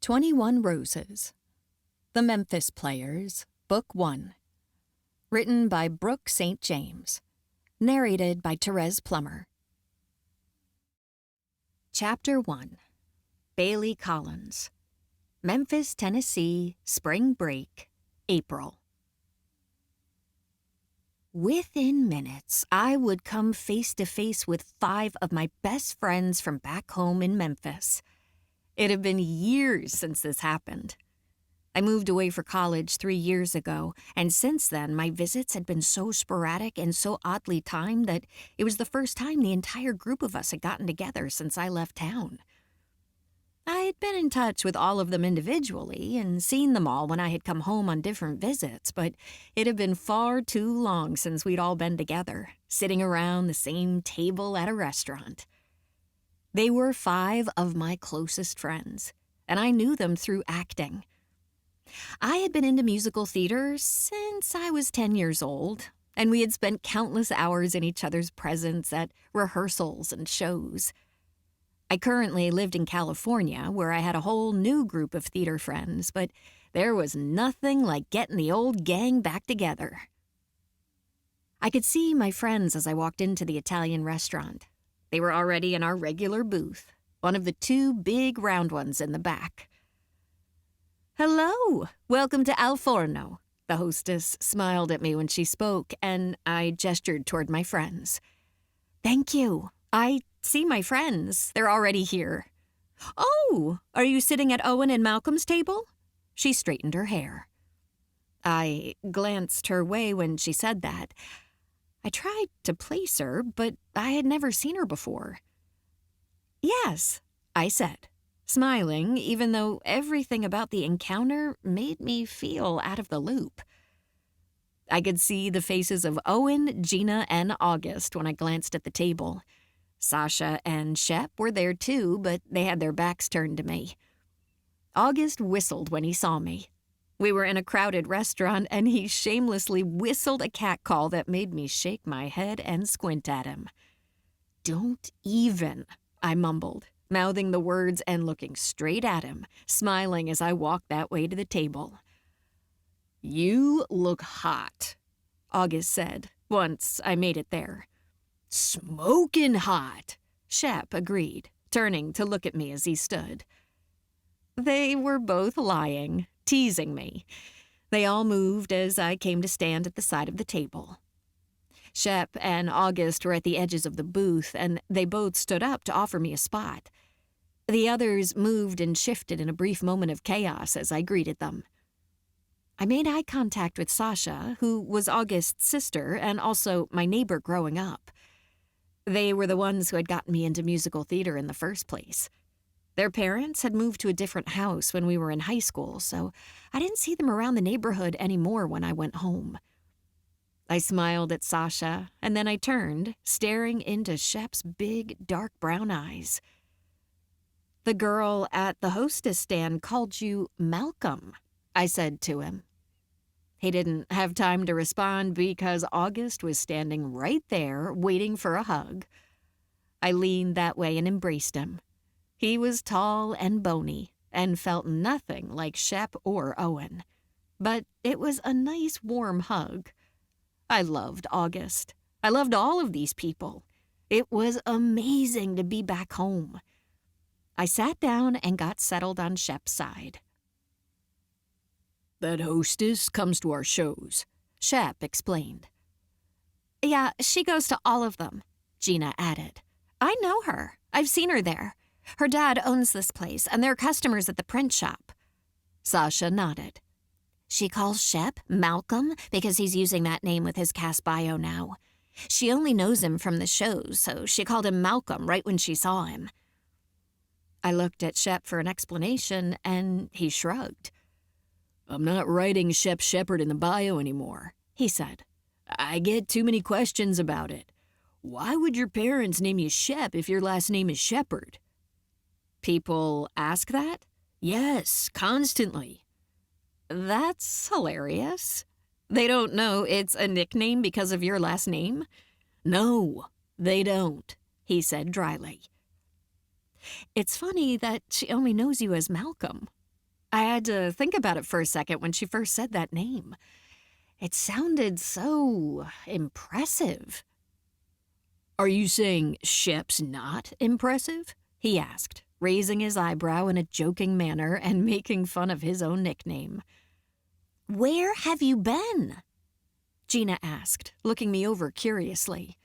21 Roses. The Memphis Players, Book 1. Written by Brooke St. James. Narrated by Therese Plummer. Chapter 1. Bailey Collins. Memphis, Tennessee, Spring Break, April. Within minutes, I would come face to face with 5 of my best friends from back home in Memphis. It had been years since this happened. I moved away for college 3 years ago, and since then my visits had been so sporadic and so oddly timed that it was the first time the entire group of us had gotten together since I left town. I had been in touch with all of them individually and seen them all when I had come home on different visits, but it had been far too long since we'd all been together, sitting around the same table at a restaurant. They were 5 of my closest friends, and I knew them through acting. I had been into musical theater since I was 10 years old, and we had spent countless hours in each other's presence at rehearsals and shows. I currently lived in California, where I had a whole new group of theater friends, but there was nothing like getting the old gang back together. I could see my friends as I walked into the Italian restaurant. They were already in our regular booth, one of the 2 big round ones in the back. "Hello, welcome to Al Forno." The hostess smiled at me when she spoke, and I gestured toward my friends. "Thank you. I see my friends. They're already here." "Oh, are you sitting at Owen and Malcolm's table?" She straightened her hair. I glanced her way when she said that. I tried to place her, but I had never seen her before. "Yes," I said, smiling, even though everything about the encounter made me feel out of the loop. I could see the faces of Owen, Gina, and August when I glanced at the table. Sasha and Shep were there too, but they had their backs turned to me. August whistled when he saw me. We were in a crowded restaurant, and he shamelessly whistled a catcall that made me shake my head and squint at him. "Don't even," I mumbled, mouthing the words and looking straight at him, smiling as I walked that way to the table. "You look hot," August said, once I made it there. "Smokin' hot," Shep agreed, turning to look at me as he stood. They were both lying, teasing me. They all moved as I came to stand at the side of the table. Shep and August were at the edges of the booth, and they both stood up to offer me a spot. The others moved and shifted in a brief moment of chaos as I greeted them. I made eye contact with Sasha, who was August's sister and also my neighbor growing up. They were the ones who had gotten me into musical theater in the first place. Their parents had moved to a different house when we were in high school, so I didn't see them around the neighborhood anymore when I went home. I smiled at Sasha, and then I turned, staring into Shep's big, dark brown eyes. "The girl at the hostess stand called you Malcolm," I said to him. He didn't have time to respond because August was standing right there, waiting for a hug. I leaned that way and embraced him. He was tall and bony, and felt nothing like Shep or Owen. But it was a nice, warm hug. I loved August. I loved all of these people. It was amazing to be back home. I sat down and got settled on Shep's side. "That hostess comes to our shows," Shep explained. "Yeah, she goes to all of them," Gina added. "I know her. I've seen her there. Her dad owns this place, and they're customers at the print shop." Sasha nodded. "She calls Shep Malcolm because he's using that name with his cast bio now. She only knows him from the shows, so she called him Malcolm right when she saw him." I looked at Shep for an explanation, and he shrugged. "I'm not writing Shep Shepherd in the bio anymore," he said. "I get too many questions about it. Why would your parents name you Shep if your last name is Shepherd?" "People ask that?" "Yes, constantly." "That's hilarious. They don't know it's a nickname because of your last name?" "No, they don't," he said dryly. "It's funny that she only knows you as Malcolm. I had to think about it for a second when she first said that name. It sounded so impressive. Are you saying Shep's not impressive? He asked, raising his eyebrow in a joking manner and making fun of his own nickname. Where have you been? Gina asked, looking me over curiously.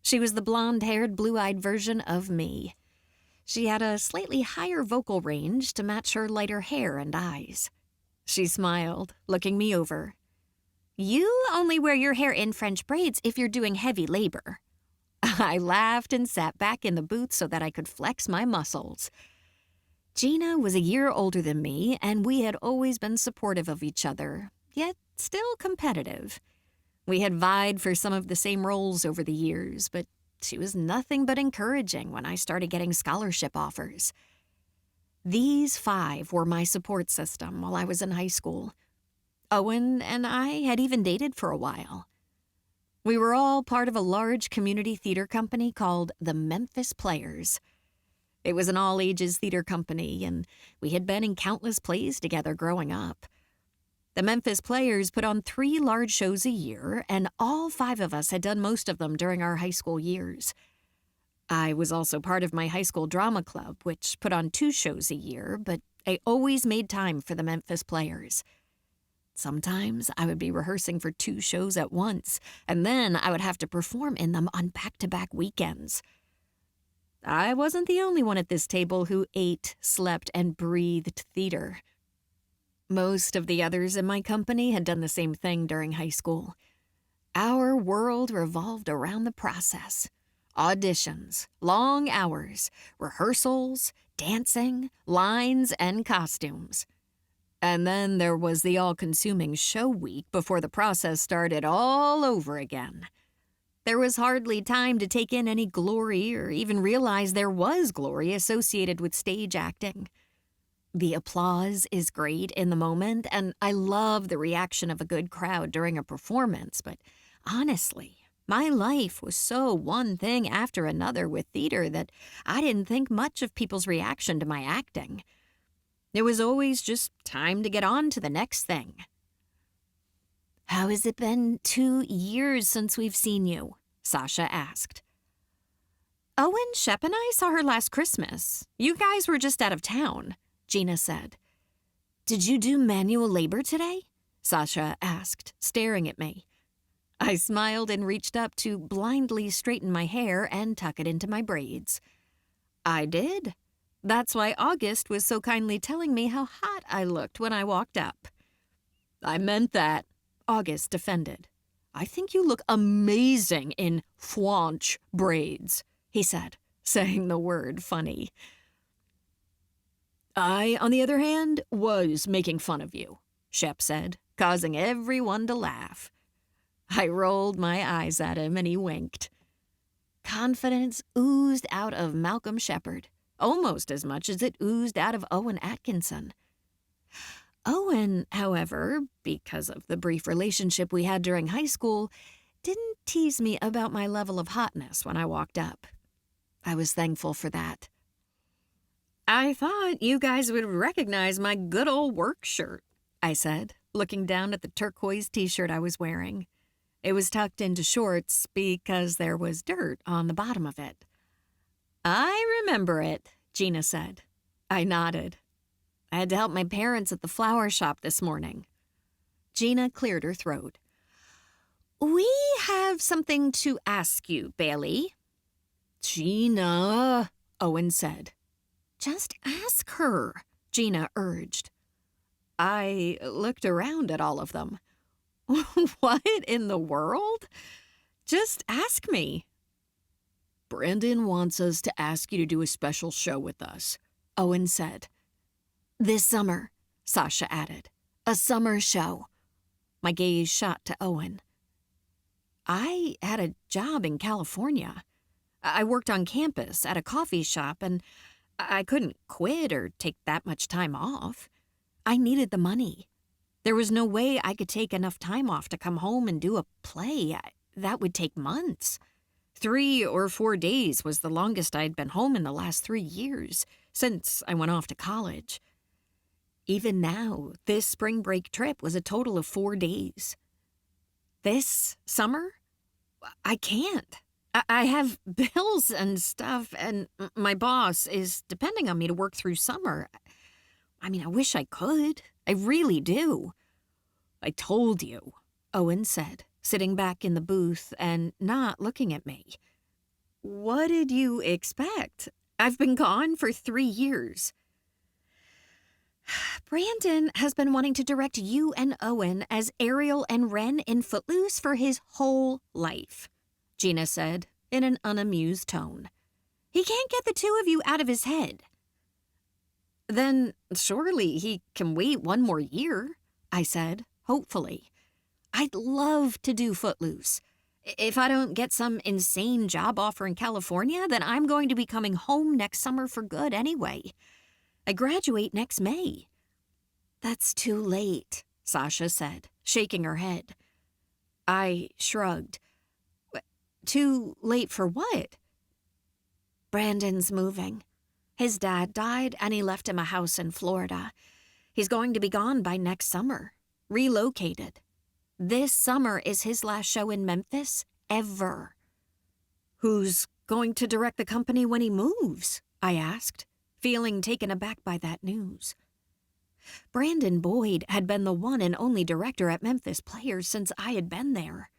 She was the blonde-haired, blue-eyed version of me. She had a slightly higher vocal range to match her lighter hair and eyes. She smiled, looking me over. You only wear your hair in French braids if you're doing heavy labor. I laughed and sat back in the booth so that I could flex my muscles. Gina was a year older than me, and we had always been supportive of each other, yet still competitive. We had vied for some of the same roles over the years, but she was nothing but encouraging when I started getting scholarship offers. These 5 were my support system while I was in high school. Owen and I had even dated for a while. We were all part of a large community theater company called the Memphis Players. It was an all-ages theater company, and we had been in countless plays together growing up. The Memphis Players put on 3 large shows a year, and all 5 of us had done most of them during our high school years. I was also part of my high school drama club, which put on 2 shows a year, but I always made time for the Memphis Players. Sometimes I would be rehearsing for 2 shows at once, and then I would have to perform in them on back-to-back weekends. I wasn't the only one at this table who ate, slept, and breathed theater. Most of the others in my company had done the same thing during high school. Our world revolved around the process. Auditions, long hours, rehearsals, dancing, lines, and costumes. And then there was the all-consuming show week before the process started all over again. There was hardly time to take in any glory or even realize there was glory associated with stage acting. The applause is great in the moment, and I love the reaction of a good crowd during a performance, but honestly, my life was so one thing after another with theater that I didn't think much of people's reaction to my acting. It was always just time to get on to the next thing. How has it been 2 years since we've seen you? Sasha asked. Owen, Shep, and I saw her last Christmas. You guys were just out of town, Gina said. Did you do manual labor today? Sasha asked, staring at me. I smiled and reached up to blindly straighten my hair and tuck it into my braids. I did. That's why August was so kindly telling me how hot I looked when I walked up. I meant that, August defended. I think you look amazing in French braids, he said, saying the word funny. I, on the other hand, was making fun of you, Shep said, causing everyone to laugh. I rolled my eyes at him and he winked. Confidence oozed out of Malcolm Shepard, almost as much as it oozed out of Owen Atkinson. Owen, however, because of the brief relationship we had during high school, didn't tease me about my level of hotness when I walked up. I was thankful for that. I thought you guys would recognize my good old work shirt, I said, looking down at the turquoise t-shirt I was wearing. It was tucked into shorts because there was dirt on the bottom of it. I remember it, Gina said. I nodded. I had to help my parents at the flower shop this morning. Gina cleared her throat. We have something to ask you, Bailey. Gina, Owen said. Just ask her, Gina urged. I looked around at all of them. What in the world? Just ask me. Brandon wants us to ask you to do a special show with us, Owen said. This summer, Sasha added. A summer show. My gaze shot to Owen. I had a job in California. I worked on campus at a coffee shop, and I couldn't quit or take that much time off. I needed the money. There was no way I could take enough time off to come home and do a play. That would take months. 3 or 4 days was the longest I'd been home in the last 3 years, since I went off to college. Even now, this spring break trip was a total of 4 days. This summer? I can't. I have bills and stuff, and my boss is depending on me to work through summer. I mean, I wish I could. I really do. I told you, Owen said, sitting back in the booth and not looking at me. What did you expect? I've been gone for 3 years. Brandon has been wanting to direct you and Owen as Ariel and Wren in Footloose for his whole life, Gina said in an unamused tone. He can't get the two of you out of his head. Then surely he can wait 1 more year, I said, hopefully. I'd love to do Footloose. If I don't get some insane job offer in California, then I'm going to be coming home next summer for good anyway. I graduate next May. That's too late, Sasha said, shaking her head. I shrugged. Too late for what? Brandon's moving. His dad died and he left him a house in Florida. He's going to be gone by next summer. Relocated. This summer is his last show in Memphis ever. Who's going to direct the company when he moves? I asked, feeling taken aback by that news. Brandon Boyd had been the one and only director at Memphis Players since I had been there.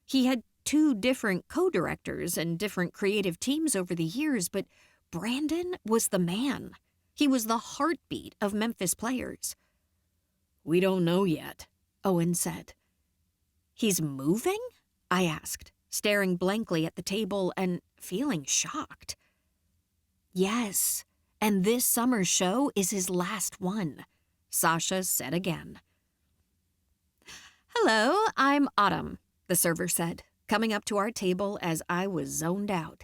He had 2 different co-directors and different creative teams over the years, but Brandon was the man. He was the heartbeat of Memphis Players. We don't know yet, Owen said. He's moving? I asked, staring blankly at the table and feeling shocked. Yes, and this summer's show is his last one, Sasha said again. Hello, I'm Autumn, the server said, coming up to our table as I was zoned out.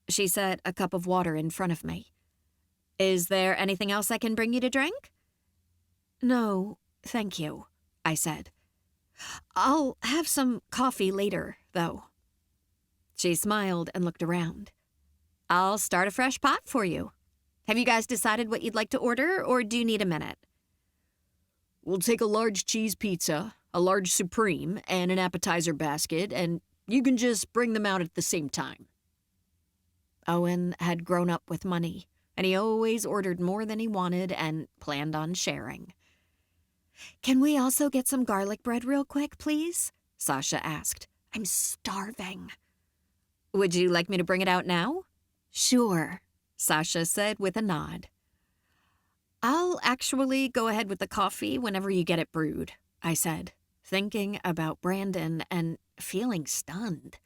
She set a cup of water in front of me. Is there anything else I can bring you to drink? No, thank you, I said. I'll have some coffee later, though. She smiled and looked around. I'll start a fresh pot for you. Have you guys decided what you'd like to order, or do you need a minute? We'll take a large cheese pizza, a large supreme, and an appetizer basket, and you can just bring them out at the same time. Owen had grown up with money, and he always ordered more than he wanted and planned on sharing. Can we also get some garlic bread real quick, please? Sasha asked. I'm starving. Would you like me to bring it out now? Sure, Sasha said with a nod. I'll actually go ahead with the coffee whenever you get it brewed, I said, thinking about Brandon and feeling stunned.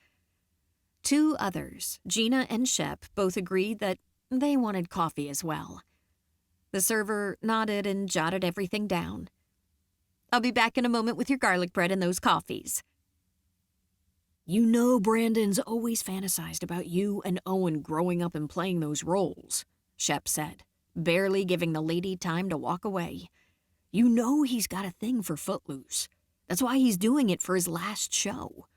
2 others, Gina and Shep, both agreed that they wanted coffee as well. The server nodded and jotted everything down. I'll be back in a moment with your garlic bread and those coffees. You know Brandon's always fantasized about you and Owen growing up and playing those roles, Shep said, barely giving the lady time to walk away. You know he's got a thing for Footloose. That's why he's doing it for his last show.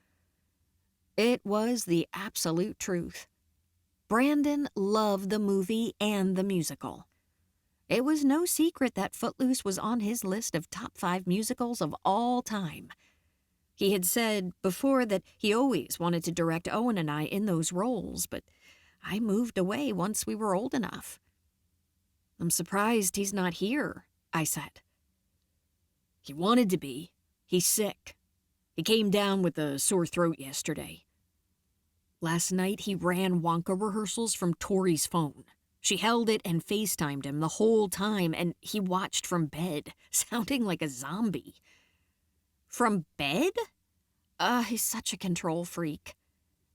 It was the absolute truth. Brandon loved the movie and the musical. It was no secret that Footloose was on his list of top 5 musicals of all time. He had said before that he always wanted to direct Owen and I in those roles, but I moved away once we were old enough. I'm surprised he's not here, I said. He wanted to be. He's sick. He came down with a sore throat yesterday. Last night he ran Wonka rehearsals from Tori's phone. She held it and FaceTimed him the whole time, and he watched from bed, sounding like a zombie. From bed? He's such a control freak.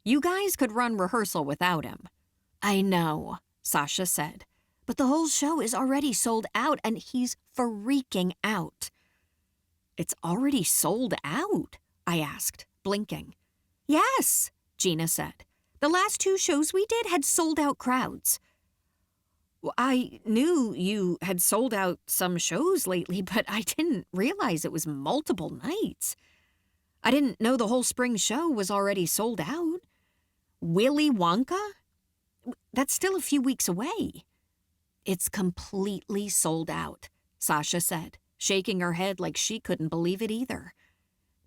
You guys could run rehearsal without him. I know, Sasha said, but the whole show is already sold out, and he's freaking out. It's already sold out? I asked, blinking. Yes, Gina said. The last 2 shows we did had sold out crowds. Well, I knew you had sold out some shows lately, but I didn't realize it was multiple nights. I didn't know the whole spring show was already sold out. Willy Wonka? That's still a few weeks away. It's completely sold out, Sasha said, shaking her head like she couldn't believe it either.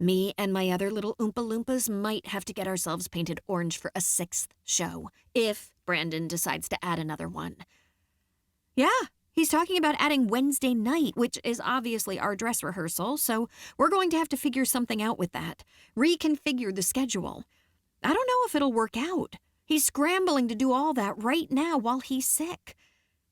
Me and my other little Oompa Loompas might have to get ourselves painted orange for a 6th show, if Brandon decides to add another one. Yeah, he's talking about adding Wednesday night, which is obviously our dress rehearsal, so we're going to have to figure something out with that. Reconfigure the schedule. I don't know if it'll work out. He's scrambling to do all that right now while he's sick.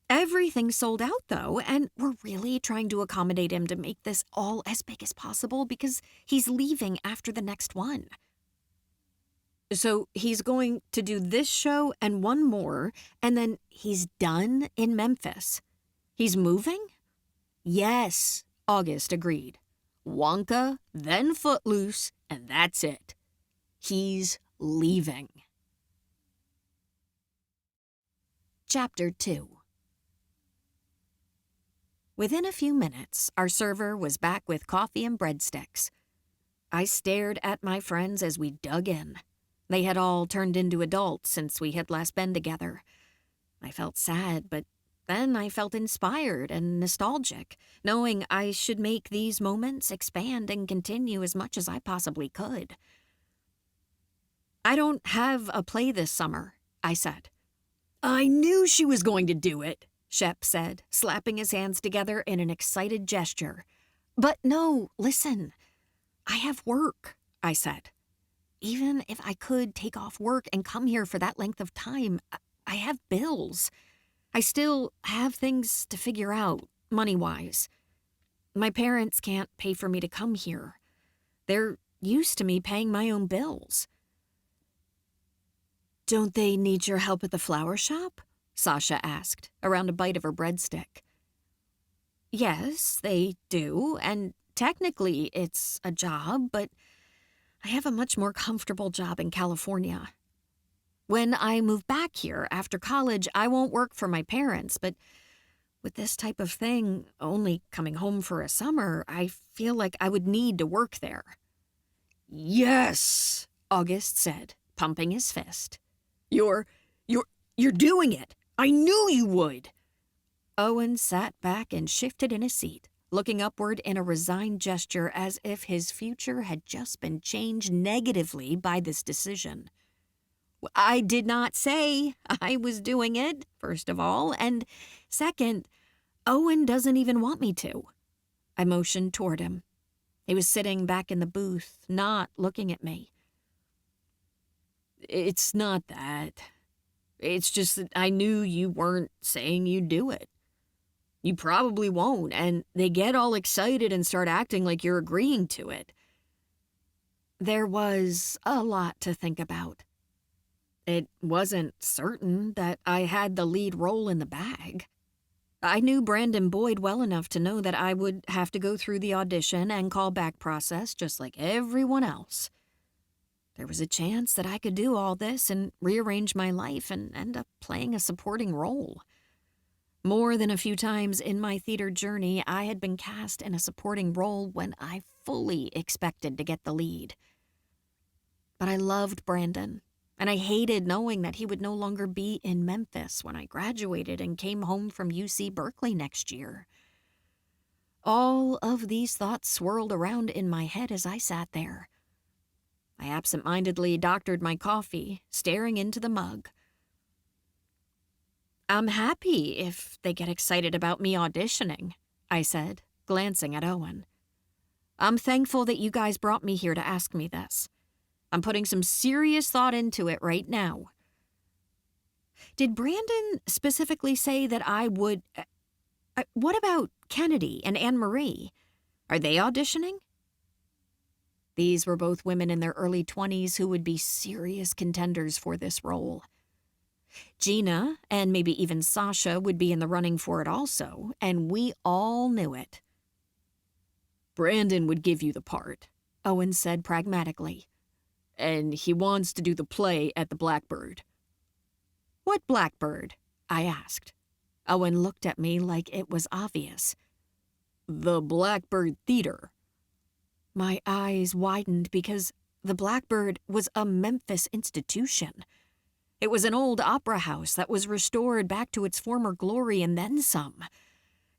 Everything's sold out, though, and we're really trying to accommodate him to make this all as big as possible because he's leaving after the next one. So he's going to do this show and one more, and then he's done in Memphis. He's moving? Yes, August agreed. Wonka, then Footloose, and that's it. He's leaving. Chapter 2. Within a few minutes, our server was back with coffee and breadsticks. I stared at my friends as we dug in. They had all turned into adults since we had last been together. I felt sad, but then I felt inspired and nostalgic, knowing I should make these moments expand and continue as much as I possibly could. I don't have a play this summer, I said. I knew she was going to do it, Shep said, slapping his hands together in an excited gesture. But no, listen. I have work, I said. Even if I could take off work and come here for that length of time, I have bills. I still have things to figure out, money-wise. My parents can't pay for me to come here. They're used to me paying my own bills. Don't they need your help at the flower shop? Sasha asked, around a bite of her breadstick. Yes, they do, and technically it's a job, but I have a much more comfortable job in California. When I move back here after college, I won't work for my parents, but with this type of thing, only coming home for a summer, I feel like I would need to work there. Yes, August said, pumping his fist. You're doing it. I knew you would. Owen sat back and shifted in his seat, looking upward in a resigned gesture as if his future had just been changed negatively by this decision. I did not say I was doing it, first of all, and second, Owen doesn't even want me to. I motioned toward him. He was sitting back in the booth, not looking at me. It's not that. It's just that I knew you weren't saying you'd do it. You probably won't, and they get all excited and start acting like you're agreeing to it. There was a lot to think about. It wasn't certain that I had the lead role in the bag. I knew Brandon Boyd well enough to know that I would have to go through the audition and callback process just like everyone else. There was a chance that I could do all this and rearrange my life and end up playing a supporting role. More than a few times in my theater journey, I had been cast in a supporting role when I fully expected to get the lead. But I loved Brandon, and I hated knowing that he would no longer be in Memphis when I graduated and came home from UC Berkeley next year. All of these thoughts swirled around in my head as I sat there. I absent-mindedly doctored my coffee, staring into the mug. I'm happy if they get excited about me auditioning, I said, glancing at Owen. I'm thankful that you guys brought me here to ask me this. I'm putting some serious thought into it right now. Did Brandon specifically say that I would... what about Kennedy and Anne-Marie? Are they auditioning? These were both women in their early 20s who would be serious contenders for this role. Gina, and maybe even Sasha, would be in the running for it also, and we all knew it. Brandon would give you the part, Owen said pragmatically. And he wants to do the play at the Blackbird. What Blackbird? I asked. Owen looked at me like it was obvious. The Blackbird Theater. My eyes widened because the Blackbird was a Memphis institution. It was an old opera house that was restored back to its former glory and then some.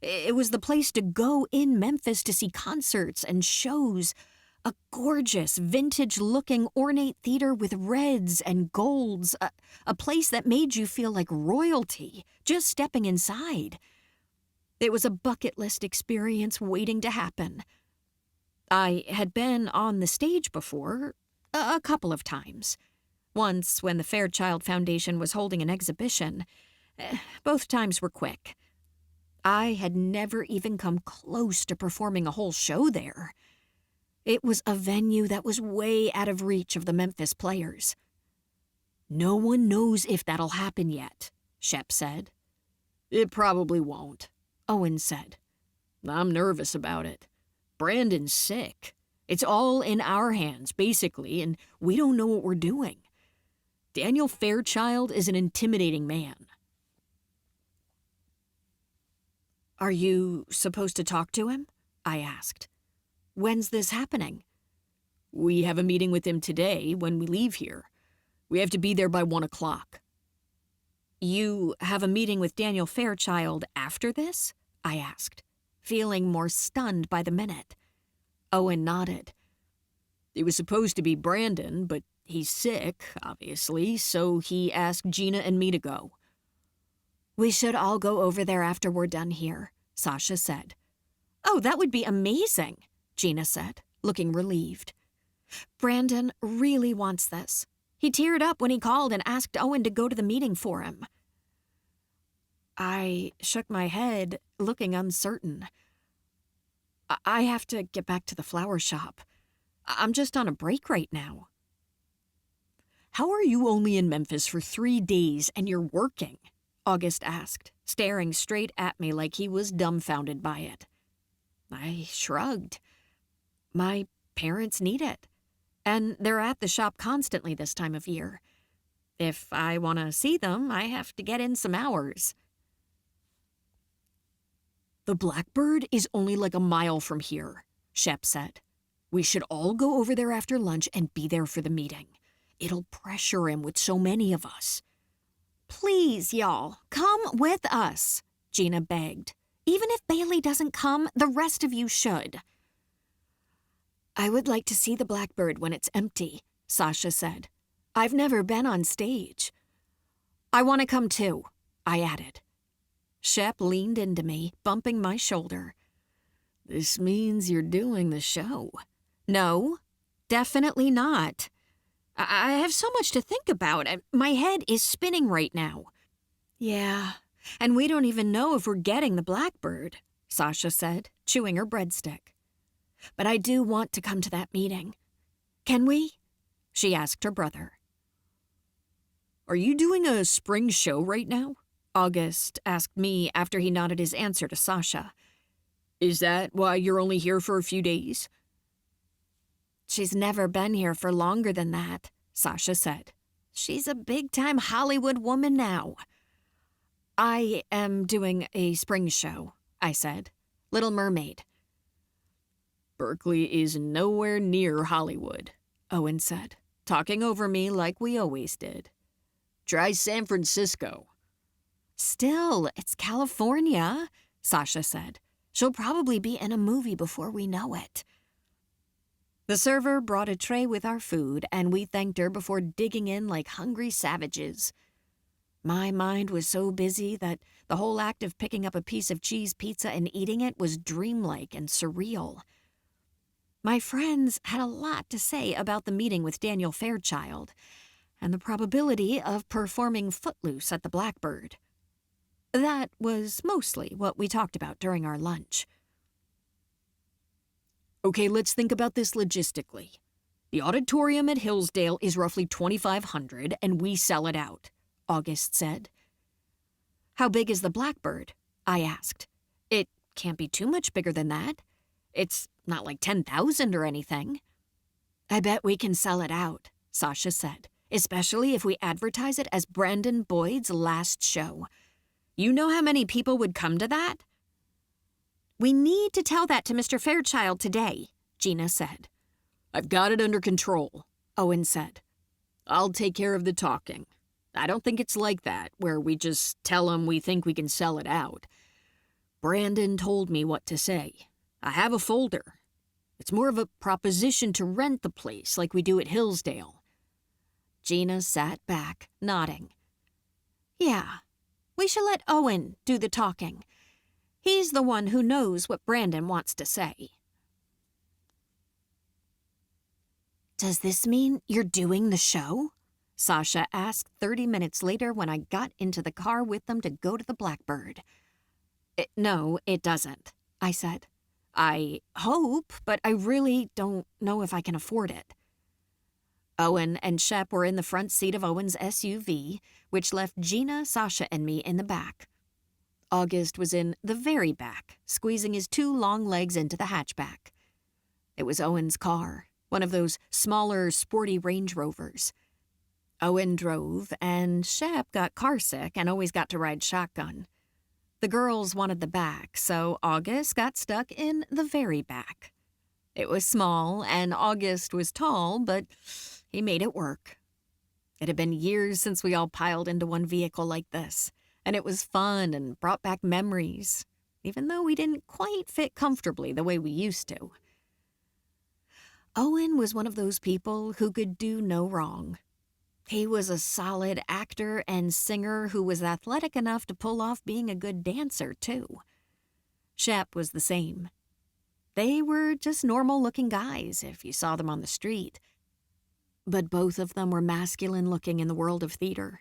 It was the place to go in Memphis to see concerts and shows. A gorgeous, vintage-looking ornate theater with reds and golds. A place that made you feel like royalty, just stepping inside. It was a bucket list experience waiting to happen. I had been on the stage before, a couple of times. Once when the Fairchild Foundation was holding an exhibition. Both times were quick. I had never even come close to performing a whole show there. It was a venue that was way out of reach of the Memphis Players. "No one knows if that'll happen yet," Shep said. "It probably won't," Owen said. "I'm nervous about it. Brandon's sick. It's all in our hands, basically, and we don't know what we're doing. Daniel Fairchild is an intimidating man." "Are you supposed to talk to him?" I asked. "When's this happening?" "We have a meeting with him today when we leave here. We have to be there by 1 o'clock. "You have a meeting with Daniel Fairchild after this?" I asked, feeling more stunned by the minute. Owen nodded. "It was supposed to be Brandon, but he's sick, obviously, so he asked Gina and me to go." "We should all go over there after we're done here," Sasha said. "Oh, that would be amazing," Gina said, looking relieved. "Brandon really wants this. He teared up when he called and asked Owen to go to the meeting for him." I shook my head, looking uncertain. I have to get back to the flower shop. I'm just on a break right now." "How are you only in Memphis for 3 days and you're working?" August asked, staring straight at me like he was dumbfounded by it. I shrugged. "My parents need it, and they're at the shop constantly this time of year. If I want to see them, I have to get in some hours." "The Blackbird is only like a mile from here," Shep said. "We should all go over there after lunch and be there for the meeting. It'll pressure him with so many of us." "Please, y'all, come with us," Gina begged. "Even if Bailey doesn't come, the rest of you should." "I would like to see the Blackbird when it's empty," Sasha said. "I've never been on stage." "I want to come too," I added. Shep leaned into me, bumping my shoulder. "This means you're doing the show." "No, definitely not. I have so much to think about. My head is spinning right now." "Yeah, and we don't even know if we're getting the Blackbird," Sasha said, chewing her breadstick. "But I do want to come to that meeting. Can we?" she asked her brother. "Are you doing a spring show right now?" August asked me after he nodded his answer to Sasha. "Is that why you're only here for a few days?" "She's never been here for longer than that," Sasha said. "She's a big-time Hollywood woman now." "I am doing a spring show," I said. "Little Mermaid." "Berkeley is nowhere near Hollywood," Owen said, talking over me like we always did. "Try San Francisco." "Still, it's California," Sasha said. "She'll probably be in a movie before we know it." The server brought a tray with our food, and we thanked her before digging in like hungry savages. My mind was so busy that the whole act of picking up a piece of cheese pizza and eating it was dreamlike and surreal. My friends had a lot to say about the meeting with Daniel Fairchild and the probability of performing Footloose at the Blackbird. That was mostly what we talked about during our lunch. "Okay, let's think about this logistically. The auditorium at Hillsdale is roughly 2,500, and we sell it out," August said. "How big is the Blackbird?" I asked. "It can't be too much bigger than that. It's not like 10,000 or anything." "I bet we can sell it out," Sasha said, "especially if we advertise it as Brandon Boyd's last show. You know how many people would come to that?" "We need to tell that to Mr. Fairchild today," Gina said. "I've got it under control," Owen said. "I'll take care of the talking. I don't think it's like that, where we just tell him we think we can sell it out. Brandon told me what to say. I have a folder. It's more of a proposition to rent the place like we do at Hillsdale. Gina sat back, nodding. Yeah, we should let Owen do the talking. He's the one who knows what Brandon wants to say. Does this mean you're doing the show? Sasha asked 30 minutes later when I got into the car with them to go to the Blackbird. No, it doesn't, I said. I hope, but I really don't know if I can afford it. Owen and Shep were in the front seat of Owen's SUV, which left Gina, Sasha, and me in the back. August was in the very back, squeezing his 2 long legs into the hatchback. It was Owen's car, one of those smaller, sporty Range Rovers. Owen drove, and Shep got carsick and always got to ride shotgun. The girls wanted the back, so August got stuck in the very back. It was small, and August was tall, but he made it work. It had been years since we all piled into one vehicle like this, and it was fun and brought back memories, even though we didn't quite fit comfortably the way we used to. Owen was one of those people who could do no wrong. He was a solid actor and singer who was athletic enough to pull off being a good dancer, too. Shep was the same. They were just normal-looking guys if you saw them on the street. But both of them were masculine-looking in the world of theater.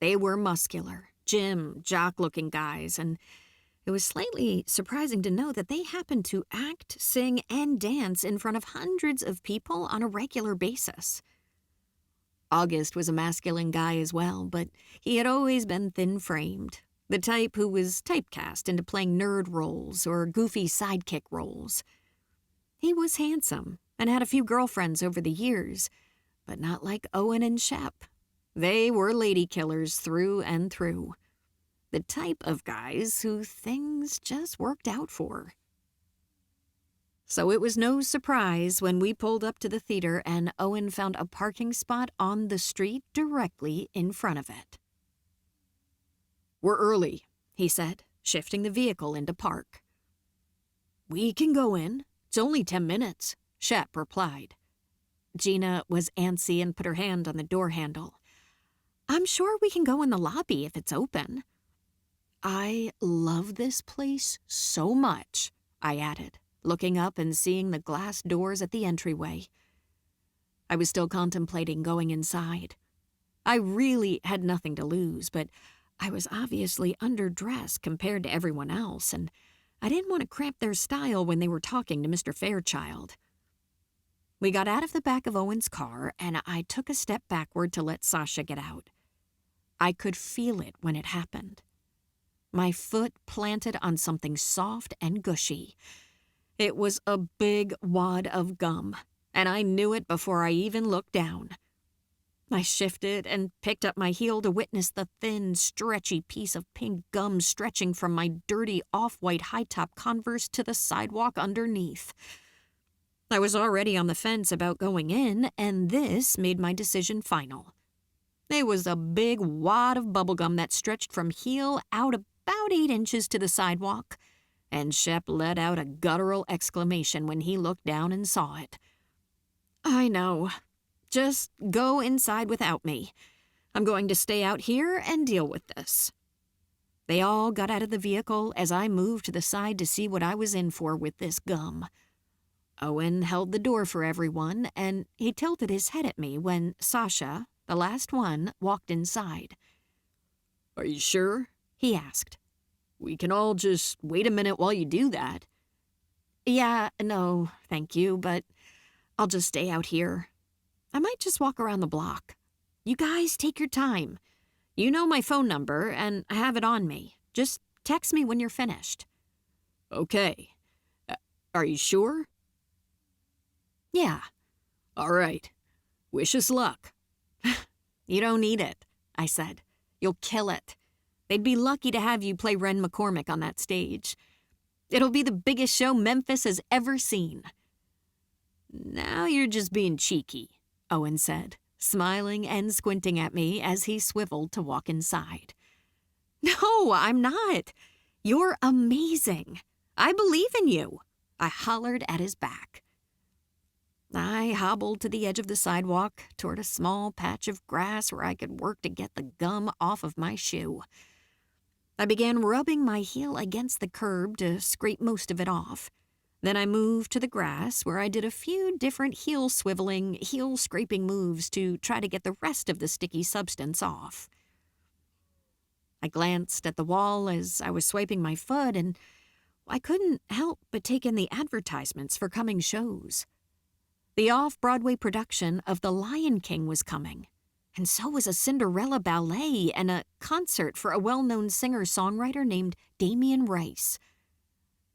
They were muscular, gym, jock-looking guys, and it was slightly surprising to know that they happened to act, sing, and dance in front of hundreds of people on a regular basis. August was a masculine guy as well, but he had always been thin-framed, the type who was typecast into playing nerd roles or goofy sidekick roles. He was handsome and had a few girlfriends over the years, but not like Owen and Shep. They were lady killers through and through. The type of guys who things just worked out for. So it was no surprise when we pulled up to the theater and Owen found a parking spot on the street directly in front of it. "We're early," he said, shifting the vehicle into park. "We can go in. It's only 10 minutes, Shep replied. Gina was antsy and put her hand on the door handle. "I'm sure we can go in the lobby if it's open." "I love this place so much," I added, looking up and seeing the glass doors at the entryway. I was still contemplating going inside. I really had nothing to lose, but I was obviously underdressed compared to everyone else, and I didn't want to cramp their style when they were talking to Mr. Fairchild. We got out of the back of Owen's car, and I took a step backward to let Sasha get out. I could feel it when it happened. My foot planted on something soft and gushy. It was a big wad of gum, and I knew it before I even looked down. I shifted and picked up my heel to witness the thin, stretchy piece of pink gum stretching from my dirty off-white high-top Converse to the sidewalk underneath. I was already on the fence about going in, and this made my decision final. It was a big wad of bubblegum that stretched from heel out about 8 inches to the sidewalk, and Shep let out a guttural exclamation when he looked down and saw it. "I know. Just go inside without me. I'm going to stay out here and deal with this." They all got out of the vehicle as I moved to the side to see what I was in for with this gum. Owen held the door for everyone, and he tilted his head at me when Sasha, the last one, walked inside. "Are you sure?" he asked. "We can all just wait a minute while you do that." "Yeah, no, thank you, but I'll just stay out here. I might just walk around the block. You guys take your time. You know my phone number, and I have it on me. Just text me when you're finished." "Okay. Are you sure?" "Yeah." "All right. Wish us luck." "You don't need it," I said. "You'll kill it. They'd be lucky to have you play Ren McCormick on that stage. It'll be the biggest show Memphis has ever seen." "Now you're just being cheeky," Owen said, smiling and squinting at me as he swiveled to walk inside. "No, I'm not. You're amazing. I believe in you, I hollered at his back. I hobbled to the edge of the sidewalk toward a small patch of grass where I could work to get the gum off of my shoe. I began rubbing my heel against the curb to scrape most of it off. Then I moved to the grass where I did a few different heel-swiveling, heel-scraping moves to try to get the rest of the sticky substance off. I glanced at the wall as I was swiping my foot, and I couldn't help but take in the advertisements for coming shows. The off-Broadway production of The Lion King was coming, and so was a Cinderella ballet and a concert for a well-known singer-songwriter named Damien Rice.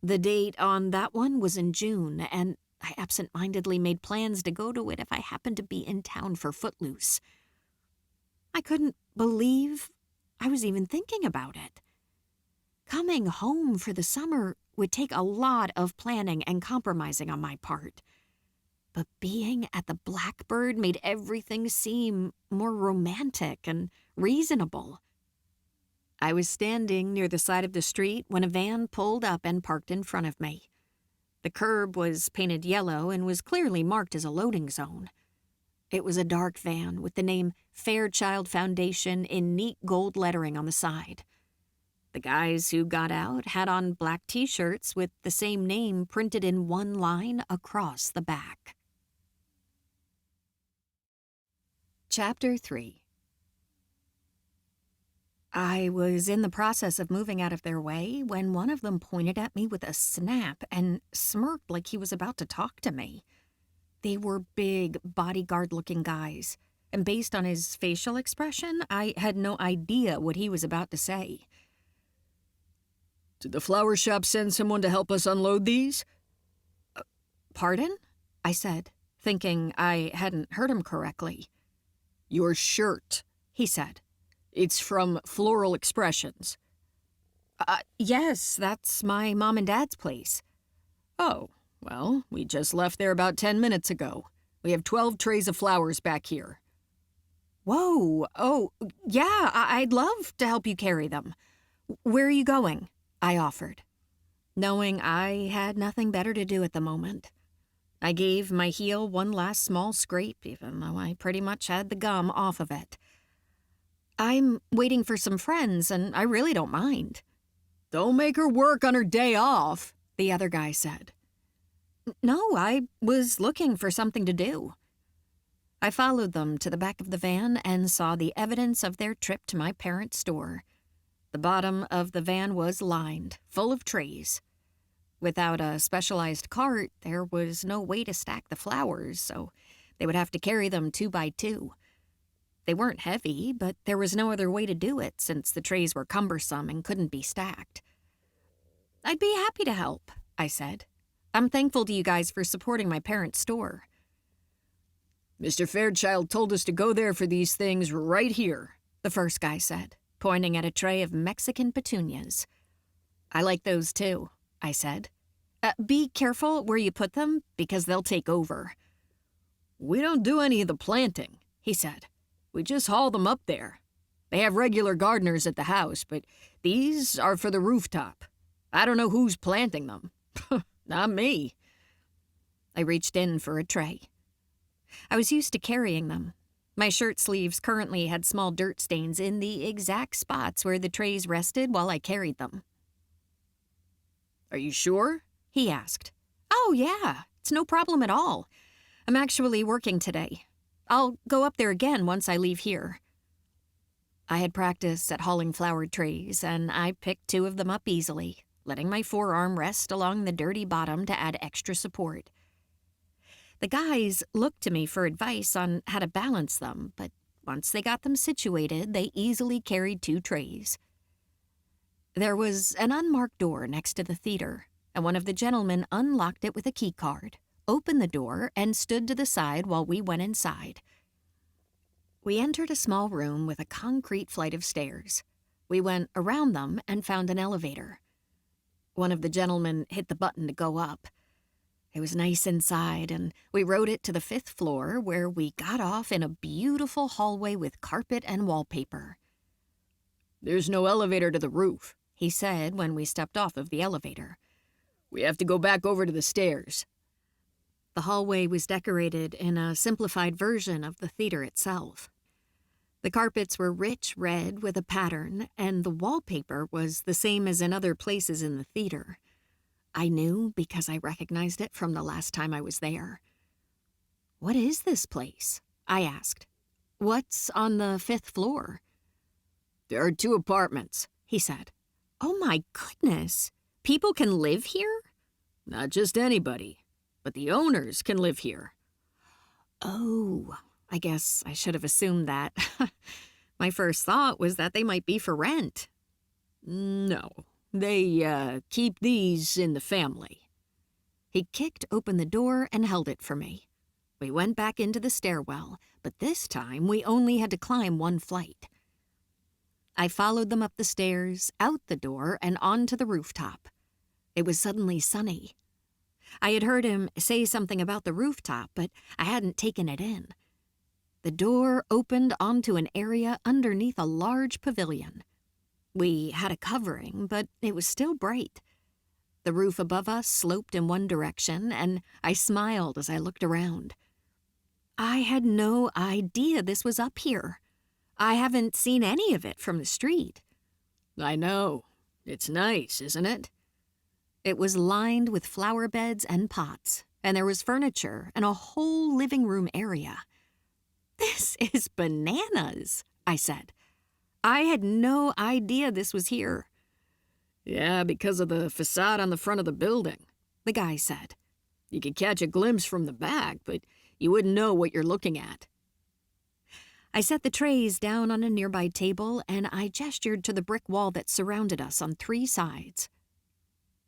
The date on that one was in June, and I absent-mindedly made plans to go to it if I happened to be in town for Footloose. I couldn't believe I was even thinking about it. Coming home for the summer would take a lot of planning and compromising on my part. But being at the Blackbird made everything seem more romantic and reasonable. I was standing near the side of the street when a van pulled up and parked in front of me. The curb was painted yellow and was clearly marked as a loading zone. It was a dark van with the name Fairchild Foundation in neat gold lettering on the side. The guys who got out had on black T-shirts with the same name printed in one line across the back. Chapter 3. I was in the process of moving out of their way when one of them pointed at me with a snap and smirked like he was about to talk to me. They were big, bodyguard-looking guys, and based on his facial expression, I had no idea what he was about to say. Did the flower shop send someone to help us unload these? Pardon? I said, thinking I hadn't heard him correctly. Your shirt, he said. It's from Floral Expressions. Yes, that's my mom and dad's place. Oh, well, we just left there about 10 minutes ago. We have 12 trays of flowers back here. Whoa, oh, yeah, I'd love to help you carry them. Where are you going? I offered, knowing I had nothing better to do at the moment. I gave my heel one last small scrape, even though I pretty much had the gum off of it. I'm waiting for some friends, and I really don't mind. Don't make her work on her day off, the other guy said. No, I was looking for something to do. I followed them to the back of the van and saw the evidence of their trip to my parents' store. The bottom of the van was lined, full of trays. Without a specialized cart, there was no way to stack the flowers, so they would have to carry them 2 by 2. They weren't heavy, but there was no other way to do it since the trays were cumbersome and couldn't be stacked. I'd be happy to help, I said. I'm thankful to you guys for supporting my parents' store. Mr. Fairchild told us to go there for these things right here, the first guy said, pointing at a tray of Mexican petunias. I like those too, I said. Be careful where you put them, because they'll take over. We don't do any of the planting, he said. We just haul them up there. They have regular gardeners at the house, but these are for the rooftop. I don't know who's planting them. Not me. I reached in for a tray. I was used to carrying them. My shirt sleeves currently had small dirt stains in the exact spots where the trays rested while I carried them. Are you sure? He asked. Oh, yeah. It's no problem at all. I'm actually working today. I'll go up there again once I leave here. I had practice at hauling flower trays, and I picked 2 of them up easily, letting my forearm rest along the dirty bottom to add extra support. The guys looked to me for advice on how to balance them, but once they got them situated, they easily carried 2 trays. There was an unmarked door next to the theater, and one of the gentlemen unlocked it with a key card, opened the door, and stood to the side while we went inside. We entered a small room with a concrete flight of stairs. We went around them and found an elevator. One of the gentlemen hit the button to go up. It was nice inside, and we rode it to the 5th floor, where we got off in a beautiful hallway with carpet and wallpaper. There's no elevator to the roof, he said when we stepped off of the elevator. "We have to go back over to the stairs." The hallway was decorated in a simplified version of the theater itself. The carpets were rich red with a pattern, and the wallpaper was the same as in other places in the theater. I knew because I recognized it from the last time I was there. "What is this place?" I asked. "What's on the 5th floor?" "There are 2 apartments," he said. "Oh my goodness! People can live here?" "Not just anybody, but the owners can live here." Oh, I guess I should have assumed that. My first thought was that they might be for rent. "No, they keep these in the family." He kicked open the door and held it for me. We went back into the stairwell, but this time we only had to climb 1 flight. I followed them up the stairs, out the door, and onto the rooftop. It was suddenly sunny. I had heard him say something about the rooftop, but I hadn't taken it in. The door opened onto an area underneath a large pavilion. We had a covering, but it was still bright. The roof above us sloped in one direction, and I smiled as I looked around. I had no idea this was up here. I haven't seen any of it from the street. "I know. It's nice, isn't it?" It was lined with flower beds and pots, and there was furniture and a whole living room area. "This is bananas," I said. "I had no idea this was here." "Yeah, because of the facade on the front of the building," the guy said. "You could catch a glimpse from the back, but you wouldn't know what you're looking at." I set the trays down on a nearby table, and I gestured to the brick wall that surrounded us on 3 sides.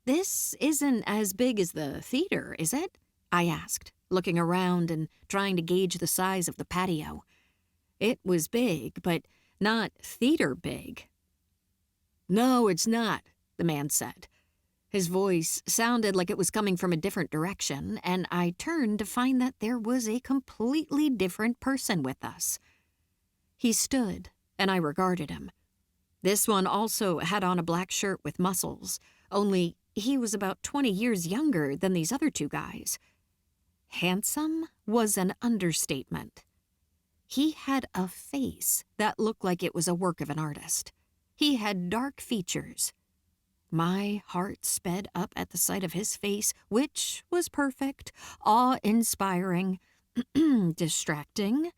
"This isn't as big as the theater, is it?" I asked, looking around and trying to gauge the size of the patio. It was big, but not theater big. "No, it's not," the man said. His voice sounded like it was coming from a different direction, and I turned to find that there was a completely different person with us. He stood, and I regarded him. This one also had on a black shirt with muscles, only he was about 20 years younger than these other 2 guys. Handsome was an understatement. He had a face that looked like it was a work of an artist. He had dark features. My heart sped up at the sight of his face, which was perfect, awe-inspiring, distracting.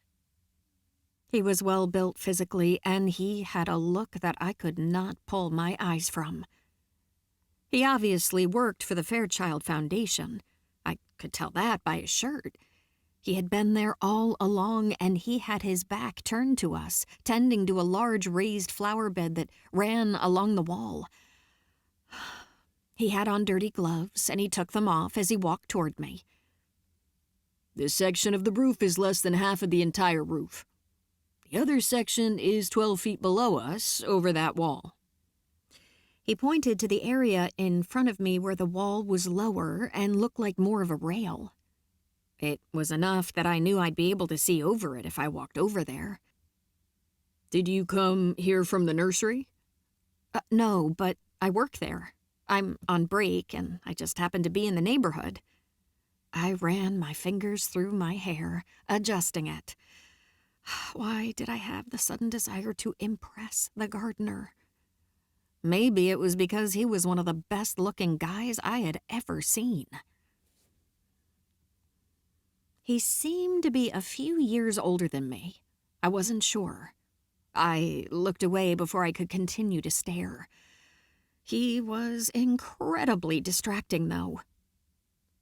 He was well-built physically, and he had a look that I could not pull my eyes from. He obviously worked for the Fairchild Foundation. I could tell that by his shirt. He had been there all along, and he had his back turned to us, tending to a large raised flower bed that ran along the wall. He had on dirty gloves, and he took them off as he walked toward me. "This section of the roof is less than half of the entire roof. The other section is 12 feet below us, over that wall." He pointed to the area in front of me where the wall was lower and looked like more of a rail. It was enough that I knew I'd be able to see over it if I walked over there. "Did you come here from the nursery?" No, but I work there. I'm on break, and I just happened to be in the neighborhood. I ran my fingers through my hair, adjusting it. Why did I have the sudden desire to impress the gardener? Maybe it was because he was one of the best-looking guys I had ever seen. He seemed to be a few years older than me. I wasn't sure. I looked away before I could continue to stare. He was incredibly distracting, though.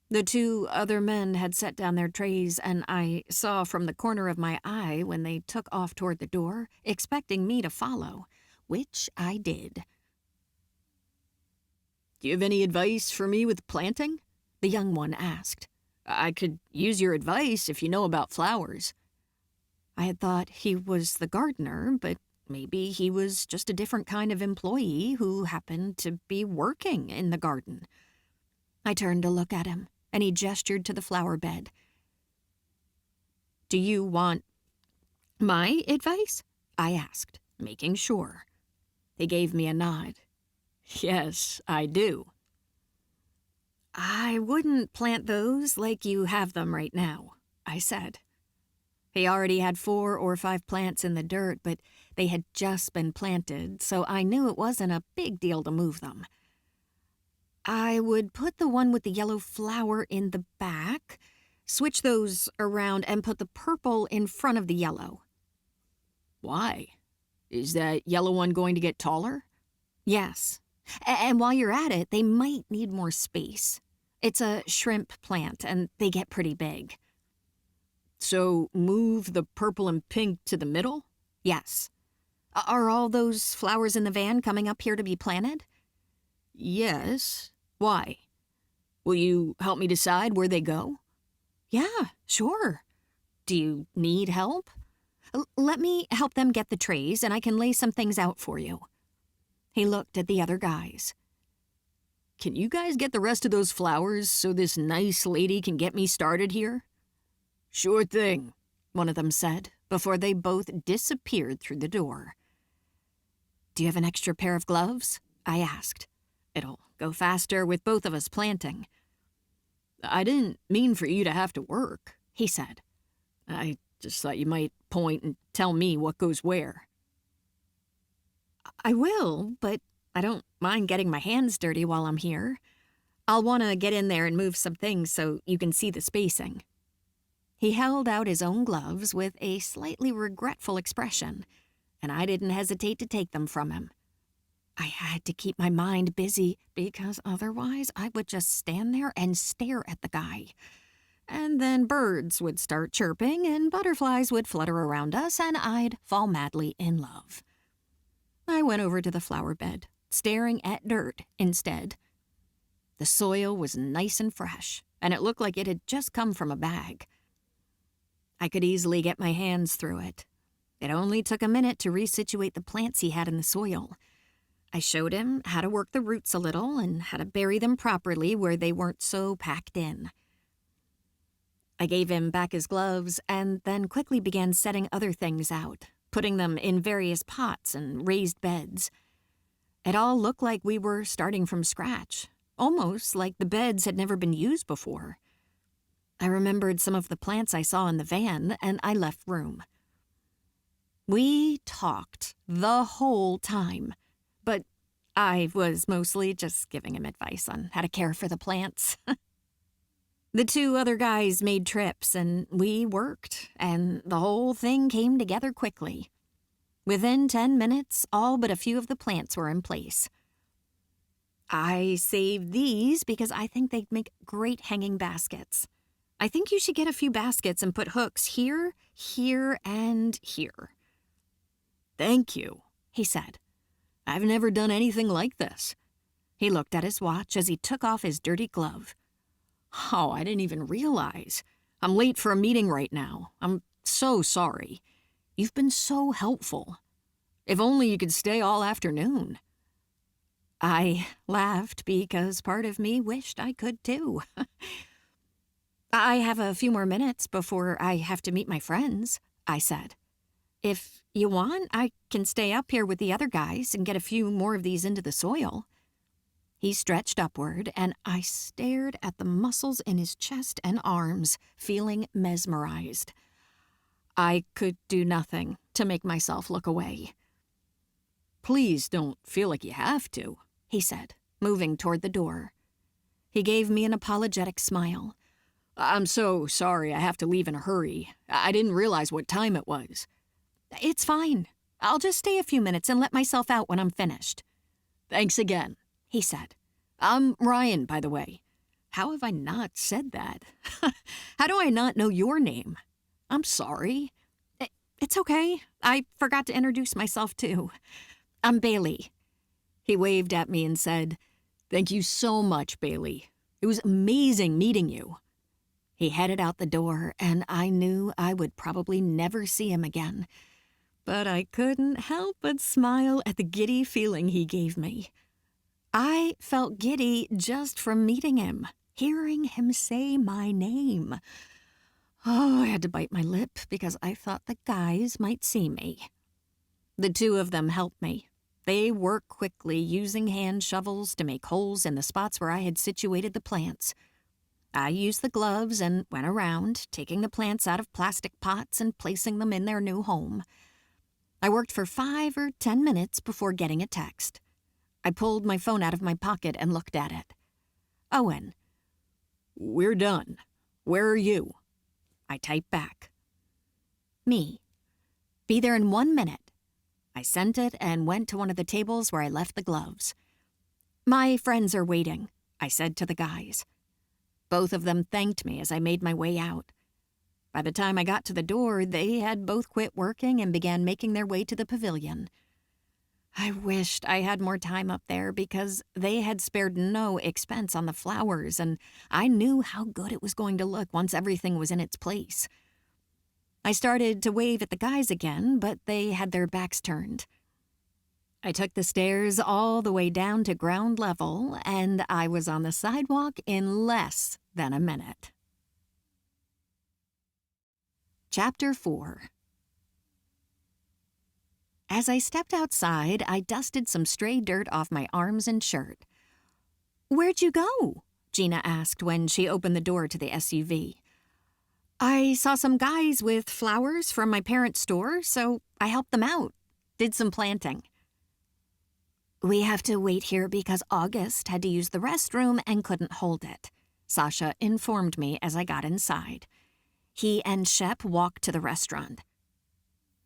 The 2 other men had set down their trays, and I saw from the corner of my eye when they took off toward the door, expecting me to follow, which I did. "Do you have any advice for me with planting?" the young one asked. "I could use your advice if you know about flowers." I had thought he was the gardener, but maybe he was just a different kind of employee who happened to be working in the garden. I turned to look at him, and he gestured to the flower bed. "Do you want my advice?" I asked, making sure. He gave me a nod. Yes, I do. I wouldn't plant those like you have them right now, I said. He already had 4 or 5 plants in the dirt, but they had just been planted, so I knew it wasn't a big deal to move them. I would put the one with the yellow flower in the back, switch those around, and put the purple in front of the yellow. Why? Is that yellow one going to get taller? Yes. And while you're at it, they might need more space. It's a shrimp plant, and they get pretty big. So move the purple and pink to the middle? Yes. Are all those flowers in the van coming up here to be planted? Yes. Why? Will you help me decide where they go? Yeah, sure. Do you need help? Let me help them get the trays, and I can lay some things out for you. He looked at the other guys. Can you guys get the rest of those flowers so this nice lady can get me started here? Sure thing, one of them said, before they both disappeared through the door. Do you have an extra pair of gloves? I asked. It'll go faster with both of us planting. I didn't mean for you to have to work, he said. I just thought you might point and tell me what goes where. I will, but I don't mind getting my hands dirty while I'm here. I'll want to get in there and move some things so you can see the spacing. He held out his own gloves with a slightly regretful expression, and I didn't hesitate to take them from him. I had to keep my mind busy because otherwise I would just stand there and stare at the guy. And then birds would start chirping and butterflies would flutter around us and I'd fall madly in love. I went over to the flower bed, staring at dirt instead. The soil was nice and fresh, and it looked like it had just come from a bag. I could easily get my hands through it. It only took a minute to resituate the plants he had in the soil. I showed him how to work the roots a little and how to bury them properly where they weren't so packed in. I gave him back his gloves and then quickly began setting other things out, putting them in various pots and raised beds. It all looked like we were starting from scratch, almost like the beds had never been used before. I remembered some of the plants I saw in the van, and I left room. We talked the whole time, but I was mostly just giving him advice on how to care for the plants. The 2 other guys made trips, and we worked, and the whole thing came together quickly. Within 10 minutes, all but a few of the plants were in place. I saved these because I think they'd make great hanging baskets. I think you should get a few baskets and put hooks here, here, and here. Thank you, he said. I've never done anything like this. He looked at his watch as he took off his dirty glove. Oh, I didn't even realize. I'm late for a meeting right now. I'm so sorry. You've been so helpful. If only you could stay all afternoon. I laughed because part of me wished I could too. I have a few more minutes before I have to meet my friends, I said. If you want, I can stay up here with the other guys and get a few more of these into the soil. He stretched upward, and I stared at the muscles in his chest and arms, feeling mesmerized. I could do nothing to make myself look away. Please don't feel like you have to, he said, moving toward the door. He gave me an apologetic smile. I'm so sorry I have to leave in a hurry. I didn't realize what time it was. It's fine. I'll just stay a few minutes and let myself out when I'm finished. Thanks again, he said. I'm Ryan, by the way. How have I not said that? How do I not know your name? I'm sorry. It's okay. I forgot to introduce myself, too. I'm Bailey. He waved at me and said, Thank you so much, Bailey. It was amazing meeting you. He headed out the door, and I knew I would probably never see him again. But I couldn't help but smile at the giddy feeling he gave me. I felt giddy just from meeting him, hearing him say my name. Oh, I had to bite my lip because I thought the guys might see me. The 2 of them helped me. They worked quickly, using hand shovels to make holes in the spots where I had situated the plants. I used the gloves and went around, taking the plants out of plastic pots and placing them in their new home. I worked for 5 or 10 minutes before getting a text. I pulled my phone out of my pocket and looked at it. Owen. "We're done. Where are you?" I typed back. Me. Be there in 1 minute. I sent it and went to one of the tables where I left the gloves. My friends are waiting, I said to the guys. Both of them thanked me as I made my way out. By the time I got to the door, they had both quit working and began making their way to the pavilion. I wished I had more time up there because they had spared no expense on the flowers, and I knew how good it was going to look once everything was in its place. I started to wave at the guys again, but they had their backs turned. I took the stairs all the way down to ground level, and I was on the sidewalk in less than a minute. Chapter 4. As I stepped outside, I dusted some stray dirt off my arms and shirt. "Where'd you go?" Gina asked when she opened the door to the SUV. "I saw some guys with flowers from my parents' store, so I helped them out. Did some planting." "We have to wait here because August had to use the restroom and couldn't hold it," Sasha informed me as I got inside. He and Shep walked to the restaurant.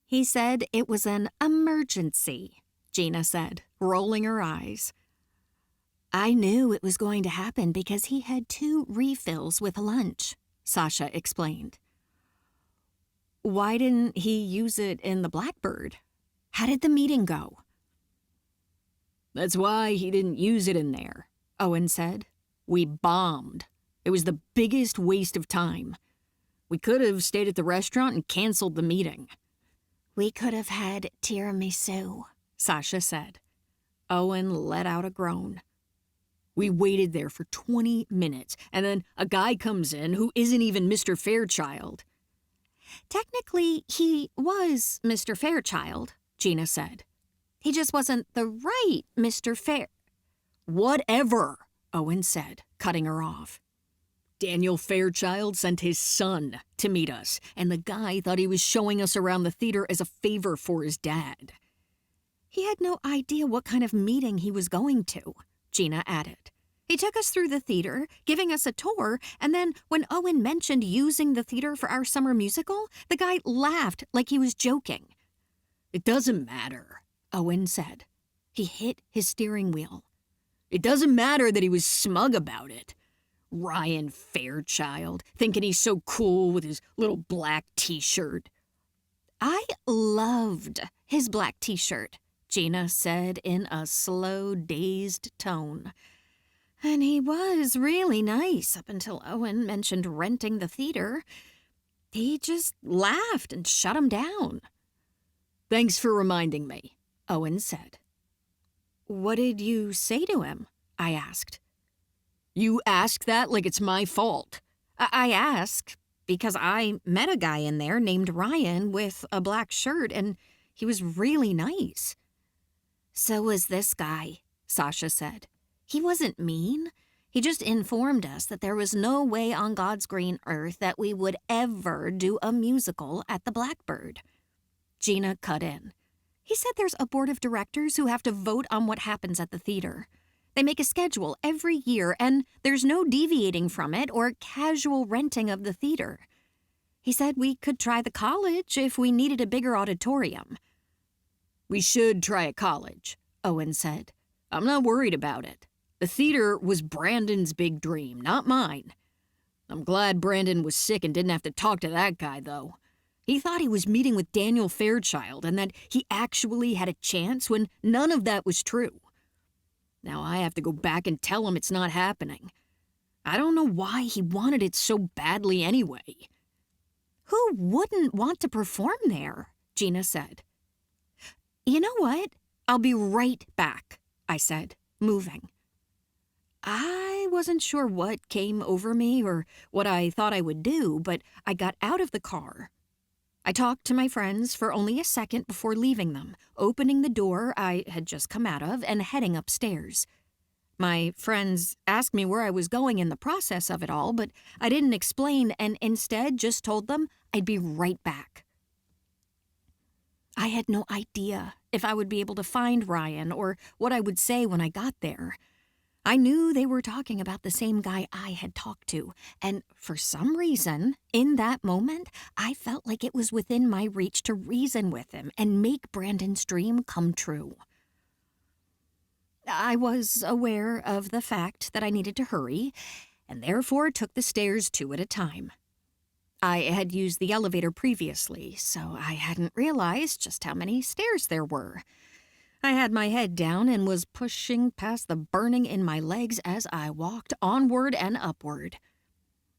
"He said it was an emergency," Gina said, rolling her eyes. "I knew it was going to happen because he had 2 refills with lunch," Sasha explained. "Why didn't he use it in the Blackbird? How did the meeting go?" "That's why he didn't use it in there," Owen said. "We bombed. It was the biggest waste of time. We could have stayed at the restaurant and canceled the meeting." "We could have had tiramisu," Sasha said. Owen let out a groan. "We waited there for 20 minutes, and then a guy comes in who isn't even Mr. Fairchild." "Technically, he was Mr. Fairchild," Gina said. "He just wasn't the right Mr. Fair—" "Whatever," Owen said, cutting her off. "Daniel Fairchild sent his son to meet us, and the guy thought he was showing us around the theater as a favor for his dad." "He had no idea what kind of meeting he was going to," Gina added. "He took us through the theater, giving us a tour, and then when Owen mentioned using the theater for our summer musical, the guy laughed like he was joking." "It doesn't matter," Owen said. He hit his steering wheel. "It doesn't matter that he was smug about it. Ryan Fairchild, thinking he's so cool with his little black t-shirt." "I loved his black t-shirt," Gina said in a slow, dazed tone. "And he was really nice up until Owen mentioned renting the theater. He just laughed and shut him down." "Thanks for reminding me," Owen said. "What did you say to him?" I asked. "You ask that like it's my fault." I ask because I met a guy in there named Ryan with a black shirt, and he was really nice." "So was this guy," Sasha said. "He wasn't mean. He just informed us that there was no way on God's green earth that we would ever do a musical at the Blackbird." Gina cut in. "He said there's a board of directors who have to vote on what happens at the theater. They make a schedule every year, and there's no deviating from it or casual renting of the theater. He said we could try the college if we needed a bigger auditorium." "We should try a college," Owen said. "I'm not worried about it. The theater was Brandon's big dream, not mine. I'm glad Brandon was sick and didn't have to talk to that guy, though. He thought he was meeting with Daniel Fairchild and that he actually had a chance when none of that was true. Now I have to go back and tell him it's not happening. I don't know why he wanted it so badly anyway." "Who wouldn't want to perform there?" Gina said. "You know what? I'll be right back," I said, moving. I wasn't sure what came over me or what I thought I would do, but I got out of the car. I talked to my friends for only a second before leaving them, opening the door I had just come out of and heading upstairs. My friends asked me where I was going in the process of it all, but I didn't explain and instead just told them I'd be right back. I had no idea if I would be able to find Ryan or what I would say when I got there. I knew they were talking about the same guy I had talked to, and for some reason, in that moment, I felt like it was within my reach to reason with him and make Brandon's dream come true. I was aware of the fact that I needed to hurry, and therefore took the stairs 2 at a time. I had used the elevator previously, so I hadn't realized just how many stairs there were. I had my head down and was pushing past the burning in my legs as I walked onward and upward.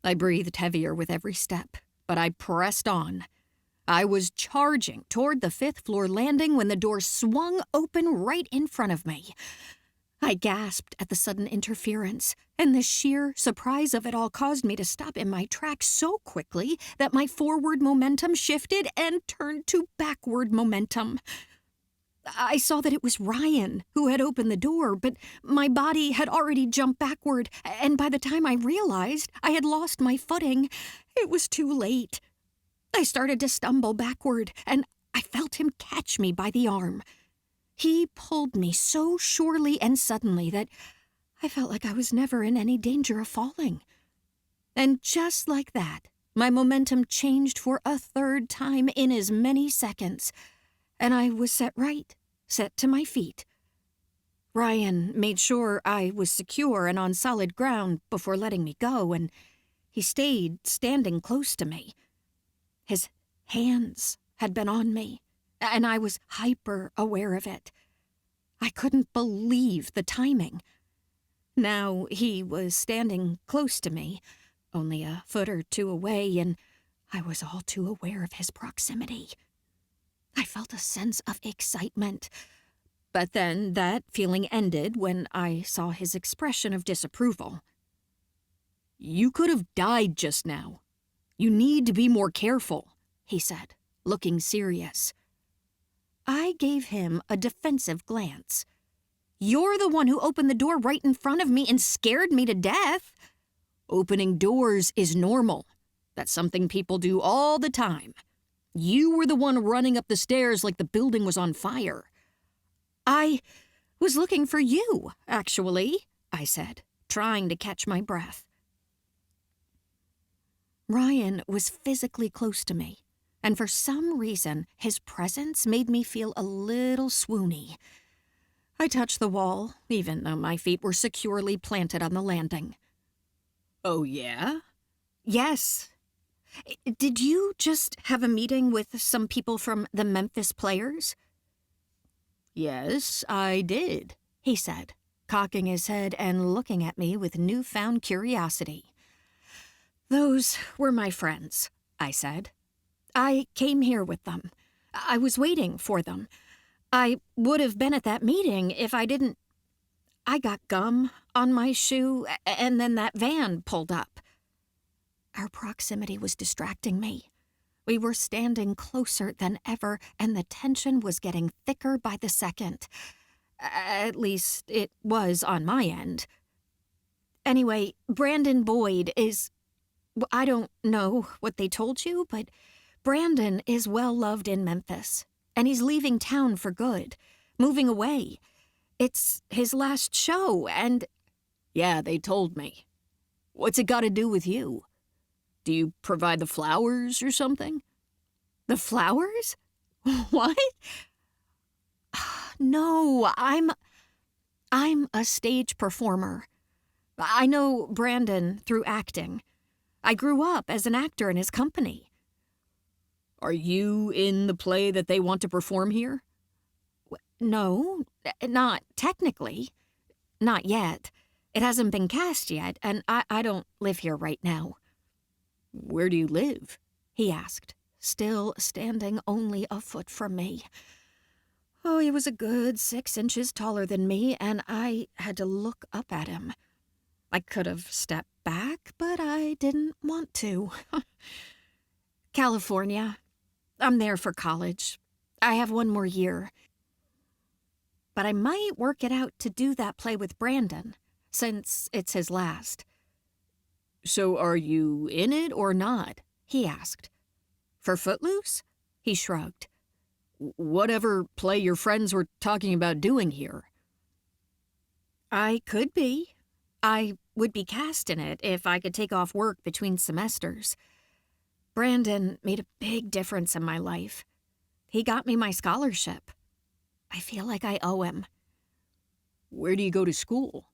I breathed heavier with every step, but I pressed on. I was charging toward the 5th floor landing when the door swung open right in front of me. I gasped at the sudden interference, and the sheer surprise of it all caused me to stop in my tracks so quickly that my forward momentum shifted and turned to backward momentum. I saw that it was Ryan who had opened the door, but my body had already jumped backward, and by the time I realized I had lost my footing, it was too late. I started to stumble backward, and I felt him catch me by the arm. He pulled me so surely and suddenly that I felt like I was never in any danger of falling. And just like that, my momentum changed for a 3rd time in as many seconds, and I was set to my feet. Ryan made sure I was secure and on solid ground before letting me go, and he stayed standing close to me. His hands had been on me, and I was hyper-aware of it. I couldn't believe the timing. Now he was standing close to me, only a foot or 2 away, and I was all too aware of his proximity. I felt a sense of excitement, but then that feeling ended when I saw his expression of disapproval. "You could have died just now. You need to be more careful," he said, looking serious. I gave him a defensive glance. "You're the one who opened the door right in front of me and scared me to death." "Opening doors is normal. That's something people do all the time. You were the one running up the stairs like the building was on fire." "I was looking for you, actually," I said, trying to catch my breath. Ryan was physically close to me, and for some reason, his presence made me feel a little swoony. I touched the wall, even though my feet were securely planted on the landing. "Oh, yeah?" "Yes. Did you just have a meeting with some people from the Memphis Players?" "Yes, I did," he said, cocking his head and looking at me with newfound curiosity. "Those were my friends," I said. "I came here with them. I was waiting for them. I would have been at that meeting if I didn't... I got gum on my shoe, and then that van pulled up." Our proximity was distracting me. We were standing closer than ever, and the tension was getting thicker by the second. At least, it was on my end. "Anyway, Brandon Boyd is... I don't know what they told you, but Brandon is well-loved in Memphis, and he's leaving town for good, moving away. It's his last show, and..." "Yeah, they told me. What's it got to do with you? Do you provide the flowers or something?" "The flowers? What?" "No, I'm a stage performer. I know Brandon through acting. I grew up as an actor in his company." "Are you in the play that they want to perform here?" "No, not technically. Not yet. It hasn't been cast yet, and I don't live here right now." "Where do you live?" he asked, still standing only a foot from me. Oh, he was a good 6 inches taller than me, and I had to look up at him. I could have stepped back, but I didn't want to. "California. I'm there for college. I have one more year. But I might work it out to do that play with Brandon, since it's his last. So are you in it or not? He asked. For Footloose? He shrugged. Whatever play your friends were talking about doing here. I could be. I would be cast in it if I could take off work between semesters. Brandon made a big difference in my life. He got me my scholarship. I feel like I owe him. Where do you go to school?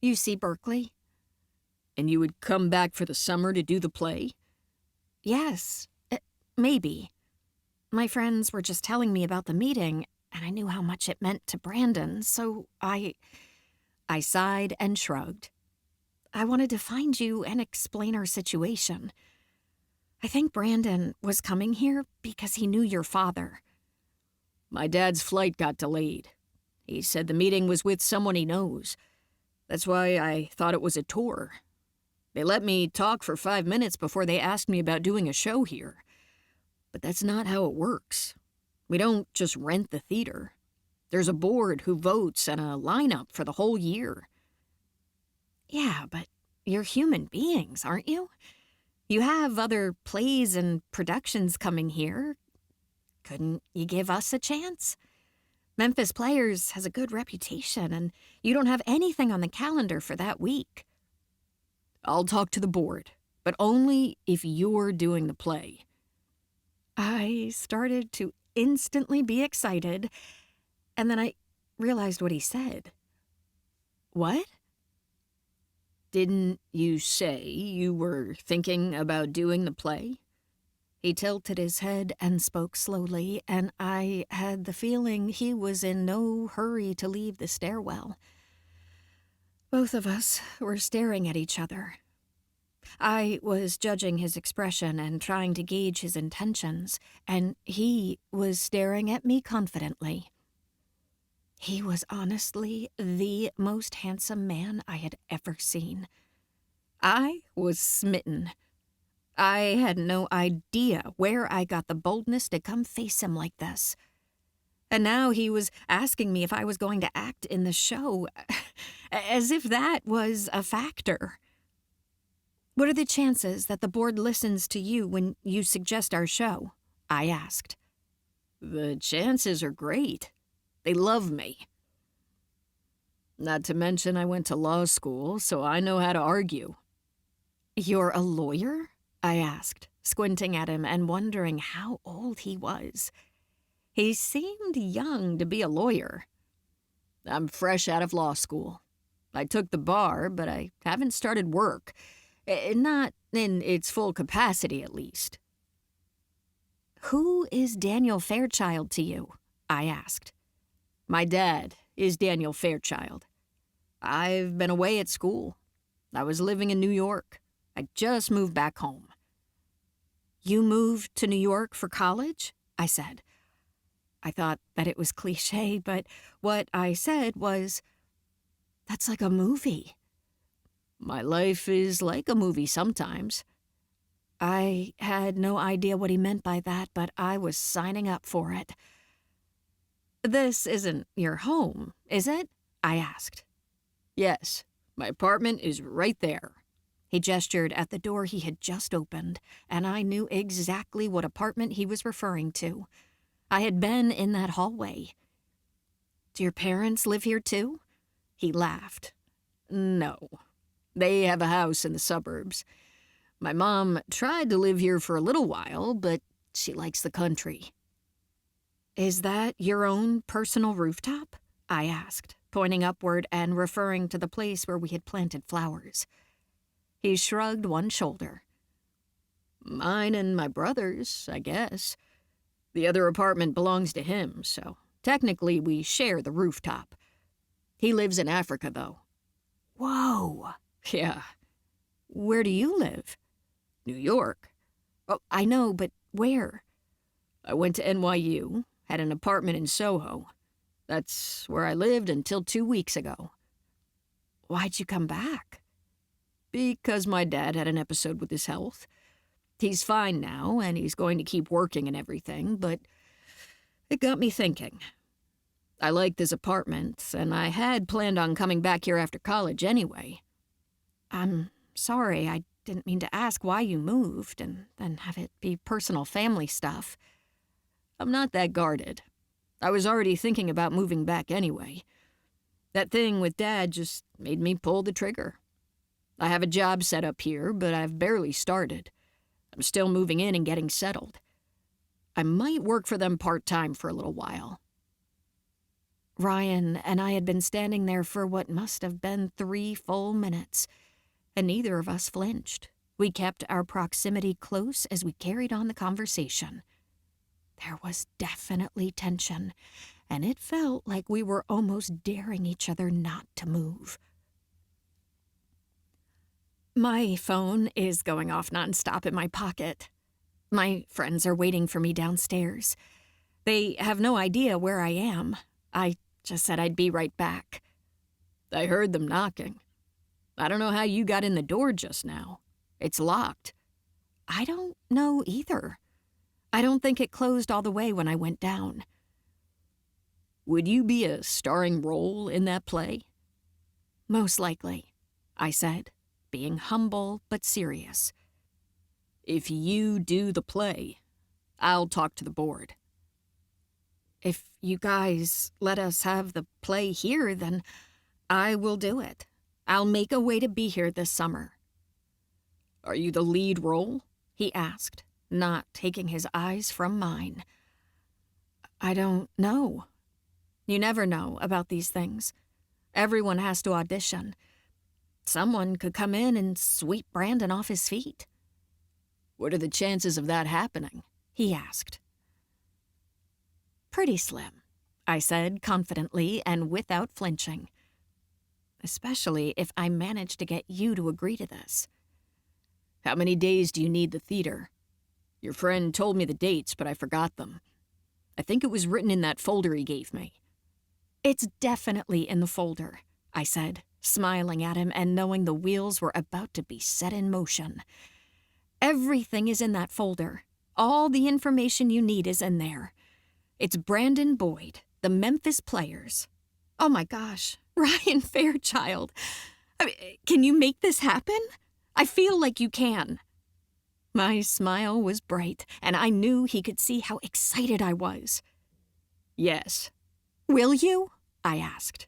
UC Berkeley. And you would come back for the summer to do the play? Yes, maybe. My friends were just telling me about the meeting, and I knew how much it meant to Brandon, so I sighed and shrugged. I wanted to find you and explain our situation. I think Brandon was coming here because he knew your father. My dad's flight got delayed. He said the meeting was with someone he knows. That's why I thought it was a tour. They let me talk for 5 minutes before they asked me about doing a show here. But that's not how it works. We don't just rent the theater. There's a board who votes and a lineup for the whole year. Yeah, but you're human beings, aren't you? You have other plays and productions coming here. Couldn't you give us a chance? Memphis Players has a good reputation, and you don't have anything on the calendar for that week. I'll talk to the board, but only if you're doing the play. I started to instantly be excited, and then I realized what he said. What? Didn't you say you were thinking about doing the play? He tilted his head and spoke slowly, and I had the feeling he was in no hurry to leave the stairwell. Both of us were staring at each other. I was judging his expression and trying to gauge his intentions, and he was staring at me confidently. He was honestly the most handsome man I had ever seen. I was smitten. I had no idea where I got the boldness to come face him like this. And now he was asking me if I was going to act in the show, as if that was a factor. What are the chances that the board listens to you when you suggest our show? I asked. The chances are great. They love me. Not to mention I went to law school, so I know how to argue. You're a lawyer? I asked, squinting at him and wondering how old he was. He seemed young to be a lawyer. I'm fresh out of law school. I took the bar, but I haven't started work. Not in its full capacity, at least. Who is Daniel Fairchild to you? I asked. My dad is Daniel Fairchild. I've been away at school. I was living in New York. I just moved back home. You moved to New York for college? I said. I thought that it was cliché, but what I said was, that's like a movie. My life is like a movie sometimes. I had no idea what he meant by that, but I was signing up for it. This isn't your home, is it? I asked. Yes, my apartment is right there. He gestured at the door he had just opened, and I knew exactly what apartment he was referring to. I had been in that hallway. Do your parents live here too? He laughed. No. They have a house in the suburbs. My mom tried to live here for a little while, but she likes the country. Is that your own personal rooftop? I asked, pointing upward and referring to the place where we had planted flowers. He shrugged one shoulder. Mine and my brother's, I guess. The other apartment belongs to him, so technically we share the rooftop. He lives in Africa, though. Whoa. Yeah. Where do you live? New York. Oh, I know, but where? I went to NYU, had an apartment in Soho. That's where I lived until 2 weeks ago. Why'd you come back? Because my dad had an episode with his health. He's fine now, and he's going to keep working and everything, but it got me thinking. I like this apartment, and I had planned on coming back here after college anyway. I'm sorry, I didn't mean to ask why you moved and then have it be personal family stuff. I'm not that guarded. I was already thinking about moving back anyway. That thing with Dad just made me pull the trigger. I have a job set up here, but I've barely started. I'm still moving in and getting settled. I might work for them part-time for a little while. Ryan and I had been standing there for what must have been 3 full minutes, and neither of us flinched. We kept our proximity close as we carried on the conversation. There was definitely tension, and it felt like we were almost daring each other not to move. My phone is going off nonstop in my pocket. My friends are waiting for me downstairs. They have no idea where I am. I just said I'd be right back. I heard them knocking. I don't know how you got in the door just now. It's locked. I don't know either. I don't think it closed all the way when I went down. Would you be a starring role in that play? Most likely, I said, being humble but serious. If you do the play, I'll talk to the board. If you guys let us have the play here, then I will do it. I'll make a way to be here this summer. Are you the lead role? He asked, not taking his eyes from mine. I don't know. You never know about these things. Everyone has to audition. Someone could come in and sweep Brandon off his feet. What are the chances of that happening? He asked. Pretty slim, I said confidently and without flinching. Especially if I manage to get you to agree to this. How many days do you need the theater? Your friend told me the dates, but I forgot them. I think it was written in that folder he gave me. It's definitely in the folder, I said, smiling at him and knowing the wheels were about to be set in motion. Everything is in that folder. All the information you need is in there. It's Brandon Boyd, the Memphis Players. Oh my gosh, Ryan Fairchild. Can you make this happen? I feel like you can. My smile was bright, and I knew he could see how excited I was. Yes. Will you? I asked.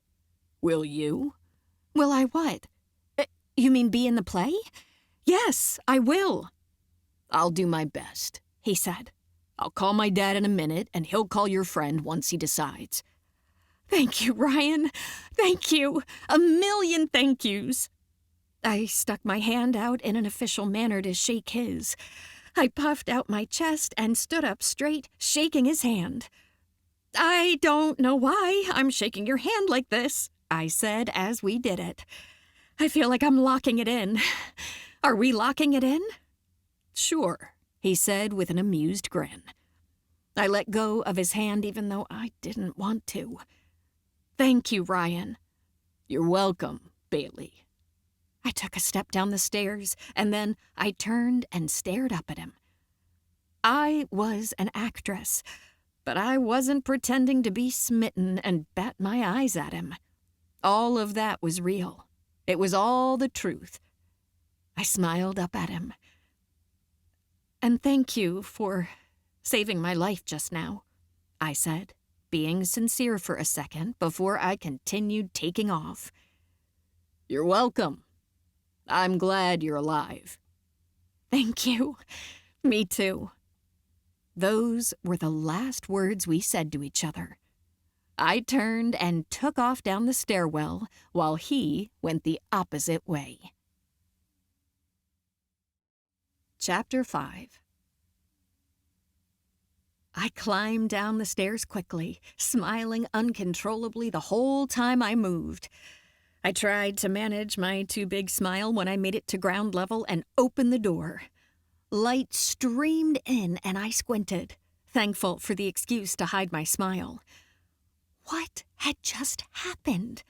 Will you? Will I what? You mean be in the play? Yes, I will. I'll do my best, he said. I'll call my dad in a minute, and he'll call your friend once he decides. Thank you, Ryan. Thank you. A million thank yous. I stuck my hand out in an official manner to shake his. I puffed out my chest and stood up straight, shaking his hand. I don't know why I'm shaking your hand like this, I said as we did it. I feel like I'm locking it in. Are we locking it in? Sure, he said with an amused grin. I let go of his hand even though I didn't want to. Thank you, Ryan. You're welcome, Bailey. I took a step down the stairs, and then I turned and stared up at him. I was an actress, but I wasn't pretending to be smitten and bat my eyes at him. All of that was real. It was all the truth. I smiled up at him. And thank you for saving my life just now, I said, being sincere for a second before I continued taking off. You're welcome. I'm glad you're alive. Thank you. Me too. Those were the last words we said to each other. I turned and took off down the stairwell while he went the opposite way. Chapter 5. I climbed down the stairs quickly, smiling uncontrollably the whole time I moved. I tried to manage my too big smile when I made it to ground level and opened the door. Light streamed in and I squinted, thankful for the excuse to hide my smile. What had just happened?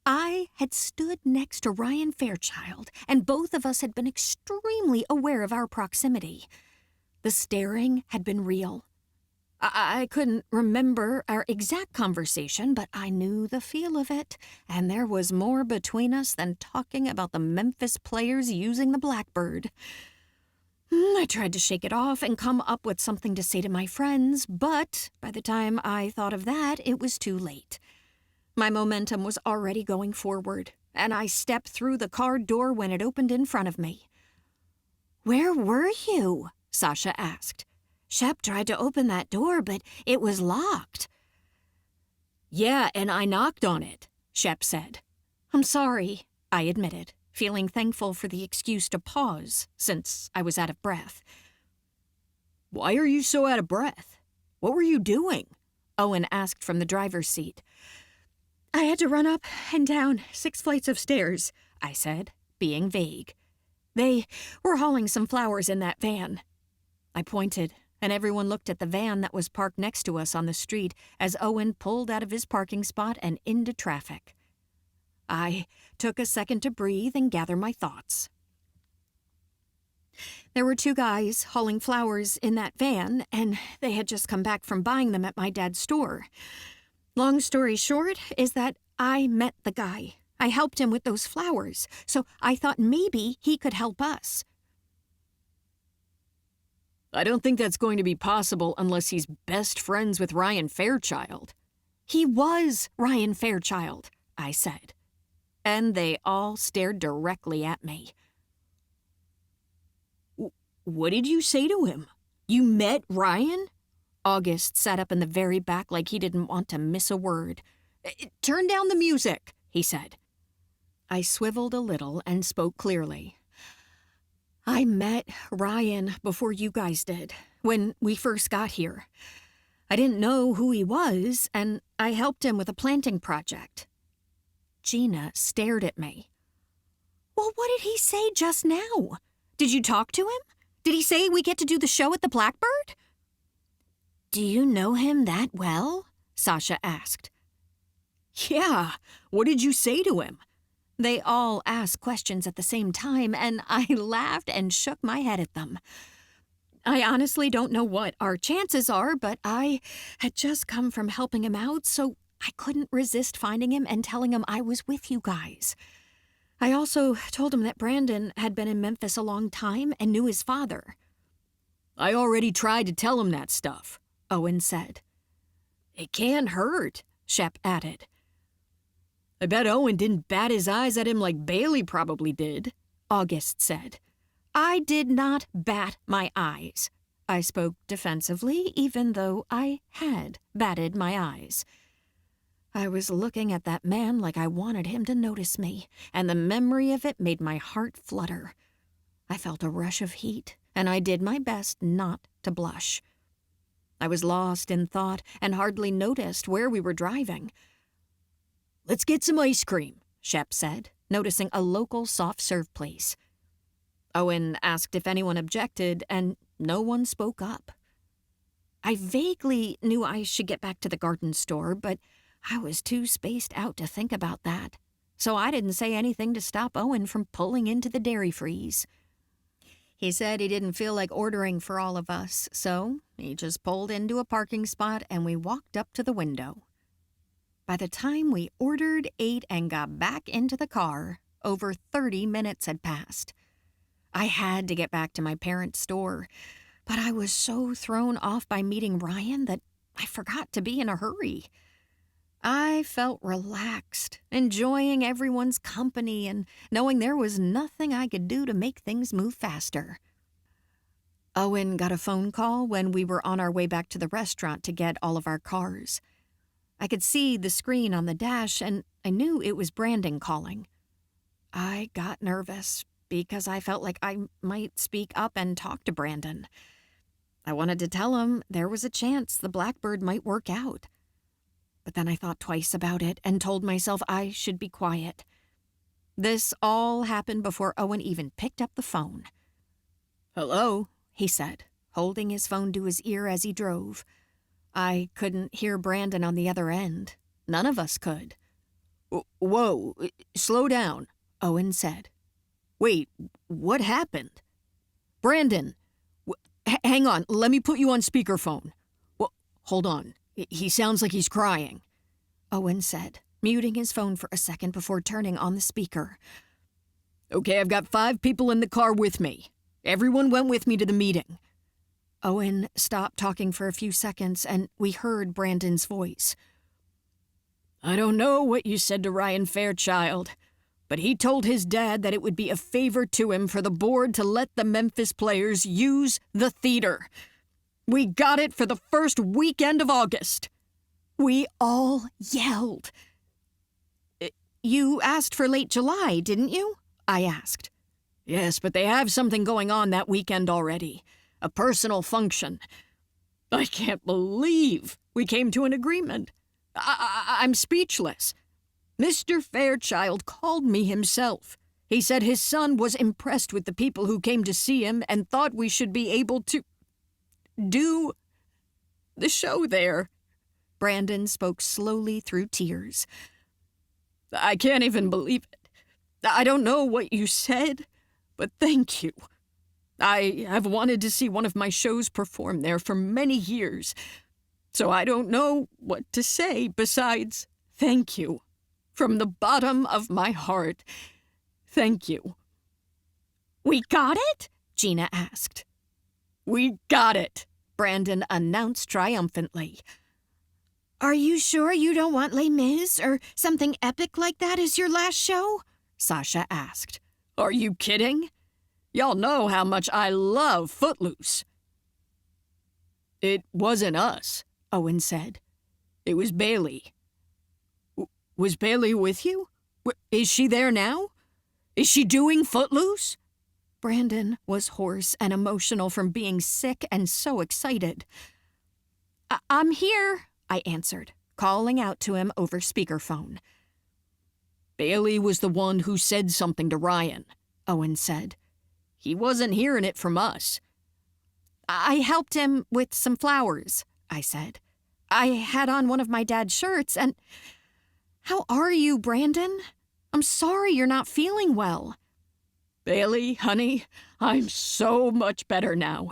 I had stood next to Ryan Fairchild, and both of us had been extremely aware of our proximity. The staring had been real. I couldn't remember our exact conversation, but I knew the feel of it, and there was more between us than talking about the Memphis Players using the Blackbird. I tried to shake it off and come up with something to say to my friends, but by the time I thought of that, it was too late. My momentum was already going forward, and I stepped through the car door when it opened in front of me. "Where were you?" Sasha asked. "Shep tried to open that door, but it was locked." "Yeah, and I knocked on it," Shep said. "I'm sorry," I admitted, feeling thankful for the excuse to pause, since I was out of breath. "Why are you so out of breath? What were you doing?" Owen asked from the driver's seat. "I had to run up and down 6 flights of stairs," I said, being vague. "They were hauling some flowers in that van." I pointed, and everyone looked at the van that was parked next to us on the street as Owen pulled out of his parking spot and into traffic. I took a second to breathe and gather my thoughts. There were 2 guys hauling flowers in that van, and they had just come back from buying them at my dad's store. Long story short is that I met the guy. I helped him with those flowers, so I thought maybe he could help us. "I don't think that's going to be possible unless he's best friends with Ryan Fairchild." "He was Ryan Fairchild," I said. And they all stared directly at me. "What did you say to him? You met Ryan?" August sat up in the very back like he didn't want to miss a word. "Turn down the music," he said. I swiveled a little and spoke clearly. "I met Ryan before you guys did, when we first got here. I didn't know who he was, and I helped him with a planting project." Gina stared at me. "Well, what did he say just now? Did you talk to him? Did he say we get to do the show at the Blackbird?" "Do you know him that well?" Sasha asked. "Yeah, what did you say to him?" They all asked questions at the same time, and I laughed and shook my head at them. I honestly don't know what our chances are, but I had just come from helping him out, so I couldn't resist finding him and telling him I was with you guys. I also told him that Brandon had been in Memphis a long time and knew his father. "I already tried to tell him that stuff," Owen said. "It can't hurt," Shep added. "I bet Owen didn't bat his eyes at him like Bailey probably did," August said. I did not bat my eyes. I spoke defensively, even though I had batted my eyes. I was looking at that man like I wanted him to notice me, and the memory of it made my heart flutter. I felt a rush of heat, and I did my best not to blush. I was lost in thought and hardly noticed where we were driving. "Let's get some ice cream," Shep said, noticing a local soft-serve place. Owen asked if anyone objected, and no one spoke up. I vaguely knew I should get back to the garden store, but I was too spaced out to think about that, so I didn't say anything to stop Owen from pulling into the dairy freeze. He said he didn't feel like ordering for all of us, so he just pulled into a parking spot and we walked up to the window. By the time we ordered, ate, and got back into the car, over 30 minutes had passed. I had to get back to my parents' store, but I was so thrown off by meeting Ryan that I forgot to be in a hurry. I felt relaxed, enjoying everyone's company and knowing there was nothing I could do to make things move faster. Owen got a phone call when we were on our way back to the restaurant to get all of our cars. I could see the screen on the dash, and I knew it was Brandon calling. I got nervous because I felt like I might speak up and talk to Brandon. I wanted to tell him there was a chance the Blackbird might work out. But then I thought twice about it and told myself I should be quiet. This all happened before Owen even picked up the phone. "Hello," he said, holding his phone to his ear as he drove. I couldn't hear Brandon on the other end. None of us could. Whoa, slow down, Owen said. Wait, what happened? Brandon, hang on, let me put you on speakerphone. Well, hold on, he sounds like he's crying, Owen said, muting his phone for a second before turning on the speaker. Okay, I've got 5 people in the car with me. Everyone went with me to the meeting. Owen stopped talking for a few seconds, and we heard Brandon's voice. I don't know what you said to Ryan Fairchild, but he told his dad that it would be a favor to him for the board to let the Memphis Players use the theater. We got it for the first weekend of August. We all yelled. You asked for late July, didn't you? I asked. Yes, but they have something going on that weekend already. A personal function. I can't believe we came to an agreement. I'm speechless. Mr. Fairchild called me himself. He said his son was impressed with the people who came to see him and thought we should be able to do the show there. Brandon spoke slowly through tears. I can't even believe it. I don't know what you said, but thank you. I have wanted to see one of my shows perform there for many years, so I don't know what to say besides thank you. From the bottom of my heart, thank you. We got it? Gina asked. We got it, Brandon announced triumphantly. Are you sure you don't want Les Mis or something epic like that as your last show? Sasha asked. Are you kidding? Y'all know how much I love Footloose. It wasn't us, Owen said. It was Bailey. Was Bailey with you? Is she there now? Is she doing Footloose? Brandon was hoarse and emotional from being sick and so excited. I'm here, I answered, calling out to him over speakerphone. Bailey was the one who said something to Ryan, Owen said. He wasn't hearing it from us. I helped him with some flowers, I said. I had on one of my dad's shirts and... How are you, Brandon? I'm sorry you're not feeling well. Bailey, honey, I'm so much better now.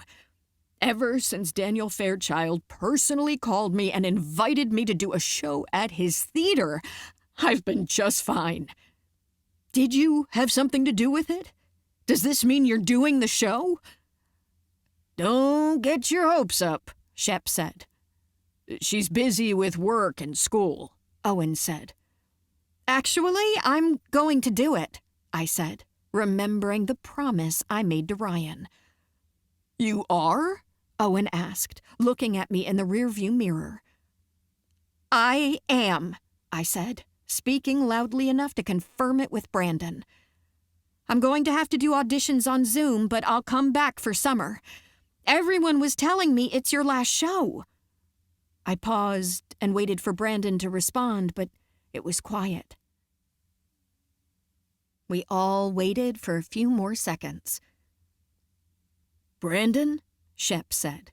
Ever since Daniel Fairchild personally called me and invited me to do a show at his theater, I've been just fine. Did you have something to do with it? Does this mean you're doing the show? Don't get your hopes up, Shep said. She's busy with work and school, Owen said. Actually, I'm going to do it, I said, remembering the promise I made to Ryan. You are? Owen asked, looking at me in the rearview mirror. I am, I said, speaking loudly enough to confirm it with Brandon. I'm going to have to do auditions on Zoom, but I'll come back for summer. Everyone was telling me it's your last show. I paused and waited for Brandon to respond, but it was quiet. We all waited for a few more seconds. Brandon? Shep said.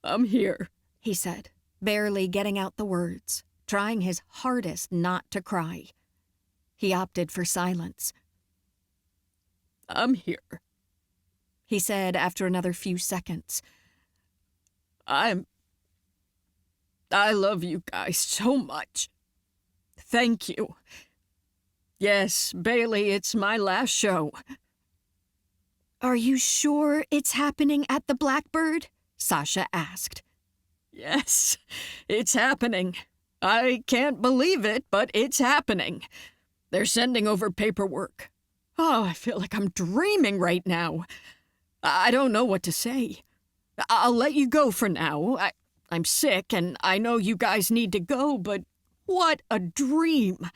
I'm here, he said, barely getting out the words, trying his hardest not to cry. He opted for silence. I'm here, he said after another few seconds. I love you guys so much. Thank you. Yes, Bailey, it's my last show. Are you sure it's happening at the Blackbird? Sasha asked. Yes, it's happening. I can't believe it, but it's happening. They're sending over paperwork. Oh, I feel like I'm dreaming right now. I don't know what to say. I'll let you go for now. I'm sick, and I know you guys need to go, but what a dream.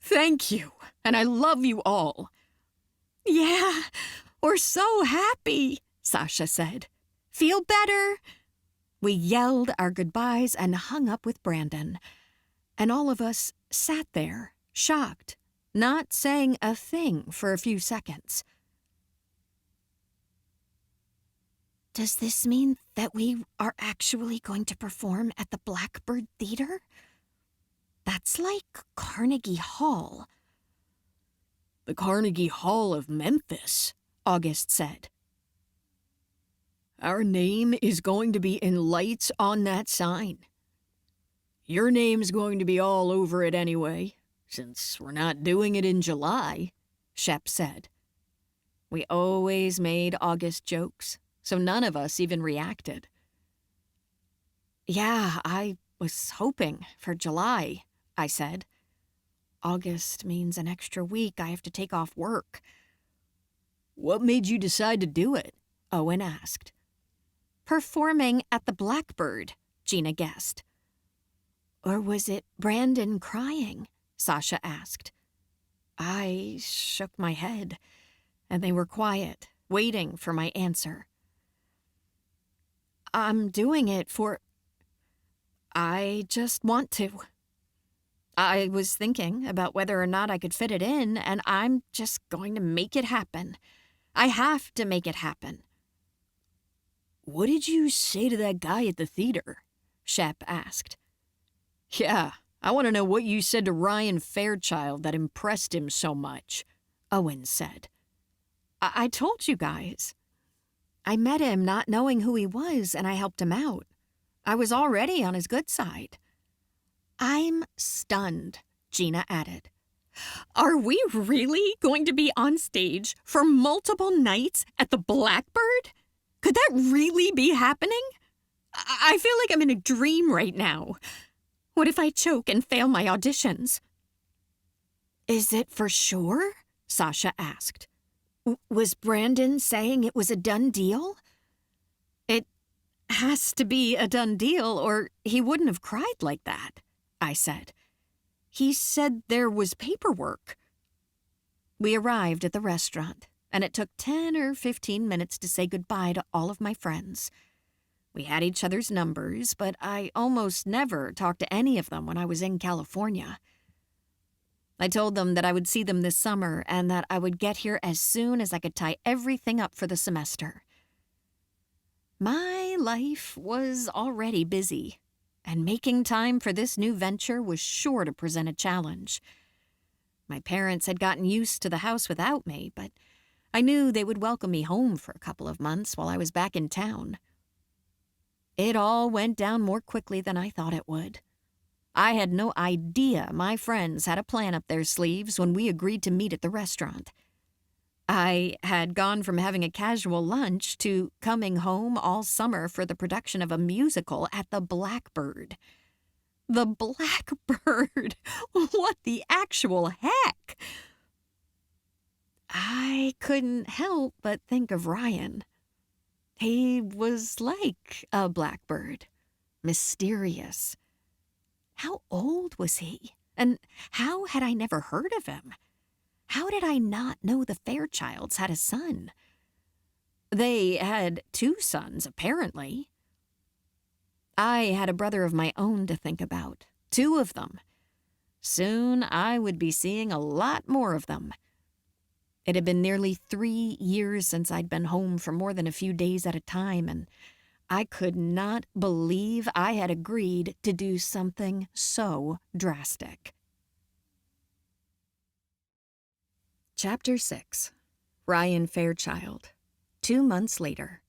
Thank you, and I love you all. Yeah, we're so happy, Sasha said. Feel better? We yelled our goodbyes and hung up with Brandon, and all of us sat there, shocked, not saying a thing for a few seconds. Does this mean that we are actually going to perform at the Blackbird Theater? That's That's like Carnegie Hall. The Carnegie Hall of Memphis, August said. Our name is going to be in lights on that sign. Your name's going to be all over it anyway, since we're not doing it in July, Shep said. We always made August jokes, so none of us even reacted. Yeah, I was hoping for July, I said. August means an extra week I have to take off work. What made you decide to do it? Owen asked. Performing at the Blackbird, Gina guessed. Or was it Brandon crying? Sasha asked. I shook my head, and they were quiet, waiting for my answer. I'm doing it for... I just want to. I was thinking about whether or not I could fit it in, and I'm just going to make it happen. I have to make it happen. What did you say to that guy at the theater? Shep asked. Yeah, I want to know what you said to Ryan Fairchild that impressed him so much, Owen said. I told you guys. I met him not knowing who he was, and I helped him out. I was already on his good side. I'm stunned, Gina added. Are we really going to be on stage for multiple nights at the Blackbird? Could that really be happening? I feel like I'm in a dream right now. What if I choke and fail my auditions? Is it for sure? Sasha asked. Was Brandon saying it was a done deal? It has to be a done deal, or he wouldn't have cried like that, I said. He said there was paperwork. We arrived at the restaurant, and it took 10 or 15 minutes to say goodbye to all of my friends. We had each other's numbers, but I almost never talked to any of them when I was in California. I told them that I would see them this summer and that I would get here as soon as I could tie everything up for the semester. My life was already busy, and making time for this new venture was sure to present a challenge. My parents had gotten used to the house without me, but I knew they would welcome me home for a couple of months while I was back in town. It all went down more quickly than I thought it would. I had no idea my friends had a plan up their sleeves when we agreed to meet at the restaurant. I had gone from having a casual lunch to coming home all summer for the production of a musical at the Blackbird. The Blackbird! What the actual heck? I couldn't help but think of Ryan. He was like a blackbird, mysterious. How old was he? And how had I never heard of him? How did I not know the Fairchilds had a son? They had 2 sons, apparently. I had a brother of my own to think about, 2 of them. Soon I would be seeing a lot more of them. It had been nearly 3 years since I'd been home for more than a few days at a time, and I could not believe I had agreed to do something so drastic. Chapter 6. Ryan Fairchild. 2 months later.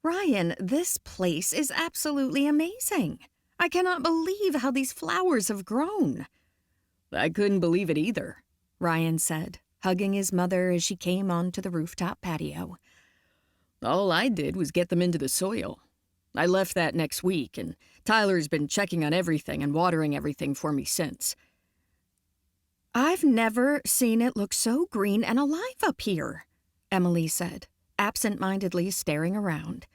Ryan, this place is absolutely amazing. I cannot believe how these flowers have grown. I couldn't believe it either, Ryan said, hugging his mother as she came onto the rooftop patio. All I did was get them into the soil. I left that next week, and Tyler's been checking on everything and watering everything for me since. I've never seen it look so green and alive up here, Emily said, absent-mindedly staring around.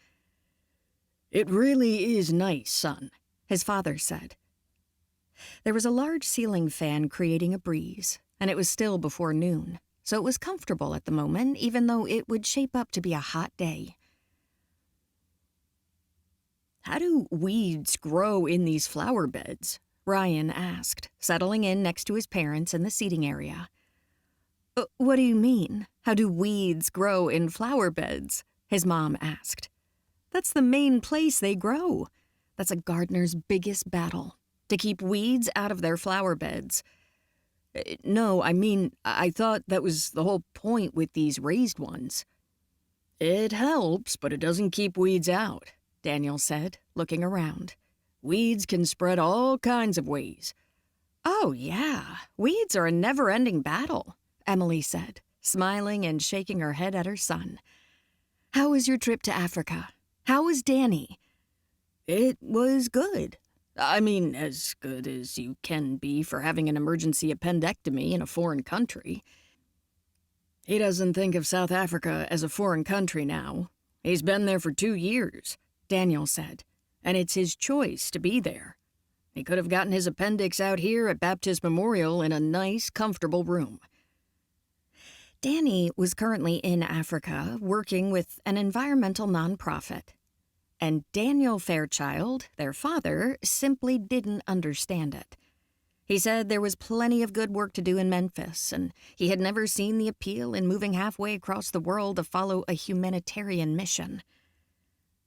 It really is nice, son, his father said. There was a large ceiling fan creating a breeze, and it was still before noon, so it was comfortable at the moment, even though it would shape up to be a hot day. How do weeds grow in these flower beds? Ryan asked, settling in next to his parents in the seating area. What do you mean? How do weeds grow in flower beds? His mom asked. That's the main place they grow. That's a gardener's biggest battle. To keep weeds out of their flower beds. No, I mean, I thought that was the whole point with these raised ones. It helps, but it doesn't keep weeds out, Daniel said, looking around. Weeds can spread all kinds of ways. Oh, yeah, weeds are a never-ending battle, Emily said, smiling and shaking her head at her son. How was your trip to Africa? How was Danny? It was good. I mean, as good as you can be for having an emergency appendectomy in a foreign country. He doesn't think of South Africa as a foreign country now. He's been there for 2 years, Daniel said, and it's his choice to be there. He could have gotten his appendix out here at Baptist Memorial in a nice, comfortable room. Danny was currently in Africa working with an environmental nonprofit. And Daniel Fairchild, their father, simply didn't understand it. He said there was plenty of good work to do in Memphis, and he had never seen the appeal in moving halfway across the world to follow a humanitarian mission.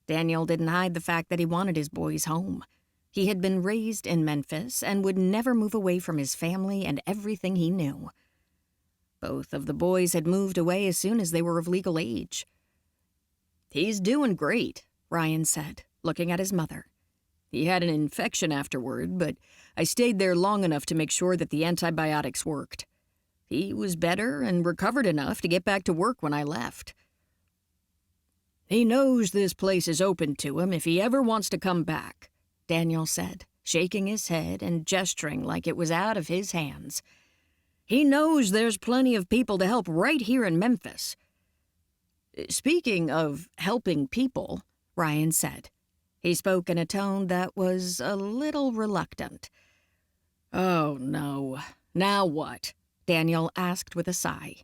Daniel didn't hide the fact that he wanted his boys home. He had been raised in Memphis and would never move away from his family and everything he knew. Both of the boys had moved away as soon as they were of legal age. He's doing great, Ryan said, looking at his mother. He had an infection afterward, but I stayed there long enough to make sure that the antibiotics worked. He was better and recovered enough to get back to work when I left. He knows this place is open to him if he ever wants to come back, Daniel said, shaking his head and gesturing like it was out of his hands. He knows there's plenty of people to help right here in Memphis. Speaking of helping people, Ryan said. He spoke in a tone that was a little reluctant. Oh, no. Now what? Daniel asked with a sigh.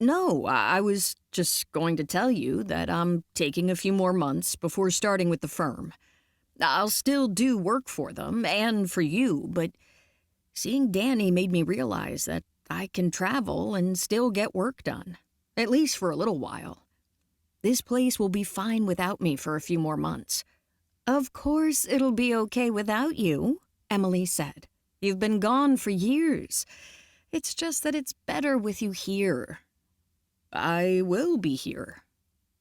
No, I was just going to tell you that I'm taking a few more months before starting with the firm. I'll still do work for them and for you, but seeing Danny made me realize that I can travel and still get work done, at least for a little while. This place will be fine without me for a few more months. Of course it'll be okay without you, Emily said. You've been gone for years. It's just that it's better with you here. I will be here.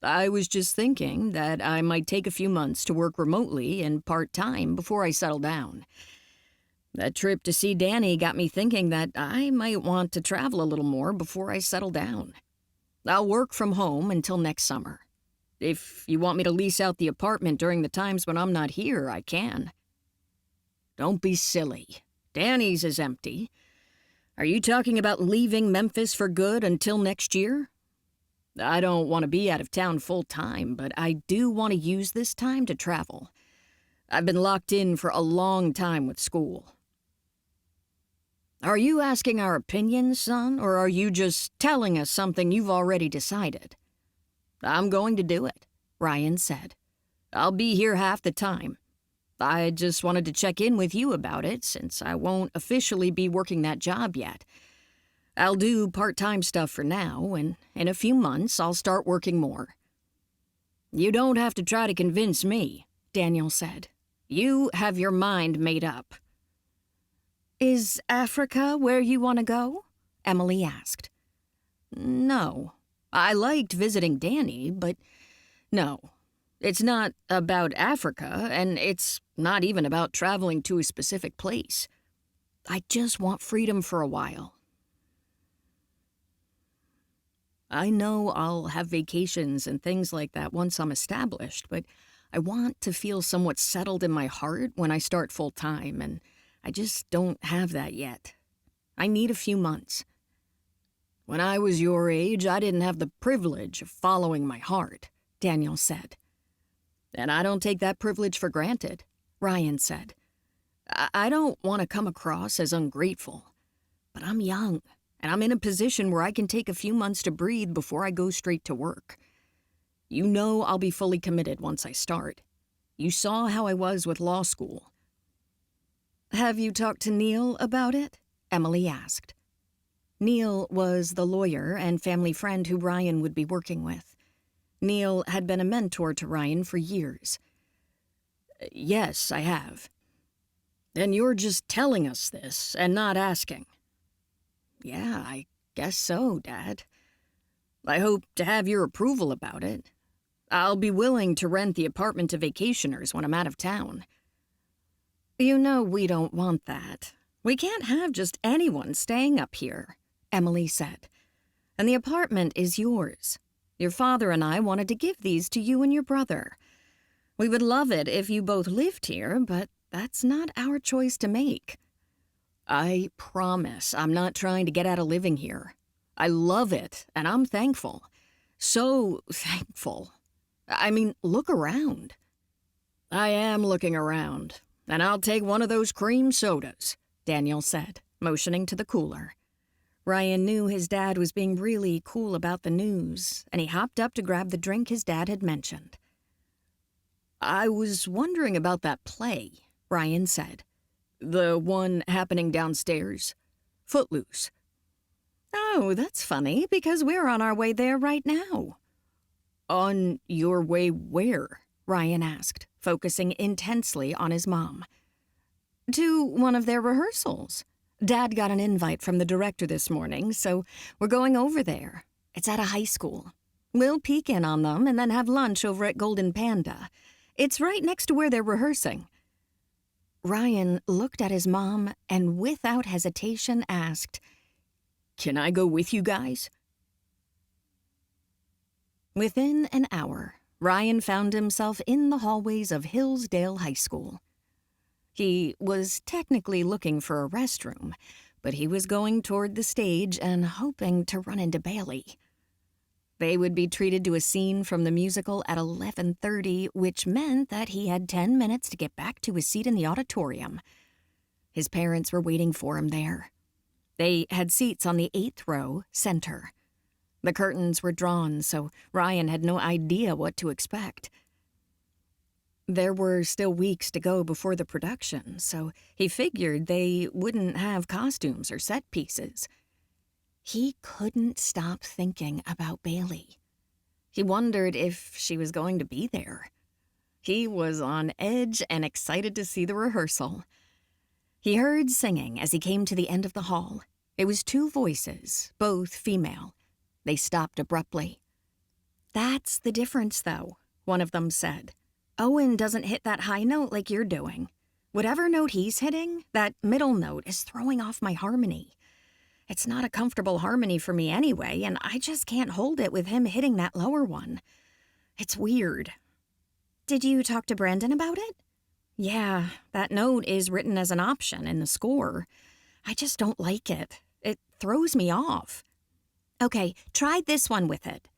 I was just thinking that I might take a few months to work remotely and part-time before I settle down. That trip to see Danny got me thinking that I might want to travel a little more before I settle down. I'll work from home until next summer. If you want me to lease out the apartment during the times when I'm not here, I can. Don't be silly. Danny's is empty. Are you talking about leaving Memphis for good until next year? I don't want to be out of town full time, but I do want to use this time to travel. I've been locked in for a long time with school. Are you asking our opinions, son, or are you just telling us something you've already decided? I'm going to do it, Ryan said. I'll be here half the time. I just wanted to check in with you about it since I won't officially be working that job yet. I'll do part-time stuff for now, and in a few months I'll start working more. You don't have to try to convince me, Daniel said. You have your mind made up. Is Africa where you want to go? Emily asked. No. I liked visiting Danny, but no. It's not about Africa, and it's not even about traveling to a specific place. I just want freedom for a while. I know I'll have vacations and things like that once I'm established, but I want to feel somewhat settled in my heart when I start full-time, and I just don't have that yet. I need a few months. When I was your age, I didn't have the privilege of following my heart, Daniel said. And I don't take that privilege for granted, Ryan said. I don't want to come across as ungrateful, but I'm young, and I'm in a position where I can take a few months to breathe before I go straight to work. You know I'll be fully committed once I start. You saw how I was with law school. Have you talked to Neil about it? Emily asked. Neil was the lawyer and family friend who Ryan would be working with. Neil had been a mentor to Ryan for years. Yes, I have. And you're just telling us this and not asking. Yeah, I guess so, Dad. I hope to have your approval about it. I'll be willing to rent the apartment to vacationers when I'm out of town. You know we don't want that. We can't have just anyone staying up here, Emily said. And the apartment is yours. Your father and I wanted to give these to you and your brother. We would love it if you both lived here, but that's not our choice to make. I promise I'm not trying to get out of living here. I love it, and I'm thankful. So thankful. I mean, look around. I am looking around, and I'll take one of those cream sodas, Daniel said, motioning to the cooler. Ryan knew his dad was being really cool about the news, and he hopped up to grab the drink his dad had mentioned. I was wondering about that play, Ryan said. The one happening downstairs. Footloose. Oh, that's funny, because we're on our way there right now. On your way where? Ryan asked, focusing intensely on his mom. To one of their rehearsals. Dad got an invite from the director this morning, so we're going over there. It's at a high school. We'll peek in on them and then have lunch over at Golden Panda. It's right next to where they're rehearsing. Ryan looked at his mom and without hesitation asked, Can I go with you guys? Within an hour, Ryan found himself in the hallways of Hillsdale High School. He was technically looking for a restroom, but he was going toward the stage and hoping to run into Bailey. They would be treated to a scene from the musical at 11:30, which meant that he had 10 minutes to get back to his seat in the auditorium. His parents were waiting for him there. They had seats on the 8th row, center. The curtains were drawn, so Ryan had no idea what to expect. There were still weeks to go before the production, so he figured they wouldn't have costumes or set pieces. He couldn't stop thinking about Bailey. He wondered if she was going to be there. He was on edge and excited to see the rehearsal. He heard singing as he came to the end of the hall. It was 2 voices, both female. They stopped abruptly. That's the difference, though, one of them said. Owen doesn't hit that high note like you're doing. Whatever note he's hitting, that middle note is throwing off my harmony. It's not a comfortable harmony for me anyway, and I just can't hold it with him hitting that lower one. It's weird. Did you talk to Brandon about it? Yeah, that note is written as an option in the score. I just don't like it. It throws me off. Okay, try this one with it.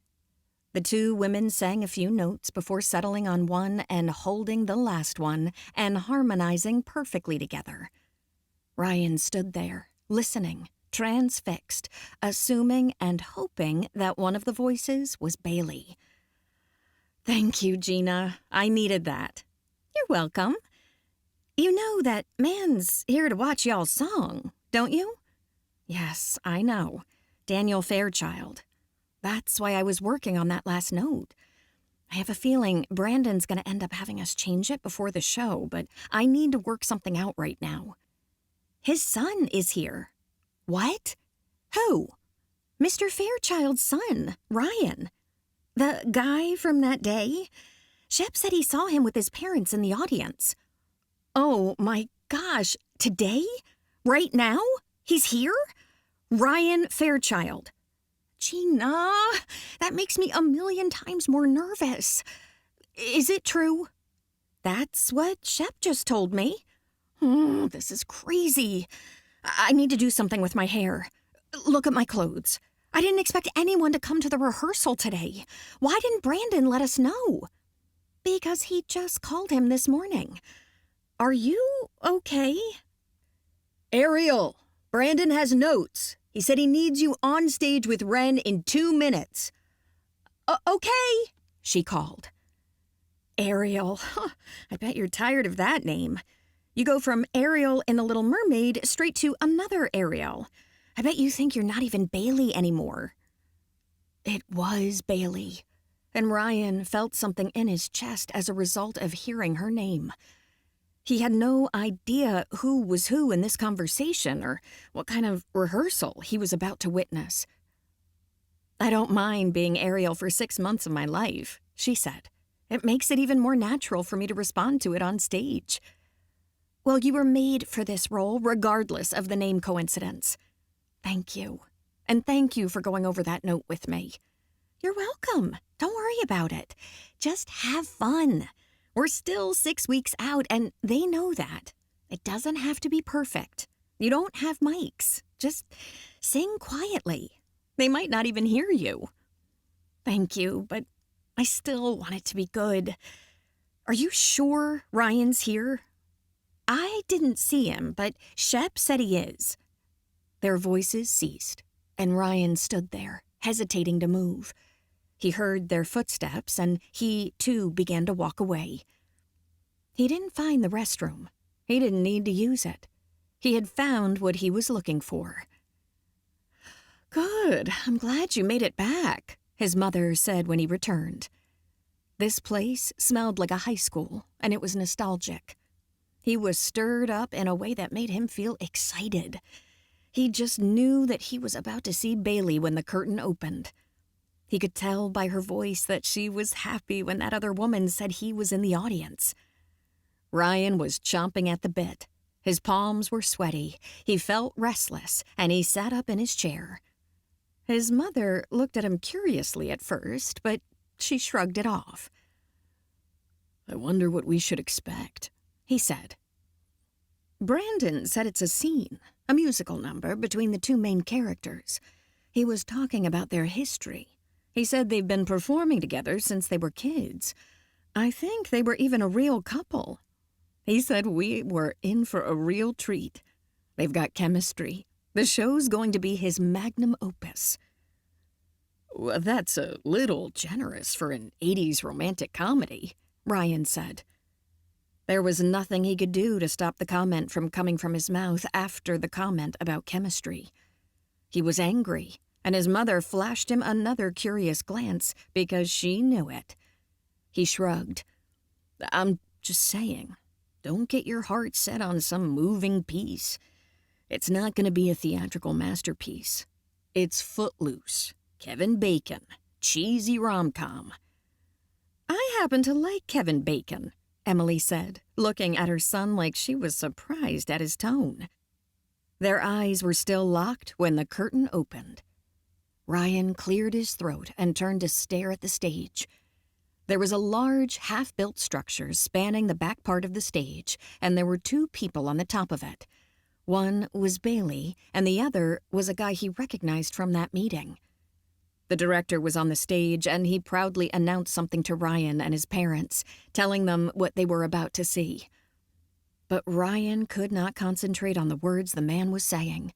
The 2 women sang a few notes before settling on one and holding the last one and harmonizing perfectly together. Ryan stood there, listening, transfixed, assuming and hoping that one of the voices was Bailey. Thank you, Gina. I needed that. You're welcome. You know that man's here to watch y'all's song, don't you? Yes, I know. Daniel Fairchild. That's why I was working on that last note. I have a feeling Brandon's going to end up having us change it before the show, but I need to work something out right now. His son is here. What? Who? Mr. Fairchild's son, Ryan. The guy from that day? Shep said he saw him with his parents in the audience. Oh my gosh, today? Right now? He's here? Ryan Fairchild. Gina, that makes me a million times more nervous. Is it true? That's what Shep just told me. This is crazy. I need to do something with my hair. Look at my clothes. I didn't expect anyone to come to the rehearsal today. Why didn't Brandon let us know? Because he just called him this morning. Are you okay? Ariel, Brandon has notes. He said he needs you on stage with Ren in 2 minutes. Okay, she called. Ariel. I bet you're tired of that name. You go from Ariel in The Little Mermaid straight to another Ariel. I bet you think you're not even Bailey anymore. It was Bailey, and Ryan felt something in his chest as a result of hearing her name. He had no idea who was who in this conversation or what kind of rehearsal he was about to witness. "I don't mind being Ariel for 6 months of my life," she said. "It makes it even more natural for me to respond to it on stage." "Well, you were made for this role regardless of the name coincidence." "Thank you. And thank you for going over that note with me." "You're welcome. Don't worry about it. Just have fun. We're still 6 weeks out, and they know that. It doesn't have to be perfect. You don't have mics. Just sing quietly. They might not even hear you." "Thank you, but I still want it to be good. Are you sure Ryan's here?" "I didn't see him, but Shep said he is." Their voices ceased, and Ryan stood there, hesitating to move. He heard their footsteps, and he, too, began to walk away. He didn't find the restroom. He didn't need to use it. He had found what he was looking for. "Good. I'm glad you made it back," his mother said when he returned. This place smelled like a high school, and it was nostalgic. He was stirred up in a way that made him feel excited. He just knew that he was about to see Bailey when the curtain opened. He could tell by her voice that she was happy when that other woman said he was in the audience. Ryan was chomping at the bit. His palms were sweaty, he felt restless, and he sat up in his chair. His mother looked at him curiously at first, but she shrugged it off. "I wonder what we should expect," he said. "Brandon said it's a scene, a musical number between the two main characters. He was talking about their history. He said they've been performing together since they were kids. I think they were even a real couple. He said we were in for a real treat. They've got chemistry. The show's going to be his magnum opus." "Well, that's a little generous for an 80s romantic comedy," Ryan said. There was nothing he could do to stop the comment from coming from his mouth after the comment about chemistry. He was angry, and his mother flashed him another curious glance because she knew it. He shrugged. "I'm just saying, don't get your heart set on some moving piece. It's not going to be a theatrical masterpiece. It's Footloose, Kevin Bacon, cheesy rom-com." "I happen to like Kevin Bacon," Emily said, looking at her son like she was surprised at his tone. Their eyes were still locked when the curtain opened. Ryan cleared his throat and turned to stare at the stage. There was a large, half-built structure spanning the back part of the stage, and there were 2 people on the top of it. One was Bailey, and the other was a guy he recognized from that meeting. The director was on the stage, and he proudly announced something to Ryan and his parents, telling them what they were about to see. But Ryan could not concentrate on the words the man was saying.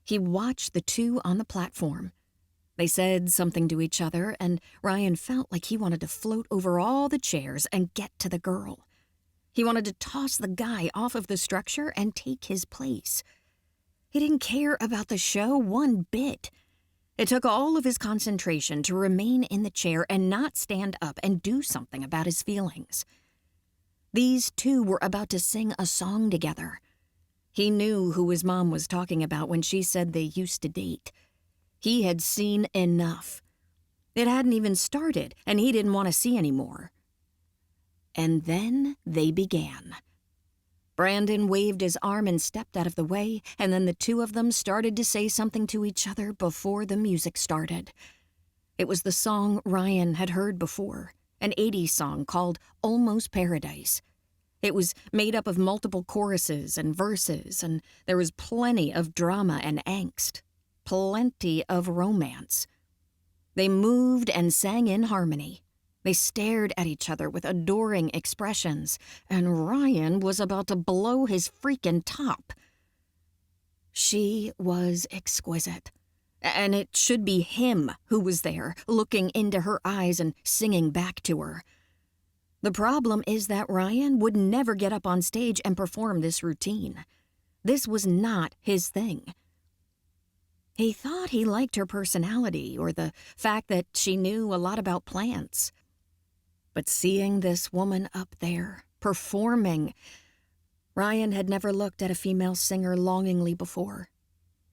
He watched the 2 on the platform. They said something to each other, and Ryan felt like he wanted to float over all the chairs and get to the girl. He wanted to toss the guy off of the structure and take his place. He didn't care about the show one bit. It took all of his concentration to remain in the chair and not stand up and do something about his feelings. These 2 were about to sing a song together. He knew who his mom was talking about when she said they used to date. He had seen enough. It hadn't even started, and he didn't want to see any more. And then they began. Brandon waved his arm and stepped out of the way, and then the 2 of them started to say something to each other before the music started. It was the song Ryan had heard before, an 80s song called Almost Paradise. It was made up of multiple choruses and verses, and there was plenty of drama and angst. Plenty of romance. They moved and sang in harmony. They stared at each other with adoring expressions, and Ryan was about to blow his freaking top. She was exquisite, and it should be him who was there, looking into her eyes and singing back to her. The problem is that Ryan would never get up on stage and perform this routine. This was not his thing. He thought he liked her personality or the fact that she knew a lot about plants. But seeing this woman up there, performing, Ryan had never looked at a female singer longingly before.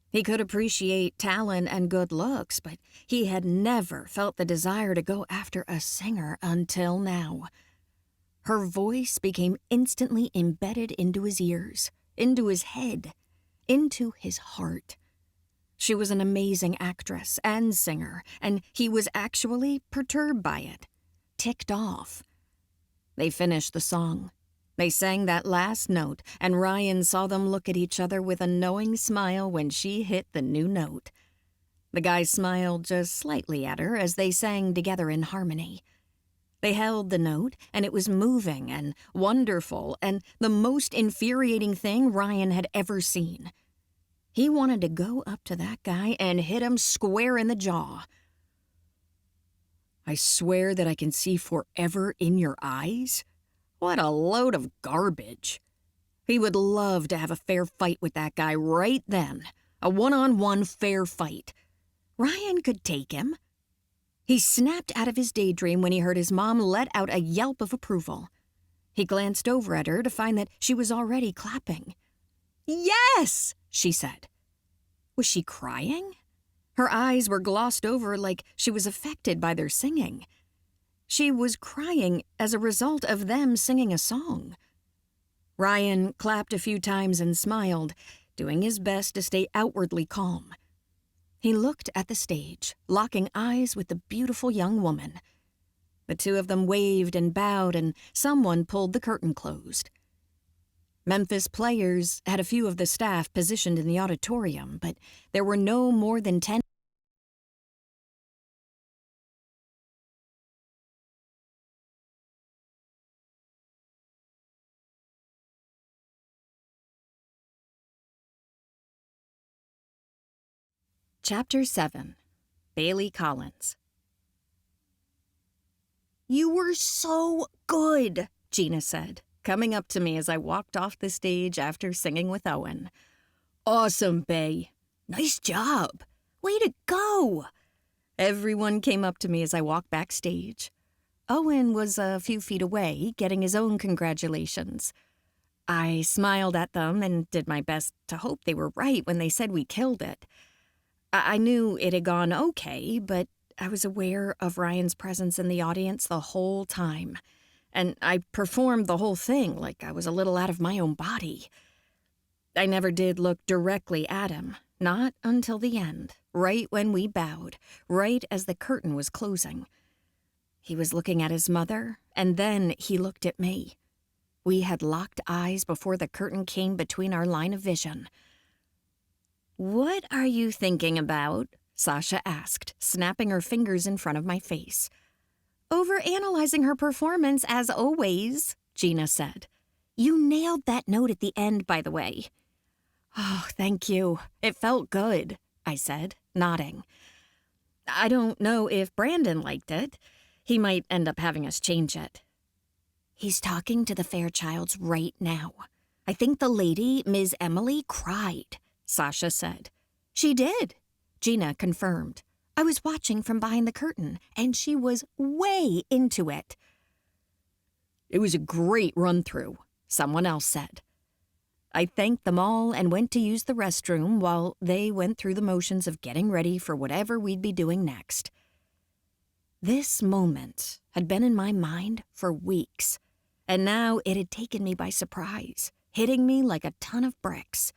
He could appreciate talent and good looks, but he had never felt the desire to go after a singer until now. Her voice became instantly embedded into his ears, into his head, into his heart. She was an amazing actress and singer, and he was actually perturbed by it, ticked off. They finished the song. They sang that last note, and Ryan saw them look at each other with a knowing smile when she hit the new note. The guy smiled just slightly at her as they sang together in harmony. They held the note, and it was moving and wonderful and the most infuriating thing Ryan had ever seen. He wanted to go up to that guy and hit him square in the jaw. "I swear that I can see forever in your eyes?" What a load of garbage. He would love to have a fair fight with that guy right then. A one-on-one fair fight. Ryan could take him. He snapped out of his daydream when he heard his mom let out a yelp of approval. He glanced over at her to find that she was already clapping. "Yes!" she said. Was she crying? Her eyes were glossed over like she was affected by their singing. She was crying as a result of them singing a song. Ryan clapped a few times and smiled, doing his best to stay outwardly calm. He looked at the stage, locking eyes with the beautiful young woman. The two of them waved and bowed, and someone pulled the curtain closed. Memphis Players had a few of the staff positioned in the auditorium, but there were no more than 10. Chapter 7. Bailey Collins. "You were so good," Gina said, coming up to me as I walked off the stage after singing with Owen. "Awesome, Bay. Nice job. Way to go." Everyone came up to me as I walked backstage. Owen was a few feet away, getting his own congratulations. I smiled at them and did my best to hope they were right when they said we killed it. I knew it had gone okay, but I was aware of Ryan's presence in the audience the whole time, and I performed the whole thing like I was a little out of my own body. I never did look directly at him, not until the end, right when we bowed, right as the curtain was closing. He was looking at his mother, and then he looked at me. We had locked eyes before the curtain came between our line of vision. "What are you thinking about?" Sasha asked, snapping her fingers in front of my face. "Overanalyzing her performance, as always," Gina said. "You nailed that note at the end, by the way." "Oh, thank you. It felt good," I said, nodding. "I don't know if Brandon liked it. He might end up having us change it." "He's talking to the Fairchilds right now. I think the lady, Ms. Emily, cried," Sasha said. "She did," Gina confirmed. "I was watching from behind the curtain, and she was way into it." "It was a great run-through," someone else said. I thanked them all and went to use the restroom while they went through the motions of getting ready for whatever we'd be doing next. This moment had been in my mind for weeks, and now it had taken me by surprise, hitting me like a ton of bricks.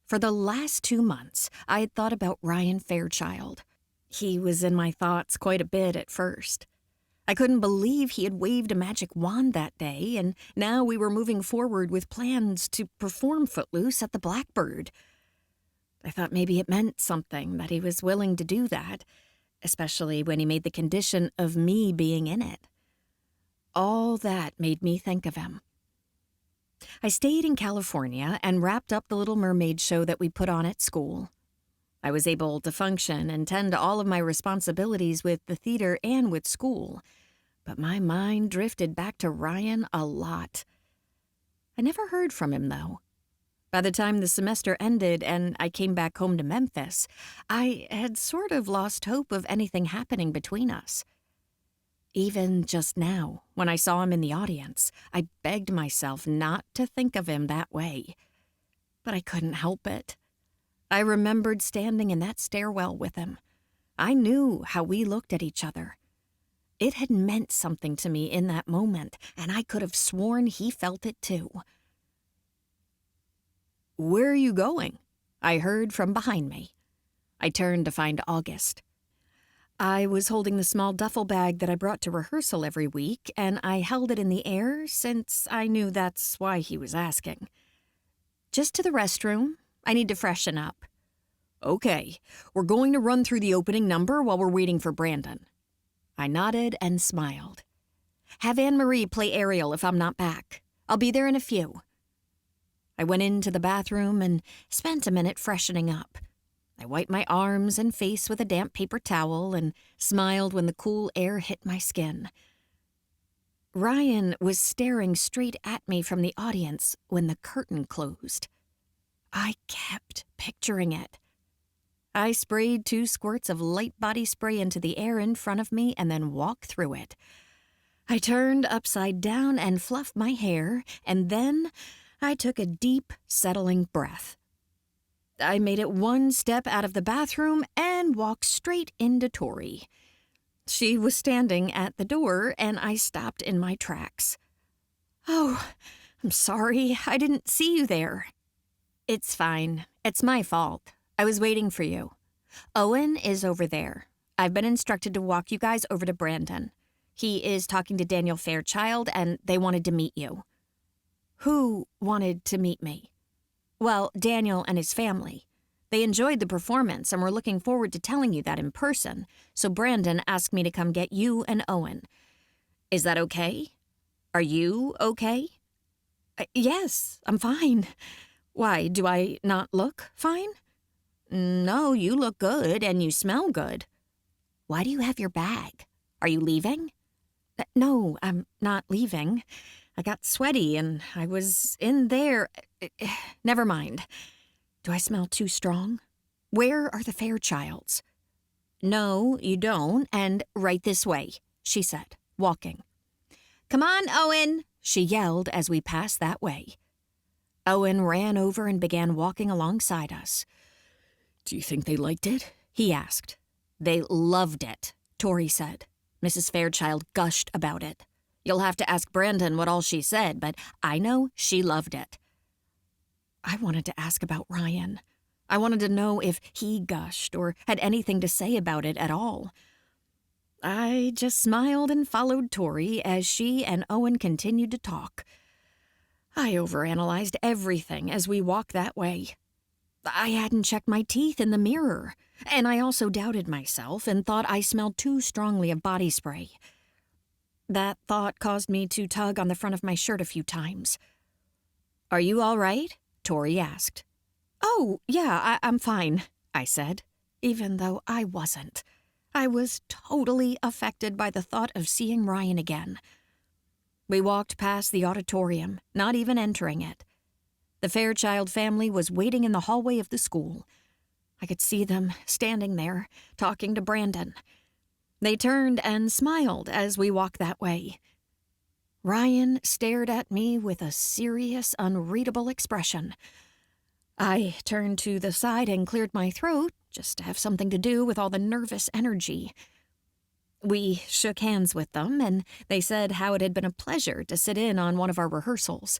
For the last 2 months, I had thought about Ryan Fairchild. He was in my thoughts quite a bit at first. I couldn't believe he had waved a magic wand that day, and now we were moving forward with plans to perform Footloose at the Blackbird. I thought maybe it meant something that he was willing to do that, especially when he made the condition of me being in it. All that made me think of him. I stayed in California and wrapped up the Little Mermaid show that we put on at school. I was able to function and tend to all of my responsibilities with the theater and with school, but my mind drifted back to Ryan a lot. I never heard from him, though. By the time the semester ended and I came back home to Memphis, I had sort of lost hope of anything happening between us. Even just now, when I saw him in the audience, I begged myself not to think of him that way. But I couldn't help it. I remembered standing in that stairwell with him. I knew how we looked at each other. It had meant something to me in that moment, and I could have sworn he felt it too. "Where are you going?" I heard from behind me. I turned to find August. I was holding the small duffel bag that I brought to rehearsal every week, and I held it in the air since I knew that's why he was asking. "Just to the restroom. I need to freshen up." "Okay, we're going to run through the opening number while we're waiting for Brandon." I nodded and smiled. "Have Anne-Marie play Ariel if I'm not back. I'll be there in a few." I went into the bathroom and spent a minute freshening up. I wiped my arms and face with a damp paper towel and smiled when the cool air hit my skin. Ryan was staring straight at me from the audience when the curtain closed. I kept picturing it. I sprayed 2 squirts of light body spray into the air in front of me and then walked through it. I turned upside down and fluffed my hair, and then I took a deep, settling breath. I made it 1 step out of the bathroom and walked straight into Tori. She was standing at the door, and I stopped in my tracks. "Oh, I'm sorry. I didn't see you there." "It's fine. It's my fault. I was waiting for you. Owen is over there. I've been instructed to walk you guys over to Brandon. He is talking to Daniel Fairchild, and they wanted to meet you." "Who wanted to meet me?" "Well, Daniel and his family. They enjoyed the performance and were looking forward to telling you that in person, so Brandon asked me to come get you and Owen. Is that okay? Are you okay?" "Yes, I'm fine. Why, do I not look fine?" "No, you look good and you smell good." "Why do you have your bag? Are you leaving?" "No, I'm not leaving. I got sweaty and I was in there. Never mind. Do I smell too strong? Where are the Fairchilds?" "No, you don't, and right this way," she said, walking. "Come on, Owen," she yelled as we passed that way. Owen ran over and began walking alongside us. "Do you think they liked it?" he asked. "They loved it," Tori said. "Mrs. Fairchild gushed about it. You'll have to ask Brandon what all she said, but I know she loved it." I wanted to ask about Ryan. I wanted to know if he gushed or had anything to say about it at all. I just smiled and followed Tori as she and Owen continued to talk. I overanalyzed everything as we walked that way. I hadn't checked my teeth in the mirror, and I also doubted myself and thought I smelled too strongly of body spray. That thought caused me to tug on the front of my shirt a few times. "Are you all right?" Tori asked. "Oh, yeah, I'm fine," I said, even though I wasn't. I was totally affected by the thought of seeing Ryan again. We walked past the auditorium, not even entering it. The Fairchild family was waiting in the hallway of the school. I could see them standing there, talking to Brandon. They turned and smiled as we walked that way. Ryan stared at me with a serious, unreadable expression. I turned to the side and cleared my throat, just to have something to do with all the nervous energy. We shook hands with them, and they said how it had been a pleasure to sit in on one of our rehearsals.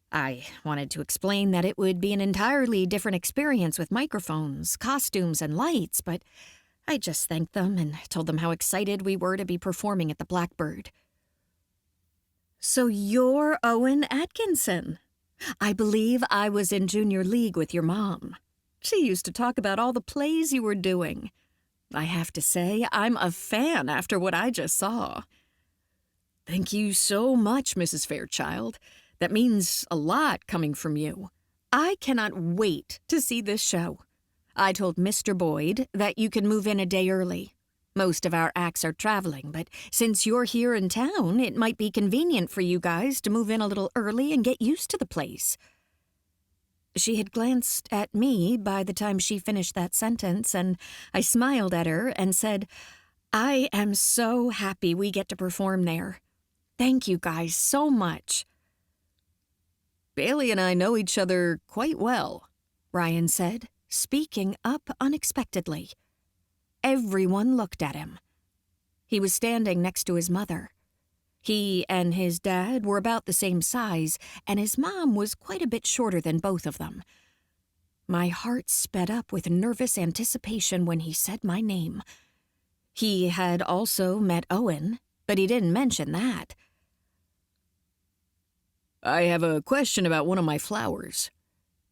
I wanted to explain that it would be an entirely different experience with microphones, costumes, and lights, but I just thanked them and told them how excited we were to be performing at the Blackbird. "So you're Owen Atkinson. I believe I was in junior league with your mom. She used to talk about all the plays you were doing. I have to say, I'm a fan after what I just saw." "Thank you so much, Mrs. Fairchild. That means a lot coming from you. I cannot wait to see this show. I told Mr. Boyd that you can move in a day early. Most of our acts are traveling, but since you're here in town, it might be convenient for you guys to move in a little early and get used to the place." She had glanced at me by the time she finished that sentence, and I smiled at her and said, I am so happy we get to perform there. Thank you guys so much. Bailey and I know each other quite well, Ryan said, speaking up unexpectedly. Everyone looked at him. He was standing next to his mother. He and his dad were about the same size, and his mom was quite a bit shorter than both of them. My heart sped up with nervous anticipation when he said my name. He had also met Owen, but he didn't mention that. I have a question about one of my flowers.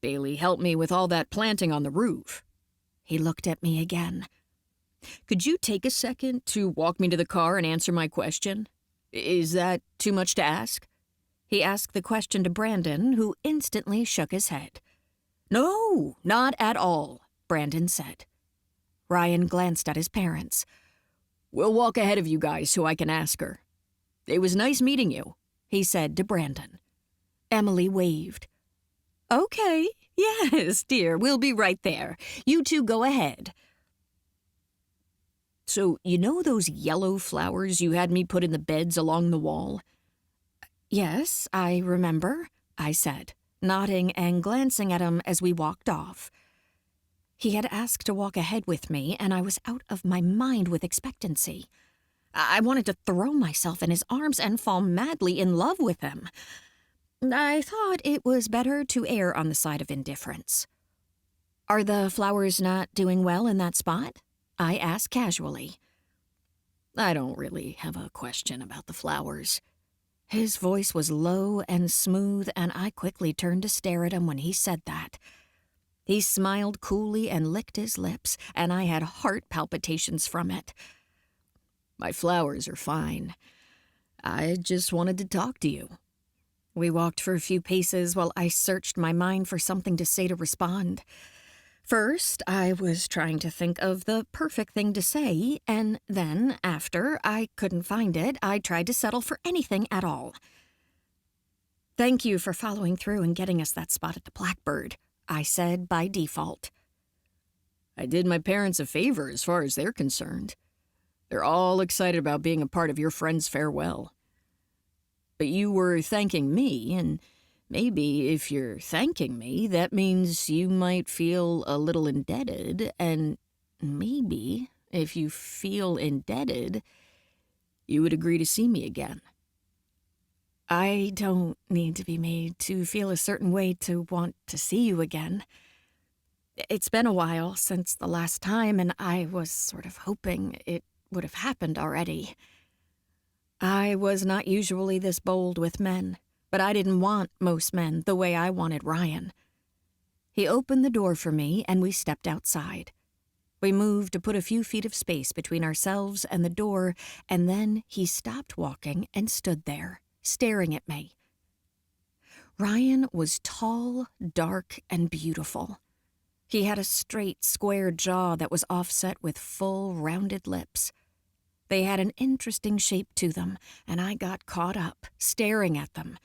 Bailey helped me with all that planting on the roof. He looked at me again. Could you take a second to walk me to the car and answer my question? Is that too much to ask? He asked the question to Brandon, who instantly shook his head. No, not at all, Brandon said. Ryan glanced at his parents. We'll walk ahead of you guys so I can ask her. It was nice meeting you, he said to Brandon. Emily waved. Okay, yes, dear, we'll be right there. You two go ahead. So, you know those yellow flowers you had me put in the beds along the wall? Yes, I remember, I said, nodding and glancing at him as we walked off. He had asked to walk ahead with me, and I was out of my mind with expectancy. I wanted to throw myself in his arms and fall madly in love with him. I thought it was better to err on the side of indifference. Are the flowers not doing well in that spot? I asked casually. I don't really have a question about the flowers. His voice was low and smooth, and I quickly turned to stare at him when he said that. He smiled coolly and licked his lips, and I had heart palpitations from it. My flowers are fine. I just wanted to talk to you. We walked for a few paces while I searched my mind for something to say to respond. First, I was trying to think of the perfect thing to say, and then, after I couldn't find it, I tried to settle for anything at all. Thank you for following through and getting us that spot at the Blackbird, I said by default. I did my parents a favor as far as they're concerned. They're all excited about being a part of your friend's farewell. But you were thanking me, and maybe if you're thanking me, that means you might feel a little indebted, and maybe if you feel indebted, you would agree to see me again. I don't need to be made to feel a certain way to want to see you again. It's been a while since the last time, and I was sort of hoping it would have happened already. I was not usually this bold with men, but I didn't want most men the way I wanted Ryan. He opened the door for me, and we stepped outside. We moved to put a few feet of space between ourselves and the door, and then he stopped walking and stood there, staring at me. Ryan was tall, dark, and beautiful. He had a straight, square jaw that was offset with full, rounded lips. They had an interesting shape to them, and I got caught up, staring at them.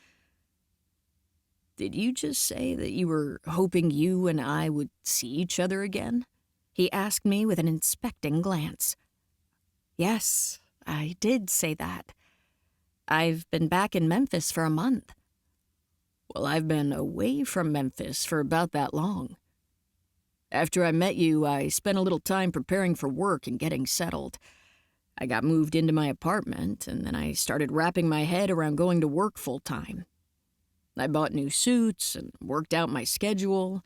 Did you just say that you were hoping you and I would see each other again? He asked me with an inspecting glance. Yes, I did say that. I've been back in Memphis for a month. Well, I've been away from Memphis for about that long. After I met you, I spent a little time preparing for work and getting settled. I got moved into my apartment, and then I started wrapping my head around going to work full-time. I bought new suits and worked out my schedule,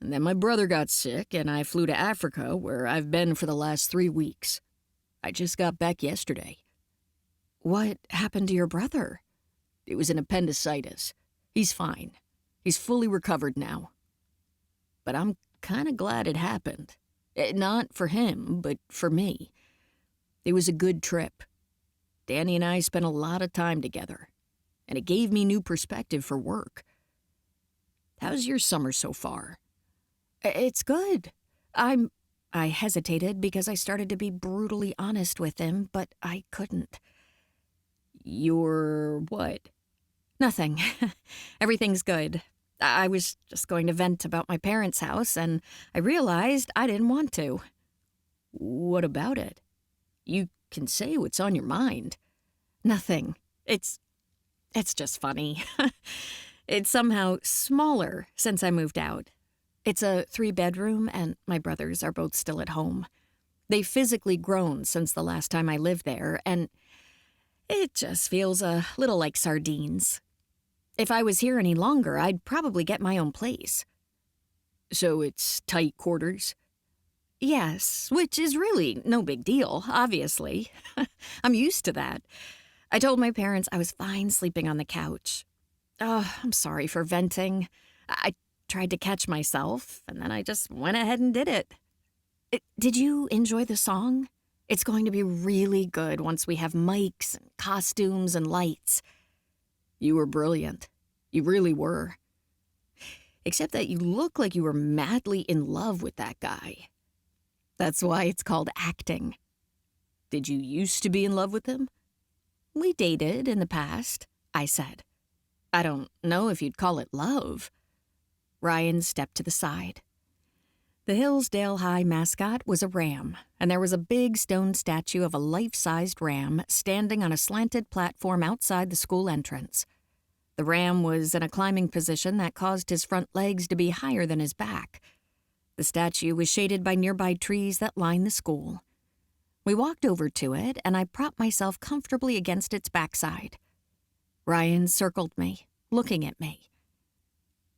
and then my brother got sick, and I flew to Africa, where I've been for the last 3 weeks. I just got back yesterday. What happened to your brother? It was an appendicitis. He's fine. He's fully recovered now. But I'm kind of glad it happened. Not for him, but for me. It was a good trip. Danny and I spent a lot of time together, and it gave me new perspective for work. How's your summer so far? It's good. I hesitated because I started to be brutally honest with him, but I couldn't. You're what? Nothing. Everything's good. I was just going to vent about my parents' house, and I realized I didn't want to. What about it? You can say what's on your mind. Nothing. It's just funny. It's somehow smaller since I moved out. It's a 3-bedroom, and my brothers are both still at home. They've physically grown since the last time I lived there, and it just feels a little like sardines. If I was here any longer, I'd probably get my own place. So it's tight quarters? Yes, which is really no big deal, obviously. I'm used to that. I told my parents I was fine sleeping on the couch. Oh, I'm sorry for venting. I tried to catch myself, and then I just went ahead and did it. Did you enjoy the song? It's going to be really good once we have mics and costumes and lights. You were brilliant. You really were. Except that you look like you were madly in love with that guy. That's why it's called acting. Did you used to be in love with him? We dated in the past, I said. I don't know if you'd call it love. Ryan stepped to the side. The Hillsdale High mascot was a ram, and there was a big stone statue of a life-sized ram standing on a slanted platform outside the school entrance. The ram was in a climbing position that caused his front legs to be higher than his back. The statue was shaded by nearby trees that lined the school. We walked over to it, and I propped myself comfortably against its backside. Ryan circled me, looking at me.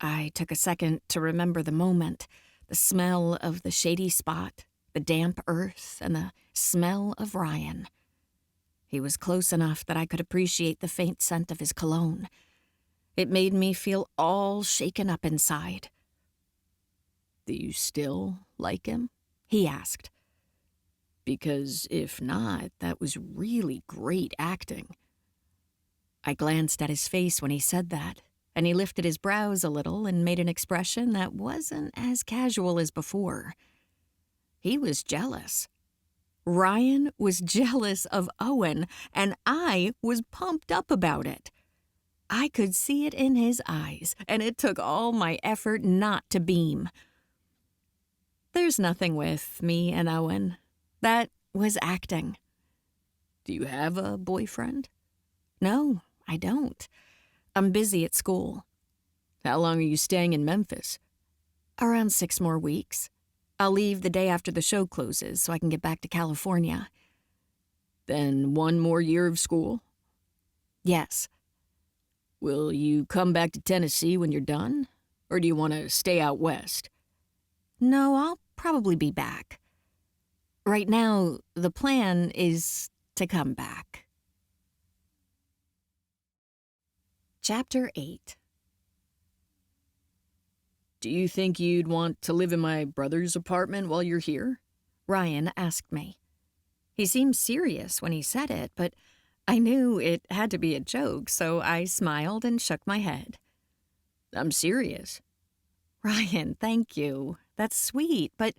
I took a second to remember the moment, the smell of the shady spot, the damp earth, and the smell of Ryan. He was close enough that I could appreciate the faint scent of his cologne. It made me feel all shaken up inside. Do you still like him? He asked. Because if not, that was really great acting. I glanced at his face when he said that, and he lifted his brows a little and made an expression that wasn't as casual as before. He was jealous. Ryan was jealous of Owen, and I was pumped up about it. I could see it in his eyes, and it took all my effort not to beam. There's nothing with me and Owen. That was acting. Do you have a boyfriend? No, I don't. I'm busy at school. How long are you staying in Memphis? Around 6 more weeks. I'll leave the day after the show closes so I can get back to California. Then 1 more year of school? Yes. Will you come back to Tennessee when you're done? Or do you want to stay out west? No, I'll probably be back. Right now, the plan is to come back. Chapter 8. Do you think you'd want to live in my brother's apartment while you're here? Ryan asked me. He seemed serious when he said it, but I knew it had to be a joke, so I smiled and shook my head. I'm serious. Ryan, thank you. That's sweet, but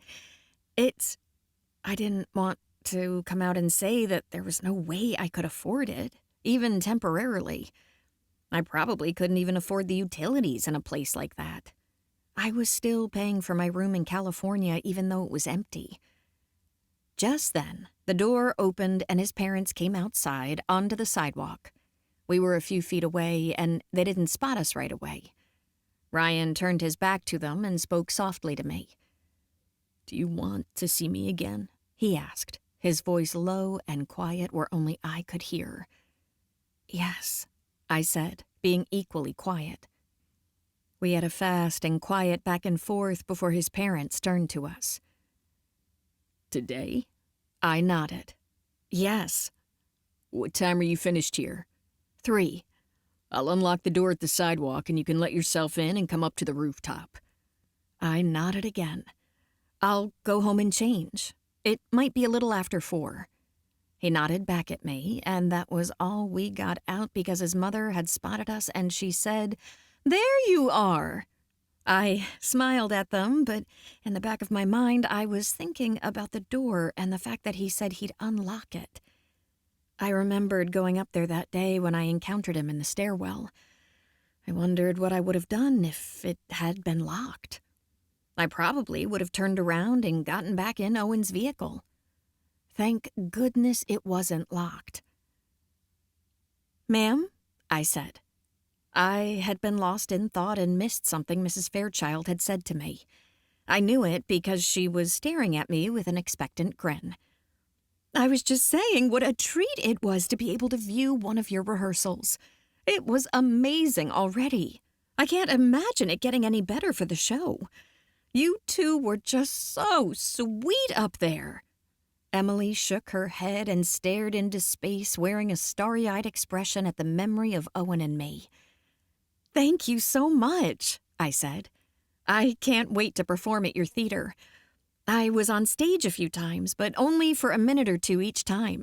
I didn't want to come out and say that there was no way I could afford it, even temporarily. I probably couldn't even afford the utilities in a place like that. I was still paying for my room in California even though it was empty. Just then, the door opened and his parents came outside onto the sidewalk. We were a few feet away and they didn't spot us right away. Ryan turned his back to them and spoke softly to me. Do you want to see me again? He asked, his voice low and quiet where only I could hear. Yes, I said, being equally quiet. We had a fast and quiet back and forth before his parents turned to us. Today? I nodded. Yes. What time are you finished here? 3. I'll unlock the door at the sidewalk and you can let yourself in and come up to the rooftop. I nodded again. I'll go home and change. It might be a little after 4. He nodded back at me, and that was all we got out because his mother had spotted us and she said, "There you are!" I smiled at them, but in the back of my mind I was thinking about the door and the fact that he said he'd unlock it. I remembered going up there that day when I encountered him in the stairwell. I wondered what I would have done if it had been locked. I probably would have turned around and gotten back in Owen's vehicle. Thank goodness it wasn't locked. "Ma'am?" I said. I had been lost in thought and missed something Mrs. Fairchild had said to me. I knew it because she was staring at me with an expectant grin. "I was just saying what a treat it was to be able to view one of your rehearsals. It was amazing already. I can't imagine it getting any better for the show. You two were just so sweet up there." Emily shook her head and stared into space, wearing a starry-eyed expression at the memory of Owen and me. "Thank you so much," I said. "I can't wait to perform at your theater. I was on stage a few times, but only for a minute or two each time."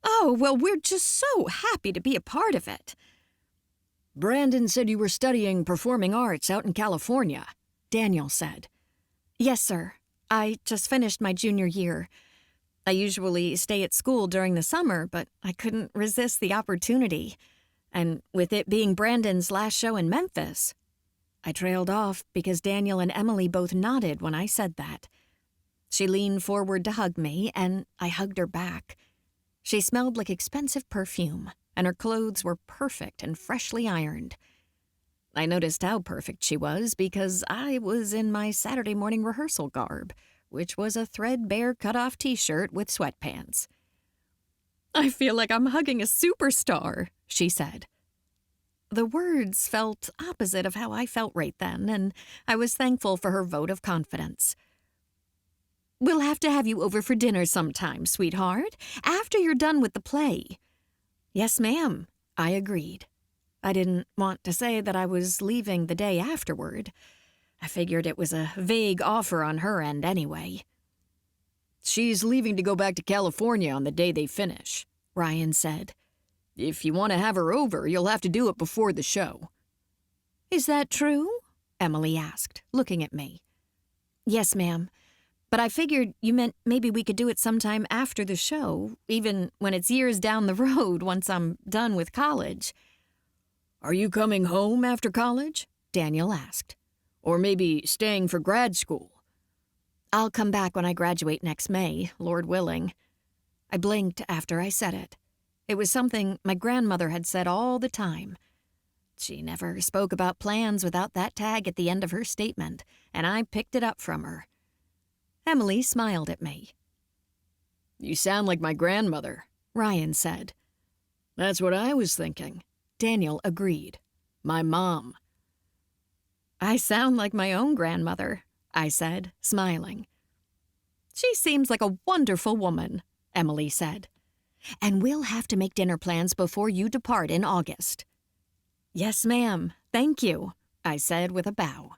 "Oh, well, we're just so happy to be a part of it." "Brandon said you were studying performing arts out in California," Daniel said. "Yes, sir. I just finished my junior year. I usually stay at school during the summer, but I couldn't resist the opportunity. And with it being Brandon's last show in Memphis..." I trailed off because Daniel and Emily both nodded when I said that. She leaned forward to hug me, and I hugged her back. She smelled like expensive perfume, and her clothes were perfect and freshly ironed. I noticed how perfect she was because I was in my Saturday morning rehearsal garb, which was a threadbare cut-off t-shirt with sweatpants. "I feel like I'm hugging a superstar," she said. The words felt opposite of how I felt right then, and I was thankful for her vote of confidence. "We'll have to have you over for dinner sometime, sweetheart, after you're done with the play." "Yes, ma'am," I agreed. I didn't want to say that I was leaving the day afterward. I figured it was a vague offer on her end anyway. "She's leaving to go back to California on the day they finish," Ryan said. "If you want to have her over, you'll have to do it before the show." "Is that true?" Emily asked, looking at me. "Yes, ma'am. But I figured you meant maybe we could do it sometime after the show, even when it's years down the road once I'm done with college." "Are you coming home after college?" Daniel asked. "Or maybe staying for grad school?" "I'll come back when I graduate next May, Lord willing." I blinked after I said it. It was something my grandmother had said all the time. She never spoke about plans without that tag at the end of her statement, and I picked it up from her. Emily smiled at me. "You sound like my grandmother," Ryan said. "That's what I was thinking," Daniel agreed. "My mom." "I sound like my own grandmother," I said, smiling. "She seems like a wonderful woman," Emily said. "And we'll have to make dinner plans before you depart in August." "Yes, ma'am. Thank you," I said with a bow.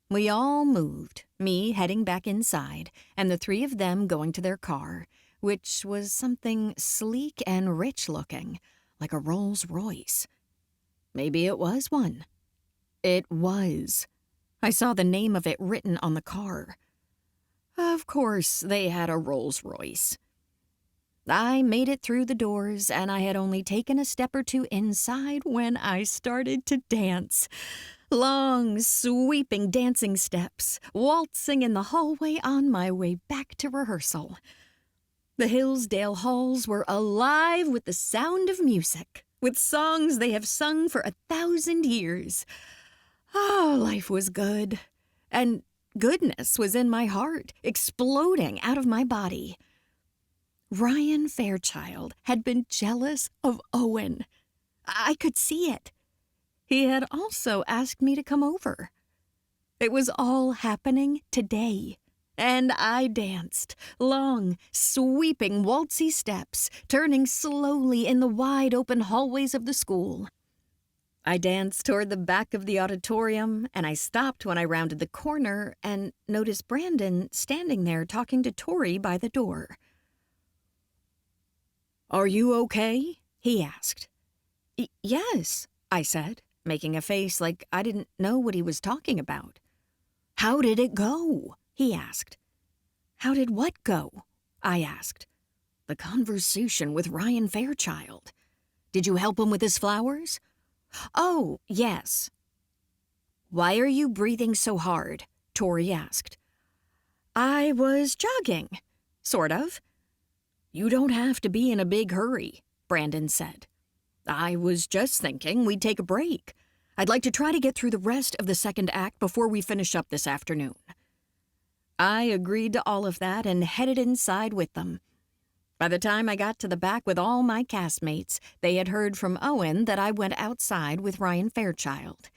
We all moved, me heading back inside, and the three of them going to their car, which was something sleek and rich-looking, like a Rolls-Royce. Maybe it was one. It was. I saw the name of it written on the car. Of course, they had a Rolls-Royce. I made it through the doors, and I had only taken a step or two inside when I started to dance. Long, sweeping dancing steps, waltzing in the hallway on my way back to rehearsal. The Hillsdale halls were alive with the sound of music, with songs they have sung for 1,000 years. Oh, life was good. And goodness was in my heart, exploding out of my body. Ryan Fairchild had been jealous of Owen. I could see it. He had also asked me to come over. It was all happening today, and I danced, long, sweeping, waltzy steps, turning slowly in the wide-open hallways of the school. I danced toward the back of the auditorium, and I stopped when I rounded the corner and noticed Brandon standing there talking to Tori by the door. "Are you okay?" he asked. Yes, I said, making a face like I didn't know what he was talking about. "How did it go?" he asked. "How did what go?" I asked. "The conversation with Ryan Fairchild. Did you help him with his flowers?" "Oh, yes." "Why are you breathing so hard?" Tori asked. "I was jogging, sort of." You don't have to be in a big hurry, Brandon said. I was just thinking we'd take a break. I'd like to try to get through the rest of the second act before we finish up this afternoon. I agreed to all of that and headed inside with them. By the time I got to the back with all my castmates, they had heard from Owen that I went outside with Ryan Fairchild.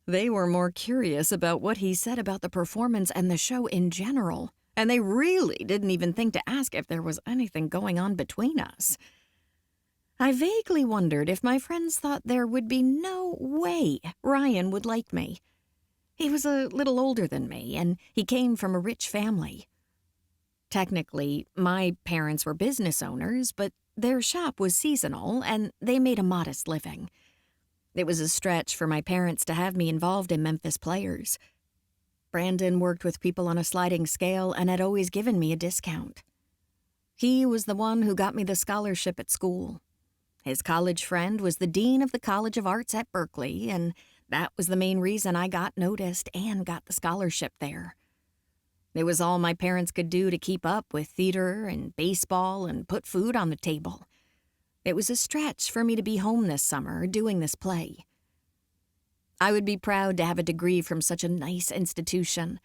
They were more curious about what he said about the performance and the show in general, and they really didn't even think to ask if there was anything going on between us. I vaguely wondered if my friends thought there would be no way Ryan would like me. He was a little older than me, and he came from a rich family. Technically, my parents were business owners, but their shop was seasonal, and they made a modest living. It was a stretch for my parents to have me involved in Memphis Players. Brandon worked with people on a sliding scale and had always given me a discount. He was the one who got me the scholarship at school. His college friend was the dean of the College of Arts at Berkeley, and that was the main reason I got noticed and got the scholarship there. It was all my parents could do to keep up with theater and baseball and put food on the table. It was a stretch for me to be home this summer doing this play. I would be proud to have a degree from such a nice institution,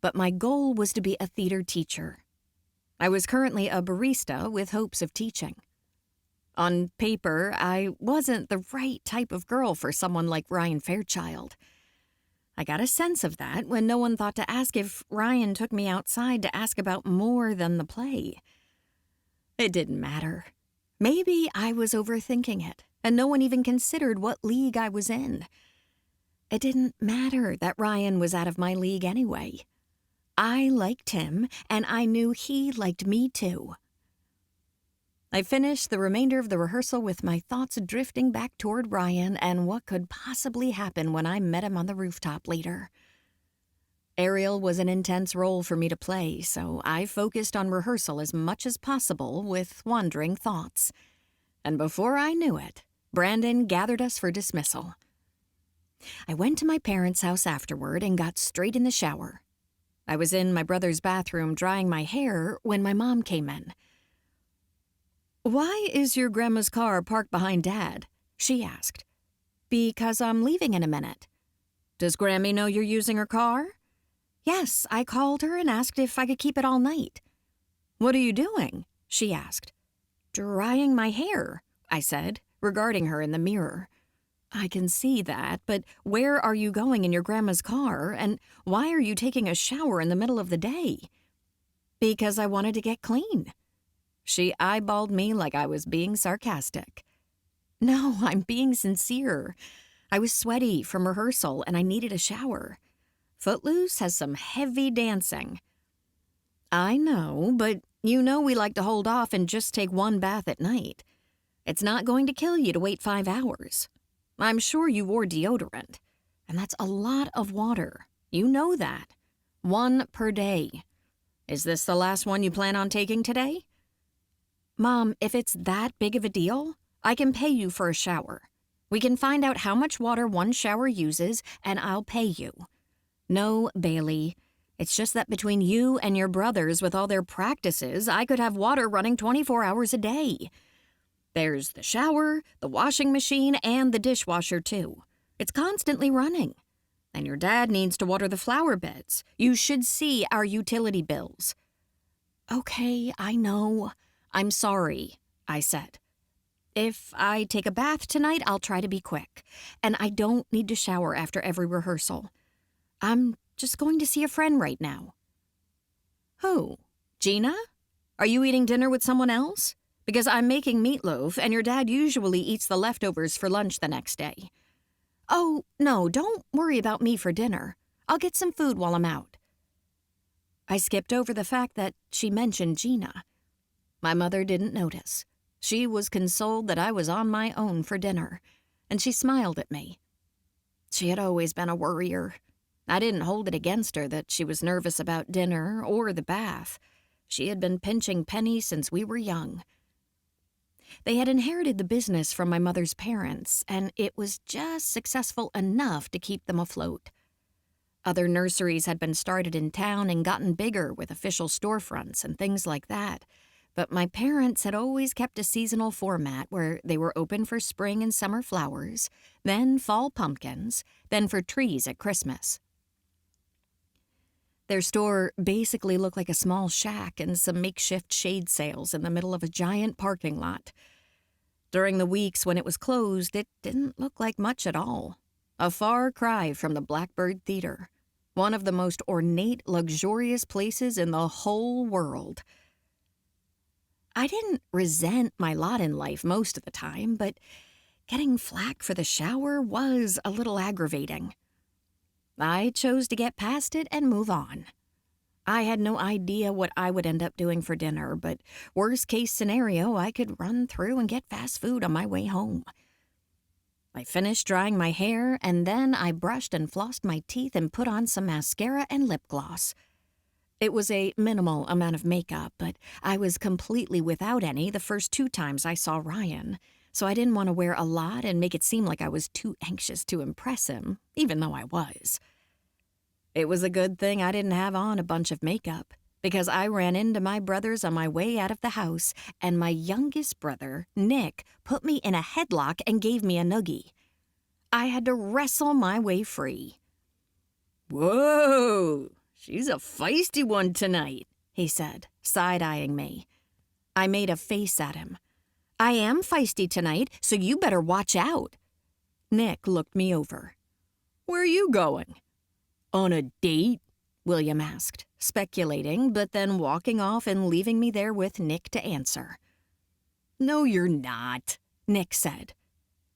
but my goal was to be a theater teacher. I was currently a barista with hopes of teaching. On paper, I wasn't the right type of girl for someone like Ryan Fairchild. I got a sense of that when no one thought to ask if Ryan took me outside to ask about more than the play. It didn't matter. Maybe I was overthinking it, and no one even considered what league I was in. It didn't matter that Ryan was out of my league anyway. I liked him, and I knew he liked me too. I finished the remainder of the rehearsal with my thoughts drifting back toward Ryan and what could possibly happen when I met him on the rooftop later. Ariel was an intense role for me to play, so I focused on rehearsal as much as possible with wandering thoughts. And before I knew it, Brandon gathered us for dismissal. I went to my parents' house afterward and got straight in the shower. I was in my brother's bathroom drying my hair when my mom came in. "Why is your grandma's car parked behind Dad?" she asked. "Because I'm leaving in a minute." "Does Grammy know you're using her car?" "Yes, I called her and asked if I could keep it all night." "What are you doing?" she asked. "Drying my hair," I said, regarding her in the mirror. "I can see that, but where are you going in your grandma's car, and why are you taking a shower in the middle of the day?" "Because I wanted to get clean." She eyeballed me like I was being sarcastic. "No, I'm being sincere. I was sweaty from rehearsal and I needed a shower. Footloose has some heavy dancing." "I know, but you know we like to hold off and just take one bath at night. It's not going to kill you to wait 5 hours. I'm sure you wore deodorant. And that's a lot of water. You know that. 1 per day. Is this the last one you plan on taking today?" "Mom, if it's that big of a deal, I can pay you for a shower. We can find out how much water one shower uses, and I'll pay you." "No, Bailey. It's just that between you and your brothers with all their practices, I could have water running 24 hours a day. There's the shower, the washing machine, and the dishwasher, too. It's constantly running. And your dad needs to water the flower beds. You should see our utility bills." "Okay, I know. I'm sorry," I said. "If I take a bath tonight, I'll try to be quick. And I don't need to shower after every rehearsal. I'm just going to see a friend right now." "Who? Gina? Are you eating dinner with someone else? Because I'm making meatloaf, and your dad usually eats the leftovers for lunch the next day." "Oh, no, don't worry about me for dinner. I'll get some food while I'm out." I skipped over the fact that she mentioned Gina. My mother didn't notice. She was consoled that I was on my own for dinner, and she smiled at me. She had always been a worrier. I didn't hold it against her that she was nervous about dinner or the bath. She had been pinching pennies since we were young. They had inherited the business from my mother's parents, and it was just successful enough to keep them afloat. Other nurseries had been started in town and gotten bigger with official storefronts and things like that, but my parents had always kept a seasonal format where they were open for spring and summer flowers, then fall pumpkins, then for trees at Christmas. Their store basically looked like a small shack and some makeshift shade sails in the middle of a giant parking lot. During the weeks when it was closed, it didn't look like much at all. A far cry from the Blackbird Theater, one of the most ornate, luxurious places in the whole world. I didn't resent my lot in life most of the time, but getting flack for the shower was a little aggravating. I chose to get past it and move on. I had no idea what I would end up doing for dinner, but worst case scenario, I could run through and get fast food on my way home. I finished drying my hair, and then I brushed and flossed my teeth and put on some mascara and lip gloss. It was a minimal amount of makeup, but I was completely without any the first 2 times I saw Ryan, so I didn't want to wear a lot and make it seem like I was too anxious to impress him, even though I was. It was a good thing I didn't have on a bunch of makeup, because I ran into my brothers on my way out of the house, and my youngest brother, Nick, put me in a headlock and gave me a noogie. I had to wrestle my way free. "Whoa, she's a feisty one tonight," he said, side-eyeing me. I made a face at him. "I am feisty tonight, so you better watch out." Nick looked me over. "Where are you going?" "On a date?" William asked, speculating, but then walking off and leaving me there with Nick to answer. "No, you're not," Nick said.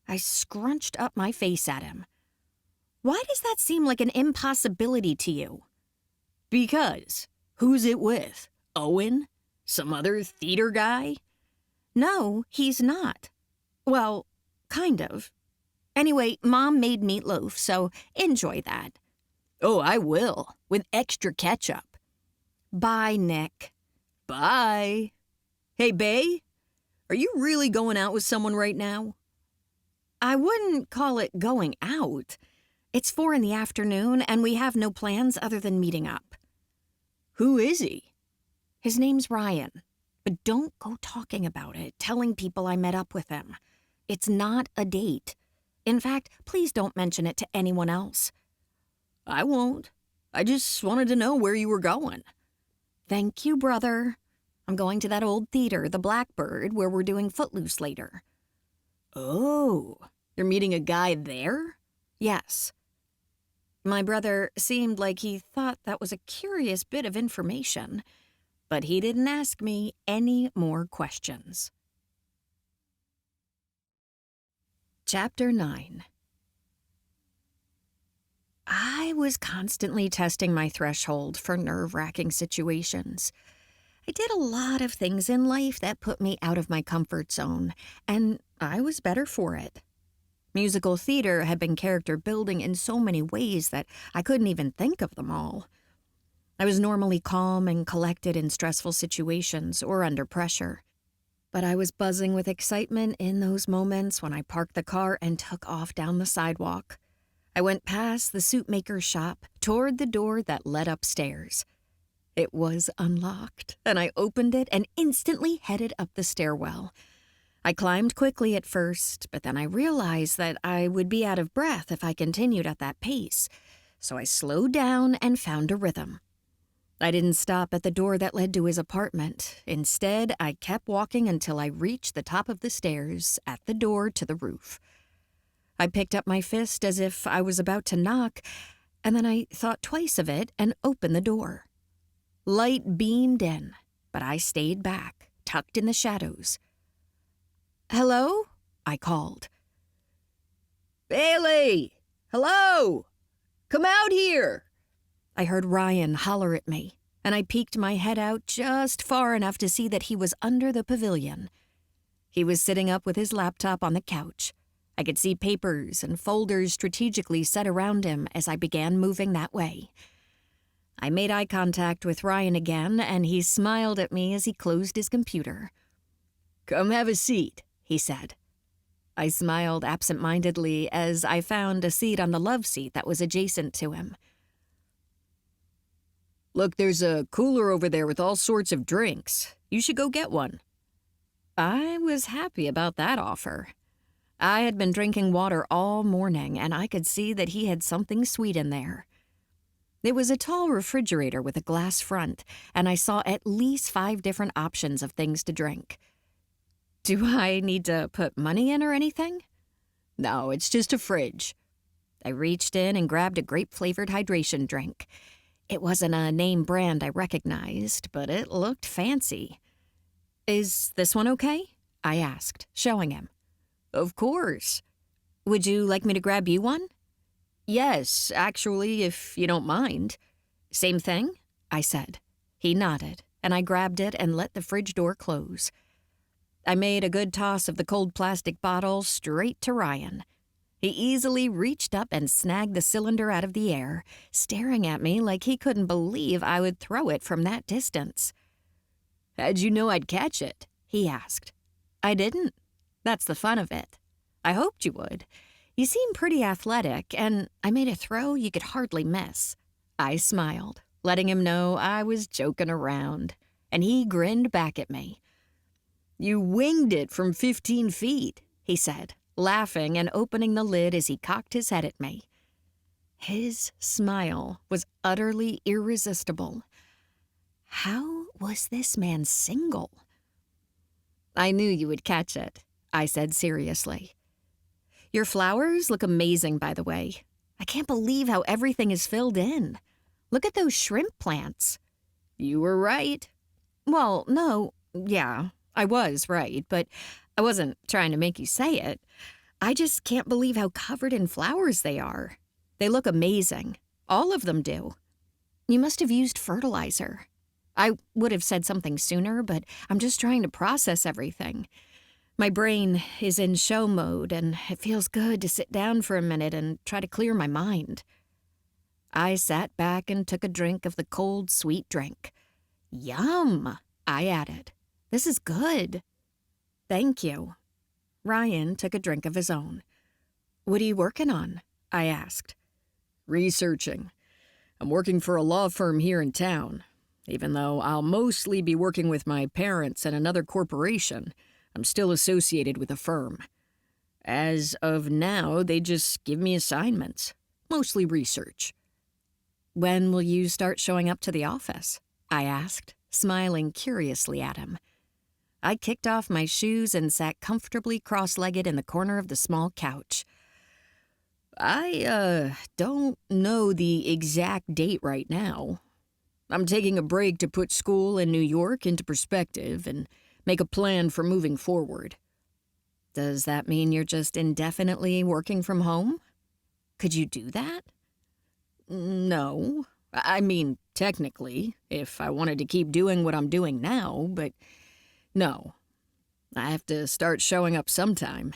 I scrunched up my face at him. "Why does that seem like an impossibility to you?" "Because. Who's it with? Owen? Some other theater guy?" "No, he's not. Well, kind of. Anyway, Mom made meatloaf, so enjoy that." "Oh, I will, with extra ketchup." "Bye, Nick." "Bye. Hey, Bae, are you really going out with someone right now?" "I wouldn't call it going out. It's 4 in the afternoon, and we have no plans other than meeting up." "Who is he?" "His name's Ryan. But don't go talking about it, telling people I met up with him. It's not a date. In fact, please don't mention it to anyone else." "I won't. I just wanted to know where you were going." "Thank you, brother. I'm going to that old theater, the Blackbird, where we're doing Footloose later." "Oh, you're meeting a guy there?" "Yes." My brother seemed like he thought that was a curious bit of information, but he didn't ask me any more questions. Chapter 9. I was constantly testing my threshold for nerve-wracking situations. I did a lot of things in life that put me out of my comfort zone, and I was better for it. Musical theater had been character building in so many ways that I couldn't even think of them all. I was normally calm and collected in stressful situations or under pressure. But I was buzzing with excitement in those moments when I parked the car and took off down the sidewalk. I went past the suit maker's shop toward the door that led upstairs. It was unlocked, and I opened it and instantly headed up the stairwell. I climbed quickly at first, but then I realized that I would be out of breath if I continued at that pace, so I slowed down and found a rhythm. I didn't stop at the door that led to his apartment. Instead, I kept walking until I reached the top of the stairs at the door to the roof. I picked up my fist as if I was about to knock, and then I thought twice of it and opened the door. Light beamed in, but I stayed back, tucked in the shadows. "Hello?" I called. "Bailey! Hello! Come out here!" I heard Ryan holler at me, and I peeked my head out just far enough to see that he was under the pavilion. He was sitting up with his laptop on the couch. I could see papers and folders strategically set around him as I began moving that way. I made eye contact with Ryan again, and he smiled at me as he closed his computer. "Come have a seat," he said. I smiled absent-mindedly as I found a seat on the love seat that was adjacent to him. "Look, there's a cooler over there with all sorts of drinks. You should go get one." I was happy about that offer. I had been drinking water all morning, and I could see that he had something sweet in there. It was a tall refrigerator with a glass front, and I saw at least 5 different options of things to drink. Do I need to put money in or anything? No, it's just a fridge. I reached in and grabbed a grape-flavored hydration drink. It wasn't a name brand I recognized, but it looked fancy. Is this one okay? I asked, showing him. Of course. Would you like me to grab you one? Yes, actually, if you don't mind. Same thing? I said. He nodded, and I grabbed it and let the fridge door close. I made a good toss of the cold plastic bottle straight to Ryan. He easily reached up and snagged the cylinder out of the air, staring at me like he couldn't believe I would throw it from that distance. How'd you know I'd catch it? He asked. I didn't. That's the fun of it. I hoped you would. You seem pretty athletic, and I made a throw you could hardly miss. I smiled, letting him know I was joking around, and he grinned back at me. You winged it from 15 feet, he said, laughing and opening the lid as he cocked his head at me. His smile was utterly irresistible. How was this man single? I knew you would catch it, I said seriously. Your flowers look amazing, by the way. I can't believe how everything is filled in. Look at those shrimp plants. You were right. Well, no, yeah, I was right, but I wasn't trying to make you say it. I just can't believe how covered in flowers they are. They look amazing. All of them do. You must have used fertilizer. I would have said something sooner, but I'm just trying to process everything. My brain is in show mode, and it feels good to sit down for a minute and try to clear my mind. I sat back and took a drink of the cold, sweet drink. Yum, I added. This is good. Thank you. Ryan took a drink of his own. What are you working on? I asked. Researching. I'm working for a law firm here in town. Even though I'll mostly be working with my parents and another corporation, I'm still associated with the firm. As of now, they just give me assignments, mostly research. When will you start showing up to the office? I asked, smiling curiously at him. I kicked off my shoes and sat comfortably cross-legged in the corner of the small couch. I don't know the exact date right now. I'm taking a break to put school in New York into perspective and make a plan for moving forward. Does that mean you're just indefinitely working from home? Could you do that? No. I mean, technically, if I wanted to keep doing what I'm doing now, but no. I have to start showing up sometime.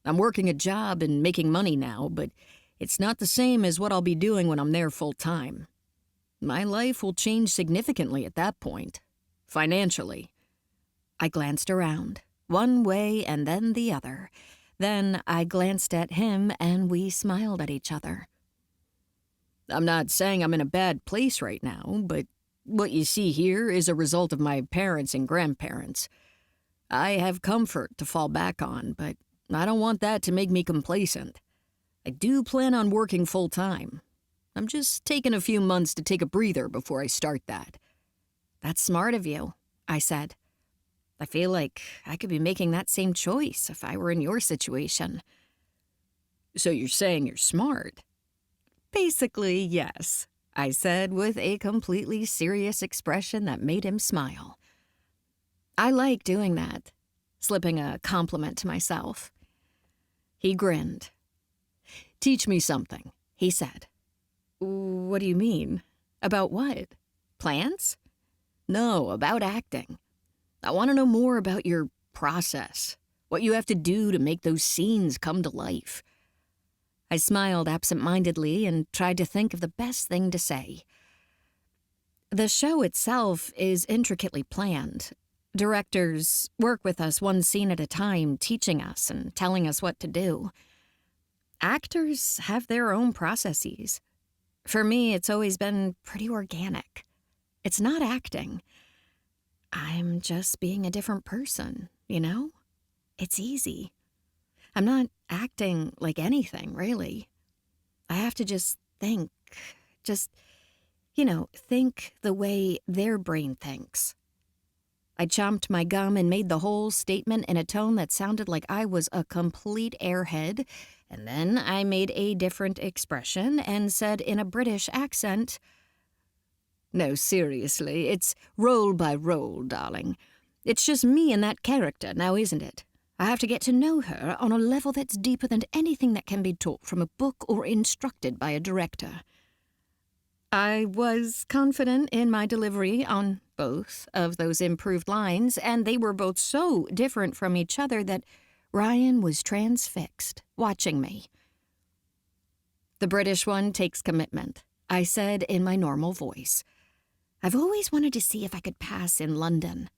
I'm working a job and making money now, but it's not the same as what I'll be doing when I'm there full time. My life will change significantly at that point, financially. I glanced around, one way and then the other. Then I glanced at him and we smiled at each other. I'm not saying I'm in a bad place right now, but what you see here is a result of my parents and grandparents. I have comfort to fall back on, but I don't want that to make me complacent. I do plan on working full time. I'm just taking a few months to take a breather before I start that. That's smart of you, I said. I feel like I could be making that same choice if I were in your situation. So you're saying you're smart? Basically, yes, I said with a completely serious expression that made him smile. I like doing that, slipping a compliment to myself. He grinned. Teach me something, he said. What do you mean? About what? Plants? No, about acting. I want to know more about your process, what you have to do to make those scenes come to life. I smiled absent-mindedly and tried to think of the best thing to say. The show itself is intricately planned. Directors work with us one scene at a time, teaching us and telling us what to do. Actors have their own processes. For me, it's always been pretty organic. It's not acting. I'm just being a different person, you know? It's easy. I'm not acting like anything, really. I have to just think. Just, think the way their brain thinks. I chomped my gum and made the whole statement in a tone that sounded like I was a complete airhead, and then I made a different expression and said in a British accent, "No, seriously, it's role by role, darling. It's just me and that character, now isn't it? I have to get to know her on a level that's deeper than anything that can be taught from a book or instructed by a director." I was confident in my delivery on both of those improved lines, and they were both so different from each other that Ryan was transfixed, watching me. "The British one takes commitment," I said in my normal voice. "I've always wanted to see if I could pass in London.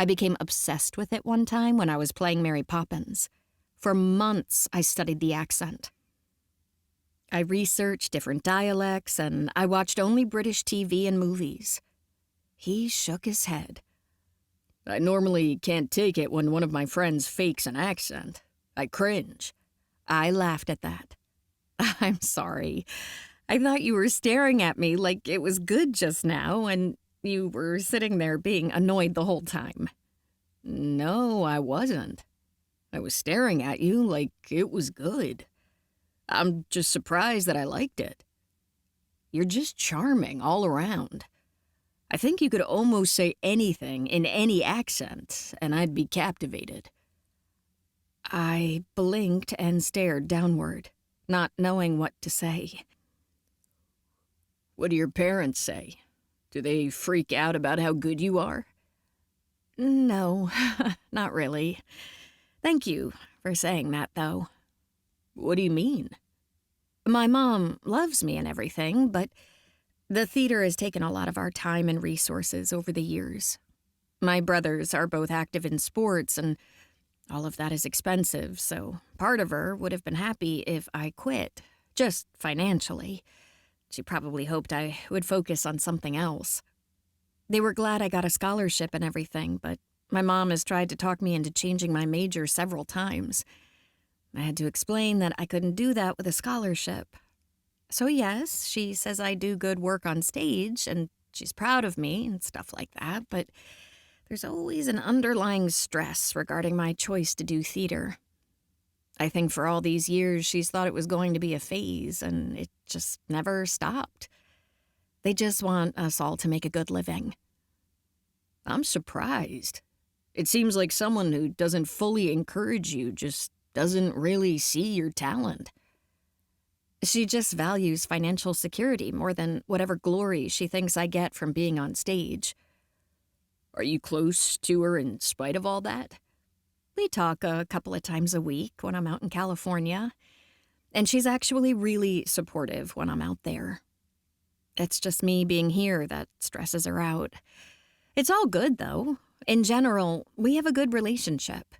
I became obsessed with it one time when I was playing Mary Poppins. For months, I studied the accent. I researched different dialects, and I watched only British TV and movies." He shook his head. "I normally can't take it when one of my friends fakes an accent. I cringe." I laughed at that. "I'm sorry. I thought you were staring at me like it was good just now, and you were sitting there being annoyed the whole time." "No, I wasn't. I was staring at you like it was good. I'm just surprised that I liked it. You're just charming all around. I think you could almost say anything in any accent, and I'd be captivated." I blinked and stared downward, not knowing what to say. "What do your parents say? Do they freak out about how good you are?" "No, not really. Thank you for saying that, though." "What do you mean?" "My mom loves me and everything, but the theater has taken a lot of our time and resources over the years. My brothers are both active in sports, and all of that is expensive, so part of her would have been happy if I quit, just financially. She probably hoped I would focus on something else. They were glad I got a scholarship and everything, but my mom has tried to talk me into changing my major several times. I had to explain that I couldn't do that with a scholarship. So yes, she says I do good work on stage, and she's proud of me and stuff like that, but there's always an underlying stress regarding my choice to do theater. I think for all these years she's thought it was going to be a phase, and it just never stopped. They just want us all to make a good living." "I'm surprised. It seems like someone who doesn't fully encourage you just doesn't really see your talent." She just values financial security more than whatever glory she thinks I get from being on stage. "Are you close to her in spite of all that?" "We talk a couple of times a week when I'm out in California, and she's actually really supportive when I'm out there. It's just me being here that stresses her out. It's all good, though. In general, we have a good relationship."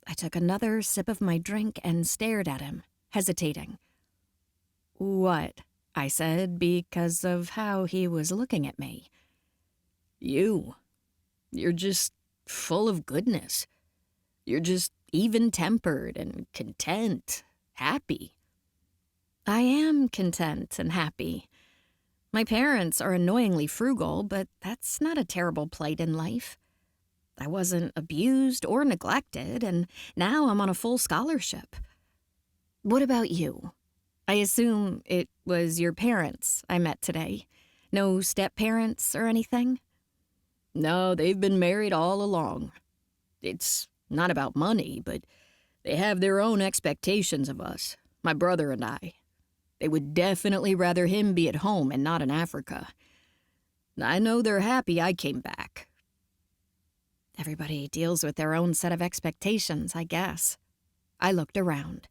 I took another sip of my drink and stared at him, hesitating. "What?" I said, because of how he was looking at me. "You're just full of goodness. You're just even-tempered and content, happy." I am content and happy. My parents are annoyingly frugal, but that's not a terrible plight in life. I wasn't abused or neglected, and now I'm on a full scholarship. What about you? I assume it was your parents I met today. No step-parents or anything? "No, they've been married all along. It's not about money, but they have their own expectations of us, my brother and I. They would definitely rather him be at home and not in Africa. I know they're happy I came back." Everybody deals with their own set of expectations, I guess. I looked around.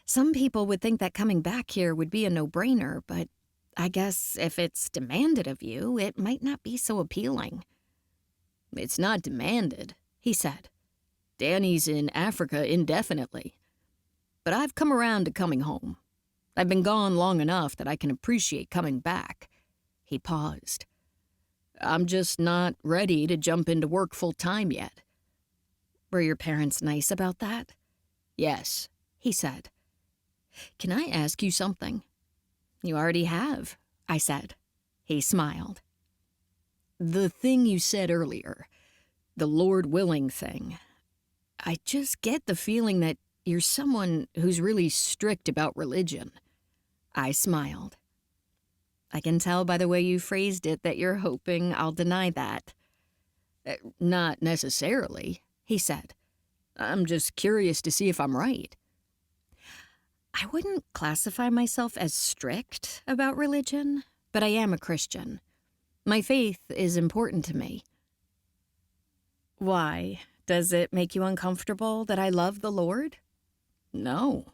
Some people would think that coming back here would be a no-brainer, but I guess if it's demanded of you, it might not be so appealing. "It's not demanded," he said. "Danny's in Africa indefinitely. But I've come around to coming home. I've been gone long enough that I can appreciate coming back." He paused. I'm just not ready to jump into work full-time yet." Were your parents nice about that? "Yes," he said. Can I ask you something? "You already have," I said. He smiled. "The thing you said earlier, the Lord willing thing, I just get the feeling that you're someone who's really strict about religion." I smiled. I can tell by the way you phrased it that you're hoping I'll deny that. "Not necessarily," he said. "I'm just curious to see if I'm right." I wouldn't classify myself as strict about religion, but I am a Christian. My faith is important to me. Why? Does it make you uncomfortable that I love the Lord? No.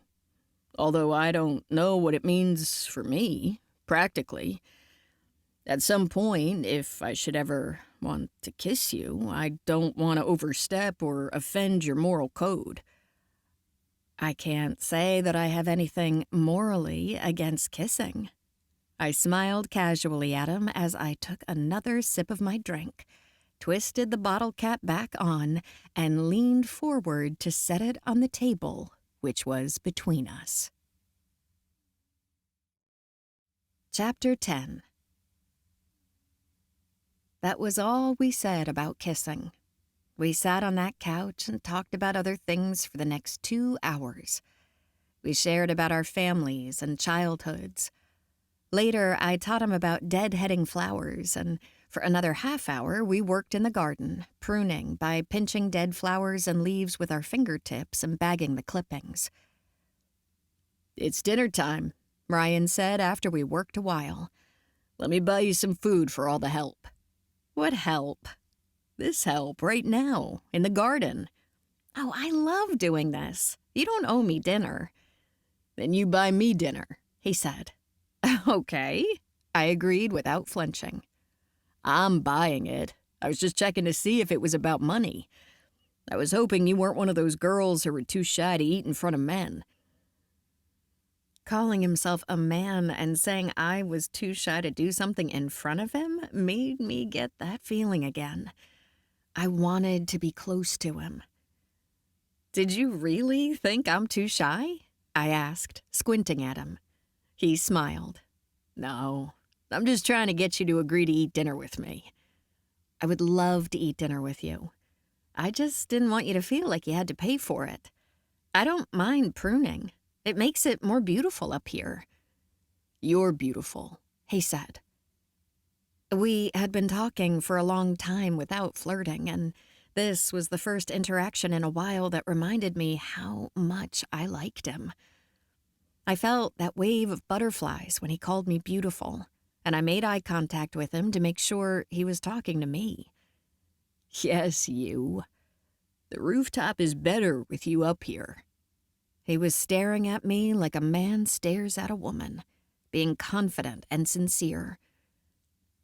Although I don't know what it means for me, practically. At some point, if I should ever want to kiss you, I don't want to overstep or offend your moral code. I can't say that I have anything morally against kissing. I smiled casually at him as I took another sip of my drink, twisted the bottle cap back on, and leaned forward to set it on the table, which was between us. Chapter 10. That was all we said about kissing. We sat on that couch and talked about other things for the next 2 hours. We shared about our families and childhoods. Later, I taught him about deadheading flowers, and for another half-hour, we worked in the garden, pruning by pinching dead flowers and leaves with our fingertips and bagging the clippings. "It's dinner time," Ryan said after we worked a while. "Let me buy you some food for all the help." "What help?" "This help right now, in the garden." "Oh, I love doing this. You don't owe me dinner." "Then you buy me dinner," he said. "Okay," I agreed without flinching. "I'm buying it. I was just checking to see if it was about money. I was hoping you weren't one of those girls who were too shy to eat in front of men." Calling himself a man and saying I was too shy to do something in front of him made me get that feeling again. I wanted to be close to him. "Did you really think I'm too shy?" I asked, squinting at him. He smiled. "No, I'm just trying to get you to agree to eat dinner with me." "I would love to eat dinner with you. I just didn't want you to feel like you had to pay for it. I don't mind pruning. It makes it more beautiful up here." "You're beautiful," he said. We had been talking for a long time without flirting, and this was the first interaction in a while that reminded me how much I liked him. I felt that wave of butterflies when he called me beautiful, and I made eye contact with him to make sure he was talking to me. "Yes, you. The rooftop is better with you up here." He was staring at me like a man stares at a woman, being confident and sincere.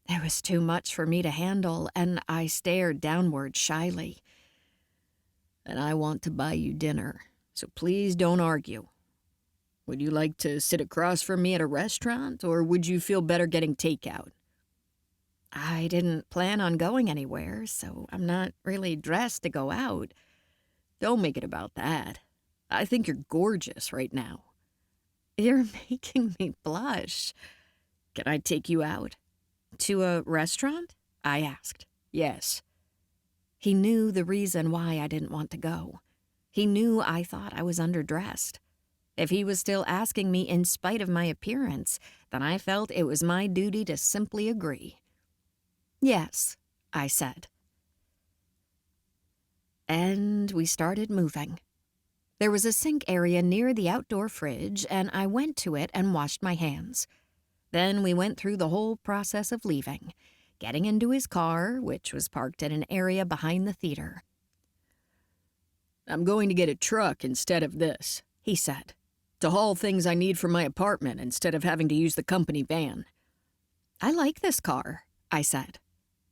It was too much for me to handle, and I stared downward shyly. "And I want to buy you dinner, so please don't argue. Would you like to sit across from me at a restaurant, or would you feel better getting takeout?" I didn't plan on going anywhere, so I'm not really dressed to go out. "Don't make it about that. I think you're gorgeous right now." You're making me blush. "Can I take you out?" To a restaurant? I asked. "Yes." He knew the reason why I didn't want to go. He knew I thought I was underdressed. If he was still asking me in spite of my appearance, then I felt it was my duty to simply agree. "Yes," I said. And we started moving. There was a sink area near the outdoor fridge, and I went to it and washed my hands. Then we went through the whole process of leaving, getting into his car, which was parked in an area behind the theater. "I'm going to get a truck instead of this," he said, "to haul things I need for my apartment instead of having to use the company van." "I like this car," I said.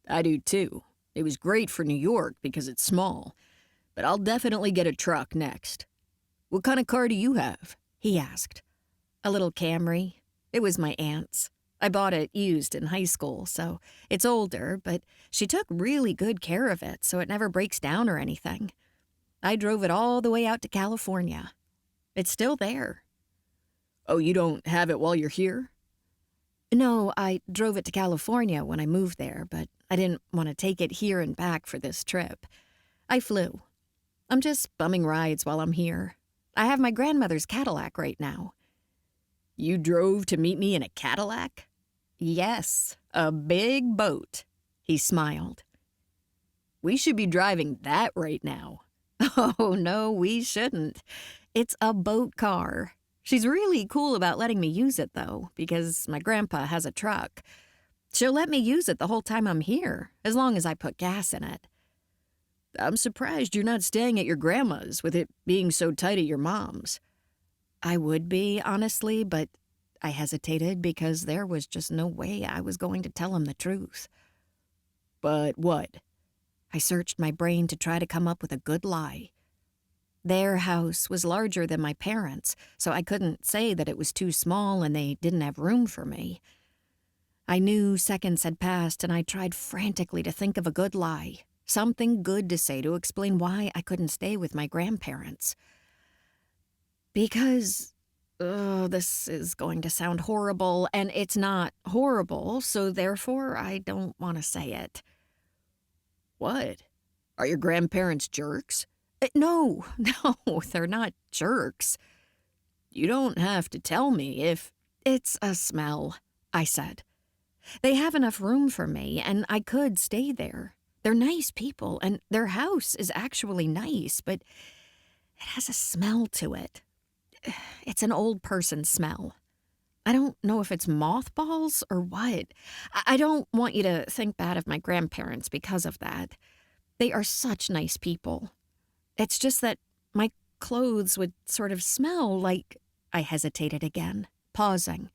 "I do too. It was great for New York because it's small, but I'll definitely get a truck next." "What kind of car do you have?" he asked. "A little Camry. It was my aunt's." I bought it used in high school, so it's older, but she took really good care of it so it never breaks down or anything. I drove it all the way out to California. It's still there. Oh, you don't have it while you're here? No, I drove it to California when I moved there, but I didn't want to take it here and back for this trip. I flew. I'm just bumming rides while I'm here. I have my grandmother's Cadillac right now. You drove to meet me in a Cadillac? Yes, a big boat. He smiled. We should be driving that right now. Oh, no, we shouldn't. It's a boat car. She's really cool about letting me use it, though, because my grandpa has a truck. She'll let me use it the whole time I'm here, as long as I put gas in it. I'm surprised you're not staying at your grandma's, with it being so tight at your mom's. I would be, honestly, but I hesitated because there was just no way I was going to tell him the truth. But what? I searched my brain to try to come up with a good lie. Their house was larger than my parents', so I couldn't say that it was too small and they didn't have room for me. I knew seconds had passed and I tried frantically to think of a good lie, something good to say to explain why I couldn't stay with my grandparents. Because, this is going to sound horrible, and it's not horrible, so therefore I don't want to say it. What? Are your grandparents jerks? No, they're not jerks. You don't have to tell me if... It's a smell, I said. They have enough room for me, and I could stay there. They're nice people, and their house is actually nice, but it has a smell to it. It's an old person smell. I don't know if it's mothballs or what. I don't want you to think bad of my grandparents because of that. They are such nice people. It's just that my clothes would sort of smell like... I hesitated again, pausing.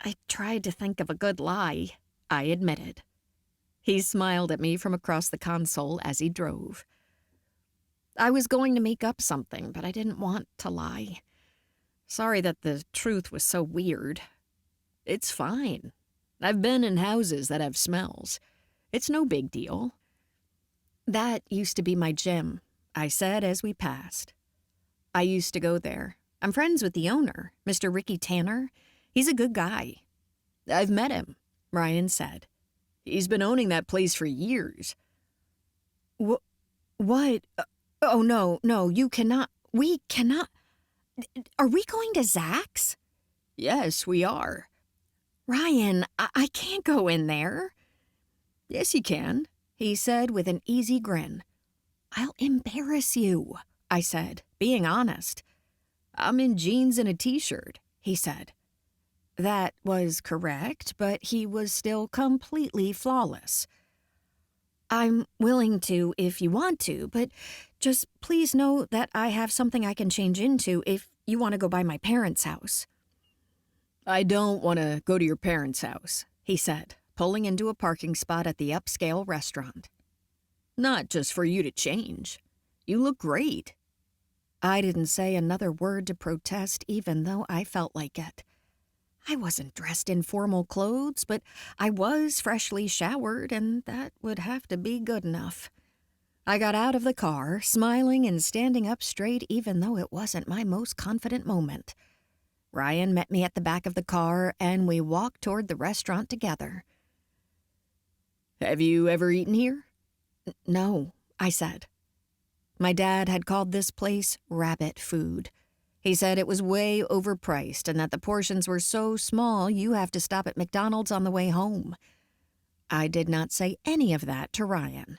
I tried to think of a good lie, I admitted. He smiled at me from across the console as he drove. I was going to make up something, but I didn't want to lie. Sorry that the truth was so weird. It's fine. I've been in houses that have smells. It's no big deal. That used to be my gym, I said as we passed. I used to go there. I'm friends with the owner, Mr. Ricky Tanner. He's a good guy. I've met him, Ryan said. He's been owning that place for years. What? Oh, no, you cannot. We cannot. Are we going to Zach's? Yes, we are. Ryan, I can't go in there. Yes, you can, he said with an easy grin. I'll embarrass you, I said, being honest. I'm in jeans and a t-shirt, he said. That was correct, but he was still completely flawless. I'm willing to if you want to, but just please know that I have something I can change into if you want to go by my parents' house. I don't want to go to your parents' house, he said, pulling into a parking spot at the upscale restaurant. Not just for you to change. You look great. I didn't say another word to protest, even though I felt like it. I wasn't dressed in formal clothes, but I was freshly showered, and that would have to be good enough. I got out of the car, smiling and standing up straight even though it wasn't my most confident moment. Ryan met me at the back of the car, and we walked toward the restaurant together. Have you ever eaten here? No, I said. My dad had called this place rabbit food. He said it was way overpriced and that the portions were so small you have to stop at McDonald's on the way home. I did not say any of that to Ryan.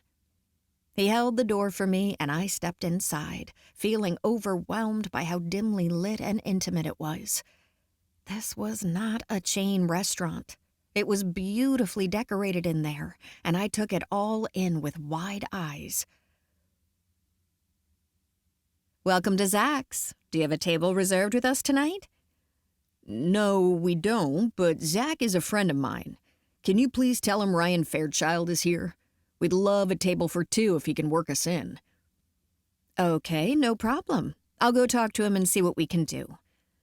He held the door for me and I stepped inside, feeling overwhelmed by how dimly lit and intimate it was. This was not a chain restaurant. It was beautifully decorated in there, and I took it all in with wide eyes. Welcome to Zach's. Do you have a table reserved with us tonight? No, we don't, but Zach is a friend of mine. Can you please tell him Ryan Fairchild is here? We'd love a table for two if he can work us in. Okay, no problem. I'll go talk to him and see what we can do.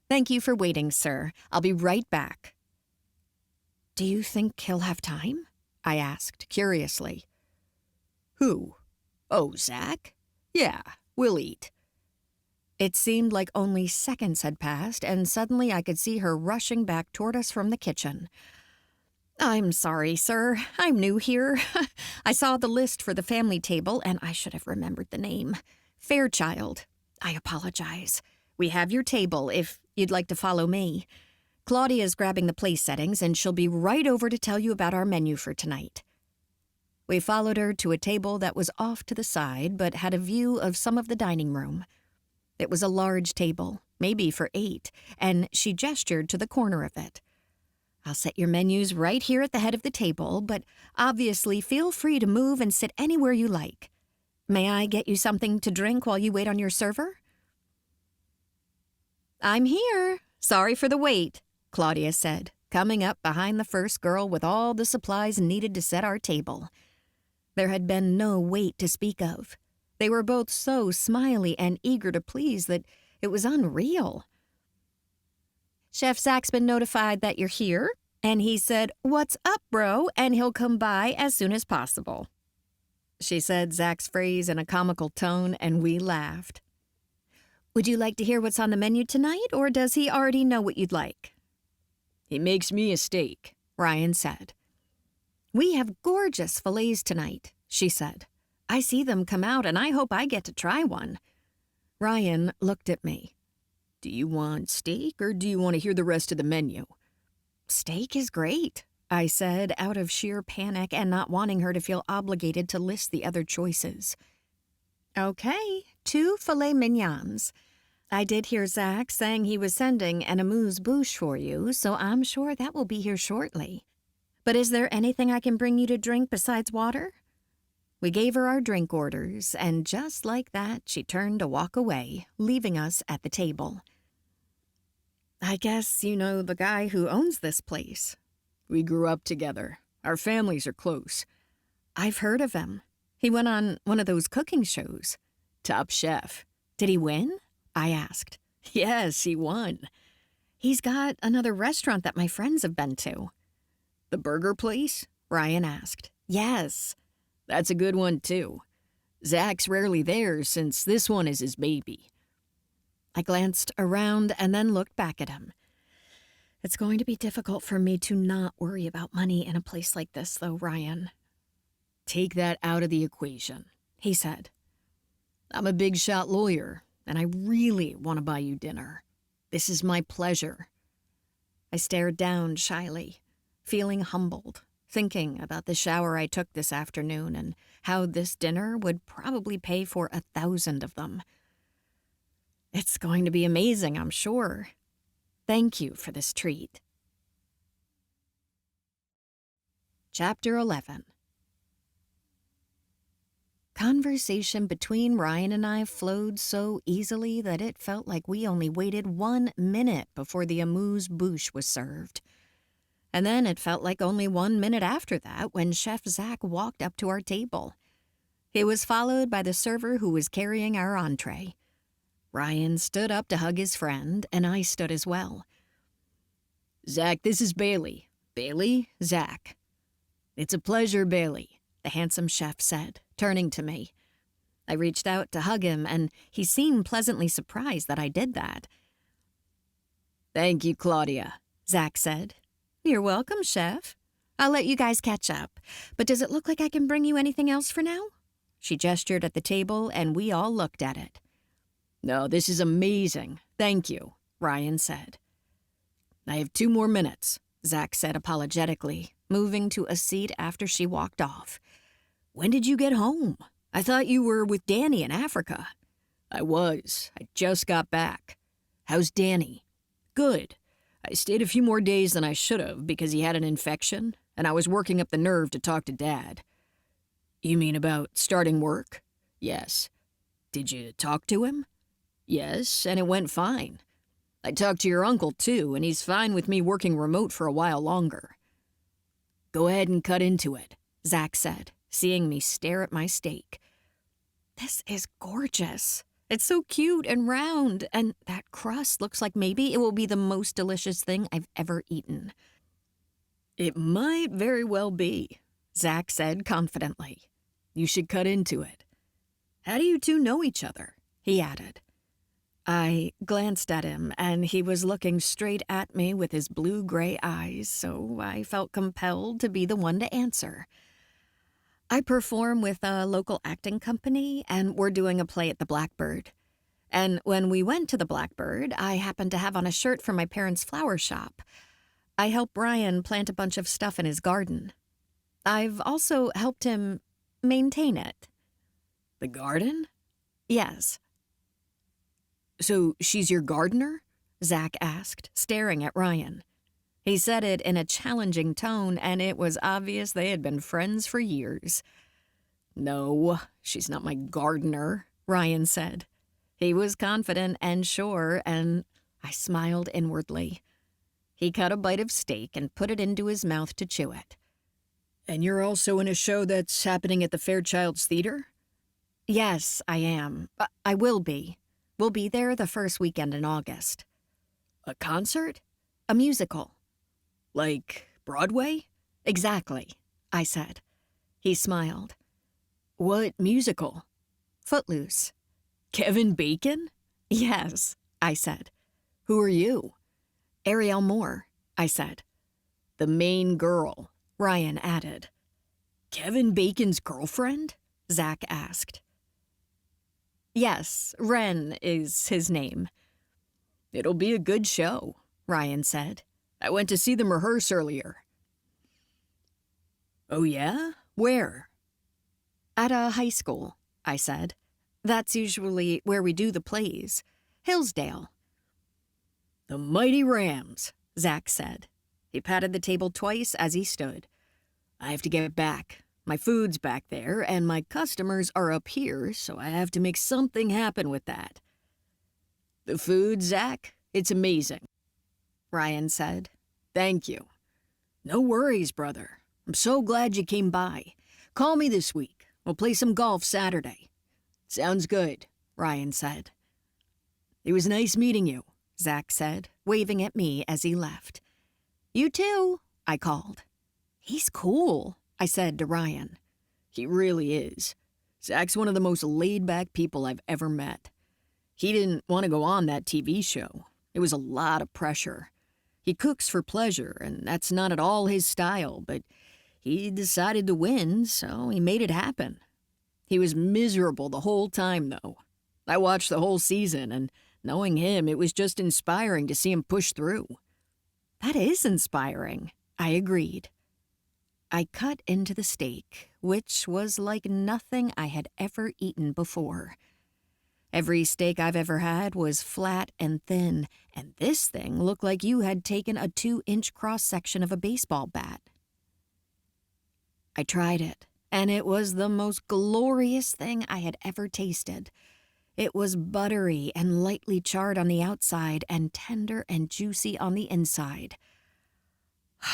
Thank you for waiting, sir. I'll be right back. Do you think he'll have time? I asked, curiously. Who? Oh, Zach? Yeah, we'll eat. It seemed like only seconds had passed, and suddenly I could see her rushing back toward us from the kitchen. I'm sorry, sir. I'm new here. I saw the list for the family table, and I should have remembered the name. Fairchild. I apologize. We have your table, if you'd like to follow me. Claudia's grabbing the place settings, and she'll be right over to tell you about our menu for tonight. We followed her to a table that was off to the side, but had a view of some of the dining room. It was a large table, maybe for 8, and she gestured to the corner of it. I'll set your menus right here at the head of the table, but obviously feel free to move and sit anywhere you like. May I get you something to drink while you wait on your server? I'm here. Sorry for the wait, Claudia said, coming up behind the first girl with all the supplies needed to set our table. There had been no wait to speak of. They were both so smiley and eager to please that it was unreal. Chef Zach's been notified that you're here, and he said, "What's up, bro?" and he'll come by as soon as possible. She said Zach's phrase in a comical tone, and we laughed. Would you like to hear what's on the menu tonight, or does he already know what you'd like? He makes me a steak, Ryan said. We have gorgeous fillets tonight, she said. I see them come out, and I hope I get to try one. Ryan looked at me. Do you want steak, or do you want to hear the rest of the menu? Steak is great, I said, out of sheer panic and not wanting her to feel obligated to list the other choices. Okay, 2 filet mignons. I did hear Zach saying he was sending an amuse-bouche for you, so I'm sure that will be here shortly. But is there anything I can bring you to drink besides water? We gave her our drink orders, and just like that, she turned to walk away, leaving us at the table. I guess you know the guy who owns this place. We grew up together. Our families are close. I've heard of him. He went on one of those cooking shows. Top Chef. Did he win? I asked. Yes, he won. He's got another restaurant that my friends have been to. The burger place? Ryan asked. Yes. That's a good one, too. Zach's rarely there since this one is his baby. I glanced around and then looked back at him. It's going to be difficult for me to not worry about money in a place like this, though, Ryan. Take that out of the equation, he said. I'm a big-shot lawyer, and I really want to buy you dinner. This is my pleasure. I stared down shyly, feeling humbled, thinking about the shower I took this afternoon and how this dinner would probably pay for 1,000 of them. It's going to be amazing, I'm sure. Thank you for this treat. Chapter 11. Conversation between Ryan and I flowed so easily that it felt like we only waited 1 minute before the amuse-bouche was served. And then it felt like only 1 minute after that when Chef Zach walked up to our table. He was followed by the server who was carrying our entree. Ryan stood up to hug his friend, and I stood as well. Zach, this is Bailey. Bailey, Zach. It's a pleasure, Bailey, the handsome chef said, turning to me. I reached out to hug him, and he seemed pleasantly surprised that I did that. Thank you, Claudia, Zach said. You're welcome, Chef. I'll let you guys catch up. But does it look like I can bring you anything else for now? She gestured at the table, and we all looked at it. No, this is amazing. Thank you, Ryan said. I have 2 more minutes, Zach said apologetically, moving to a seat after she walked off. When did you get home? I thought you were with Danny in Africa. I was. I just got back. How's Danny? Good. I stayed a few more days than I should have because he had an infection, and I was working up the nerve to talk to Dad. You mean about starting work? Yes. Did you talk to him? Yes, and it went fine. I talked to your uncle, too, and he's fine with me working remote for a while longer. Go ahead and cut into it, Zach said, seeing me stare at my steak. This is gorgeous. It's so cute and round, and that crust looks like maybe it will be the most delicious thing I've ever eaten. It might very well be, Zach said confidently. You should cut into it. How do you two know each other? He added. I glanced at him, and he was looking straight at me with his blue-gray eyes, so I felt compelled to be the one to answer. I perform with a local acting company, and we're doing a play at the Blackbird. And when we went to the Blackbird, I happened to have on a shirt from my parents' flower shop. I helped Brian plant a bunch of stuff in his garden. I've also helped him maintain it. The garden? Yes. So she's your gardener? Zach asked, staring at Ryan. He said it in a challenging tone, and it was obvious they had been friends for years. No, she's not my gardener, Ryan said. He was confident and sure, and I smiled inwardly. He cut a bite of steak and put it into his mouth to chew it. And you're also in a show that's happening at the Fairchild's Theater? Yes, I am. I will be. We'll be there the first weekend in August. A concert? A musical. Like Broadway? Exactly, I said. He smiled. What musical? Footloose. Kevin Bacon? Yes, I said. Who are you? Ariel Moore, I said. The main girl, Ryan added. Kevin Bacon's girlfriend? Zach asked. Yes, Wren is his name. It'll be a good show, Ryan said. I went to see them rehearse earlier. Oh yeah? Where? At a high school, I said. That's usually where we do the plays. Hillsdale. The Mighty Rams, Zach said. He patted the table twice as he stood. I have to get back. My food's back there, and my customers are up here, so I have to make something happen with that. The food, Zach? It's amazing, Ryan said. Thank you. No worries, brother. I'm so glad you came by. Call me this week. We'll play some golf Saturday. Sounds good, Ryan said. It was nice meeting you, Zach said, waving at me as he left. You too, I called. He's cool, I said to Ryan. He really is. Zach's one of the most laid-back people I've ever met. He didn't want to go on that TV show. It was a lot of pressure. He cooks for pleasure, and that's not at all his style, but he decided to win, so he made it happen. He was miserable the whole time, though. I watched the whole season, and knowing him, it was just inspiring to see him push through. That is inspiring, I agreed. I cut into the steak, which was like nothing I had ever eaten before. Every steak I've ever had was flat and thin, and this thing looked like you had taken a 2-inch cross-section of a baseball bat. I tried it, and it was the most glorious thing I had ever tasted. It was buttery and lightly charred on the outside and tender and juicy on the inside.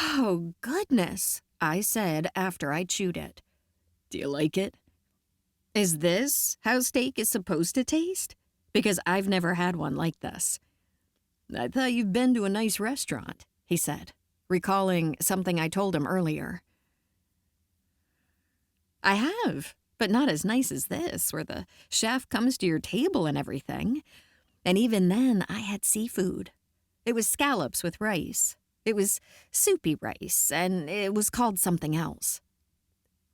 Oh, goodness, I said after I chewed it. Do you like it? Is this how steak is supposed to taste? Because I've never had one like this. I thought you've been to a nice restaurant, he said, recalling something I told him earlier. I have, but not as nice as this, where the chef comes to your table and everything. And even then, I had seafood. It was scallops with rice. It was soupy rice, and it was called something else.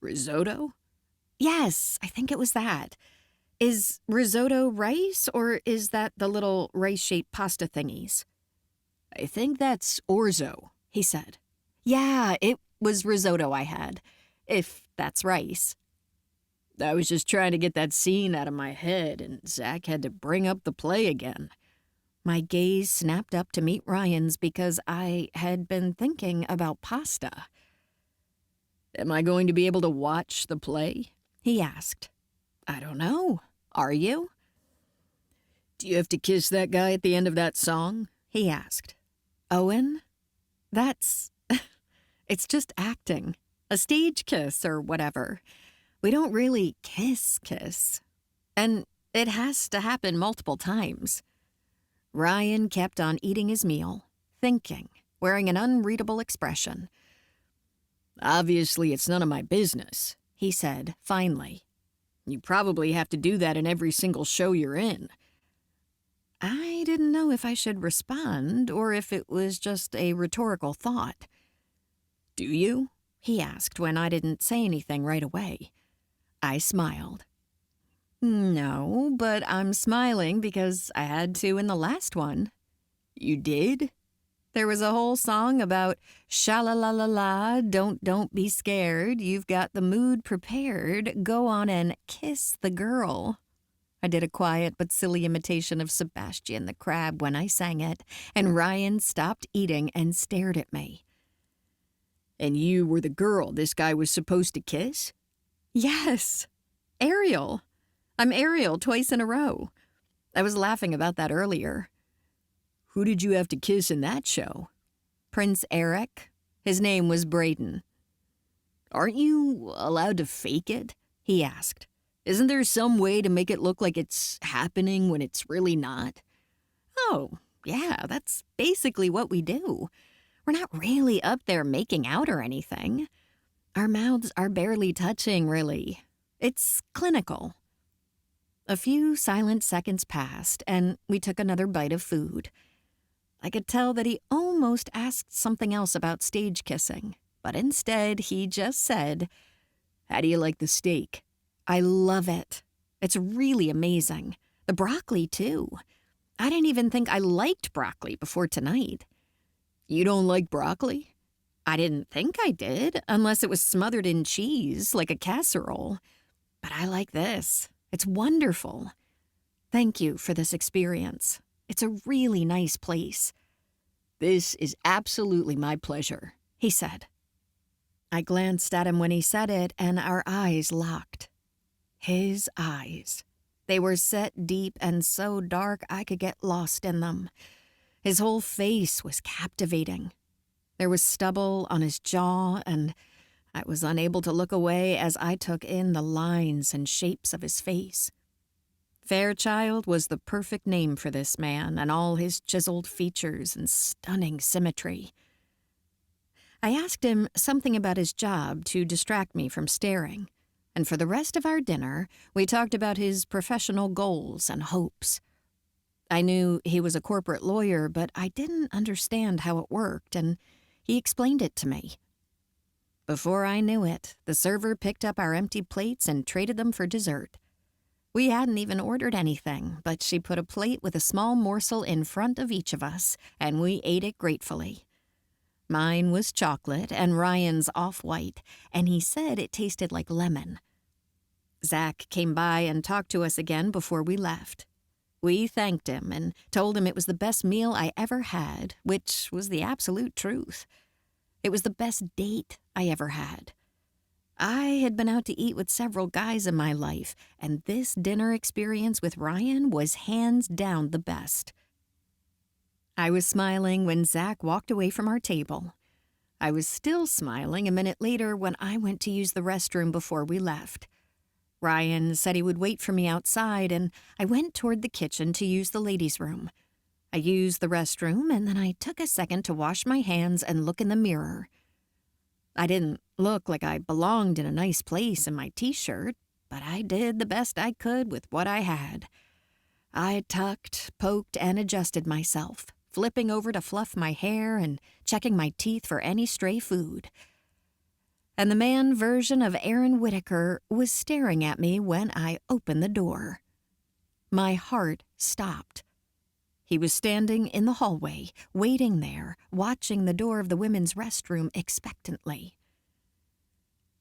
Risotto? Yes, I think it was that. Is risotto rice, or is that the little rice-shaped pasta thingies? I think that's orzo, he said. Yeah, it was risotto I had, if that's rice. I was just trying to get that scene out of my head, and Zach had to bring up the play again. My gaze snapped up to meet Ryan's because I had been thinking about pasta. Am I going to be able to watch the play? He asked. I don't know. Are you? Do you have to kiss that guy at the end of that song? He asked. Owen? That's... it's just acting. A stage kiss or whatever. We don't really kiss. And it has to happen multiple times. Ryan kept on eating his meal, thinking, wearing an unreadable expression. Obviously, it's none of my business, he said, finally. You probably have to do that in every single show you're in. I didn't know if I should respond or if it was just a rhetorical thought. Do you? He asked when I didn't say anything right away. I smiled. No, but I'm smiling because I had to in the last one. You did? There was a whole song about sha-la-la-la-la, don't be scared, you've got the mood prepared, go on and kiss the girl. I did a quiet but silly imitation of Sebastian the Crab when I sang it, and Ryan stopped eating and stared at me. And you were the girl this guy was supposed to kiss? Yes. Ariel. I'm Ariel twice in a row. I was laughing about that earlier. Who did you have to kiss in that show? Prince Eric. His name was Braden. Aren't you allowed to fake it? He asked. Isn't there some way to make it look like it's happening when it's really not? Oh, yeah, that's basically what we do. We're not really up there making out or anything. Our mouths are barely touching, really. It's clinical. A few silent seconds passed, and we took another bite of food. I could tell that he almost asked something else about stage kissing, but instead he just said, How do you like the steak? I love it. It's really amazing. The broccoli, too. I didn't even think I liked broccoli before tonight. You don't like broccoli? I didn't think I did, unless it was smothered in cheese, like a casserole. But I like this. It's wonderful. Thank you for this experience. It's a really nice place. This is absolutely my pleasure, he said. I glanced at him when he said it, and our eyes locked. His eyes. They were set deep and so dark I could get lost in them. His whole face was captivating. There was stubble on his jaw, and I was unable to look away as I took in the lines and shapes of his face. Fairchild was the perfect name for this man and all his chiseled features and stunning symmetry. I asked him something about his job to distract me from staring, and for the rest of our dinner, we talked about his professional goals and hopes. I knew he was a corporate lawyer, but I didn't understand how it worked, and he explained it to me. Before I knew it, the server picked up our empty plates and traded them for dessert. We hadn't even ordered anything, but she put a plate with a small morsel in front of each of us, and we ate it gratefully. Mine was chocolate and Ryan's off-white, and he said it tasted like lemon. Zach came by and talked to us again before we left. We thanked him and told him it was the best meal I ever had, which was the absolute truth. It was the best date I ever had. I had been out to eat with several guys in my life, and this dinner experience with Ryan was hands down the best. I was smiling when Zach walked away from our table. I was still smiling a minute later when I went to use the restroom before we left. Ryan said he would wait for me outside, and I went toward the kitchen to use the ladies' room. I used the restroom, and then I took a second to wash my hands and look in the mirror. I didn't look like I belonged in a nice place in my t-shirt, but I did the best I could with what I had. I tucked, poked, and adjusted myself, flipping over to fluff my hair and checking my teeth for any stray food. And the man version of Aaron Whitaker was staring at me when I opened the door. My heart stopped. He was standing in the hallway, waiting there, watching the door of the women's restroom expectantly.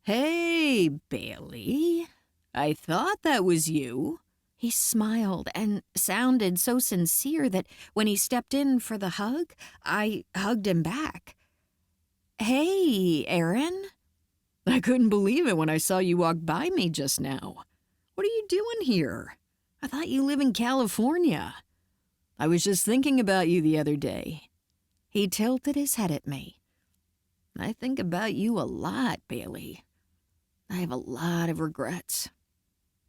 "Hey, Bailey. I thought that was you." He smiled and sounded so sincere that when he stepped in for the hug, I hugged him back. "Hey, Aaron." "I couldn't believe it when I saw you walk by me just now. What are you doing here? I thought you live in California. I was just thinking about you the other day." He tilted his head at me. "I think about you a lot, Bailey. I have a lot of regrets.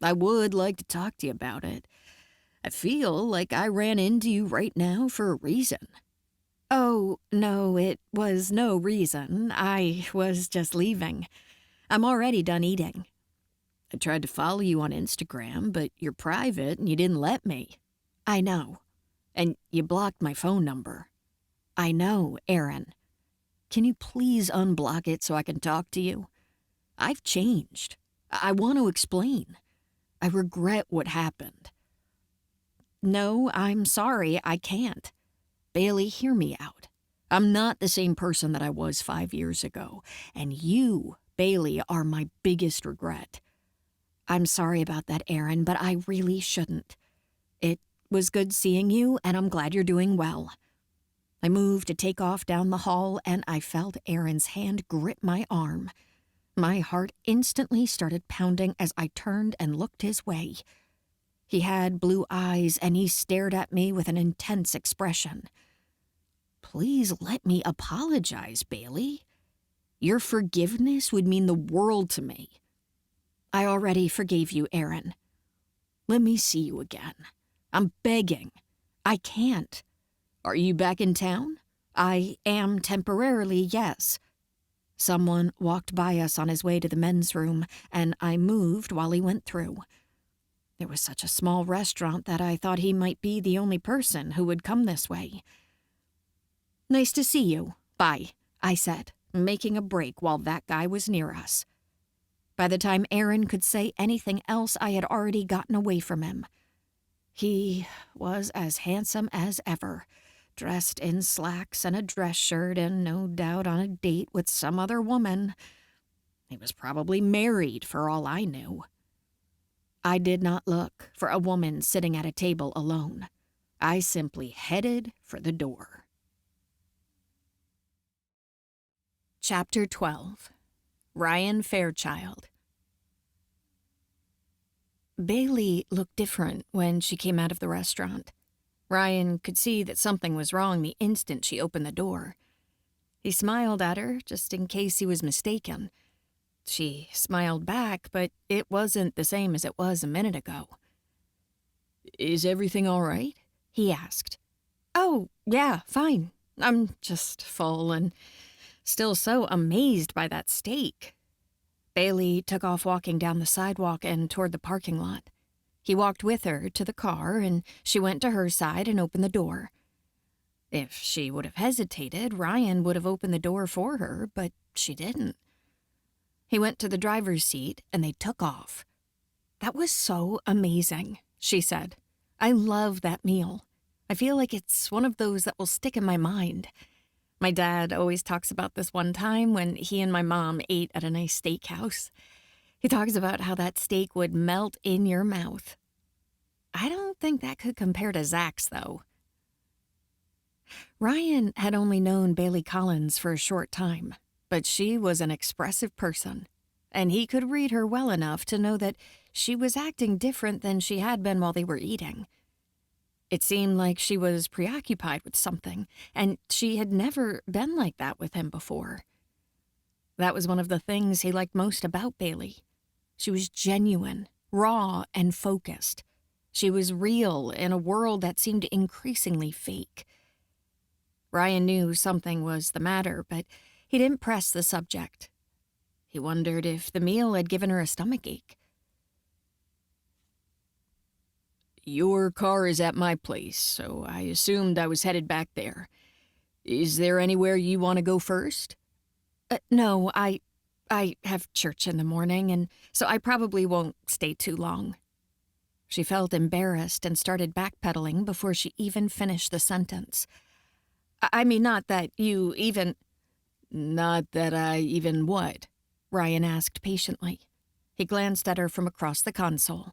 I would like to talk to you about it. I feel like I ran into you right now for a reason." Oh, no, it was no reason. I was just leaving. I'm already done eating. I tried to follow you on Instagram, but you're private and you didn't let me. I know. And you blocked my phone number. I know, Aaron. Can you please unblock it so I can talk to you? I've changed. I want to explain. I regret what happened. No, I'm sorry, I can't. Bailey, hear me out. I'm not the same person that I was 5 years ago, and you, Bailey, are my biggest regret. I'm sorry about that, Aaron, but I really shouldn't. It was good seeing you, and I'm glad you're doing well. I moved to take off down the hall, and I felt Aaron's hand grip my arm. My heart instantly started pounding as I turned and looked his way. He had blue eyes, and he stared at me with an intense expression. Please let me apologize, Bailey. Your forgiveness would mean the world to me. I already forgave you, Aaron. Let me see you again. I'm begging. I can't. Are you back in town? I am temporarily, yes. Someone walked by us on his way to the men's room, and I moved while he went through. It was such a small restaurant that I thought he might be the only person who would come this way. Nice to see you. Bye, I said, making a break while that guy was near us. By the time Aaron could say anything else, I had already gotten away from him. He was as handsome as ever, dressed in slacks and a dress shirt and no doubt on a date with some other woman. He was probably married for all I knew. I did not look for a woman sitting at a table alone. I simply headed for the door. Chapter 12. Ryan Fairchild. Bailey looked different when she came out of the restaurant. Ryan could see that something was wrong the instant she opened the door. He smiled at her, just in case he was mistaken. She smiled back, but it wasn't the same as it was a minute ago. Is everything all right? He asked. Oh, yeah, fine. I'm just full and still so amazed by that steak. Bailey took off walking down the sidewalk and toward the parking lot. He walked with her to the car, and she went to her side and opened the door. If she would have hesitated, Ryan would have opened the door for her, but she didn't. He went to the driver's seat, and they took off. That was so amazing, she said. I love that meal. I feel like it's one of those that will stick in my mind. My dad always talks about this one time when he and my mom ate at a nice steakhouse. He talks about how that steak would melt in your mouth. I don't think that could compare to Zach's, though. Ryan had only known Bailey Collins for a short time, but she was an expressive person, and he could read her well enough to know that she was acting different than she had been while they were eating. It seemed like she was preoccupied with something, and she had never been like that with him before. That was one of the things he liked most about Bailey. She was genuine, raw, and focused. She was real in a world that seemed increasingly fake. Ryan knew something was the matter, but he didn't press the subject. He wondered if the meal had given her a stomachache. Your car is at my place, so I assumed I was headed back there. Is there anywhere you want to go first? No, I have church in the morning, and so I probably won't stay too long. She felt embarrassed and started backpedaling before she even finished the sentence. I mean, not that you even... Not that I even what? Ryan asked patiently. He glanced at her from across the console.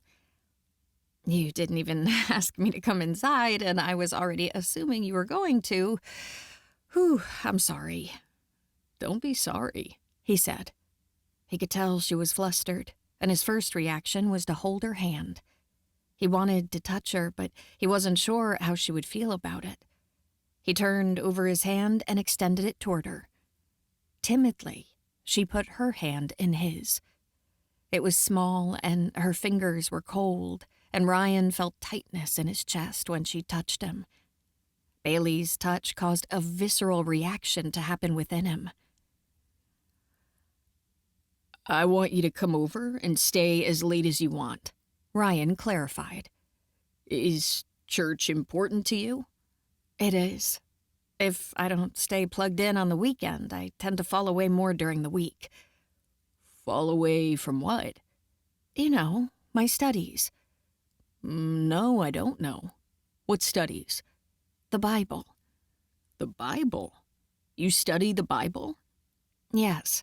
You didn't even ask me to come inside, and I was already assuming you were going to. Whew, I'm sorry. Don't be sorry, he said. He could tell she was flustered, and his first reaction was to hold her hand. He wanted to touch her, but he wasn't sure how she would feel about it. He turned over his hand and extended it toward her. Timidly, she put her hand in his. It was small, and her fingers were cold, and Ryan felt tightness in his chest when she touched him. Bailey's touch caused a visceral reaction to happen within him. I want you to come over and stay as late as you want, Ryan clarified. Is church important to you? It is. If I don't stay plugged in on the weekend, I tend to fall away more during the week. Fall away from what? You know, my studies. No, I don't know. What studies? The Bible. The Bible? You study the Bible? Yes.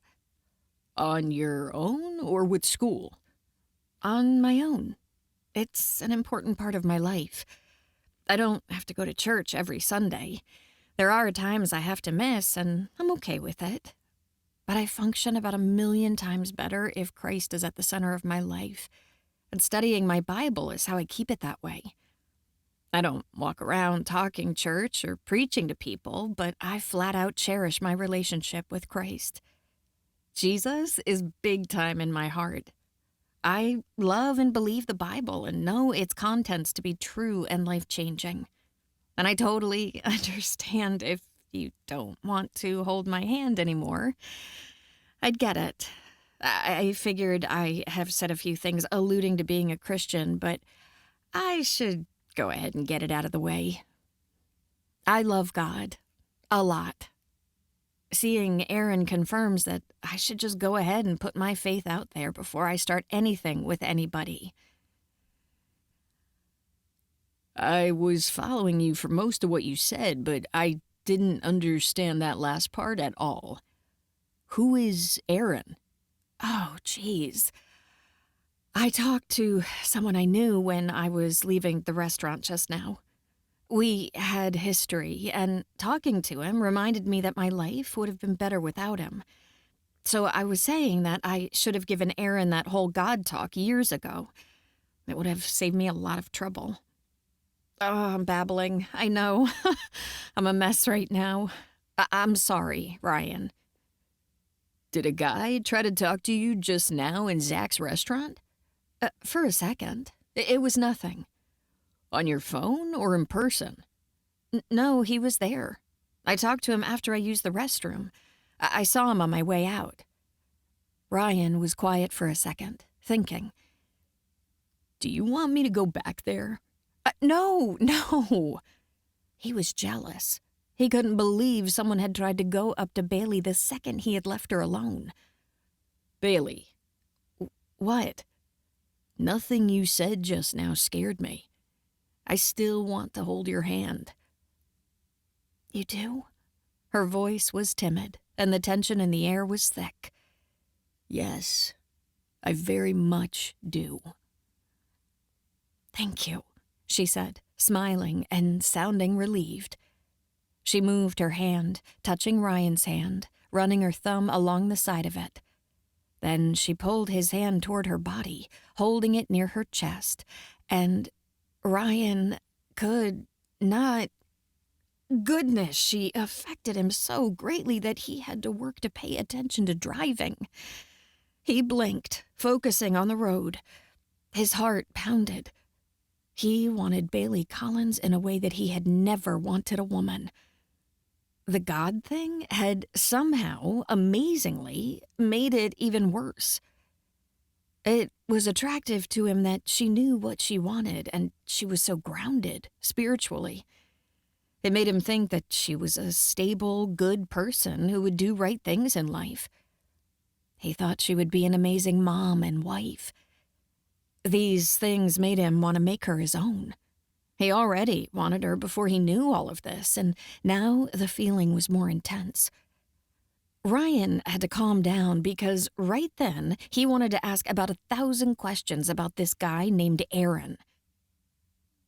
On your own or with school? On my own. It's an important part of my life. I don't have to go to church every Sunday. There are times I have to miss, and I'm okay with it. But I function about 1,000,000 times better if Christ is at the center of my life. And studying my Bible is how I keep it that way. I don't walk around talking church or preaching to people, but I flat out cherish my relationship with Christ. Jesus is big time in my heart. I love and believe the Bible and know its contents to be true and life-changing. And I totally understand if you don't want to hold my hand anymore. I'd get it. I figured I have said a few things alluding to being a Christian, but I should go ahead and get it out of the way. I love God. A lot. Seeing Aaron confirms that I should just go ahead and put my faith out there before I start anything with anybody. I was following you for most of what you said, but I didn't understand that last part at all. Who is Aaron? Oh, geez. I talked to someone I knew when I was leaving the restaurant just now. We had history, and talking to him reminded me that my life would have been better without him. So I was saying that I should have given Aaron that whole God talk years ago. It would have saved me a lot of trouble. Oh, I'm babbling. I know. I'm a mess right now. I'm sorry, Ryan. Did a guy try to talk to you just now in Zach's restaurant? For a second. It was nothing. On your phone or in person? No, he was there. I talked to him after I used the restroom. I saw him on my way out. Ryan was quiet for a second, thinking. Do you want me to go back there? No. He was jealous. He couldn't believe someone had tried to go up to Bailey the second he had left her alone. Bailey. What? Nothing you said just now scared me. I still want to hold your hand. You do? Her voice was timid, and the tension in the air was thick. Yes, I very much do. Thank you, she said, smiling and sounding relieved. She moved her hand, touching Ryan's hand, running her thumb along the side of it. Then she pulled his hand toward her body, holding it near her chest, and Ryan could not. Goodness, she affected him so greatly that he had to work to pay attention to driving. He blinked, focusing on the road. His heart pounded. He wanted Bailey Collins in a way that he had never wanted a woman. The God thing had somehow, amazingly, made it even worse. It was attractive to him that she knew what she wanted, and she was so grounded, spiritually. It made him think that she was a stable, good person who would do right things in life. He thought she would be an amazing mom and wife. These things made him want to make her his own. He already wanted her before he knew all of this, and now the feeling was more intense. Ryan had to calm down because right then he wanted to ask about 1,000 questions about this guy named Aaron.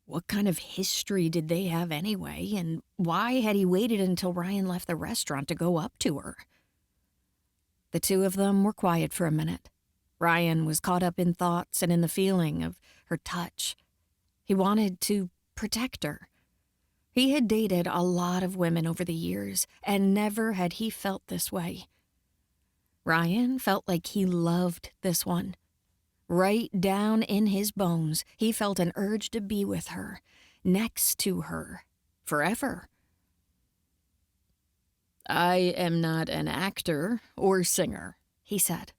What kind of history did they have anyway, and why had he waited until Ryan left the restaurant to go up to her? The two of them were quiet for a minute. Ryan was caught up in thoughts and in the feeling of her touch. He wanted to protect her. He had dated a lot of women over the years, and never had he felt this way. Ryan felt like he loved this one. Right down in his bones, he felt an urge to be with her, next to her, forever, I am not an actor or singer, he said.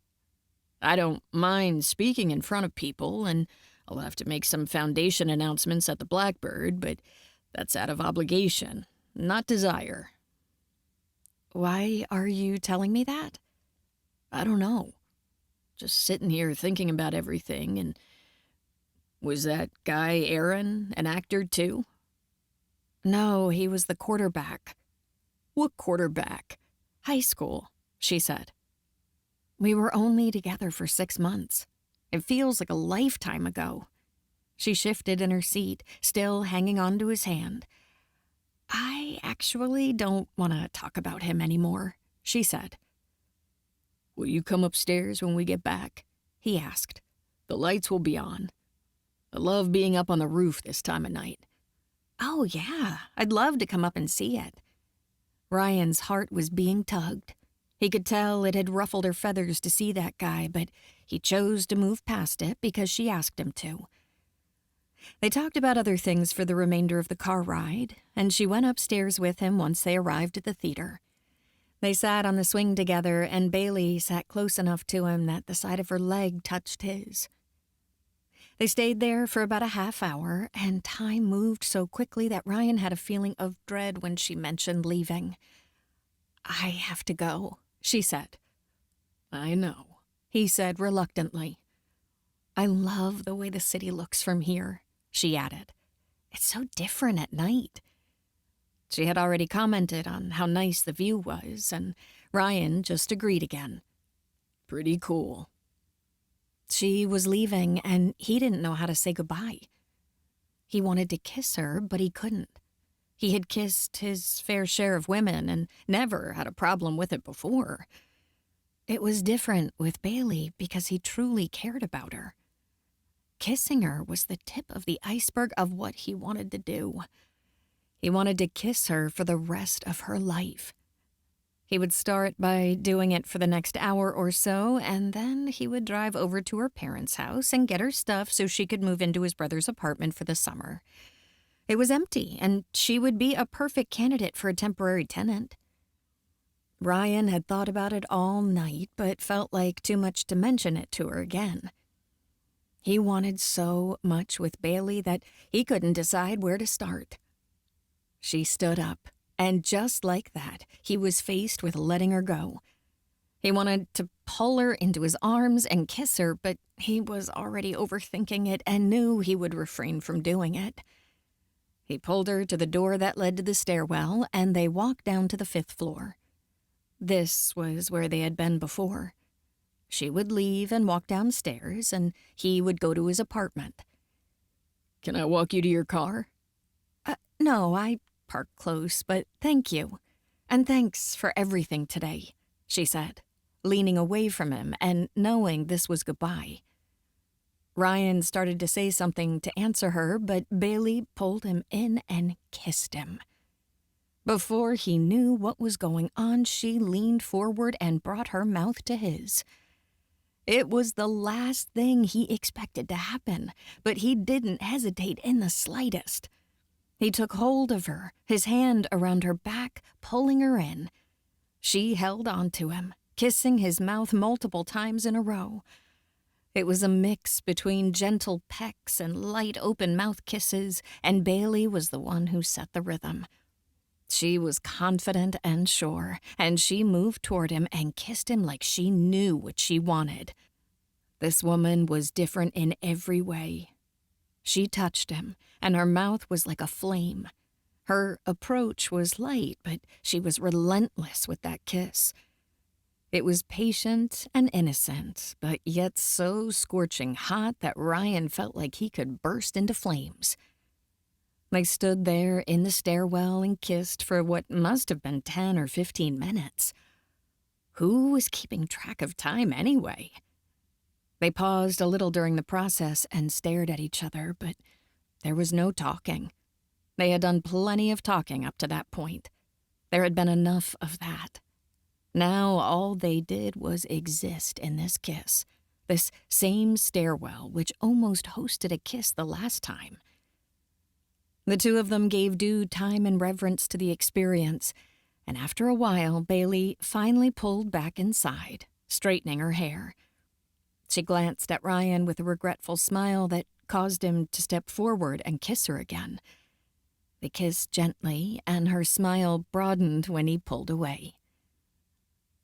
I don't mind speaking in front of people, and I'll have to make some foundation announcements at the Blackbird, but that's out of obligation, not desire. Why are you telling me that? I don't know. Just sitting here thinking about everything, and was that guy Aaron an actor too? No, he was the quarterback. What quarterback? High school, she said. We were only together for 6 months. It feels like a lifetime ago. She shifted in her seat, still hanging on to his hand. I actually don't want to talk about him anymore, she said. Will you come upstairs when we get back? He asked. The lights will be on. I love being up on the roof this time of night. Oh, yeah, I'd love to come up and see it. Ryan's heart was being tugged. He could tell it had ruffled her feathers to see that guy, but he chose to move past it because she asked him to. They talked about other things for the remainder of the car ride, and she went upstairs with him once they arrived at the theater. They sat on the swing together, and Bailey sat close enough to him that the side of her leg touched his. They stayed there for about a half hour, and time moved so quickly that Ryan had a feeling of dread when she mentioned leaving. I have to go, she said. I know, he said reluctantly. I love the way the city looks from here, she added. It's so different at night. She had already commented on how nice the view was, and Ryan just agreed again. Pretty cool. She was leaving, and he didn't know how to say goodbye. He wanted to kiss her, but he couldn't. He had kissed his fair share of women and never had a problem with it before. It was different with Bailey because he truly cared about her. Kissing her was the tip of the iceberg of what he wanted to do. He wanted to kiss her for the rest of her life. He would start by doing it for the next hour or so, and then he would drive over to her parents' house and get her stuff so she could move into his brother's apartment for the summer. It was empty, and she would be a perfect candidate for a temporary tenant. Ryan had thought about it all night, but felt like too much to mention it to her again. He wanted so much with Bailey that he couldn't decide where to start. She stood up, and just like that, he was faced with letting her go. He wanted to pull her into his arms and kiss her, but he was already overthinking it and knew he would refrain from doing it. He pulled her to the door that led to the stairwell, and they walked down to the 5th floor. This was where they had been before. She would leave and walk downstairs, and he would go to his apartment. Can I walk you to your car? No, I parked close, but thank you. And thanks for everything today, she said, leaning away from him and knowing this was goodbye. Ryan started to say something to answer her, but Bailey pulled him in and kissed him. Before he knew what was going on, she leaned forward and brought her mouth to his. It was the last thing he expected to happen, but he didn't hesitate in the slightest. He took hold of her, his hand around her back, pulling her in. She held on to him, kissing his mouth multiple times in a row. It was a mix between gentle pecks and light open-mouth kisses, and Bailey was the one who set the rhythm. She was confident and sure, and she moved toward him and kissed him like she knew what she wanted. This woman was different in every way. She touched him, and her mouth was like a flame. Her approach was light, but she was relentless with that kiss. It was patient and innocent, but yet so scorching hot that Ryan felt like he could burst into flames. They stood there in the stairwell and kissed for what must have been 10 or 15 minutes. Who was keeping track of time anyway? They paused a little during the process and stared at each other, but there was no talking. They had done plenty of talking up to that point. There had been enough of that. Now all they did was exist in this kiss, this same stairwell which almost hosted a kiss the last time. The two of them gave due time and reverence to the experience, and after a while, Bailey finally pulled back inside, straightening her hair. She glanced at Ryan with a regretful smile that caused him to step forward and kiss her again. They kissed gently, and her smile broadened when he pulled away.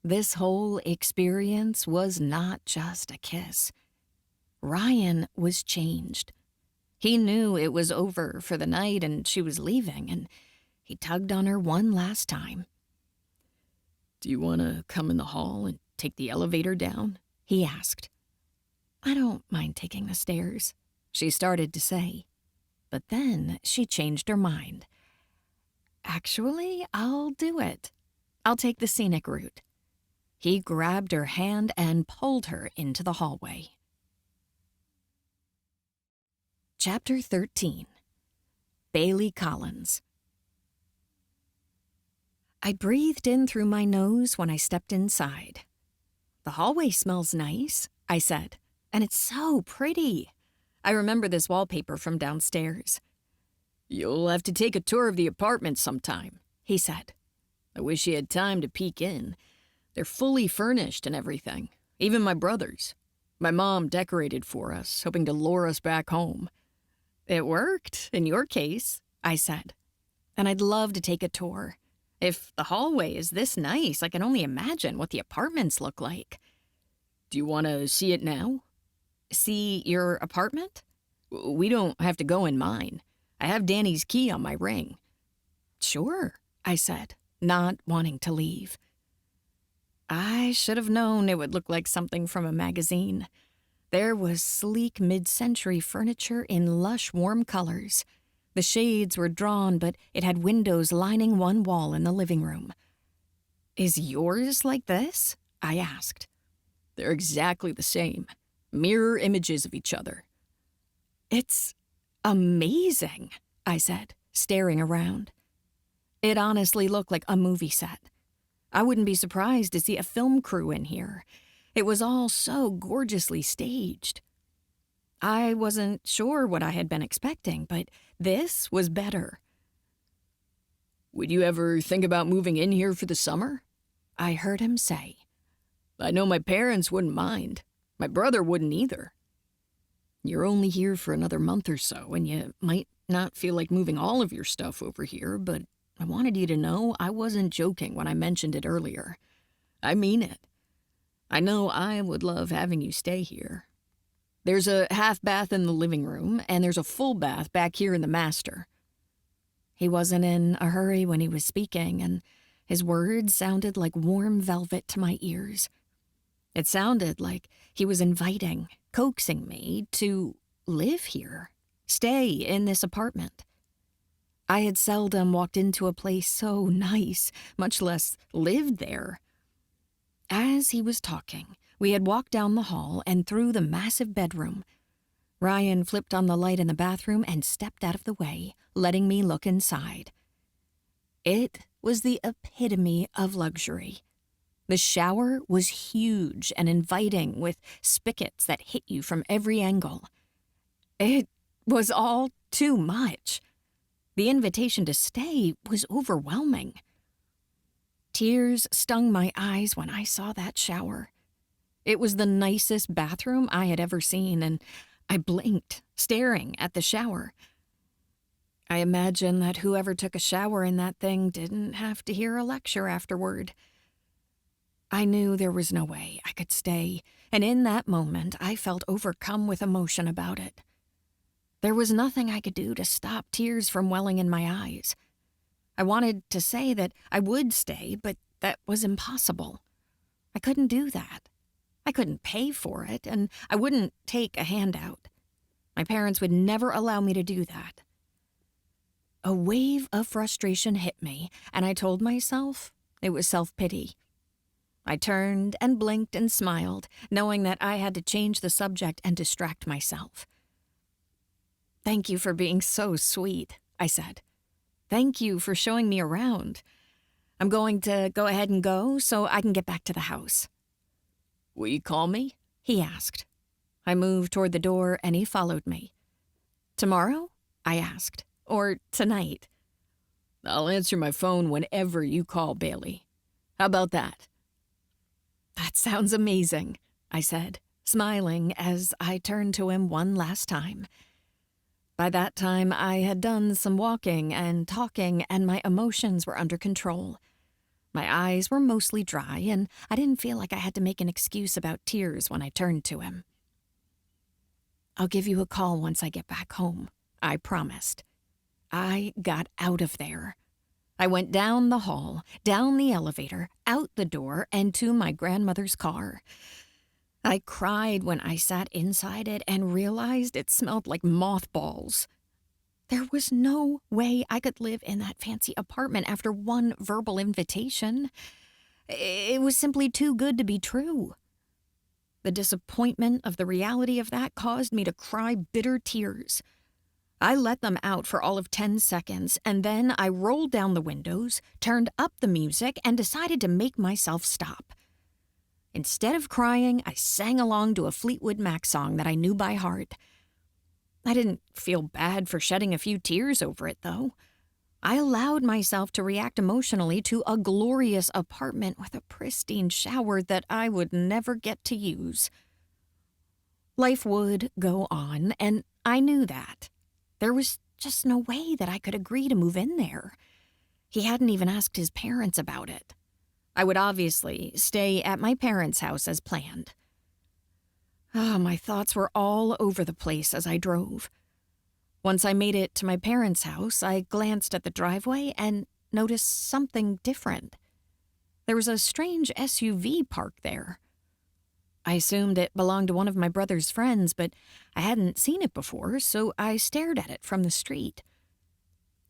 This whole experience was not just a kiss. Ryan was changed. He knew it was over for the night and she was leaving, and he tugged on her one last time. "Do you want to come in the hall and take the elevator down?" he asked. "I don't mind taking the stairs," she started to say. But then she changed her mind. "Actually, I'll do it. I'll take the scenic route." He grabbed her hand and pulled her into the hallway. Chapter 13. Bailey Collins. I breathed in through my nose when I stepped inside. "The hallway smells nice," I said, "and it's so pretty. I remember this wallpaper from downstairs." "You'll have to take a tour of the apartment sometime," he said. "I wish you had time to peek in. They're fully furnished and everything, even my brother's. My mom decorated for us, hoping to lure us back home." "It worked, in your case," I said. "And I'd love to take a tour. If the hallway is this nice, I can only imagine what the apartments look like." "Do you want to see it now?" "See your apartment?" "We don't have to go in mine. I have Danny's key on my ring." "Sure," I said, not wanting to leave. I should have known it would look like something from a magazine. There was sleek mid-century furniture in lush, warm colors. The shades were drawn, but it had windows lining one wall in the living room. "Is yours like this?" I asked. "They're exactly the same. Mirror images of each other." "It's amazing," I said, staring around. It honestly looked like a movie set. I wouldn't be surprised to see a film crew in here. It was all so gorgeously staged. I wasn't sure what I had been expecting, but this was better. "Would you ever think about moving in here for the summer?" I heard him say. "I know my parents wouldn't mind. My brother wouldn't either. You're only here for another month or so, and you might not feel like moving all of your stuff over here, but I wanted you to know I wasn't joking when I mentioned it earlier. I mean it. I know I would love having you stay here. There's a half bath in the living room, and there's a full bath back here in the master." He wasn't in a hurry when he was speaking, and his words sounded like warm velvet to my ears. It sounded like he was inviting, coaxing me to live here, stay in this apartment. I had seldom walked into a place so nice, much less lived there. As he was talking, we had walked down the hall and through the massive bedroom. Ryan flipped on the light in the bathroom and stepped out of the way, letting me look inside. It was the epitome of luxury. The shower was huge and inviting, with spigots that hit you from every angle. It was all too much. The invitation to stay was overwhelming. Tears stung my eyes when I saw that shower. It was the nicest bathroom I had ever seen, and I blinked, staring at the shower. I imagine that whoever took a shower in that thing didn't have to hear a lecture afterward. I knew there was no way I could stay, and in that moment I felt overcome with emotion about it. There was nothing I could do to stop tears from welling in my eyes. I wanted to say that I would stay, but that was impossible. I couldn't do that. I couldn't pay for it, and I wouldn't take a handout. My parents would never allow me to do that. A wave of frustration hit me, and I told myself it was self-pity. I turned and blinked and smiled, knowing that I had to change the subject and distract myself. "Thank you for being so sweet," I said. "Thank you for showing me around. I'm going to go ahead and go so I can get back to the house." "Will you call me?" he asked. I moved toward the door and he followed me. "Tomorrow?" I asked. "Or tonight?" I'll answer my phone whenever you call, Bailey. How about that?" "That sounds amazing," I said, smiling as I turned to him one last time. By that time, I had done some walking and talking, and my emotions were under control. My eyes were mostly dry, and I didn't feel like I had to make an excuse about tears when I turned to him. "I'll give you a call once I get back home," I promised. I got out of there. I went down the hall, down the elevator, out the door, and to my grandmother's car. I cried when I sat inside it and realized it smelled like mothballs. There was no way I could live in that fancy apartment after one verbal invitation. It was simply too good to be true. The disappointment of the reality of that caused me to cry bitter tears. I let them out for all of 10 seconds, and then I rolled down the windows, turned up the music, and decided to make myself stop. Instead of crying, I sang along to a Fleetwood Mac song that I knew by heart. I didn't feel bad for shedding a few tears over it, though. I allowed myself to react emotionally to a glorious apartment with a pristine shower that I would never get to use. Life would go on, and I knew that. There was just no way that I could agree to move in there. He hadn't even asked his parents about it. I would obviously stay at my parents' house as planned. My thoughts were all over the place as I drove. Once I made it to my parents' house, I glanced at the driveway and noticed something different. There was a strange SUV parked there. I assumed it belonged to one of my brother's friends, but I hadn't seen it before, so I stared at it from the street.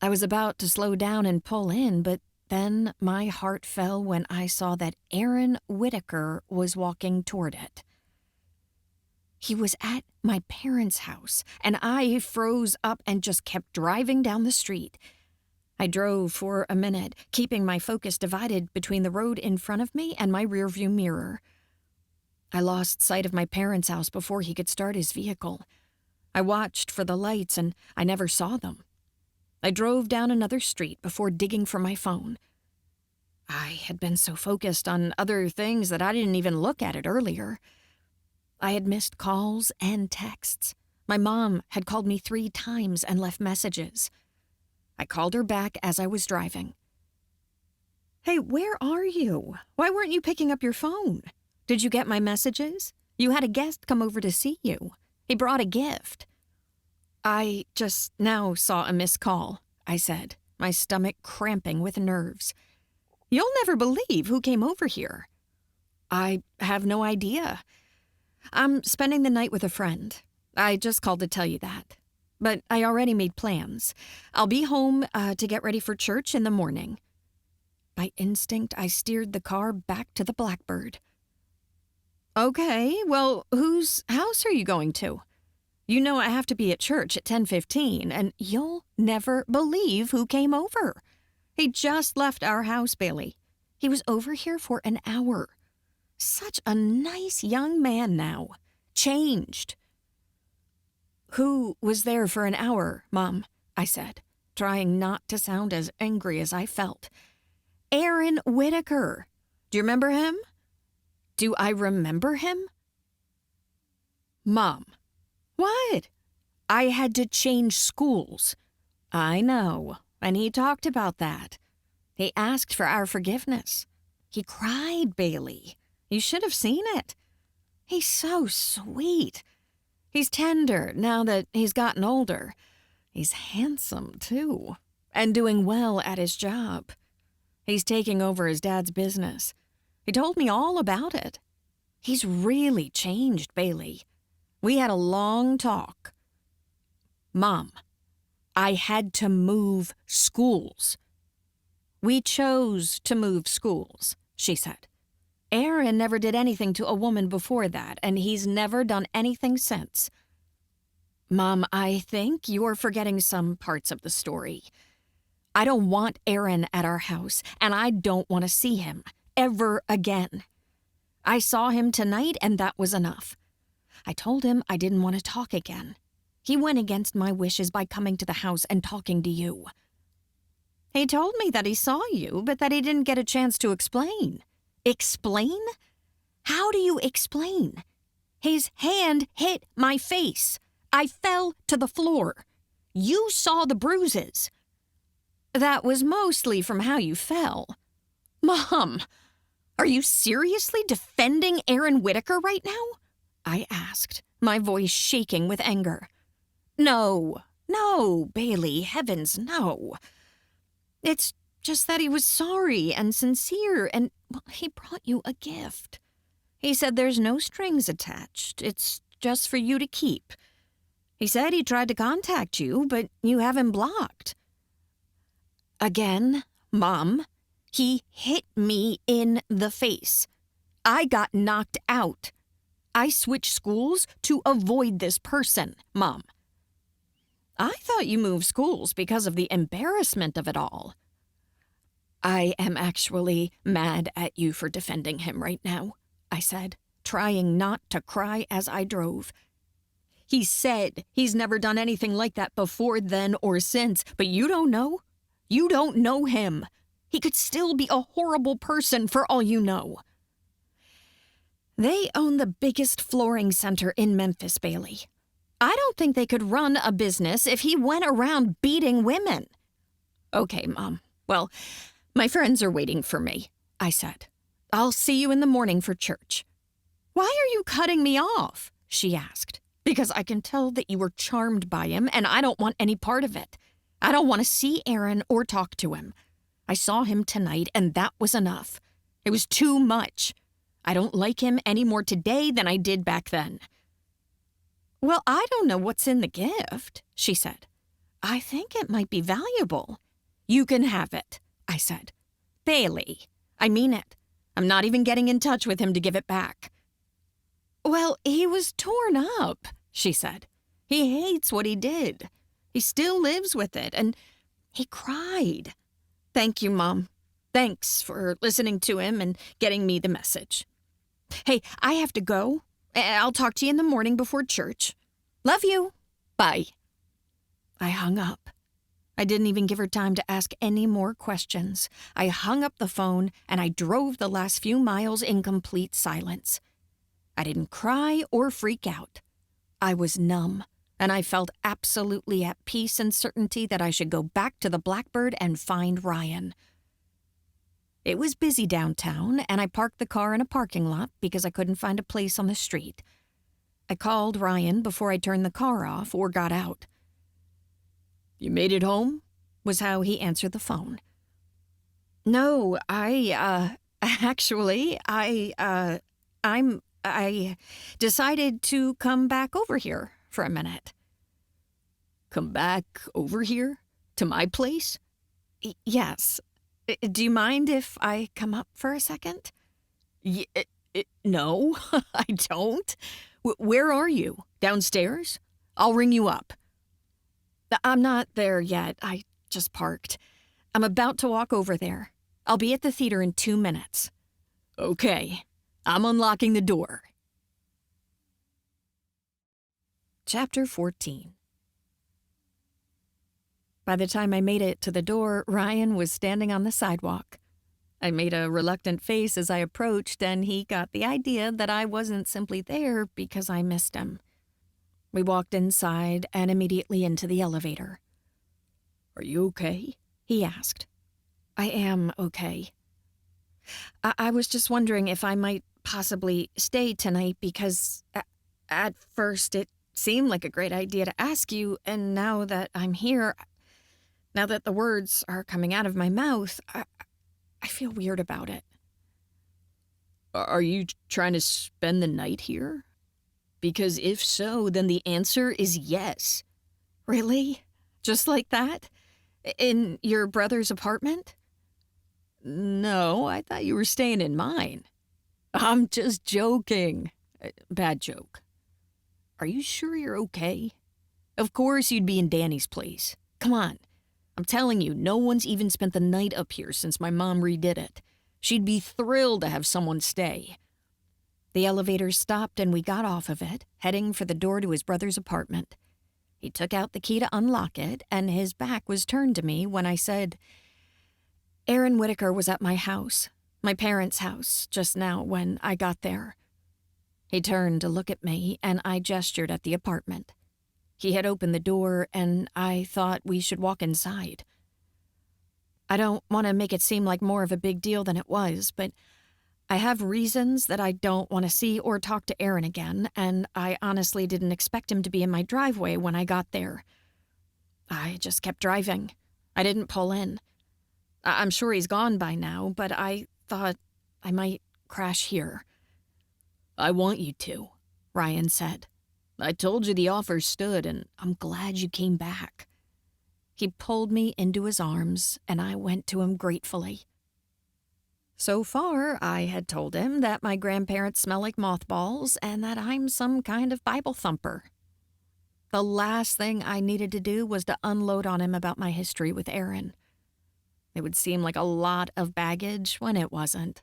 I was about to slow down and pull in, but then my heart fell when I saw that Aaron Whitaker was walking toward it. He was at my parents' house, and I froze up and just kept driving down the street. I drove for a minute, keeping my focus divided between the road in front of me and my rearview mirror. I lost sight of my parents' house before he could start his vehicle. I watched for the lights, and I never saw them. I drove down another street before digging for my phone. I had been so focused on other things that I didn't even look at it earlier. I had missed calls and texts. My mom had called me 3 times and left messages. I called her back as I was driving. "Hey, where are you? Why weren't you picking up your phone? Did you get my messages? You had a guest come over to see you. He brought a gift." "I just now saw a missed call," I said, my stomach cramping with nerves. "You'll never believe who came over here." "I have no idea. I'm spending the night with a friend. I just called to tell you that. But I already made plans. I'll be home to get ready for church in the morning." By instinct, I steered the car back to the Blackbird. "Okay, well, whose house are you going to? You know I have to be at church at 10:15, and you'll never believe who came over. He just left our house, Bailey. He was over here for an hour. Such a nice young man now. Changed." "Who was there for an hour, Mom?" I said, trying not to sound as angry as I felt. "Aaron Whitaker. Do you remember him?" "Do I remember him?" "Mom." "What?" "I had to change schools." "I know, and he talked about that. He asked for our forgiveness. He cried, Bailey. You should have seen it. He's so sweet. He's tender now that he's gotten older. He's handsome, too, and doing well at his job. He's taking over his dad's business. He told me all about it. He's really changed, Bailey. We had a long talk." "Mom, I had to move schools." "We chose to move schools," she said. "Aaron never did anything to a woman before that, and he's never done anything since." "Mom, I think you're forgetting some parts of the story. I don't want Aaron at our house, and I don't want to see him ever again. I saw him tonight, and that was enough. I told him I didn't want to talk again. He went against my wishes by coming to the house and talking to you." He told me that he saw you, but that he didn't get a chance to explain. Explain? How do you explain? His hand hit my face. I fell to the floor. You saw the bruises. That was mostly from how you fell. Mom, are you seriously defending Aaron Whitaker right now? I asked, my voice shaking with anger. No, Bailey, heavens, no. It's just that he was sorry and sincere, and he brought you a gift. He said there's no strings attached. It's just for you to keep. He said he tried to contact you, but you have him blocked. Again, Mom, he hit me in the face. I got knocked out. I switched schools to avoid this person, Mom. I thought you moved schools because of the embarrassment of it all. I am actually mad at you for defending him right now, I said, trying not to cry as I drove. He said he's never done anything like that before then or since, but you don't know. You don't know him. He could still be a horrible person for all you know. They own the biggest flooring center in Memphis, Bailey. I don't think they could run a business if he went around beating women. Okay, Mom. Well, my friends are waiting for me, I said. I'll see you in the morning for church. Why are you cutting me off? She asked. Because I can tell that you were charmed by him, and I don't want any part of it. I don't want to see Aaron or talk to him. I saw him tonight, and that was enough. It was too much. I don't like him any more today than I did back then. Well, I don't know what's in the gift, she said. I think it might be valuable. You can have it, I said. Bailey, I mean it. I'm not even getting in touch with him to give it back. Well, he was torn up, she said. He hates what he did. He still lives with it, and he cried. Thank you, Mom. Thanks for listening to him and getting me the message. Hey, I have to go. I'll talk to you in the morning before church. Love you. Bye. I hung up. I didn't even give her time to ask any more questions. I hung up the phone, and I drove the last few miles in complete silence. I didn't cry or freak out. I was numb, and I felt absolutely at peace and certainty that I should go back to the Blackbird and find Ryan. It was busy downtown, and I parked the car in a parking lot because I couldn't find a place on the street. I called Ryan before I turned the car off or got out. You made it home? Was how he answered the phone. No, I decided to come back over here for a minute. Come back over here? To my place? Yes. Do you mind if I come up for a second? No, I don't. Where are you? Downstairs? I'll ring you up. I'm not there yet. I just parked. I'm about to walk over there. I'll be at the theater in 2 minutes. Okay. I'm unlocking the door. Chapter 14. By the time I made it to the door, Ryan was standing on the sidewalk. I made a reluctant face as I approached, and he got the idea that I wasn't simply there because I missed him. We walked inside and immediately into the elevator. Are you okay? He asked. I am okay. I was just wondering if I might possibly stay tonight because at first it seemed like a great idea to ask you, and now that I'm here, now that the words are coming out of my mouth, I feel weird about it. Are you trying to spend the night here? Because if so, then the answer is yes. Really? Just like that? In your brother's apartment? No, I thought you were staying in mine. I'm just joking. Bad joke. Are you sure you're okay? Of course you'd be in Danny's place. Come on. I'm telling you, no one's even spent the night up here since my mom redid it. She'd be thrilled to have someone stay. The elevator stopped and we got off of it, heading for the door to his brother's apartment. He took out the key to unlock it, and his back was turned to me when I said, Aaron Whitaker was at my house, my parents' house, just now when I got there. He turned to look at me, and I gestured at the apartment. He had opened the door, and I thought we should walk inside. I don't want to make it seem like more of a big deal than it was, but I have reasons that I don't want to see or talk to Aaron again, and I honestly didn't expect him to be in my driveway when I got there. I just kept driving. I didn't pull in. I'm sure he's gone by now, but I thought I might crash here. I want you to, Ryan said. I told you the offer stood, and I'm glad you came back. He pulled me into his arms, and I went to him gratefully. So far, I had told him that my grandparents smell like mothballs and that I'm some kind of Bible thumper. The last thing I needed to do was to unload on him about my history with Aaron. It would seem like a lot of baggage when it wasn't.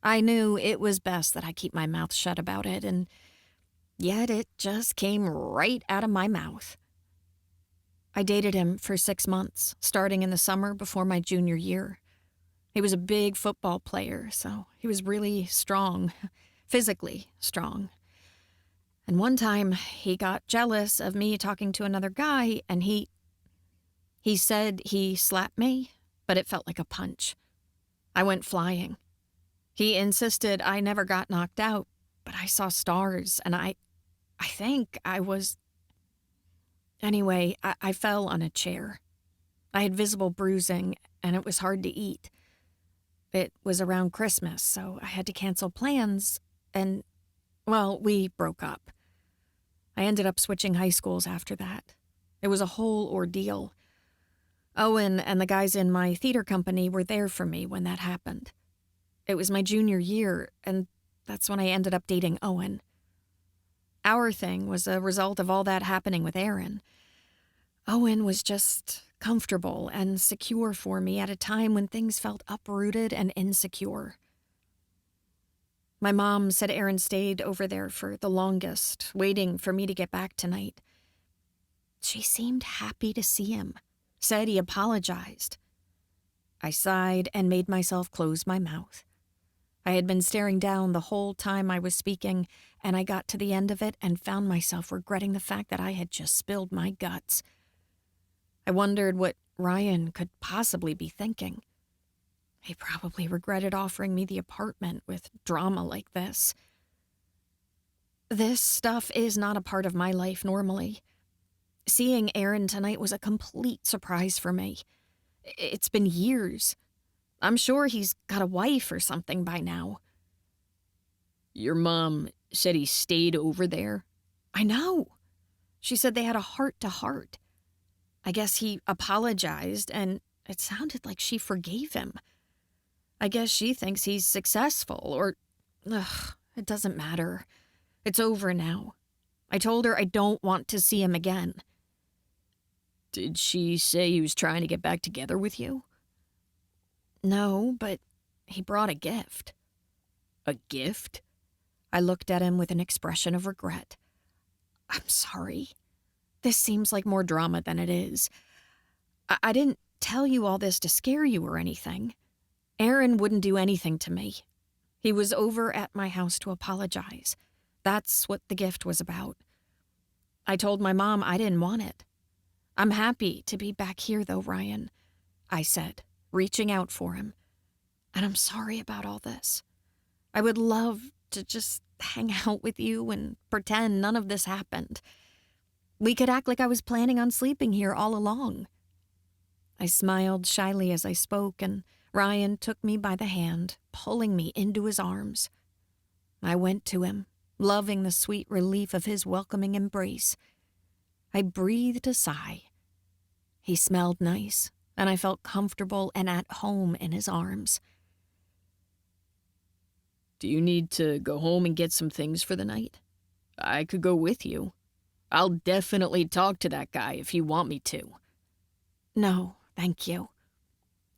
I knew it was best that I keep my mouth shut about it, and yet it just came right out of my mouth. I dated him for 6 months, starting in the summer before my junior year. He was a big football player, so he was really strong, physically strong. And one time, he got jealous of me talking to another guy, and he said he slapped me, but it felt like a punch. I went flying. He insisted I never got knocked out, but I saw stars, and I think I was... Anyway, I fell on a chair. I had visible bruising, and it was hard to eat. It was around Christmas, so I had to cancel plans, and, well, we broke up. I ended up switching high schools after that. It was a whole ordeal. Owen and the guys in my theater company were there for me when that happened. It was my junior year, and that's when I ended up dating Owen. Our thing was a result of all that happening with Aaron. Owen was just comfortable and secure for me at a time when things felt uprooted and insecure. My mom said Aaron stayed over there for the longest, waiting for me to get back tonight. She seemed happy to see him, said he apologized. I sighed and made myself close my mouth. I had been staring down the whole time I was speaking, and I got to the end of it and found myself regretting the fact that I had just spilled my guts. I wondered what Ryan could possibly be thinking. He probably regretted offering me the apartment with drama like this. This stuff is not a part of my life normally. Seeing Aaron tonight was a complete surprise for me. It's been years. I'm sure he's got a wife or something by now. Your mom said he stayed over there? I know. She said they had a heart-to-heart. I guess he apologized, and it sounded like she forgave him. I guess she thinks he's successful, or... it doesn't matter. It's over now. I told her I don't want to see him again. Did she say he was trying to get back together with you? No, but he brought a gift. A gift? I looked at him with an expression of regret. I'm sorry. This seems like more drama than it is. I didn't tell you all this to scare you or anything. Aaron wouldn't do anything to me. He was over at my house to apologize. That's what the gift was about. I told my mom I didn't want it. I'm happy to be back here, though, Ryan, I said, reaching out for him. And I'm sorry about all this. I would love to just hang out with you and pretend none of this happened. We could act like I was planning on sleeping here all along. I smiled shyly as I spoke, and Ryan took me by the hand, pulling me into his arms. I went to him, loving the sweet relief of his welcoming embrace. I breathed a sigh. He smelled nice, and I felt comfortable and at home in his arms. Do you need to go home and get some things for the night? I could go with you. I'll definitely talk to that guy if you want me to. No, thank you.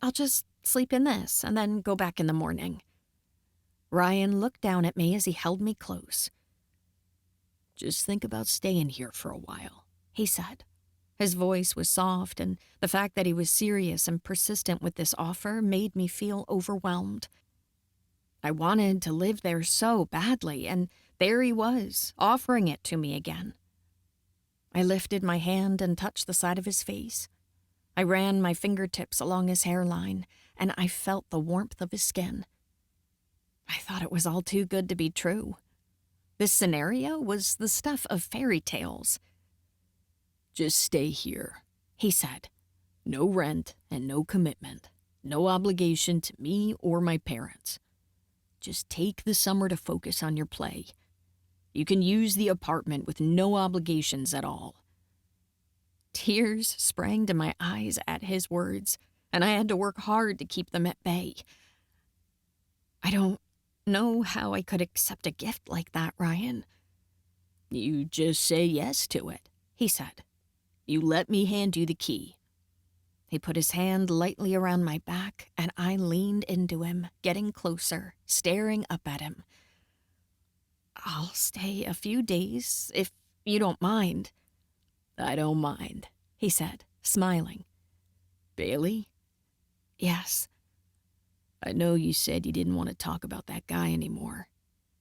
I'll just sleep in this and then go back in the morning. Ryan looked down at me as he held me close. Just think about staying here for a while, he said. His voice was soft, and the fact that he was serious and persistent with this offer made me feel overwhelmed. I wanted to live there so badly, and there he was, offering it to me again. I lifted my hand and touched the side of his face. I ran my fingertips along his hairline, and I felt the warmth of his skin. I thought it was all too good to be true. This scenario was the stuff of fairy tales. "Just stay here," he said. "No rent and no commitment. No obligation to me or my parents. Just take the summer to focus on your play. You can use the apartment with no obligations at all." Tears sprang to my eyes at his words, and I had to work hard to keep them at bay. I don't know how I could accept a gift like that, Ryan. "You just say yes to it," he said. "You let me hand you the key." He put his hand lightly around my back, and I leaned into him, getting closer, staring up at him. "I'll stay a few days, if you don't mind." "I don't mind," he said, smiling. "Bailey?" "Yes." "I know you said you didn't want to talk about that guy anymore,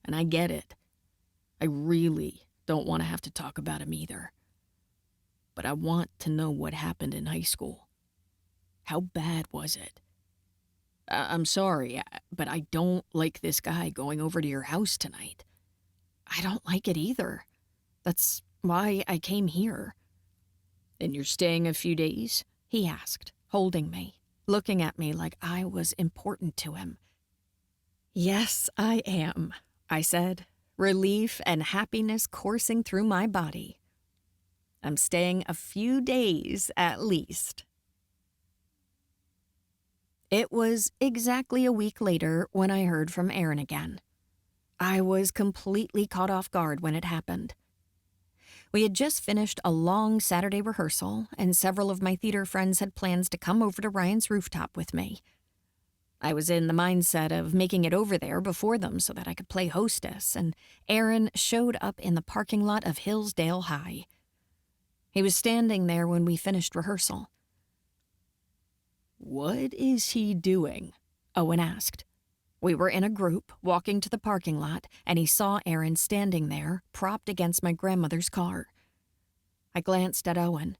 and I get it. I really don't want to have to talk about him either. But I want to know what happened in high school. How bad was it? I'm sorry, but I don't like this guy going over to your house tonight." "I don't like it either. That's why I came here." "And you're staying a few days?" he asked, holding me, looking at me like I was important to him. "Yes, I am," I said, relief and happiness coursing through my body. "I'm staying a few days at least." It was exactly a week later when I heard from Aaron again. I was completely caught off guard when it happened. We had just finished a long Saturday rehearsal, and several of my theater friends had plans to come over to Ryan's rooftop with me. I was in the mindset of making it over there before them so that I could play hostess, and Aaron showed up in the parking lot of Hillsdale High. He was standing there when we finished rehearsal. "What is he doing?" Owen asked. We were in a group, walking to the parking lot, and he saw Aaron standing there, propped against my grandmother's car. I glanced at Owen.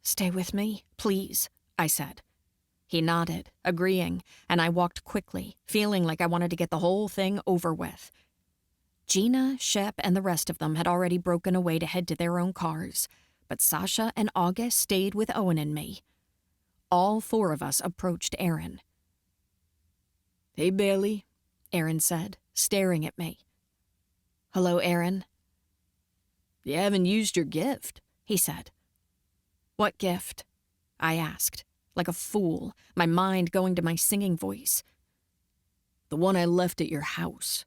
"Stay with me, please," I said. He nodded, agreeing, and I walked quickly, feeling like I wanted to get the whole thing over with. Gina, Shep, and the rest of them had already broken away to head to their own cars, but Sasha and August stayed with Owen and me. All four of us approached Aaron. "Hey, Bailey," Aaron said, staring at me. "Hello, Aaron." "You haven't used your gift," he said. "What gift?" I asked, like a fool, my mind going to my singing voice. "The one I left at your house."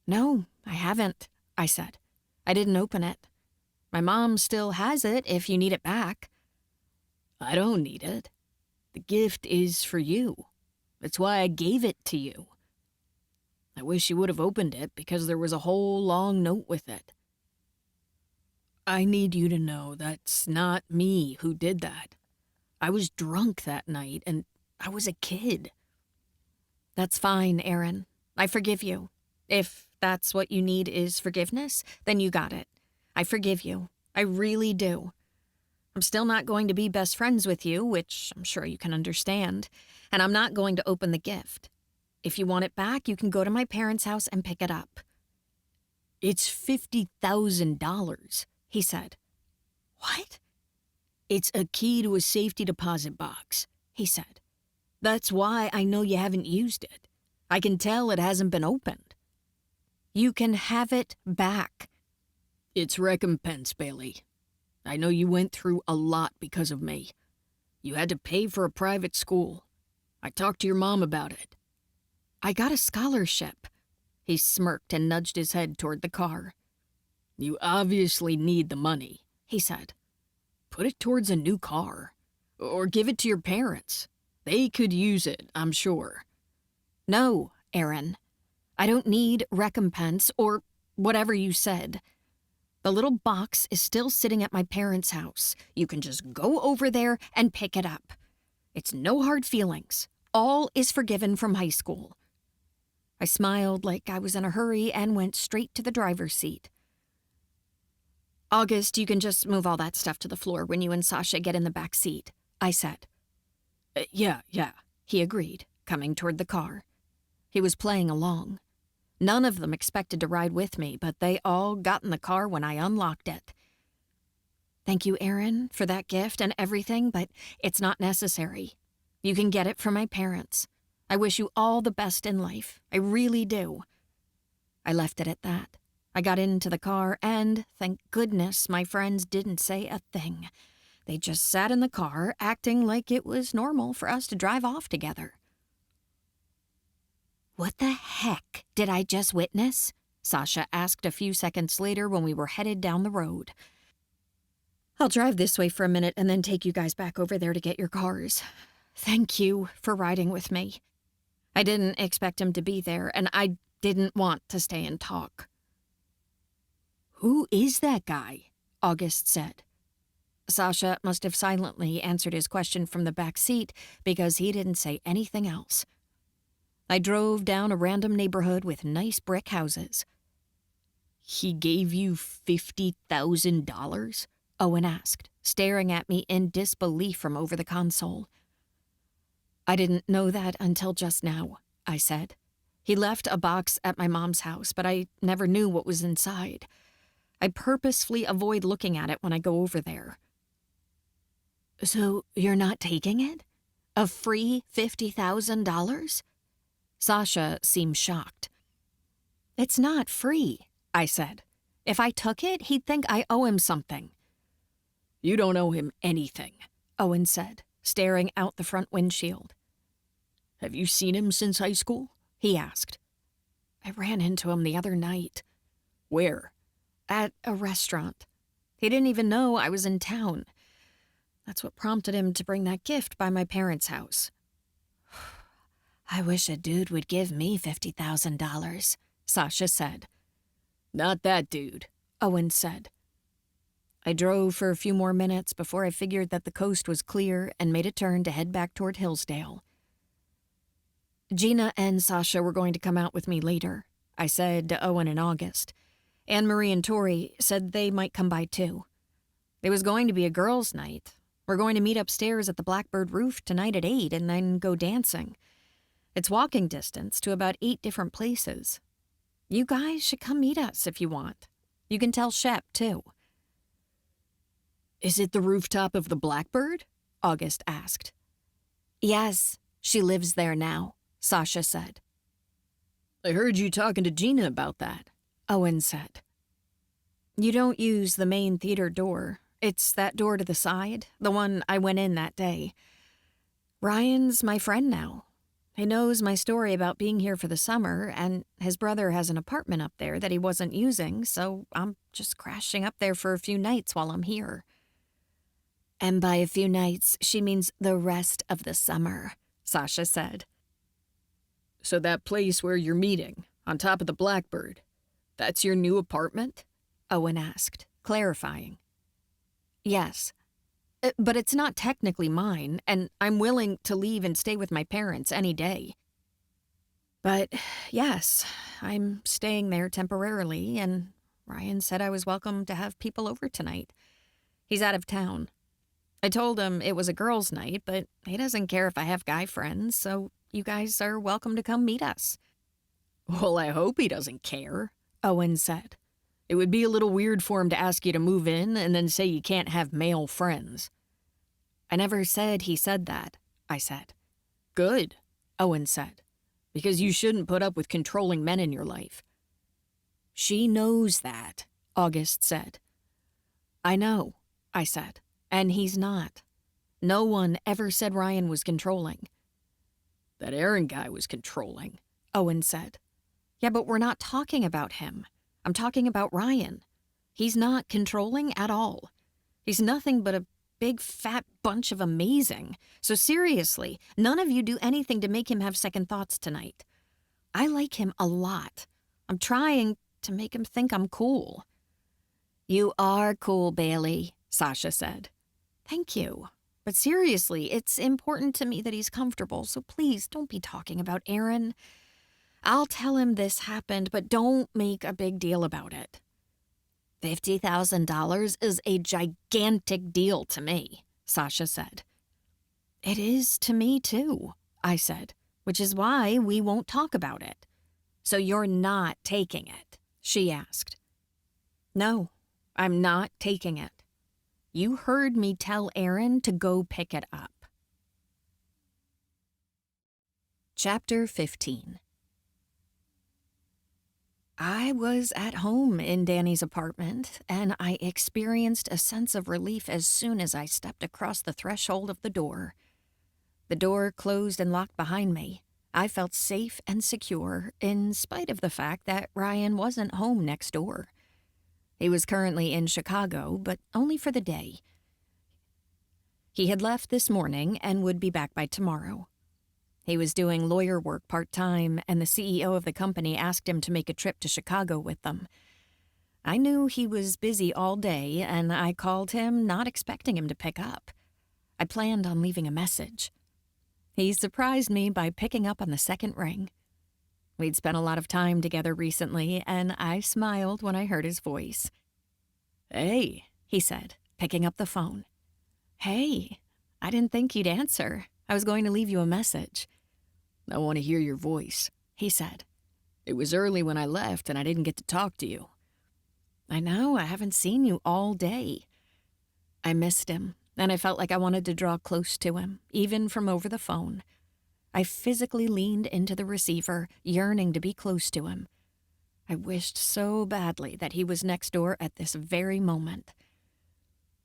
"No, I haven't," I said. "I didn't open it. My mom still has it if you need it back." "I don't need it. The gift is for you. That's why I gave it to you. I wish you would have opened it because there was a whole long note with it. I need you to know that's not me who did that. I was drunk that night, and I was a kid." "That's fine, Aaron. I forgive you. If that's what you need is forgiveness, then you got it. I forgive you. I really do. I'm still not going to be best friends with you, which I'm sure you can understand, and I'm not going to open the gift. If you want it back, you can go to my parents' house and pick it up." "It's $50,000, he said. "What?" "It's a key to a safety deposit box," he said. "That's why I know you haven't used it. I can tell it hasn't been opened." "You can have it back." "It's recompense, Bailey. I know you went through a lot because of me. You had to pay for a private school. I talked to your mom about it." "I got a scholarship." He smirked and nudged his head toward the car. "You obviously need the money," he said. "Put it towards a new car. Or give it to your parents. They could use it, I'm sure." "No, Aaron. I don't need recompense or whatever you said. The little box is still sitting at my parents' house. You can just go over there and pick it up. It's no hard feelings. All is forgiven from high school." I smiled like I was in a hurry and went straight to the driver's seat. "August, you can just move all that stuff to the floor when you and Sasha get in the back seat," I said. Yeah, He agreed, coming toward the car. He was playing along. None of them expected to ride with me, but they all got in the car when I unlocked it. "Thank you, Aaron, for that gift and everything, but it's not necessary. You can get it from my parents. I wish you all the best in life. I really do." I left it at that. I got into the car and, thank goodness, my friends didn't say a thing. They just sat in the car, acting like it was normal for us to drive off together. "What the heck did I just witness?" Sasha asked a few seconds later when we were headed down the road. "I'll drive this way for a minute and then take you guys back over there to get your cars. Thank you for riding with me. I didn't expect him to be there, and I didn't want to stay and talk." "Who is that guy?" August said. Sasha must have silently answered his question from the back seat because he didn't say anything else. I drove down a random neighborhood with nice brick houses. "He gave you $50,000? Owen asked, staring at me in disbelief from over the console. "I didn't know that until just now," I said. "He left a box at my mom's house, but I never knew what was inside. I purposefully avoid looking at it when I go over there." "So you're not taking it? A free $50,000? Sasha seemed shocked. "It's not free," I said. "If I took it, he'd think I owe him something." "You don't owe him anything," Owen said, staring out the front windshield. "Have you seen him since high school?" he asked. "I ran into him the other night." "Where?" "At a restaurant. He didn't even know I was in town. That's what prompted him to bring that gift by my parents' house." "I wish a dude would give me $50,000, Sasha said. "Not that dude," Owen said. I drove for a few more minutes before I figured that the coast was clear and made a turn to head back toward Hillsdale. "Gina and Sasha were going to come out with me later," I said to Owen and August. Anne-Marie and Tori said they might come by too. It was going to be a girls' night. We're going to meet upstairs at the Blackbird Roof tonight at 8 and then go dancing. It's walking distance to about 8 different places. You guys should come meet us if you want. You can tell Shep, too." "Is it the rooftop of the Blackbird?" August asked. "Yes, she lives there now," Sasha said. "I heard you talking to Gina about that," Owen said. "You don't use the main theater door. It's that door to the side, the one I went in that day. Ryan's my friend now. He knows my story about being here for the summer, and his brother has an apartment up there that he wasn't using, so I'm just crashing up there for a few nights while I'm here." "And by a few nights, she means the rest of the summer," Sasha said. "So that place where you're meeting, on top of the Blackbird, that's your new apartment?" Owen asked, clarifying. "Yes. But it's not technically mine, and I'm willing to leave and stay with my parents any day. But yes, I'm staying there temporarily, and Ryan said I was welcome to have people over tonight. He's out of town. I told him it was a girls' night, but he doesn't care if I have guy friends, so you guys are welcome to come meet us." "Well, I hope he doesn't care," Owen said. "It would be a little weird for him to ask you to move in and then say you can't have male friends." "I never said he said that," I said. "Good," Owen said. "because you shouldn't put up with controlling men in your life." "She knows that," August said. "I know," I said, "and he's not. No one ever said Ryan was controlling." "That Aaron guy was controlling," Owen said. "Yeah, but we're not talking about him. I'm talking about Ryan. He's not controlling at all. He's nothing but a big fat bunch of amazing. So seriously, none of you do anything to make him have second thoughts tonight. I like him a lot. I'm trying to make him think I'm cool." You are cool, Bailey, Sasha said. Thank you. But seriously, it's important to me that he's comfortable, so please don't be talking about Aaron. I'll tell him this happened, but don't make a big deal about it. $50,000 is a gigantic deal to me, Sasha said. It is to me, too, I said, which is why we won't talk about it. So you're not taking it, she asked. No, I'm not taking it. You heard me tell Aaron to go pick it up. Chapter 15. I was at home in Danny's apartment, and I experienced a sense of relief as soon as I stepped across the threshold of the door. The door closed and locked behind me. I felt safe and secure, in spite of the fact that Ryan wasn't home next door. He was currently in Chicago, but only for the day. He had left this morning and would be back by tomorrow. He was doing lawyer work part-time, and the CEO of the company asked him to make a trip to Chicago with them. I knew he was busy all day, and I called him, not expecting him to pick up. I planned on leaving a message. He surprised me by picking up on the second ring. We'd spent a lot of time together recently, and I smiled when I heard his voice. "Hey," he said, picking up the phone. "Hey, I didn't think you'd answer. I was going to leave you a message." "I want to hear your voice," he said. "It was early when I left, and I didn't get to talk to you." "I know, I haven't seen you all day." I missed him, and I felt like I wanted to draw close to him, even from over the phone. I physically leaned into the receiver, yearning to be close to him. I wished so badly that he was next door at this very moment.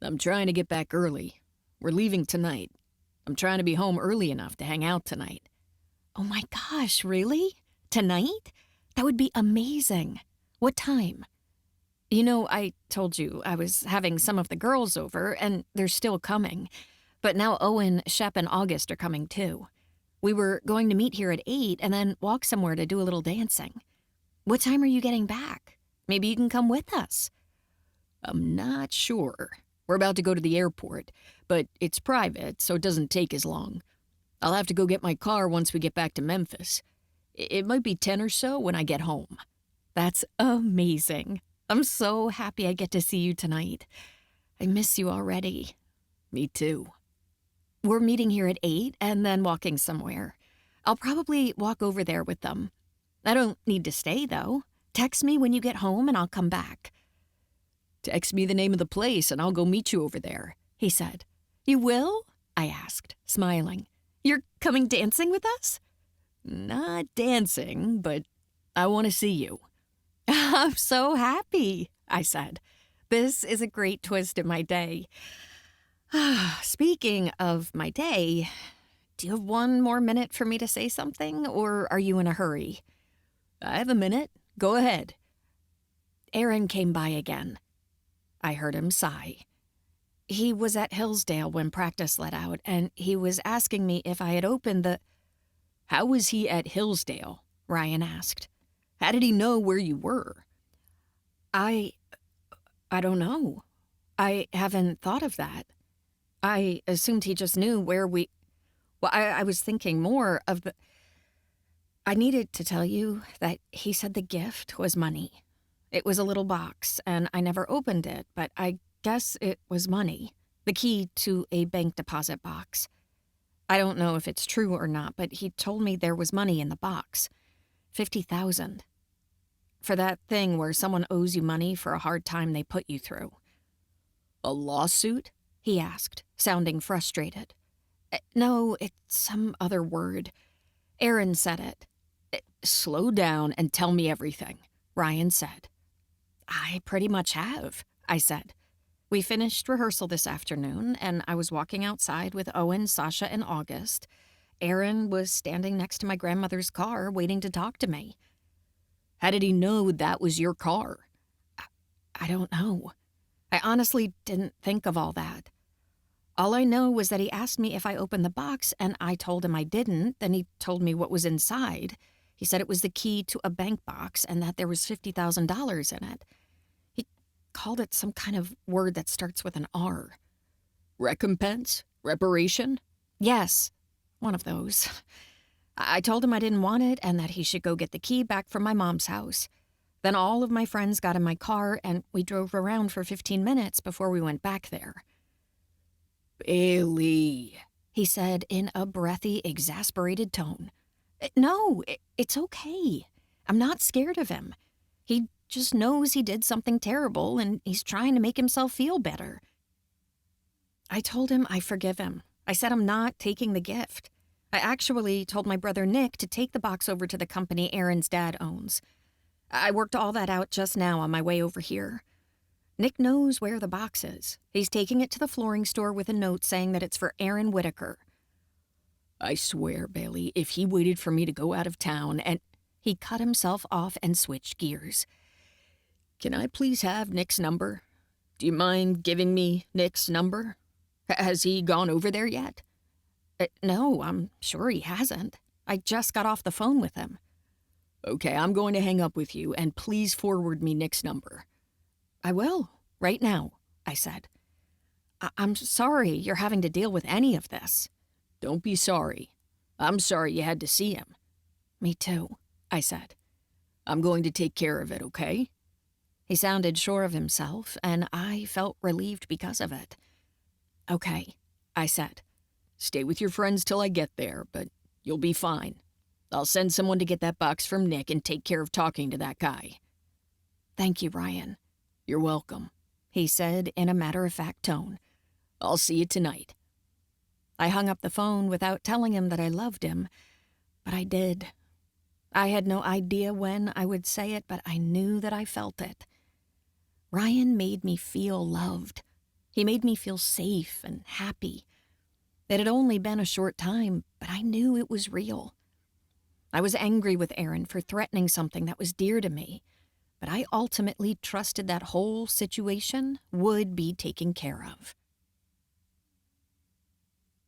"I'm trying to get back early. We're leaving tonight. I'm trying to be home early enough to hang out tonight." "Oh my gosh, really? Tonight? That would be amazing. What time?" "You know, I told you I was having some of the girls over, and they're still coming. But now Owen, Shep, and August are coming too. We were going to meet here at 8 and then walk somewhere to do a little dancing. What time are you getting back? Maybe you can come with us." "I'm not sure. We're about to go to the airport, but it's private, so it doesn't take as long. I'll have to go get my car once we get back to Memphis. It might be 10 or so when I get home." "That's amazing. I'm so happy I get to see you tonight. I miss you already." "Me too." "We're meeting here at 8 and then walking somewhere. I'll probably walk over there with them. I don't need to stay, though. Text me when you get home and I'll come back." "Text me the name of the place and I'll go meet you over there," he said. "You will?" I asked, smiling. "You're coming dancing with us?" "Not dancing, but I want to see you." "I'm so happy," I said. This is a great twist in my day. Speaking of my day, do you have one more minute for me to say something, or are you in a hurry? "I have a minute. Go ahead." Aaron came by again. I heard him sigh. He was at Hillsdale when practice let out, and he was asking me if I had opened the... "How was he at Hillsdale?" Ryan asked. "How did he know where you were?" I don't know. I haven't thought of that. I assumed he just knew where we... Well, I was thinking more of the... I needed to tell you that he said the gift was money. It was a little box, and I never opened it, but I guess it was money. The key to a bank deposit box. I don't know if it's true or not, but he told me there was money in the box. $50,000. For that thing where someone owes you money for a hard time they put you through." "A lawsuit?" he asked, sounding frustrated. "No, it's some other word. Aaron said it." "Slow down and tell me everything," Ryan said. "I pretty much have," I said. We finished rehearsal this afternoon, and I was walking outside with Owen, Sasha, and August. Aaron was standing next to my grandmother's car, waiting to talk to me. "How did he know that was your car?" I don't know. I honestly didn't think of all that. All I know was that he asked me if I opened the box, and I told him I didn't. Then he told me what was inside. He said it was the key to a bank box and that there was $50,000 in it. called it some kind of word that starts with an R. Recompense? Reparation? Yes, one of those. I told him I didn't want it and that he should go get the key back from my mom's house. Then all of my friends got in my car and we drove around for 15 minutes before we went back there. Bailey, he said in a breathy, exasperated tone. No, it's okay. I'm not scared of him. He just knows he did something terrible and he's trying to make himself feel better. I told him I forgive him. I said I'm not taking the gift. I actually told my brother Nick to take the box over to the company Aaron's dad owns. I worked all that out just now on my way over here. Nick knows where the box is. He's taking it to the flooring store with a note saying that it's for Aaron Whitaker. I swear, Bailey, if he waited for me to go out of town and... He cut himself off and switched gears. Can I please have Nick's number? Do you mind giving me Nick's number? Has he gone over there yet? No, I'm sure he hasn't. I just got off the phone with him. Okay, I'm going to hang up with you, and please forward me Nick's number. I will, right now, I said. I'm sorry you're having to deal with any of this. Don't be sorry. I'm sorry you had to see him. Me too, I said. I'm going to take care of it, okay? He sounded sure of himself, and I felt relieved because of it. Okay, I said. Stay with your friends till I get there, but you'll be fine. I'll send someone to get that box from Nick and take care of talking to that guy. Thank you, Ryan. You're welcome, he said in a matter-of-fact tone. I'll see you tonight. I hung up the phone without telling him that I loved him, but I did. I had no idea when I would say it, but I knew that I felt it. Ryan made me feel loved. He made me feel safe and happy. It had only been a short time, but I knew it was real. I was angry with Aaron for threatening something that was dear to me, but I ultimately trusted that whole situation would be taken care of.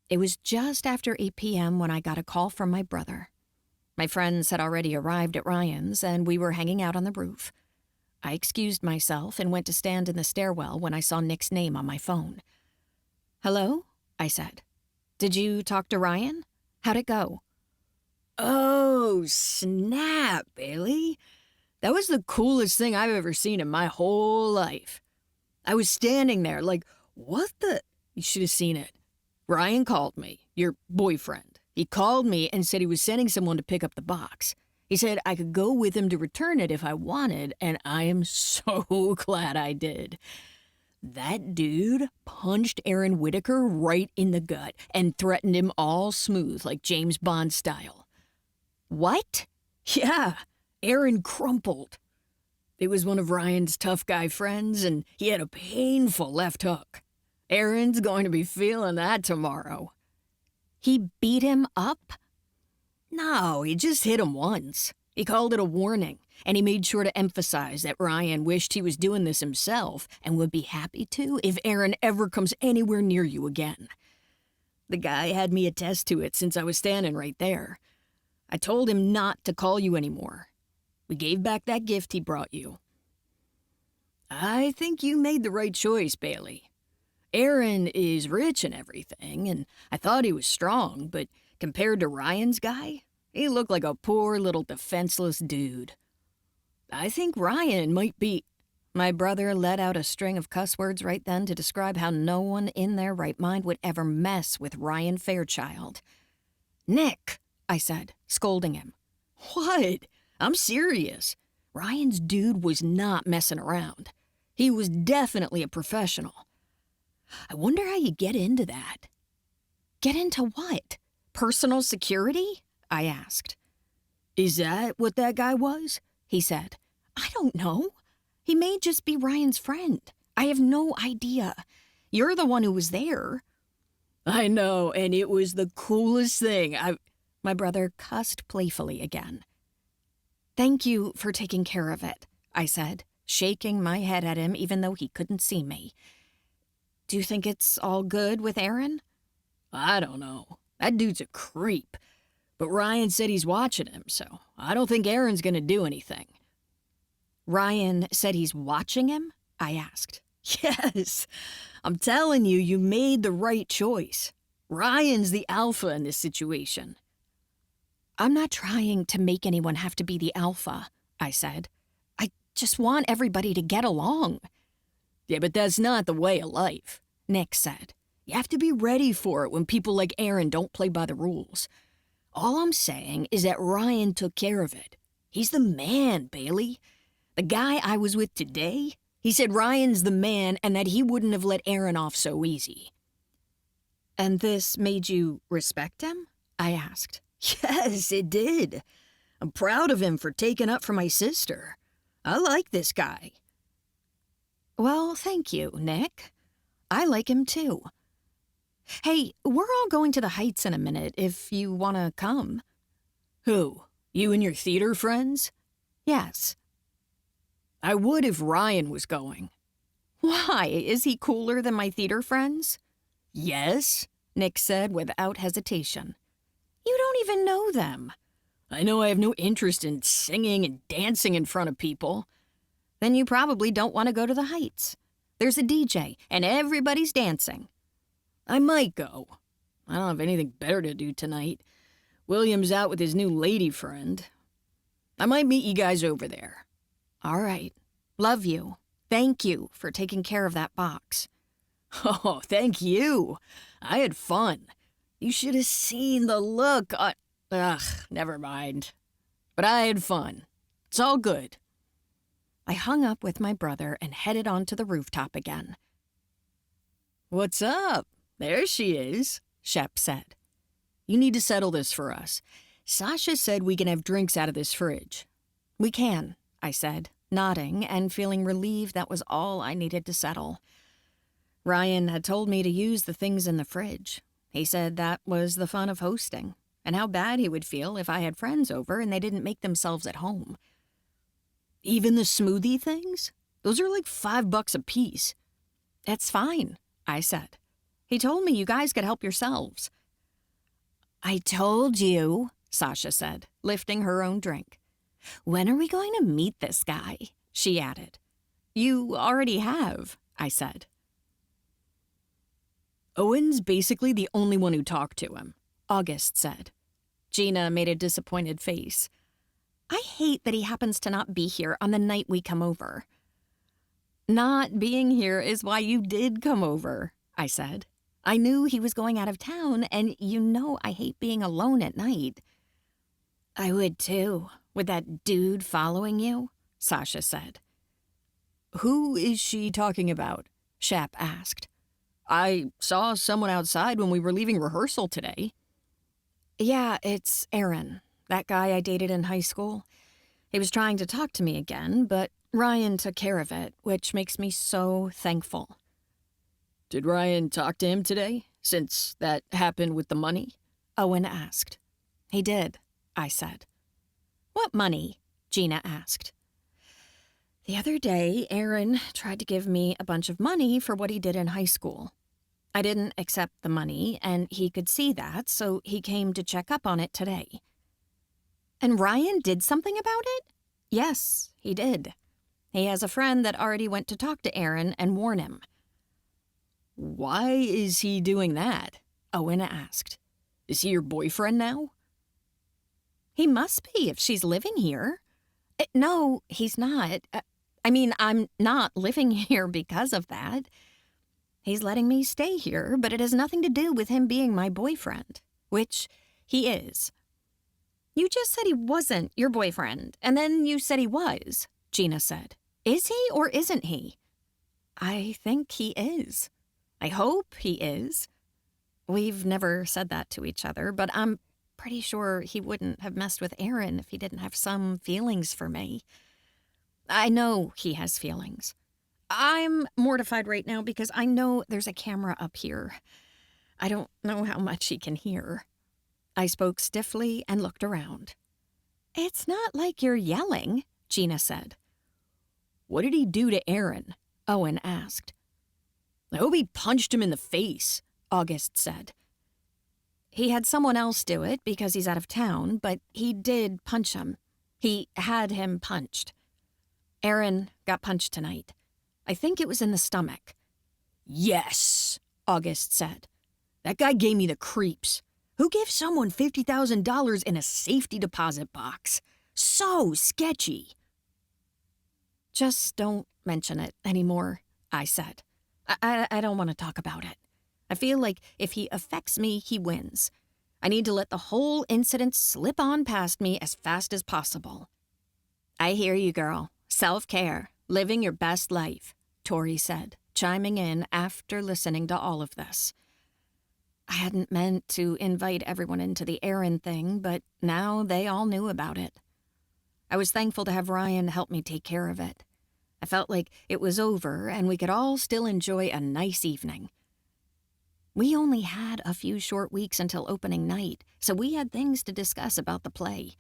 It was just after 8 p.m. when I got a call from my brother. My friends had already arrived at Ryan's, and we were hanging out on the roof. I excused myself and went to stand in the stairwell when I saw Nick's name on my phone. "Hello?" I said. "Did you talk to Ryan? How'd it go?" Oh, snap, Bailey. That was the coolest thing I've ever seen in my whole life. I was standing there like, what the... You should have seen it. Ryan called me, your boyfriend. He called me and said he was sending someone to pick up the box. He said I could go with him to return it if I wanted, and I am so glad I did. That dude punched Aaron Whitaker right in the gut and threatened him all smooth like James Bond style. What? Yeah, Aaron crumpled. It was one of Ryan's tough guy friends, and he had a painful left hook. Aaron's going to be feeling that tomorrow. He beat him up? No, he just hit him once. He called it a warning, and he made sure to emphasize that Ryan wished he was doing this himself and would be happy to if Aaron ever comes anywhere near you again. The guy had me attest to it since I was standing right there. I told him not to call you anymore. We gave back that gift he brought you. I think you made the right choice, Bailey. Aaron is rich and everything, and I thought he was strong, but compared to Ryan's guy, he looked like a poor little defenseless dude. I think Ryan might be... My brother let out a string of cuss words right then to describe how no one in their right mind would ever mess with Ryan Fairchild. "Nick," I said, scolding him. "What? I'm serious. Ryan's dude was not messing around. He was definitely a professional. I wonder how you get into that." "Get into what? Personal security?" I asked. "Is that what that guy was?" he said. "I don't know. He may just be Ryan's friend. I have no idea. You're the one who was there." "I know, and it was the coolest thing My brother cussed playfully again. "Thank you for taking care of it," I said, shaking my head at him even though he couldn't see me. "Do you think it's all good with Aaron?" "I don't know. That dude's a creep. But Ryan said he's watching him, so I don't think Aaron's gonna do anything." "Ryan said he's watching him?" I asked. Yes, I'm telling you, you made the right choice. Ryan's the alpha in this situation. I'm not trying to make anyone have to be the alpha, I said. I just want everybody to get along. Yeah, but that's not the way of life, Nick said. You have to be ready for it when people like Aaron don't play by the rules. All I'm saying is that Ryan took care of it. He's the man, Bailey. The guy I was with today, he said Ryan's the man and that he wouldn't have let Aaron off so easy. And this made you respect him? I asked. Yes, it did. I'm proud of him for taking up for my sister. I like this guy. Well, thank you, Nick. I like him too. Hey, we're all going to the Heights in a minute if you want to come. Who? You and your theater friends? Yes. I would if Ryan was going. Why? Is he cooler than my theater friends? Yes, Nick said without hesitation. You don't even know them. I know I have no interest in singing and dancing in front of people. Then you probably don't want to go to the Heights. There's a DJ, and everybody's dancing. I might go. I don't have anything better to do tonight. William's out with his new lady friend. I might meet you guys over there. All right. Love you. Thank you for taking care of that box. Oh, thank you. I had fun. You should have seen the look on... Ugh, never mind. But I had fun. It's all good. I hung up with my brother and headed onto the rooftop again. What's up? There she is, Shep said. You need to settle this for us. Sasha said we can have drinks out of this fridge. We can, I said, nodding and feeling relieved that was all I needed to settle. Ryan had told me to use the things in the fridge. He said that was the fun of hosting, and how bad he would feel if I had friends over and they didn't make themselves at home. Even the smoothie things? Those are like $5 a piece. That's fine, I said. He told me you guys could help yourselves. I told you, Sasha said, lifting her own drink. When are we going to meet this guy? She added. You already have, I said. Owen's basically the only one who talked to him, August said. Gina made a disappointed face. I hate that he happens to not be here on the night we come over. Not being here is why you did come over, I said. I knew he was going out of town, and you know I hate being alone at night. I would too, with that dude following you, Sasha said. Who is she talking about? Shep asked. I saw someone outside when we were leaving rehearsal today. Yeah, it's Aaron, that guy I dated in high school. He was trying to talk to me again, but Ryan took care of it, which makes me so thankful. Did Ryan talk to him today, since that happened with the money? Owen asked. He did, I said. What money? Gina asked. The other day, Aaron tried to give me a bunch of money for what he did in high school. I didn't accept the money, and he could see that, so he came to check up on it today. And Ryan did something about it? Yes, he did. He has a friend that already went to talk to Aaron and warn him. Why is he doing that? Owen asked. Is he your boyfriend now? He must be if she's living here. No, he's not. I'm not living here because of that. He's letting me stay here, but it has nothing to do with him being my boyfriend, which he is. You just said he wasn't your boyfriend, and then you said he was, Gina said. Is he or isn't he? I think he is. I hope he is. We've never said that to each other, but I'm pretty sure he wouldn't have messed with Aaron if he didn't have some feelings for me. I know he has feelings. I'm mortified right now because I know there's a camera up here. I don't know how much he can hear. I spoke stiffly and looked around. It's not like you're yelling, Gina said. What did he do to Aaron? Owen asked. I hope he punched him in the face, August said. He had someone else do it because he's out of town, but he did punch him. He had him punched. Aaron got punched tonight. I think it was in the stomach. Yes, August said. That guy gave me the creeps. Who gives someone $50,000 in a safety deposit box? So sketchy. Just don't mention it anymore, I said. I don't want to talk about it. I feel like if he affects me, he wins. I need to let the whole incident slip on past me as fast as possible. I hear you, girl. Self-care, living your best life, Tori said, chiming in after listening to all of this. I hadn't meant to invite everyone into the errand thing, but now they all knew about it. I was thankful to have Ryan help me take care of it. I felt like it was over and we could all still enjoy a nice evening. We only had a few short weeks until opening night, so we had things to discuss about the play.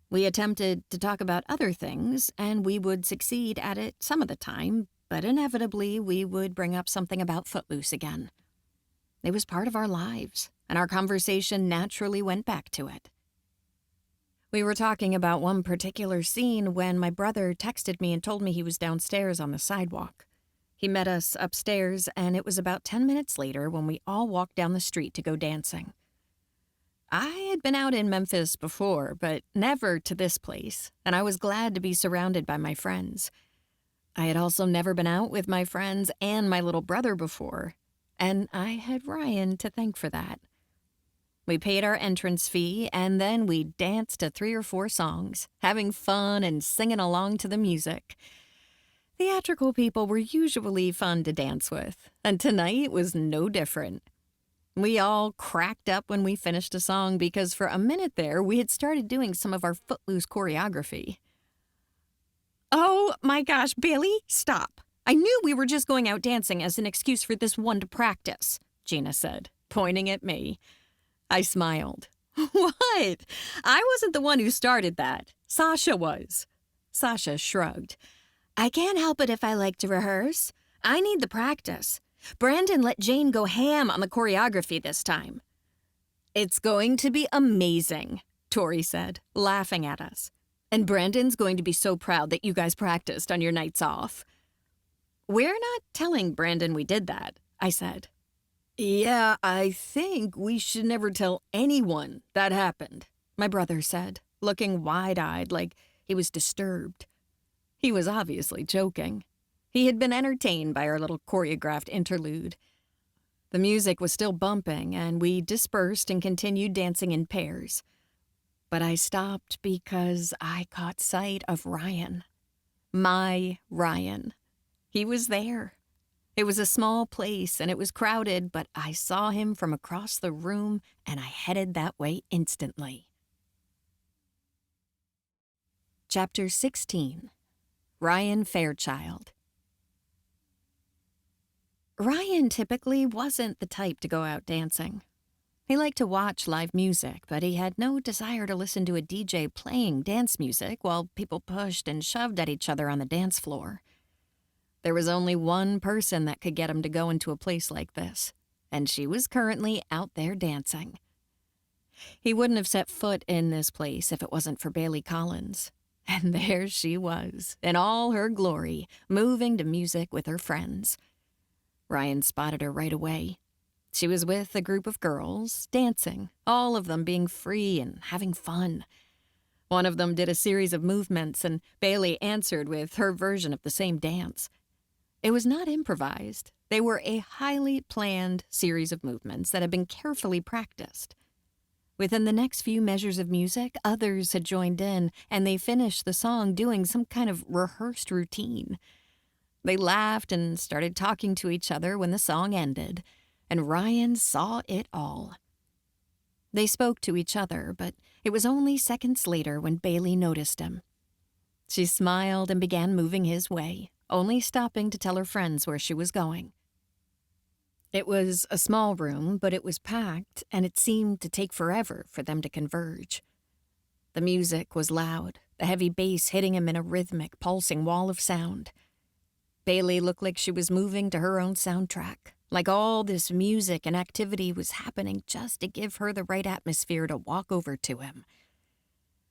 We attempted to talk about other things, and we would succeed at it some of the time, but inevitably we would bring up something about Footloose again. It was part of our lives, and our conversation naturally went back to it. We were talking about one particular scene when my brother texted me and told me he was downstairs on the sidewalk. He met us upstairs, and it was about 10 minutes later when we all walked down the street to go dancing. I had been out in Memphis before, but never to this place, and I was glad to be surrounded by my friends. I had also never been out with my friends and my little brother before, and I had Ryan to thank for that. We paid our entrance fee, and then we danced to 3 or 4 songs, having fun and singing along to the music. Theatrical people were usually fun to dance with, and tonight was no different. We all cracked up when we finished a song because for a minute there, we had started doing some of our Footloose choreography. Oh my gosh, Bailey, stop. I knew we were just going out dancing as an excuse for this one to practice, Gina said, pointing at me. I smiled. What? I wasn't the one who started that. Sasha was. Sasha shrugged. I can't help it if I like to rehearse. I need the practice. Brandon let Jane go ham on the choreography this time. It's going to be amazing, Tori said, laughing at us. And Brandon's going to be so proud that you guys practiced on your nights off. We're not telling Brandon we did that, I said. Yeah, I think we should never tell anyone that happened, my brother said, looking wide-eyed like he was disturbed. He was obviously joking. He had been entertained by our little choreographed interlude. The music was still bumping, and we dispersed and continued dancing in pairs. But I stopped because I caught sight of Ryan. My Ryan. He was there. It was a small place, and it was crowded, but I saw him from across the room, and I headed that way instantly. Chapter 16. Ryan Fairchild. Ryan typically wasn't the type to go out dancing. He liked to watch live music, but he had no desire to listen to a DJ playing dance music while people pushed and shoved at each other on the dance floor. There was only one person that could get him to go into a place like this, and she was currently out there dancing. He wouldn't have set foot in this place if it wasn't for Bailey Collins. And there she was, in all her glory, moving to music with her friends. Ryan spotted her right away. She was with a group of girls, dancing, all of them being free and having fun. One of them did a series of movements, and Bailey answered with her version of the same dance. It was not improvised. They were a highly planned series of movements that had been carefully practiced. Within the next few measures of music, others had joined in, and they finished the song doing some kind of rehearsed routine. They laughed and started talking to each other when the song ended, and Ryan saw it all. They spoke to each other, but it was only seconds later when Bailey noticed him. She smiled and began moving his way, only stopping to tell her friends where she was going. It was a small room, but it was packed, and it seemed to take forever for them to converge. The music was loud, the heavy bass hitting him in a rhythmic, pulsing wall of sound. Bailey looked like she was moving to her own soundtrack, like all this music and activity was happening just to give her the right atmosphere to walk over to him.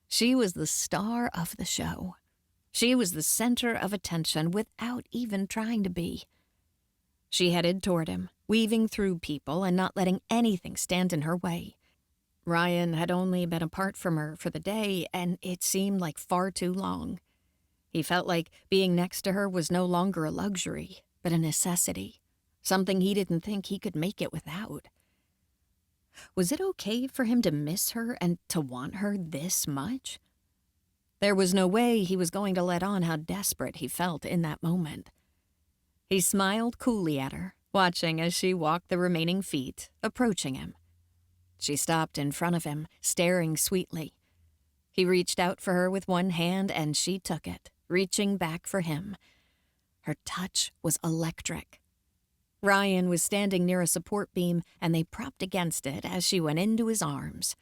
She was the star of the show. She was the center of attention without even trying to be. She headed toward him, weaving through people and not letting anything stand in her way. Ryan had only been apart from her for the day, and it seemed like far too long. He felt like being next to her was no longer a luxury, but a necessity, something he didn't think he could make it without. Was it okay for him to miss her and to want her this much? There was no way he was going to let on how desperate he felt in that moment. He smiled coolly at her, watching as she walked the remaining feet, approaching him. She stopped in front of him, staring sweetly. He reached out for her with one hand, and she took it, reaching back for him. Her touch was electric. Ryan was standing near a support beam, and they propped against it as she went into his arms.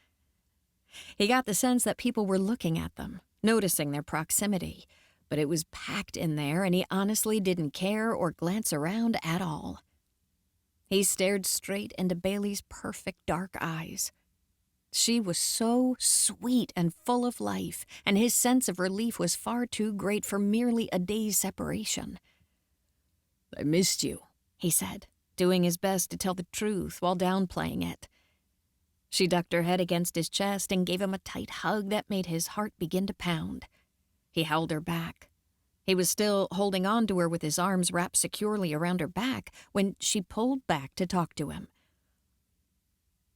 He got the sense that people were looking at them, noticing their proximity, but it was packed in there, and he honestly didn't care or glance around at all. He stared straight into Bailey's perfect dark eyes. She was so sweet and full of life, and his sense of relief was far too great for merely a day's separation. "I missed you," he said, doing his best to tell the truth while downplaying it. She ducked her head against his chest and gave him a tight hug that made his heart begin to pound. He held her back. He was still holding on to her with his arms wrapped securely around her back when she pulled back to talk to him.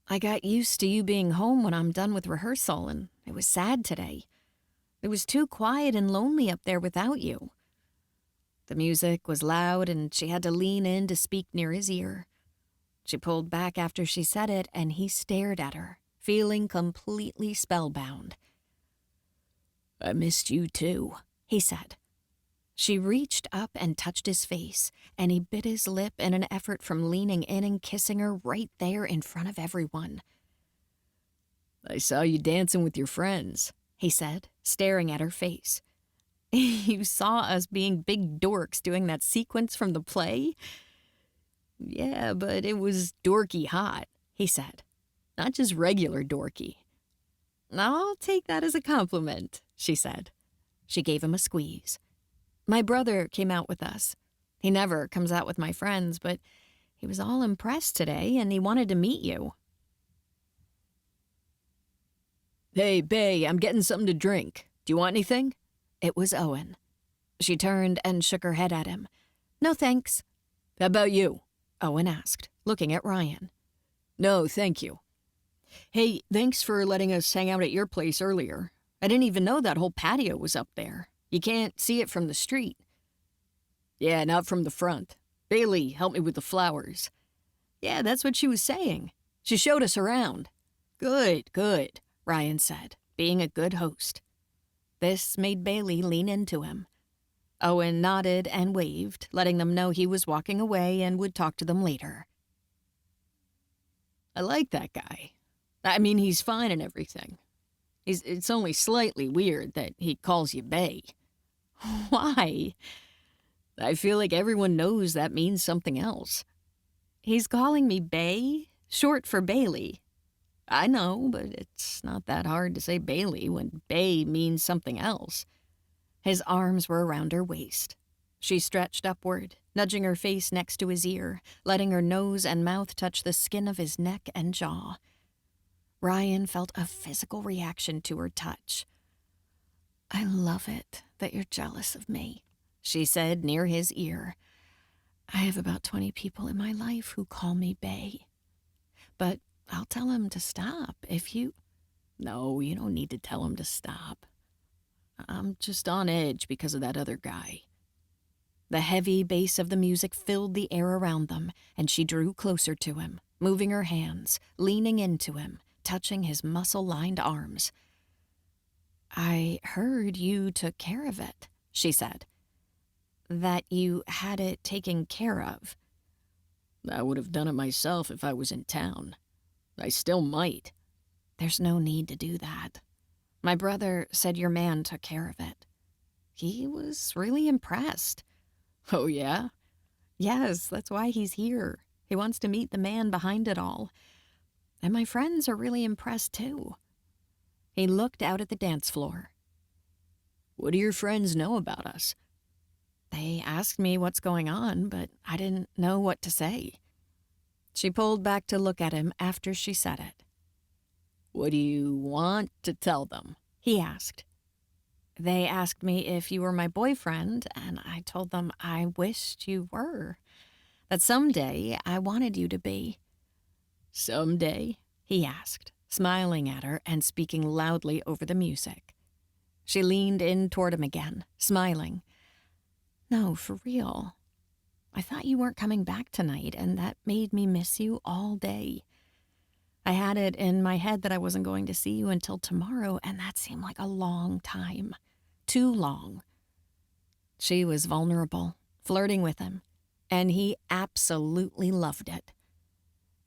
"I got used to you being home when I'm done with rehearsal, and it was sad today. It was too quiet and lonely up there without you." The music was loud, and she had to lean in to speak near his ear. She pulled back after she said it, and he stared at her, feeling completely spellbound. "I missed you too," he said. She reached up and touched his face, and he bit his lip in an effort from leaning in and kissing her right there in front of everyone. "I saw you dancing with your friends," he said, staring at her face. "You saw us being big dorks doing that sequence from the play?" "Yeah, but it was dorky hot," he said. "Not just regular dorky." "I'll take that as a compliment," she said. She gave him a squeeze. "My brother came out with us. He never comes out with my friends, but he was all impressed today, and he wanted to meet you." "Hey, Bay, I'm getting something to drink. Do you want anything?" It was Owen. She turned and shook her head at him. "No, thanks." "How about you?" Owen asked, looking at Ryan. "No, thank you." "Hey, thanks for letting us hang out at your place earlier. I didn't even know that whole patio was up there. You can't see it from the street." "Yeah, not from the front. Bailey helped me with the flowers." "Yeah, that's what she was saying. She showed us around." Good, good," Ryan said, being a good host. This made Bailey lean into him. Owen nodded and waved, letting them know he was walking away and would talk to them later. "I like that guy. I mean, he's fine and everything. It's only slightly weird that he calls you Bay." "Why?" "I feel like everyone knows that means something else." "He's calling me Bay, short for Bailey." "I know, but it's not that hard to say Bailey when Bay means something else." His arms were around her waist. She stretched upward, nudging her face next to his ear, letting her nose and mouth touch the skin of his neck and jaw. Ryan felt a physical reaction to her touch. "I love it that you're jealous of me," she said near his ear. "I have about 20 people in my life who call me Bay. But I'll tell him to stop if you—" "No, you don't need to tell him to stop. I'm just on edge because of that other guy." The heavy bass of the music filled the air around them, and she drew closer to him, moving her hands, leaning into him, touching his muscle-lined arms. "I heard you took care of it," she said. "That you had it taken care of." "I would have done it myself if I was in town. I still might." "There's no need to do that. My brother said your man took care of it. He was really impressed." "Oh, yeah?" "Yes, that's why he's here. He wants to meet the man behind it all. And my friends are really impressed, too." He looked out at the dance floor. What do your friends know about us?" They asked me what's going on, but I didn't know what to say. She pulled back to look at him after she said it. "What do you want to tell them?" He asked. They asked me if you were my boyfriend, and I told them I wished you were. That someday I wanted you to be. "Someday?" He asked, smiling at her and speaking loudly over the music. She leaned in toward him again, smiling. "No, for real. I thought you weren't coming back tonight, and that made me miss you all day. I had it in my head that I wasn't going to see you until tomorrow, and that seemed like a long time. Too long." She was vulnerable, flirting with him, and he absolutely loved it.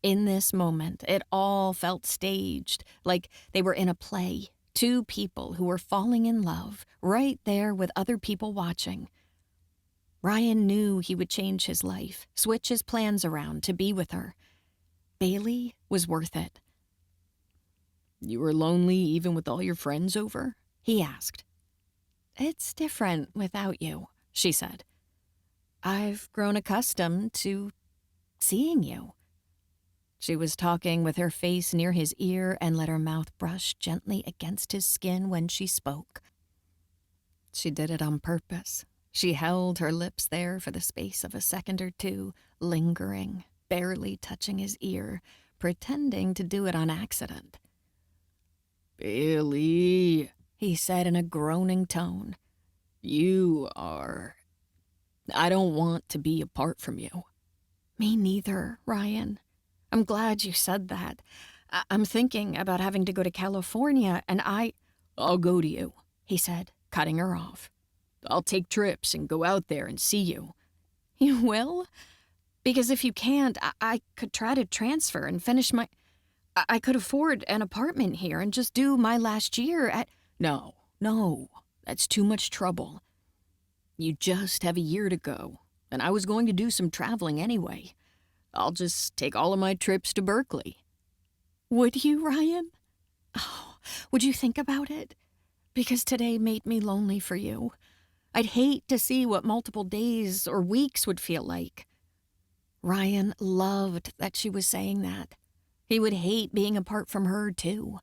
In this moment, it all felt staged, like they were in a play, two people who were falling in love, right there with other people watching. Ryan knew he would change his life, switch his plans around to be with her. Bailey was worth it. "You were lonely even with all your friends over?" He asked. "It's different without you," she said. "I've grown accustomed to seeing you." She was talking with her face near his ear and let her mouth brush gently against his skin when she spoke. She did it on purpose. She held her lips there for the space of a second or two, lingering, barely touching his ear, pretending to do it on accident. "Bailey," he said in a groaning tone. "You are... I don't want to be apart from you." Me neither, Ryan. I'm glad you said that. I'm thinking about having to go to California, and "I'll go to you," he said, cutting her off. "I'll take trips and go out there and see you." You will? Because if you can't, I could try to transfer and finish my... I could afford an apartment here and just do my last year at... No, that's too much trouble. You just have a year to go, and I was going to do some traveling anyway. I'll just take all of my trips to Berkeley. Would you, Ryan? Oh, would you think about it? Because today made me lonely for you. I'd hate to see what multiple days or weeks would feel like. Ryan loved that she was saying that. He would hate being apart from her, too.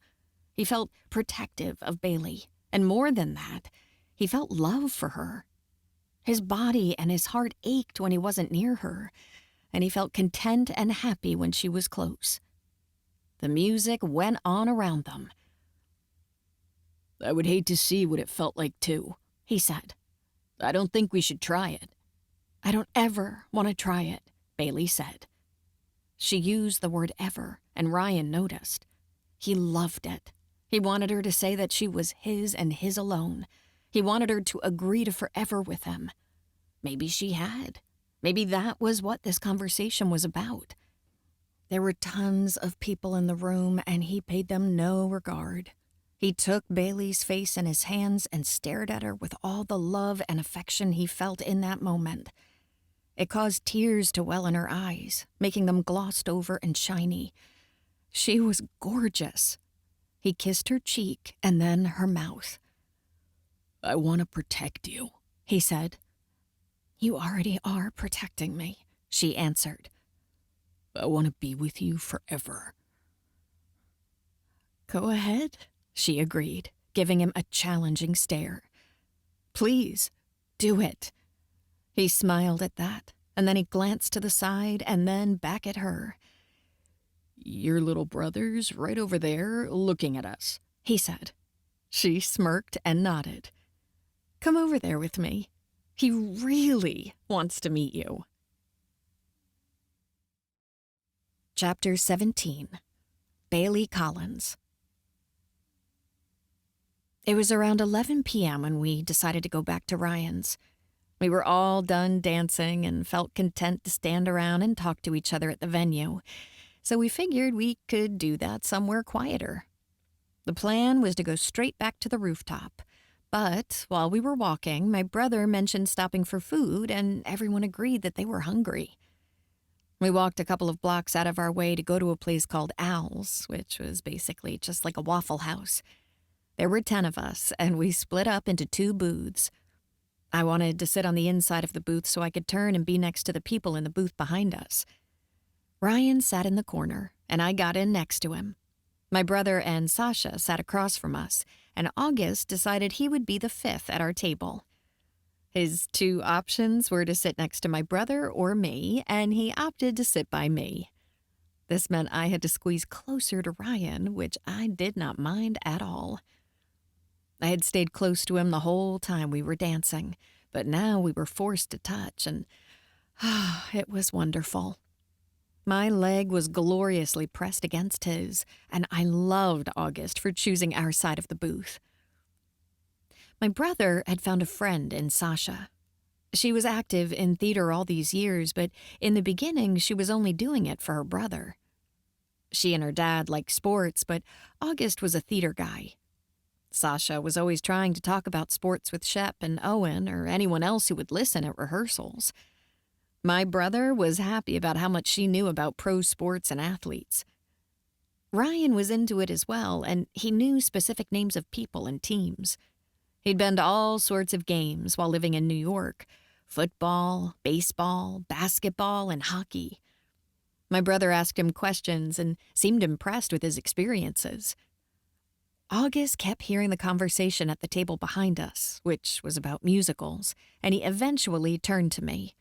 He felt protective of Bailey, and more than that, he felt love for her. His body and his heart ached when he wasn't near her, and he felt content and happy when she was close. The music went on around them. "I would hate to see what it felt like, too," he said. "I don't think we should try it." "I don't ever want to try it," Bailey said. She used the word ever, and Ryan noticed. He loved it. He wanted her to say that she was his and his alone. He wanted her to agree to forever with him. Maybe she had. Maybe that was what this conversation was about. There were tons of people in the room, and he paid them no regard. He took Bailey's face in his hands and stared at her with all the love and affection he felt in that moment. It caused tears to well in her eyes, making them glossed over and shiny. She was gorgeous. He kissed her cheek and then her mouth. "I want to protect you," he said. "You already are protecting me," she answered. "I want to be with you forever." "Go ahead," she agreed, giving him a challenging stare. "Please, do it." He smiled at that, and then he glanced to the side and then back at her. "Your little brother's right over there looking at us," he said. She smirked and nodded. "Come over there with me. He really wants to meet you." Chapter 17. Bailey Collins. It was around 11 p.m. when we decided to go back to Ryan's. We were all done dancing and felt content to stand around and talk to each other at the venue, so we figured we could do that somewhere quieter. The plan was to go straight back to the rooftop, but while we were walking, my brother mentioned stopping for food, and everyone agreed that they were hungry. We walked a couple of blocks out of our way to go to a place called Al's, which was basically just like a Waffle House. There were 10 of us, and we split up into 2 booths. I wanted to sit on the inside of the booth so I could turn and be next to the people in the booth behind us. Ryan sat in the corner, and I got in next to him. My brother and Sasha sat across from us, and August decided he would be the 5th at our table. His 2 options were to sit next to my brother or me, and he opted to sit by me. This meant I had to squeeze closer to Ryan, which I did not mind at all. I had stayed close to him the whole time we were dancing, but now we were forced to touch, and it was wonderful. My leg was gloriously pressed against his, and I loved August for choosing our side of the booth. My brother had found a friend in Sasha. She was active in theater all these years, but in the beginning she was only doing it for her brother. She and her dad liked sports, but August was a theater guy. Sasha was always trying to talk about sports with Shep and Owen or anyone else who would listen at rehearsals. My brother was happy about how much she knew about pro sports and athletes. Ryan was into it as well, and he knew specific names of people and teams. He'd been to all sorts of games while living in New York: football, baseball, basketball, and hockey. My brother asked him questions and seemed impressed with his experiences. August kept hearing the conversation at the table behind us, which was about musicals, and he eventually turned to me.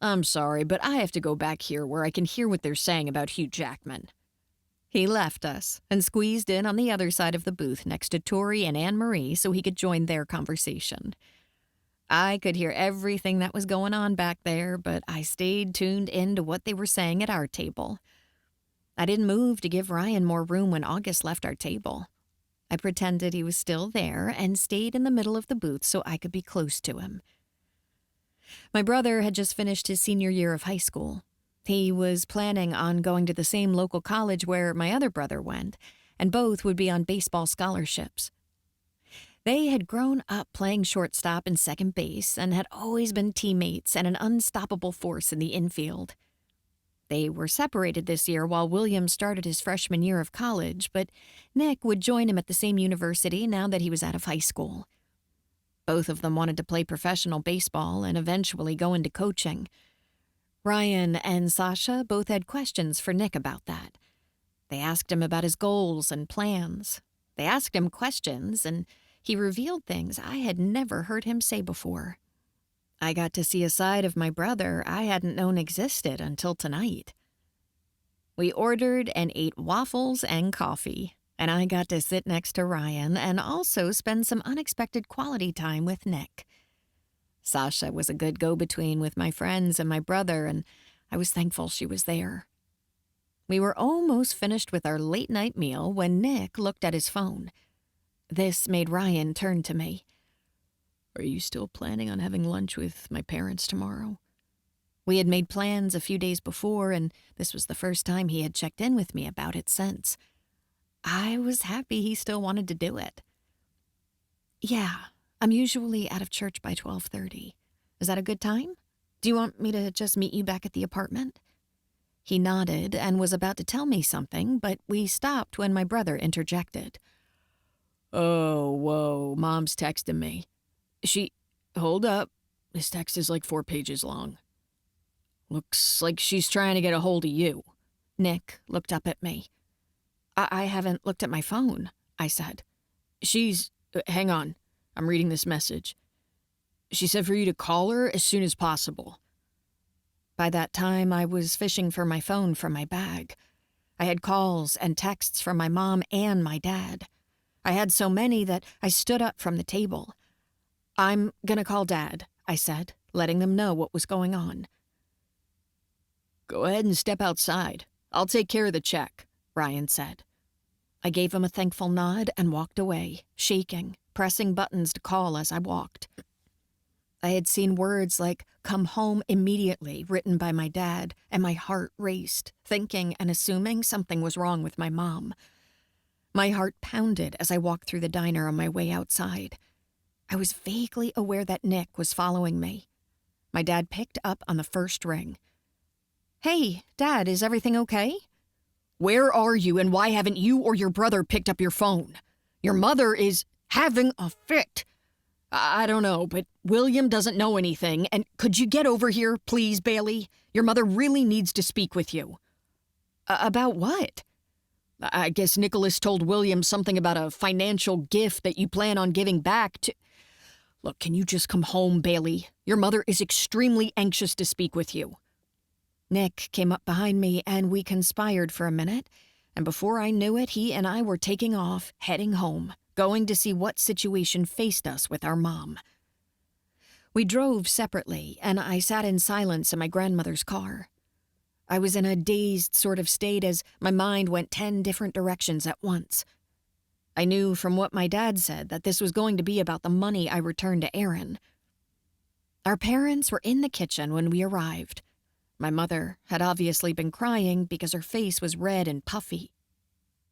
"I'm sorry, but I have to go back here where I can hear what they're saying about Hugh Jackman." He left us and squeezed in on the other side of the booth next to Tori and Anne-Marie so he could join their conversation. I could hear everything that was going on back there, but I stayed tuned in to what they were saying at our table. I didn't move to give Ryan more room when August left our table. I pretended he was still there and stayed in the middle of the booth so I could be close to him. My brother had just finished his senior year of high school. He was planning on going to the same local college where my other brother went, and both would be on baseball scholarships. They had grown up playing shortstop and second base and had always been teammates and an unstoppable force in the infield. They were separated this year while William started his freshman year of college, but Nick would join him at the same university now that he was out of high school. Both of them wanted to play professional baseball and eventually go into coaching. Ryan and Sasha both had questions for Nick about that. They asked him about his goals and plans. They asked him questions, and he revealed things I had never heard him say before. I got to see a side of my brother I hadn't known existed until tonight. We ordered and ate waffles and coffee, and I got to sit next to Ryan and also spend some unexpected quality time with Nick. Sasha was a good go-between with my friends and my brother, and I was thankful she was there. We were almost finished with our late-night meal when Nick looked at his phone. This made Ryan turn to me. "Are you still planning on having lunch with my parents tomorrow?" We had made plans a few days before, and this was the first time he had checked in with me about it since. I was happy he still wanted to do it. "Yeah, I'm usually out of church by 12:30. Is that a good time? Do you want me to just meet you back at the apartment?" He nodded and was about to tell me something, but we stopped when my brother interjected. "Oh, whoa, Mom's texting me. Hold up. This text is like 4 pages long. Looks like she's trying to get a hold of you." Nick looked up at me. I haven't looked at my phone," I said. Hang on. I'm reading this message. She said for you to call her as soon as possible." By that time, I was fishing for my phone from my bag. I had calls and texts from my mom and my dad. I had so many that I stood up from the table. "I'm gonna call Dad," I said, letting them know what was going on. "Go ahead and step outside. I'll take care of the check," Ryan said. I gave him a thankful nod and walked away, shaking, pressing buttons to call as I walked. I had seen words like "come home immediately" written by my dad, and my heart raced, thinking and assuming something was wrong with my mom. My heart pounded as I walked through the diner on my way outside. I was vaguely aware that Nick was following me. My dad picked up on the first ring. "Hey, Dad, is everything okay?" "Where are you, and why haven't you or your brother picked up your phone? Your mother is having a fit. I don't know, but William doesn't know anything, and could you get over here, please, Bailey? Your mother really needs to speak with you." About what?" "I guess Nicholas told William something about a financial gift that you plan on giving back to—" "Look, can you just come home, Bailey? Your mother is extremely anxious to speak with you." Nick came up behind me, and we conspired for a minute, and before I knew it, he and I were taking off, heading home, going to see what situation faced us with our mom. We drove separately, and I sat in silence in my grandmother's car. I was in a dazed sort of state as my mind went 10 different directions at once. I knew from what my dad said that this was going to be about the money I returned to Aaron. Our parents were in the kitchen when we arrived. My mother had obviously been crying because her face was red and puffy.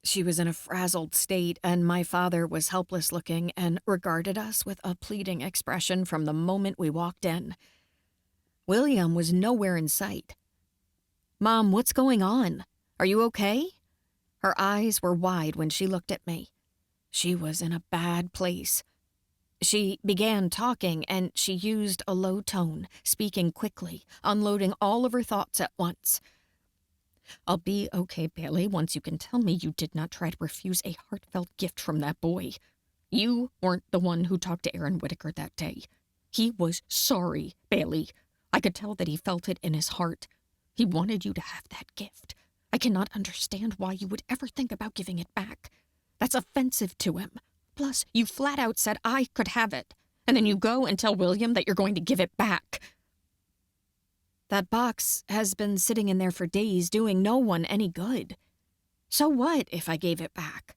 She was in a frazzled state, and my father was helpless-looking and regarded us with a pleading expression from the moment we walked in. William was nowhere in sight. "Mom, what's going on? Are you okay?" Her eyes were wide when she looked at me. She was in a bad place. She began talking, and she used a low tone, speaking quickly, unloading all of her thoughts at once. "I'll be okay, Bailey, once you can tell me you did not try to refuse a heartfelt gift from that boy. You weren't the one who talked to Aaron Whitaker that day. He was sorry, Bailey. I could tell that he felt it in his heart. He wanted you to have that gift. I cannot understand why you would ever think about giving it back. That's offensive to him. Plus, you flat out said I could have it, and then you go and tell William that you're going to give it back." "That box has been sitting in there for days, doing no one any good. So what if I gave it back?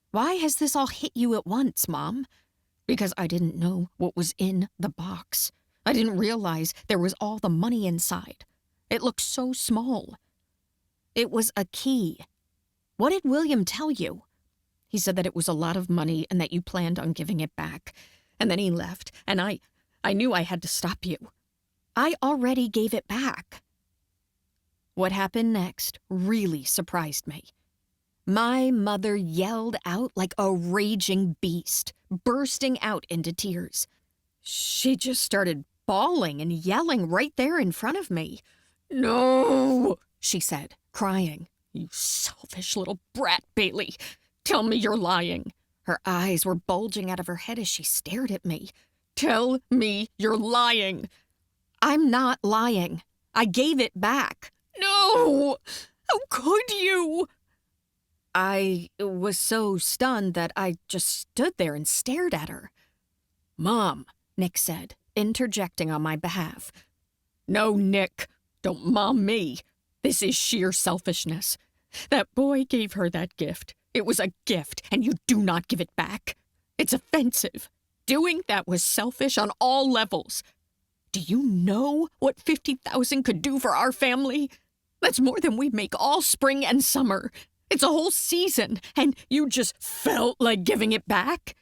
Why has this all hit you at once, Mom?" "Because I didn't know what was in the box. I didn't realize there was all the money inside. It looked so small." "It was a key. What did William tell you?" "He said that it was a lot of money and that you planned on giving it back. And then he left, and I knew I had to stop you." "I already gave it back." What happened next really surprised me. My mother yelled out like a raging beast, bursting out into tears. She just started bawling and yelling right there in front of me. "No," she said, crying. "You selfish little brat, Bailey. Tell me you're lying." Her eyes were bulging out of her head as she stared at me. "Tell me you're lying." "I'm not lying. I gave it back." "No! How could you?" I was so stunned that I just stood there and stared at her. "Mom," Nick said, interjecting on my behalf. "No, Nick, don't mom me. This is sheer selfishness. That boy gave her that gift. It was a gift, and you do not give it back. It's offensive. Doing that was selfish on all levels. Do you know what $50,000 could do for our family? That's more than we make all spring and summer. It's a whole season, and you just felt like giving it back?"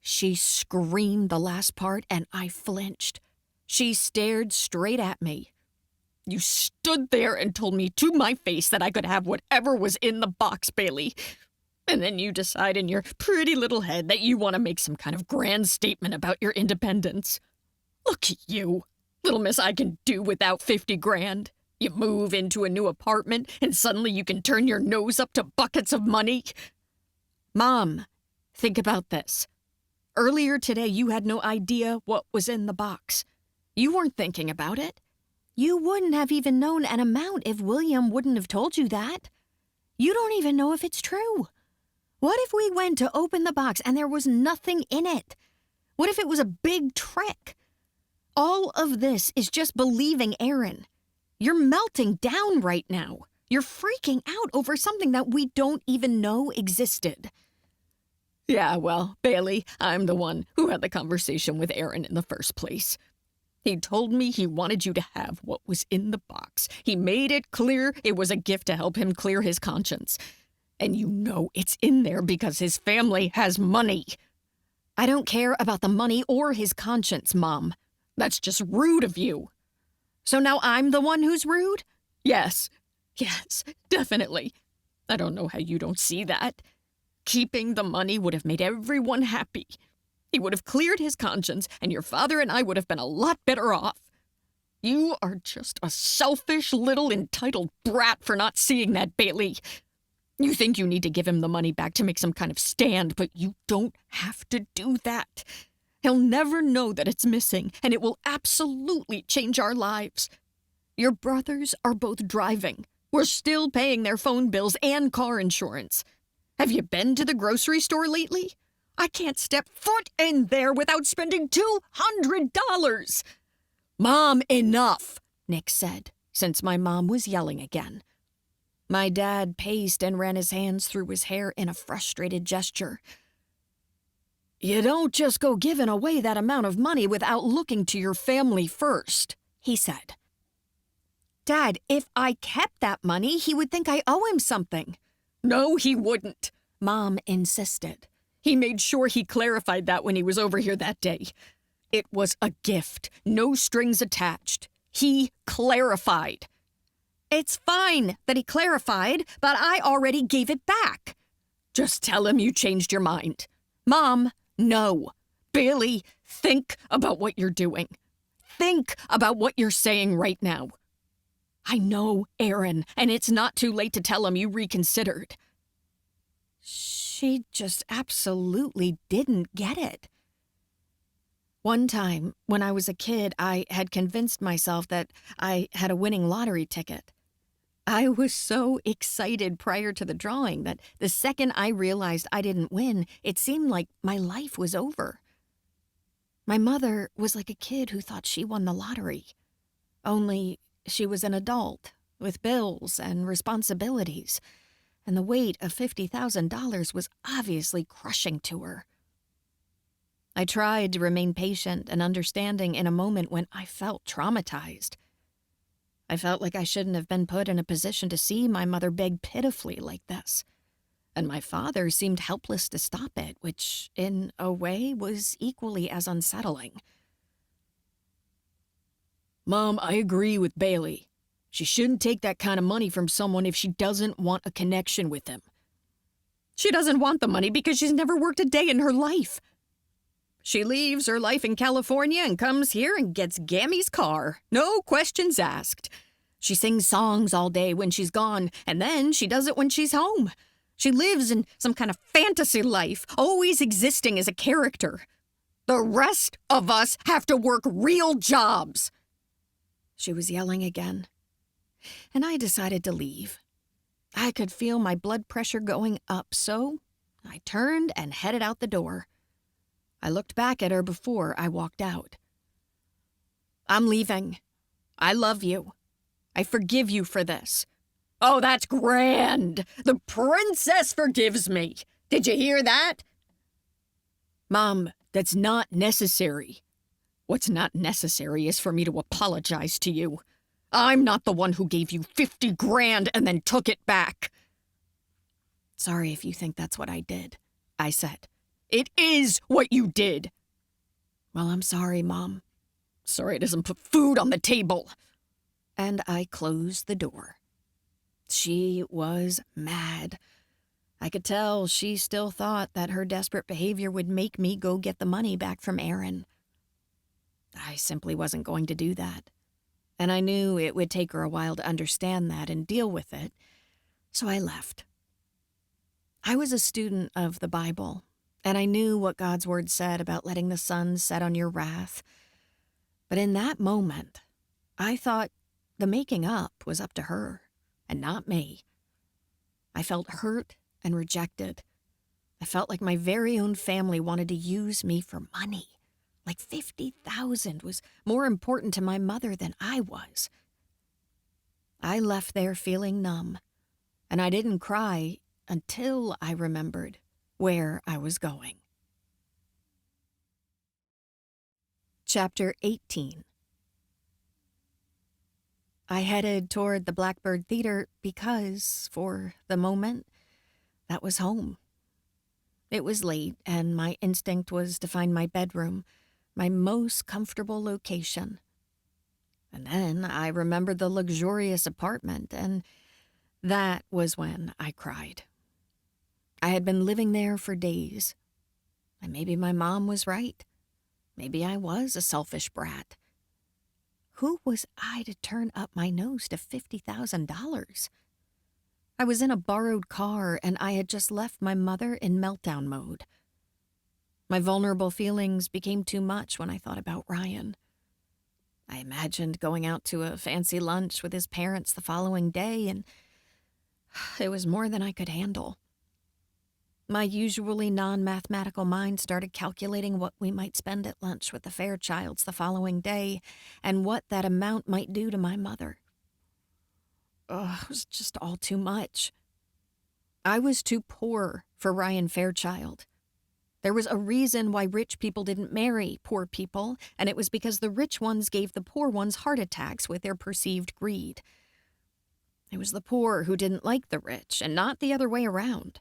She screamed the last part, and I flinched. She stared straight at me. "You stood there and told me to my face that I could have whatever was in the box, Bailey. And then you decide in your pretty little head that you want to make some kind of grand statement about your independence. Look at you. Little miss, I can do without 50 grand. You move into a new apartment, and suddenly you can turn your nose up to buckets of money." "Mom, think about this. Earlier today, you had no idea what was in the box. You weren't thinking about it. You wouldn't have even known an amount if William wouldn't have told you that. You don't even know if it's true. What if we went to open the box and there was nothing in it? What if it was a big trick? All of this is just believing Aaron. You're melting down right now. You're freaking out over something that we don't even know existed." "Yeah, well, Bailey, I'm the one who had the conversation with Aaron in the first place. He told me he wanted you to have what was in the box. He made it clear it was a gift to help him clear his conscience. And you know it's in there because his family has money." "I don't care about the money or his conscience, Mom. That's just rude of you." "So now I'm the one who's rude?" Yes, definitely. I don't know how you don't see that. Keeping the money would have made everyone happy. He would have cleared his conscience, and your father and I would have been a lot better off. You are just a selfish little entitled brat for not seeing that, Bailey. You think you need to give him the money back to make some kind of stand, but you don't have to do that. He'll never know that it's missing, and it will absolutely change our lives. Your brothers are both driving. We're still paying their phone bills and car insurance. Have you been to the grocery store lately? I can't step foot in there without spending $200. Mom, enough, Nick said, since my mom was yelling again. My dad paced and ran his hands through his hair in a frustrated gesture. You don't just go giving away that amount of money without looking to your family first, he said. Dad, if I kept that money, he would think I owe him something. No, he wouldn't, Mom insisted. He made sure he clarified that when he was over here that day. It was a gift, no strings attached. He clarified. It's fine that he clarified, but I already gave it back. Just tell him you changed your mind. Mom, no. Bailey, think about what you're doing. Think about what you're saying right now. I know, Aaron, and it's not too late to tell him you reconsidered. She just absolutely didn't get it. One time, when I was a kid, I had convinced myself that I had a winning lottery ticket. I was so excited prior to the drawing that the second I realized I didn't win, it seemed like my life was over. My mother was like a kid who thought she won the lottery. Only she was an adult with bills and responsibilities, and the weight of $50,000 was obviously crushing to her. I tried to remain patient and understanding in a moment when I felt traumatized. I felt like I shouldn't have been put in a position to see my mother beg pitifully like this. And my father seemed helpless to stop it, which, in a way, was equally as unsettling. Mom, I agree with Bailey. She shouldn't take that kind of money from someone if she doesn't want a connection with him. She doesn't want the money because she's never worked a day in her life. She leaves her life in California and comes here and gets Gammy's car. No questions asked. She sings songs all day when she's gone, and then she does it when she's home. She lives in some kind of fantasy life, always existing as a character. The rest of us have to work real jobs. She was yelling again, and I decided to leave. I could feel my blood pressure going up, so I turned and headed out the door. I looked back at her before I walked out. I'm leaving. I love you. I forgive you for this. Oh, that's grand. The princess forgives me. Did you hear that? Mom, that's not necessary. What's not necessary is for me to apologize to you. I'm not the one who gave you 50 grand and then took it back. Sorry if you think that's what I did, I said. It is what you did. Well, I'm sorry, Mom. Sorry it doesn't put food on the table. And I closed the door. She was mad. I could tell she still thought that her desperate behavior would make me go get the money back from Aaron. I simply wasn't going to do that. And I knew it would take her a while to understand that and deal with it, so I left. I was a student of the Bible, and I knew what God's word said about letting the sun set on your wrath. But in that moment, I thought the making up was up to her, and not me. I felt hurt and rejected. I felt like my very own family wanted to use me for money. Like $50,000 was more important to my mother than I was. I left there feeling numb, and I didn't cry until I remembered where I was going. Chapter 18. I headed toward the Blackbird Theater because, for the moment, that was home. It was late, and my instinct was to find my bedroom, my most comfortable location. And then I remembered the luxurious apartment, and that was when I cried. I had been living there for days. And maybe my mom was right. Maybe I was a selfish brat. Who was I to turn up my nose to $50,000? I was in a borrowed car, and I had just left my mother in meltdown mode. My vulnerable feelings became too much when I thought about Ryan. I imagined going out to a fancy lunch with his parents the following day, and it was more than I could handle. My usually non-mathematical mind started calculating what we might spend at lunch with the Fairchilds the following day, and what that amount might do to my mother. It was just all too much. I was too poor for Ryan Fairchild. There was a reason why rich people didn't marry poor people, and it was because the rich ones gave the poor ones heart attacks with their perceived greed. It was the poor who didn't like the rich, and not the other way around.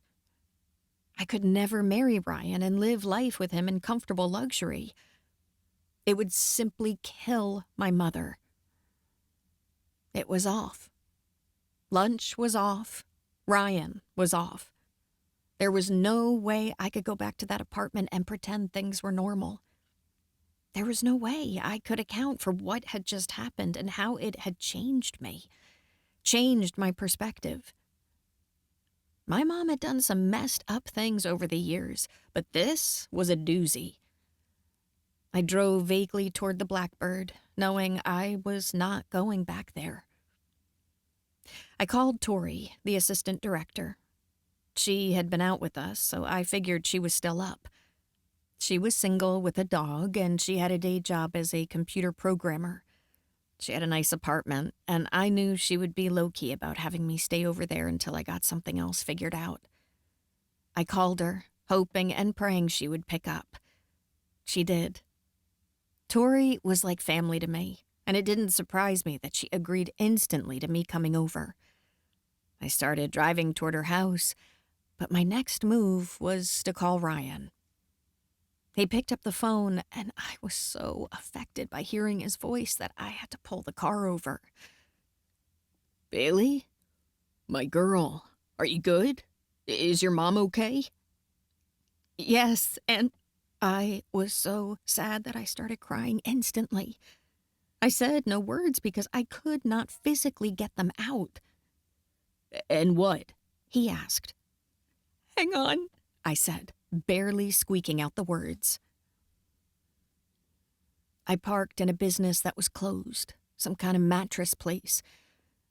I could never marry Ryan and live life with him in comfortable luxury. It would simply kill my mother. It was off. Lunch was off. Ryan was off. There was no way I could go back to that apartment and pretend things were normal. There was no way I could account for what had just happened and how it had changed me, changed my perspective. My mom had done some messed up things over the years, but this was a doozy. I drove vaguely toward the Blackbird, knowing I was not going back there. I called Tori, the assistant director. She had been out with us, so I figured she was still up. She was single with a dog, and she had a day job as a computer programmer. She had a nice apartment, and I knew she would be low-key about having me stay over there until I got something else figured out. I called her, hoping and praying she would pick up. She did. Tori was like family to me, and it didn't surprise me that she agreed instantly to me coming over. I started driving toward her house, but my next move was to call Ryan. He picked up the phone, and I was so affected by hearing his voice that I had to pull the car over. Bailey? My girl, are you good? Is your mom okay? Yes, and I was so sad that I started crying instantly. I said no words because I could not physically get them out. And what? He asked. Hang on, I said, barely squeaking out the words. I parked in a business that was closed, some kind of mattress place.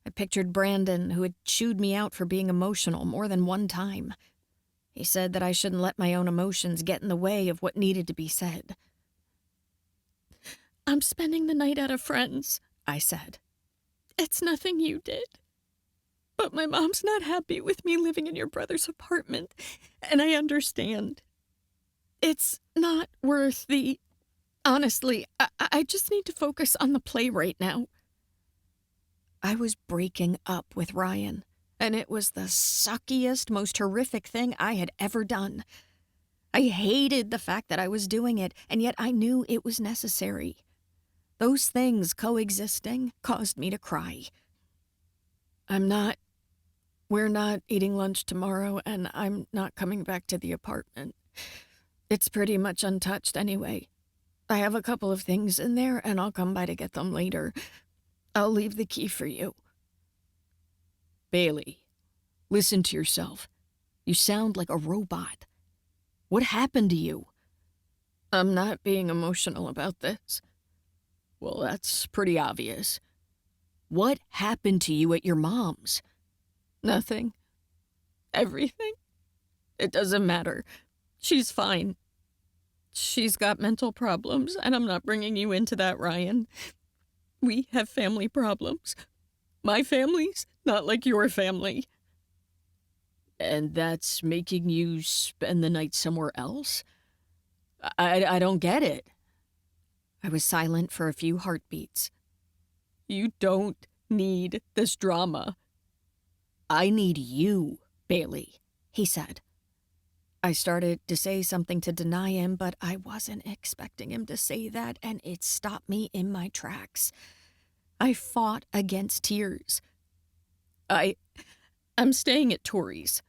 I pictured Brandon, who had chewed me out for being emotional more than one time. He said that I shouldn't let my own emotions get in the way of what needed to be said. I'm spending the night at a friend's, I said. It's nothing you did. But my mom's not happy with me living in your brother's apartment, and I understand. It's not worth the... Honestly, I just need to focus on the play right now. I was breaking up with Ryan, and it was the suckiest, most horrific thing I had ever done. I hated the fact that I was doing it, and yet I knew it was necessary. Those things coexisting caused me to cry. We're not eating lunch tomorrow, and I'm not coming back to the apartment. It's pretty much untouched anyway. I have a couple of things in there, and I'll come by to get them later. I'll leave the key for you. Bailey, listen to yourself. You sound like a robot. What happened to you? I'm not being emotional about this. Well, that's pretty obvious. What happened to you at your mom's? Nothing. Everything. It doesn't matter. She's fine. She's got mental problems, and I'm not bringing you into that, Ryan. We have family problems. My family's not like your family. And that's making you spend the night somewhere else? I don't get it. I was silent for a few heartbeats. You don't need this drama. I need you, Bailey, he said. I started to say something to deny him, but I wasn't expecting him to say that, and it stopped me in my tracks. I fought against tears. I'm staying at Tori's.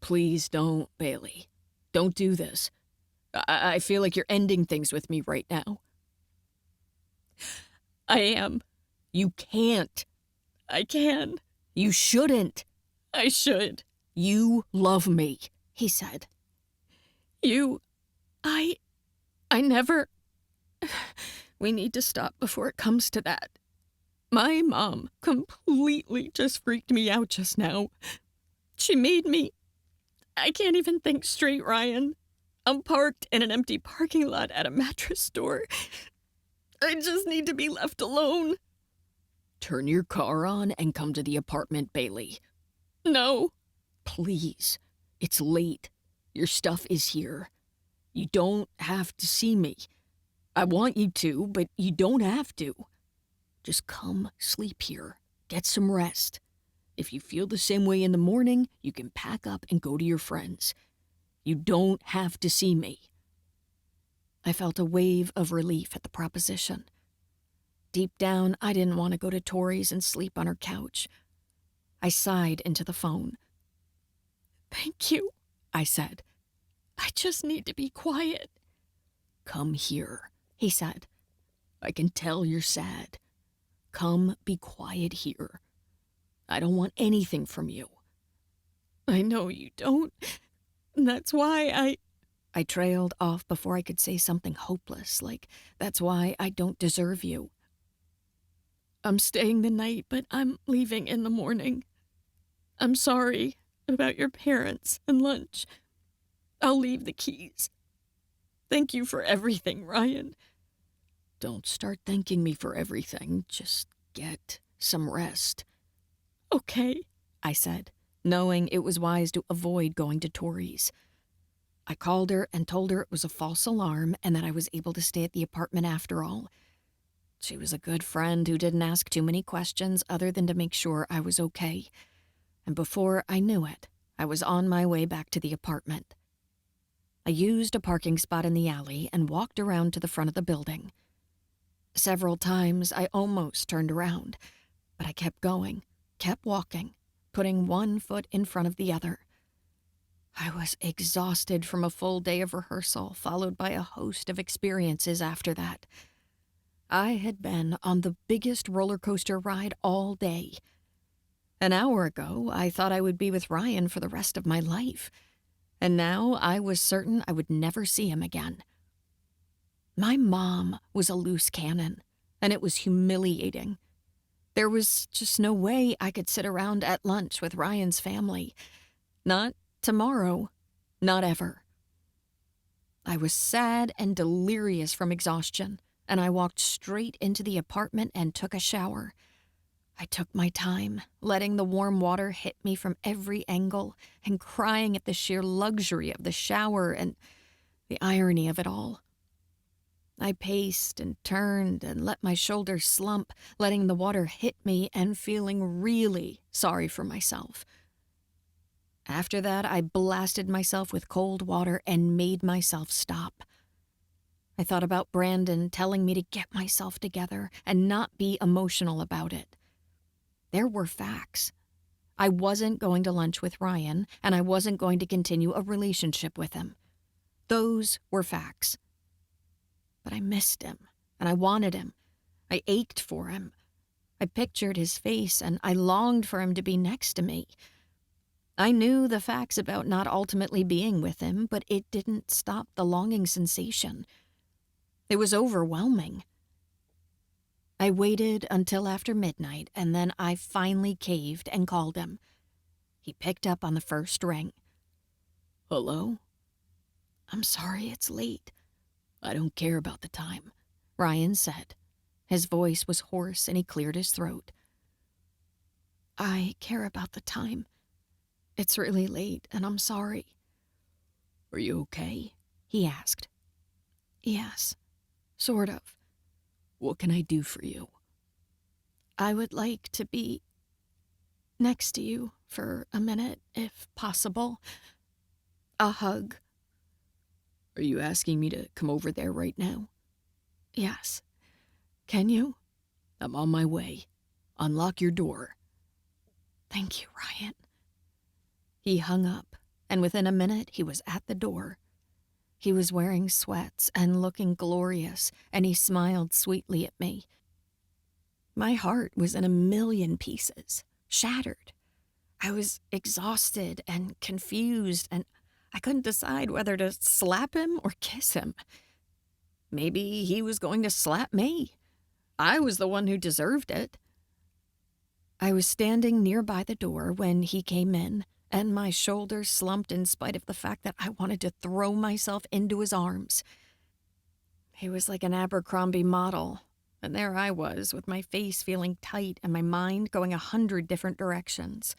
Please don't, Bailey. Don't do this. I feel like you're ending things with me right now. I am. You can't. I can. You shouldn't. I should. You love me, he said. I never... We need to stop before it comes to that. My mom completely just freaked me out just now. She made me... I can't even think straight, Ryan. I'm parked in an empty parking lot at a mattress store. I just need to be left alone. Turn your car on and come to the apartment, Bailey. No. Please. It's late. Your stuff is here. You don't have to see me. I want you to, but you don't have to. Just come sleep here. Get some rest. If you feel the same way in the morning, you can pack up and go to your friends. You don't have to see me. I felt a wave of relief at the proposition. Deep down, I didn't want to go to Tori's and sleep on her couch. I sighed into the phone. Thank you, I said. I just need to be quiet. Come here, he said. I can tell you're sad. Come be quiet here. I don't want anything from you. I know you don't. That's why I trailed off before I could say something hopeless, like, that's why I don't deserve you. I'm staying the night, but I'm leaving in the morning. I'm sorry about your parents and lunch. I'll leave the keys. Thank you for everything, Ryan. Don't start thanking me for everything. Just get some rest. Okay, I said, knowing it was wise to avoid going to Tori's. I called her and told her it was a false alarm and that I was able to stay at the apartment after all. She was a good friend who didn't ask too many questions other than to make sure I was okay. And before I knew it, I was on my way back to the apartment. I used a parking spot in the alley and walked around to the front of the building. Several times I almost turned around, but I kept going, kept walking, putting one foot in front of the other. I was exhausted from a full day of rehearsal, followed by a host of experiences after that. I had been on the biggest roller coaster ride all day. An hour ago, I thought I would be with Ryan for the rest of my life, and now I was certain I would never see him again. My mom was a loose cannon, and it was humiliating. There was just no way I could sit around at lunch with Ryan's family. Not tomorrow, not ever. I was sad and delirious from exhaustion, and I walked straight into the apartment and took a shower. I took my time, letting the warm water hit me from every angle and crying at the sheer luxury of the shower and the irony of it all. I paced and turned and let my shoulders slump, letting the water hit me and feeling really sorry for myself. After that, I blasted myself with cold water and made myself stop. I thought about Brandon telling me to get myself together and not be emotional about it. There were facts. I wasn't going to lunch with Ryan, and I wasn't going to continue a relationship with him. Those were facts. But I missed him, and I wanted him. I ached for him. I pictured his face, and I longed for him to be next to me. I knew the facts about not ultimately being with him, but it didn't stop the longing sensation. It was overwhelming. I waited until after midnight, and then I finally caved and called him. He picked up on the first ring. "Hello?" "I'm sorry it's late." "I don't care about the time," Ryan said. His voice was hoarse and he cleared his throat. "I care about the time. It's really late and I'm sorry." "Are you okay?" he asked. "Yes, sort of." "What can I do for you?" "I would like to be next to you for a minute, if possible. A hug." "Are you asking me to come over there right now?" "Yes. Can you?" "I'm on my way. Unlock your door." "Thank you, Ryan." He hung up, and within a minute he was at the door. He was wearing sweats and looking glorious, and he smiled sweetly at me. My heart was in a million pieces, shattered. I was exhausted and confused, and I couldn't decide whether to slap him or kiss him. Maybe he was going to slap me. I was the one who deserved it. I was standing nearby the door when he came in, and my shoulders slumped in spite of the fact that I wanted to throw myself into his arms. He was like an Abercrombie model, and there I was with my face feeling tight and my mind going 100 different directions.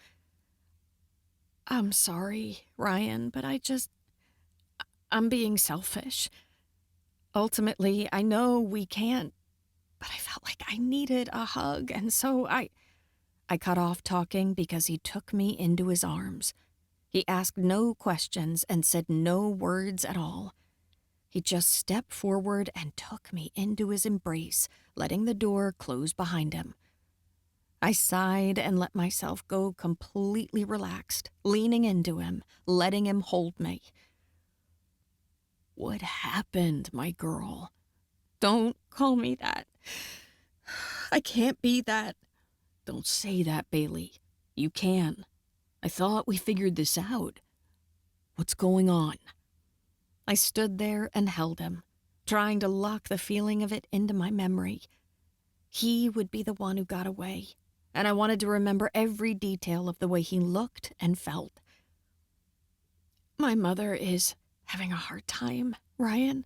I'm sorry, Ryan, but I'm being selfish. Ultimately, I know we can't, but I felt like I needed a hug, and so I cut off talking because he took me into his arms. He asked no questions and said no words at all. He just stepped forward and took me into his embrace, letting the door close behind him. I sighed and let myself go completely relaxed, leaning into him, letting him hold me. What happened, my girl? Don't call me that. I can't be that. Don't say that, Bailey. You can. I thought we figured this out. What's going on? I stood there and held him, trying to lock the feeling of it into my memory. He would be the one who got away, and I wanted to remember every detail of the way he looked and felt. My mother is having a hard time, Ryan.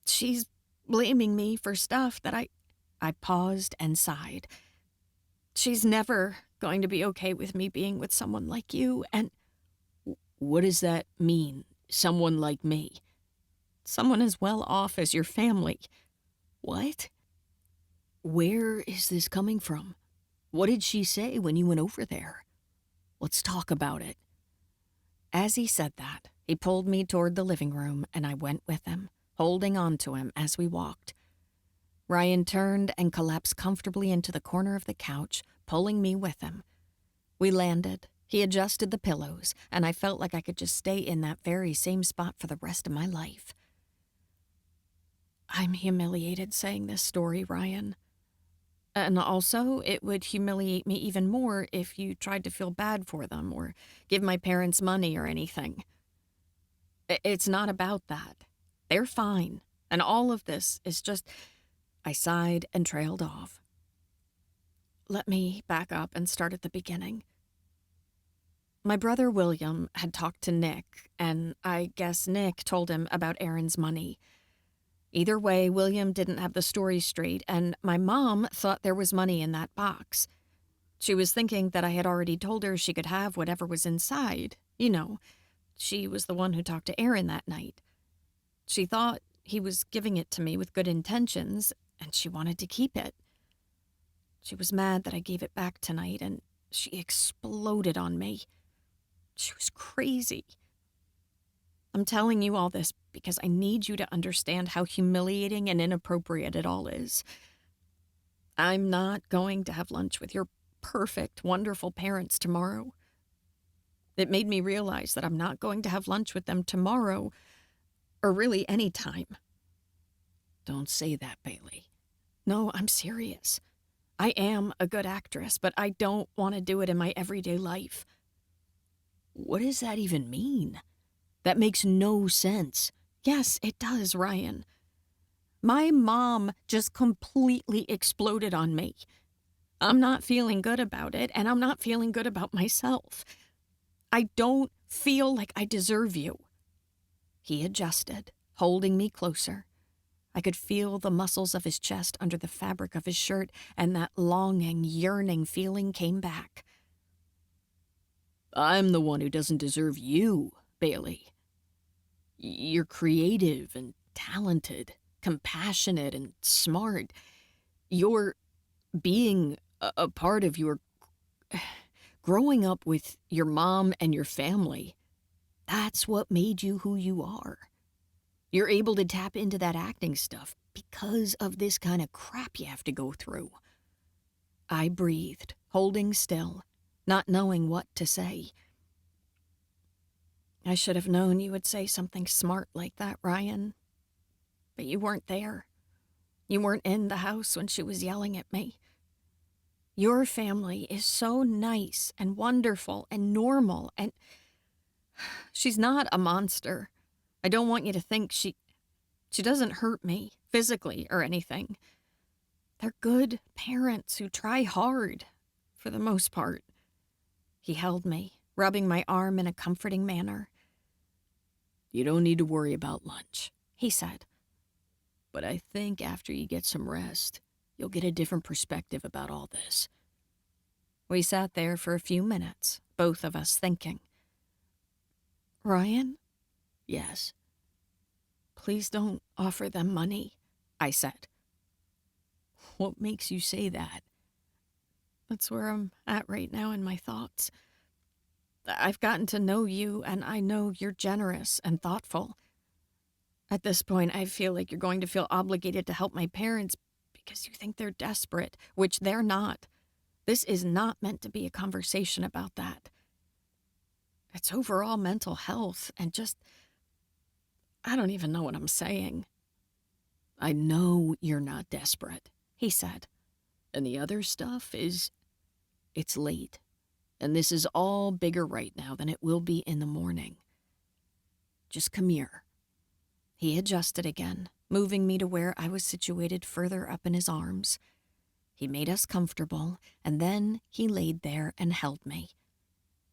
She's blaming me for stuff that I paused and sighed. She's never going to be okay with me being with someone like you, and... What does that mean, someone like me? Someone as well off as your family. What? Where is this coming from? What did she say when you went over there? Let's talk about it. As he said that, he pulled me toward the living room, and I went with him, holding on to him as we walked. Ryan turned and collapsed comfortably into the corner of the couch, pulling me with him. We landed. He adjusted the pillows, and I felt like I could just stay in that very same spot for the rest of my life. I'm humiliated saying this story, Ryan. And also, it would humiliate me even more if you tried to feel bad for them or give my parents money or anything. It's not about that. They're fine, and all of this is just... I sighed and trailed off. Let me back up and start at the beginning. My brother William had talked to Nick, and I guess Nick told him about Aaron's money. Either way, William didn't have the story straight, and my mom thought there was money in that box. She was thinking that I had already told her she could have whatever was inside. You know, she was the one who talked to Aaron that night. She thought he was giving it to me with good intentions, and she wanted to keep it. She was mad that I gave it back tonight, and she exploded on me. She was crazy. I'm telling you all this because I need you to understand how humiliating and inappropriate it all is. I'm not going to have lunch with your perfect, wonderful parents tomorrow. It made me realize that I'm not going to have lunch with them tomorrow, or really any time. Don't say that, Bailey. No, I'm serious. I am a good actress, but I don't want to do it in my everyday life. What does that even mean? That makes no sense. Yes, it does, Ryan. My mom just completely exploded on me. I'm not feeling good about it, and I'm not feeling good about myself. I don't feel like I deserve you. He adjusted, holding me closer. I could feel the muscles of his chest under the fabric of his shirt, and that longing, yearning feeling came back. I'm the one who doesn't deserve you, Bailey. You're creative and talented, compassionate and smart. You're being a part of your... growing up with your mom and your family. That's what made you who you are. You're able to tap into that acting stuff because of this kind of crap you have to go through. I breathed, holding still, not knowing what to say. I should have known you would say something smart like that, Ryan. But you weren't there. You weren't in the house when she was yelling at me. Your family is so nice and wonderful and normal, and she's not a monster. I don't want you to think she doesn't hurt me physically or anything. They're good parents who try hard, for the most part. He held me, rubbing my arm in a comforting manner. You don't need to worry about lunch, he said. But I think after you get some rest, you'll get a different perspective about all this. We sat there for a few minutes, both of us thinking. Ryan? Yes. Please don't offer them money, I said. What makes you say that? That's where I'm at right now in my thoughts. I've gotten to know you, and I know you're generous and thoughtful. At this point, I feel like you're going to feel obligated to help my parents because you think they're desperate, which they're not. This is not meant to be a conversation about that. It's overall mental health and just... I don't even know what I'm saying. I know you're not desperate, he said. And the other stuff is... It's late. And this is all bigger right now than it will be in the morning. Just come here. He adjusted again, moving me to where I was situated further up in his arms. He made us comfortable, and then he laid there and held me.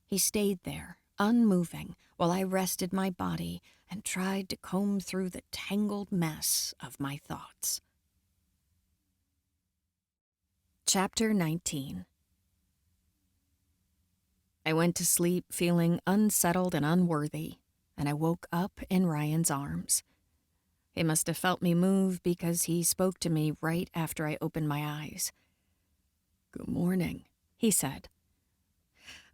He stayed there, unmoving, while I rested my body and tried to comb through the tangled mess of my thoughts. Chapter 19. I went to sleep feeling unsettled and unworthy, and I woke up in Ryan's arms. He must have felt me move because he spoke to me right after I opened my eyes. Good morning, he said.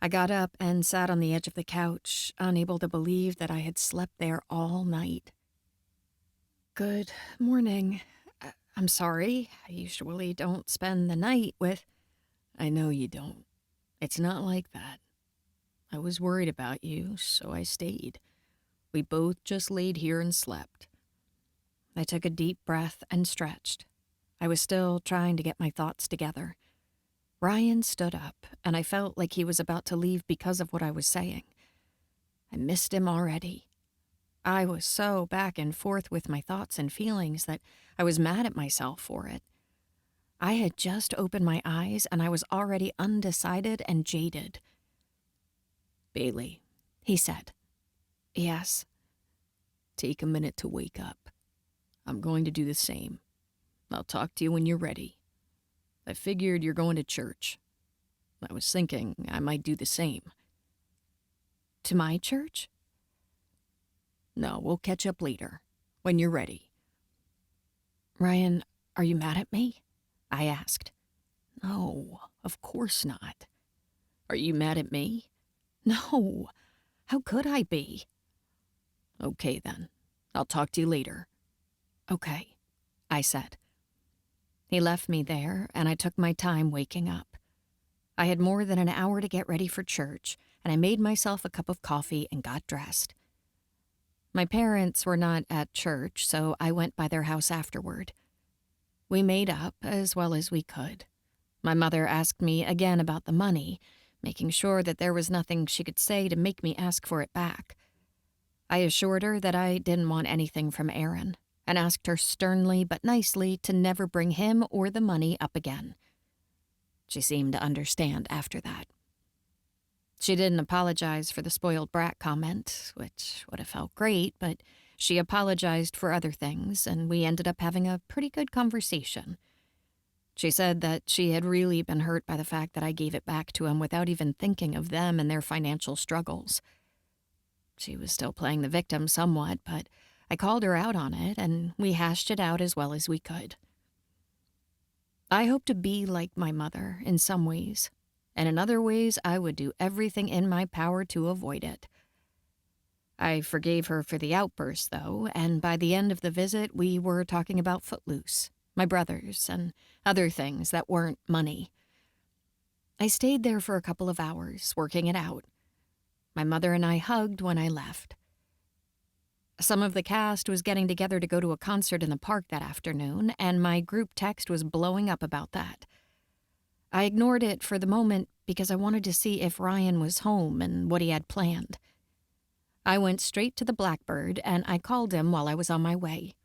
I got up and sat on the edge of the couch, unable to believe that I had slept there all night. Good morning. I'm sorry. I usually don't spend the night with... I know you don't. It's not like that. I was worried about you, so I stayed. We both just laid here and slept. I took a deep breath and stretched. I was still trying to get my thoughts together. Ryan stood up, and I felt like he was about to leave because of what I was saying. I missed him already. I was so back and forth with my thoughts and feelings that I was mad at myself for it. I had just opened my eyes, and I was already undecided and jaded. Bailey, he said. Yes. Take a minute to wake up. I'm going to do the same. I'll talk to you when you're ready. I figured you're going to church. I was thinking I might do the same. To my church? No, we'll catch up later, when you're ready. Ryan, are you mad at me? I asked. No, of course not. Are you mad at me? No. How could I be? Okay, then. I'll talk to you later. Okay, I said. He left me there, and I took my time waking up. I had more than an hour to get ready for church, and I made myself a cup of coffee and got dressed. My parents were not at church, so I went by their house afterward. We made up as well as we could. My mother asked me again about the money, making sure that there was nothing she could say to make me ask for it back. I assured her that I didn't want anything from Aaron, and asked her sternly but nicely to never bring him or the money up again. She seemed to understand after that. She didn't apologize for the spoiled brat comment, which would have felt great, but she apologized for other things, and we ended up having a pretty good conversation. She said that she had really been hurt by the fact that I gave it back to him without even thinking of them and their financial struggles. She was still playing the victim somewhat, but I called her out on it, and we hashed it out as well as we could. I hope to be like my mother in some ways, and in other ways I would do everything in my power to avoid it. I forgave her for the outburst, though, and by the end of the visit we were talking about Footloose, my brothers, and other things that weren't money. I stayed there for a couple of hours, working it out. My mother and I hugged when I left. Some of the cast was getting together to go to a concert in the park that afternoon, and my group text was blowing up about that. I ignored it for the moment because I wanted to see if Ryan was home and what he had planned. I went straight to the Blackbird, and I called him while I was on my way.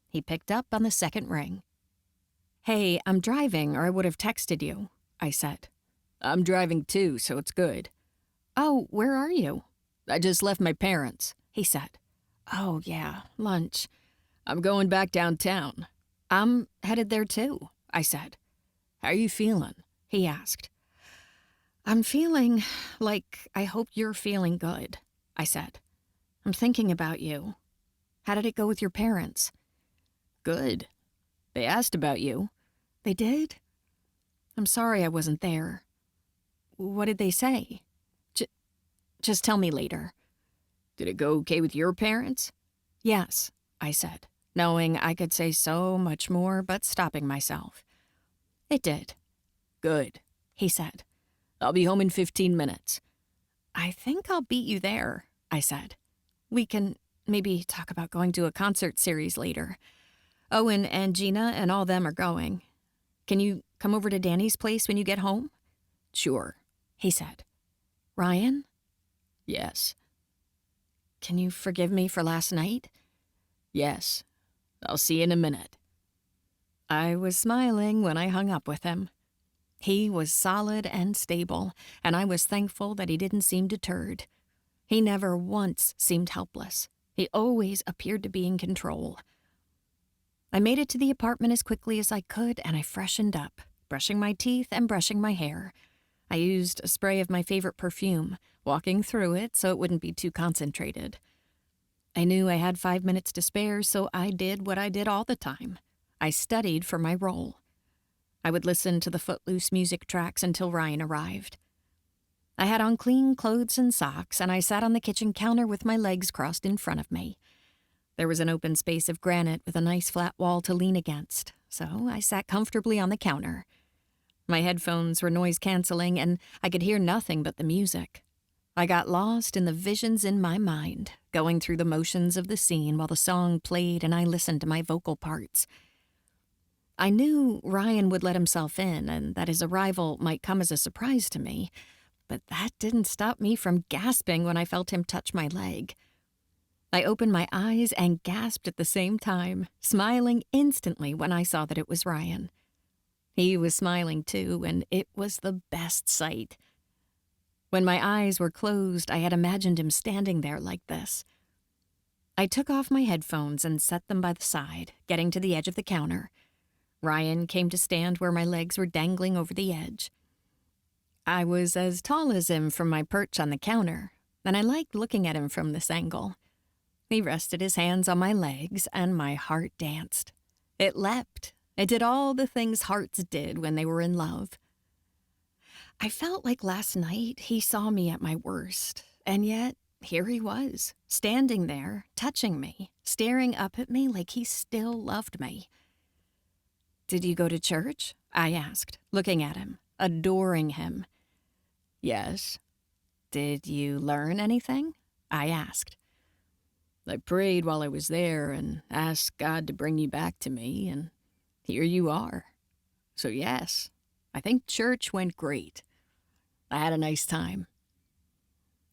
He picked up on the second ring. "Hey, I'm driving, or I would have texted you," I said. "I'm driving too, so it's good." "Oh, where are you?" "I just left my parents'," he said. "Oh, yeah, lunch." "I'm going back downtown." "I'm headed there too," I said. "How are you feeling?" he asked. "I'm feeling like I hope you're feeling good," I said. "I'm thinking about you. How did it go with your parents?" "Good. They asked about you." "They did? I'm sorry I wasn't there. What did they say? Just tell me later." "Did it go okay with your parents?" "Yes," I said, knowing I could say so much more but stopping myself. "It did." "Good," he said. "I'll be home in 15 minutes. "I think I'll beat you there," I said. "We can maybe talk about going to a concert series later. Owen and Gina and all them are going. Can you come over to Danny's place when you get home?" "Sure," he said. "Ryan? "Yes." Can you forgive me for last night?" "Yes. I'll see you in a minute." I was smiling when I hung up with him. He was solid and stable, and I was thankful that he didn't seem deterred. He never once seemed helpless. He always appeared to be in control. I made it to the apartment as quickly as I could, and I freshened up, brushing my teeth and brushing my hair. I used a spray of my favorite perfume, walking through it so it wouldn't be too concentrated. I knew I had 5 minutes to spare, so I did what I did all the time. I studied for my role. I would listen to the Footloose music tracks until Ryan arrived. I had on clean clothes and socks, and I sat on the kitchen counter with my legs crossed in front of me. There was an open space of granite with a nice flat wall to lean against, so I sat comfortably on the counter. My headphones were noise-canceling, and I could hear nothing but the music. I got lost in the visions in my mind, going through the motions of the scene while the song played and I listened to my vocal parts. I knew Ryan would let himself in and that his arrival might come as a surprise to me, but that didn't stop me from gasping when I felt him touch my leg. I opened my eyes and gasped at the same time, smiling instantly when I saw that it was Ryan. He was smiling too, and it was the best sight. When my eyes were closed, I had imagined him standing there like this. I took off my headphones and set them by the side, getting to the edge of the counter. Ryan came to stand where my legs were dangling over the edge. I was as tall as him from my perch on the counter, and I liked looking at him from this angle. He rested his hands on my legs, and my heart danced. It leapt. It did all the things hearts did when they were in love. I felt like last night he saw me at my worst, and yet here he was, standing there, touching me, staring up at me like he still loved me. "Did you go to church?" I asked, looking at him, adoring him. "Yes." "Did you learn anything?" I asked. "I prayed while I was there and asked God to bring you back to me, and here you are. So yes, I think church went great. I had a nice time."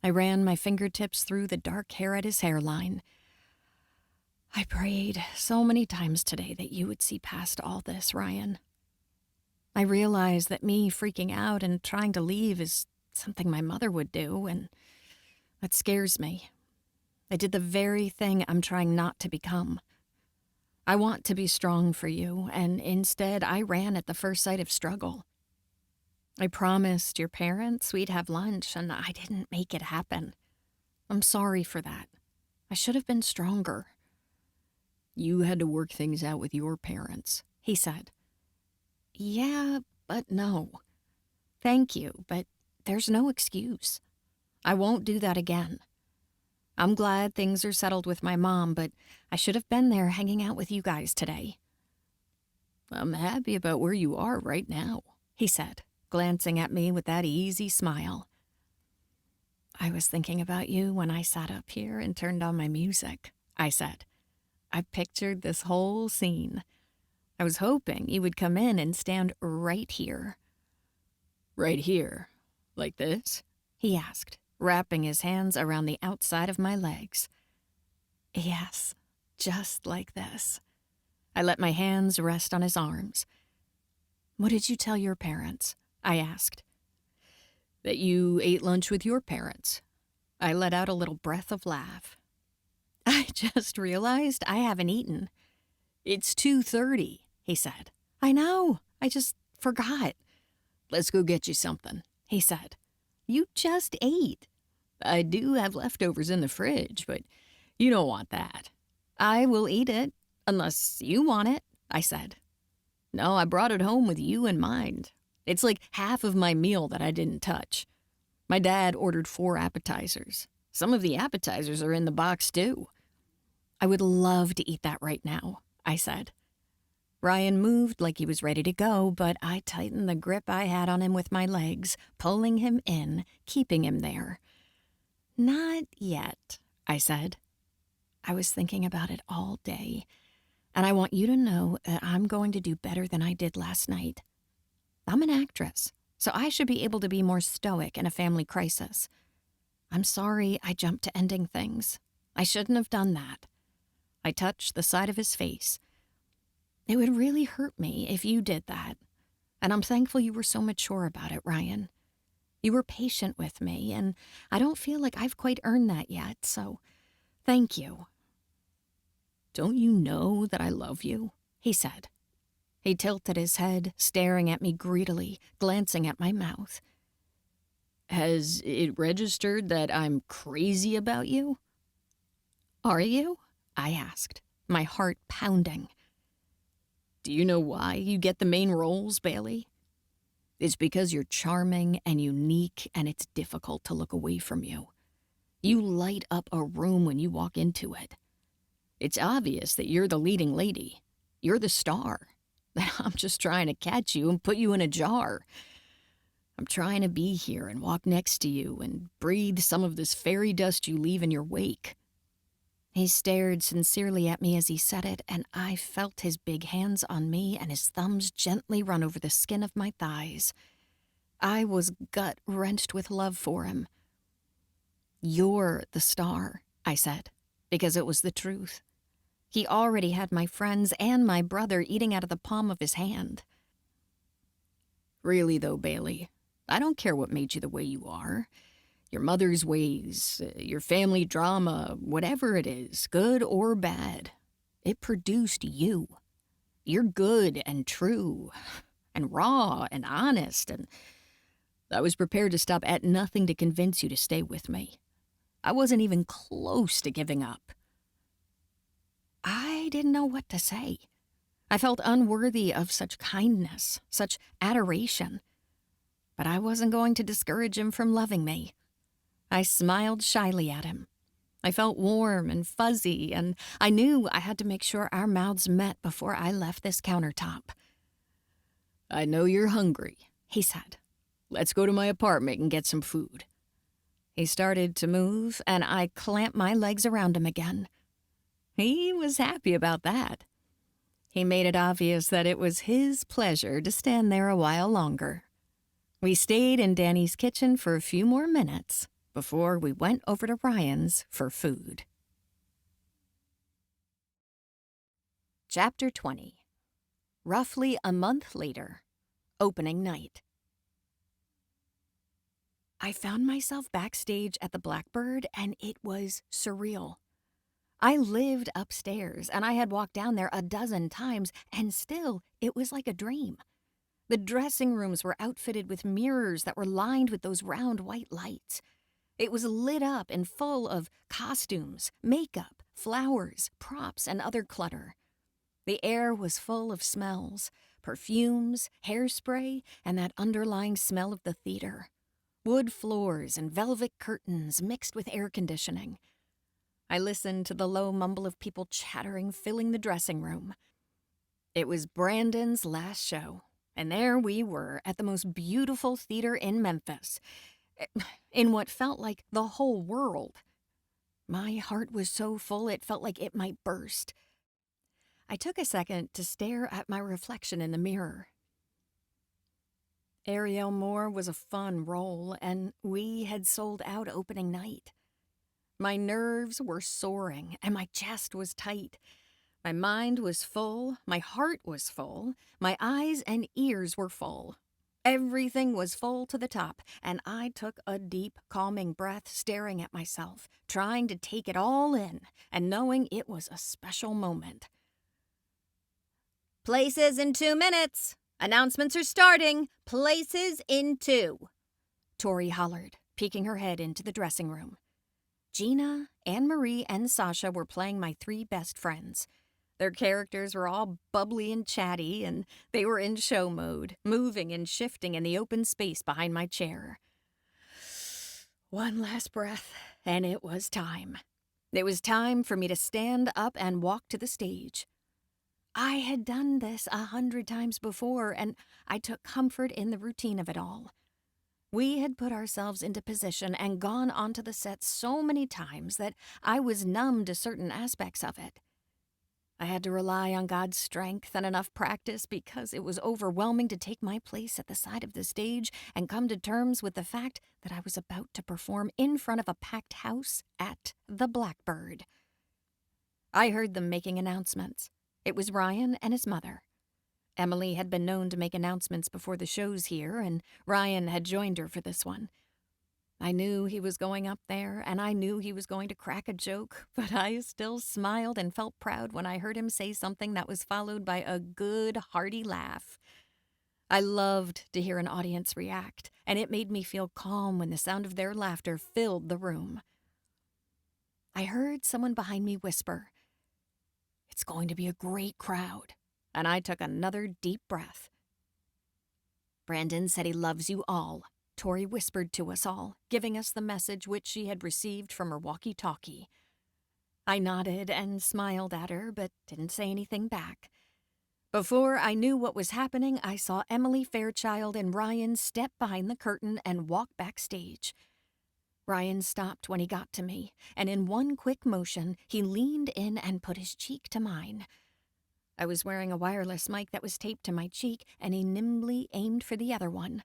I ran my fingertips through the dark hair at his hairline. "I prayed so many times today that you would see past all this, Ryan. I realize that me freaking out and trying to leave is something my mother would do, and that scares me. I did the very thing I'm trying not to become. I want to be strong for you, and instead I ran at the first sight of struggle. I promised your parents we'd have lunch, and I didn't make it happen. I'm sorry for that. I should have been stronger." "You had to work things out with your parents," he said. "Yeah, but no. Thank you, but there's no excuse. I won't do that again. I'm glad things are settled with my mom, but I should have been there hanging out with you guys today." "I'm happy about where you are right now," he said, glancing at me with that easy smile. I was thinking about you when I sat up here and turned on my music, I said. I pictured this whole scene. I was hoping you would come in and stand right here. Right here? Like this? He asked, wrapping his hands around the outside of my legs. Yes, just like this. I let my hands rest on his arms. What did you tell your parents? I asked. That you ate lunch with your parents. I let out a little breath of laugh. I just realized I haven't eaten. It's 2:30, he said. I know, I just forgot. Let's go get you something, he said. You just ate. I do have leftovers in the fridge, but you don't want that. I will eat it, unless you want it, I said. No, I brought it home with you in mind. It's like half of my meal that I didn't touch. My dad ordered 4 appetizers. Some of the appetizers are in the box, too. I would love to eat that right now, I said. Ryan moved like he was ready to go, but I tightened the grip I had on him with my legs, pulling him in, keeping him there. Not yet, I said. I was thinking about it all day, and I want you to know that I'm going to do better than I did last night. I'm an actress, so I should be able to be more stoic in a family crisis. I'm sorry I jumped to ending things. I shouldn't have done that. I touched the side of his face. It would really hurt me if you did that, and I'm thankful you were so mature about it, Ryan. You were patient with me, and I don't feel like I've quite earned that yet, so thank you. Don't you know that I love you? He said. He tilted his head, staring at me greedily, glancing at my mouth. Has it registered that I'm crazy about you? Are you? I asked, my heart pounding. Do you know why you get the main roles, Bailey? It's because you're charming and unique, and it's difficult to look away from you. You light up a room when you walk into it. It's obvious that you're the leading lady. You're the star. I'm just trying to catch you and put you in a jar. I'm trying to be here and walk next to you and breathe some of this fairy dust you leave in your wake. He stared sincerely at me as he said it, and I felt his big hands on me and his thumbs gently run over the skin of my thighs. I was gut-wrenched with love for him. You're the star, I said, because it was the truth. He already had my friends and my brother eating out of the palm of his hand. Really, though, Bailey, I don't care what made you the way you are. Your mother's ways, your family drama, whatever it is, good or bad, it produced you. You're good and true and raw and honest, and I was prepared to stop at nothing to convince you to stay with me. I wasn't even close to giving up. I didn't know what to say. I felt unworthy of such kindness, such adoration. But I wasn't going to discourage him from loving me. I smiled shyly at him. I felt warm and fuzzy, and I knew I had to make sure our mouths met before I left this countertop. I know you're hungry, he said. Let's go to my apartment and get some food. He started to move, and I clamped my legs around him again. He was happy about that. He made it obvious that it was his pleasure to stand there a while longer. We stayed in Danny's kitchen for a few more minutes before we went over to Ryan's for food. Chapter 20. Roughly a month later, opening night. I found myself backstage at the Blackbird, and it was surreal. I lived upstairs, and I had walked down there a dozen times, and still, it was like a dream. The dressing rooms were outfitted with mirrors that were lined with those round white lights. It was lit up and full of costumes, makeup, flowers, props, and other clutter. The air was full of smells, perfumes, hairspray, and that underlying smell of the theater. Wood floors and velvet curtains mixed with air conditioning. I listened to the low mumble of people chattering, filling the dressing room. It was Brandon's last show, and there we were at the most beautiful theater in Memphis. in what felt like the whole world. My heart was so full it felt like it might burst. I took a second to stare at my reflection in the mirror. Ariel Moore was a fun role, and we had sold out opening night. My nerves were soaring, and my chest was tight. My mind was full, my heart was full, my eyes and ears were full. Everything was full to the top, and I took a deep, calming breath, staring at myself, trying to take it all in, and knowing it was a special moment. "Places in 2 minutes! Announcements are starting! Places in 2!" Tori hollered, peeking her head into the dressing room. Gina, Anne-Marie, and Sasha were playing my 3 best friends. Their characters were all bubbly and chatty, and they were in show mode, moving and shifting in the open space behind my chair. One last breath, and it was time. It was time for me to stand up and walk to the stage. I had done this 100 times before, and I took comfort in the routine of it all. We had put ourselves into position and gone onto the set so many times that I was numb to certain aspects of it. I had to rely on God's strength and enough practice because it was overwhelming to take my place at the side of the stage and come to terms with the fact that I was about to perform in front of a packed house at the Blackbird. I heard them making announcements. It was Ryan and his mother. Emily had been known to make announcements before the shows here, and Ryan had joined her for this one. I knew he was going up there, and I knew he was going to crack a joke, but I still smiled and felt proud when I heard him say something that was followed by a good, hearty laugh. I loved to hear an audience react, and it made me feel calm when the sound of their laughter filled the room. I heard someone behind me whisper, "It's going to be a great crowd," and I took another deep breath. "Brandon said he loves you all," Tori whispered to us all, giving us the message which she had received from her walkie-talkie. I nodded and smiled at her, but didn't say anything back. Before I knew what was happening, I saw Emily Fairchild and Ryan step behind the curtain and walk backstage. Ryan stopped when he got to me, and in one quick motion, he leaned in and put his cheek to mine. I was wearing a wireless mic that was taped to my cheek, and he nimbly aimed for the other one.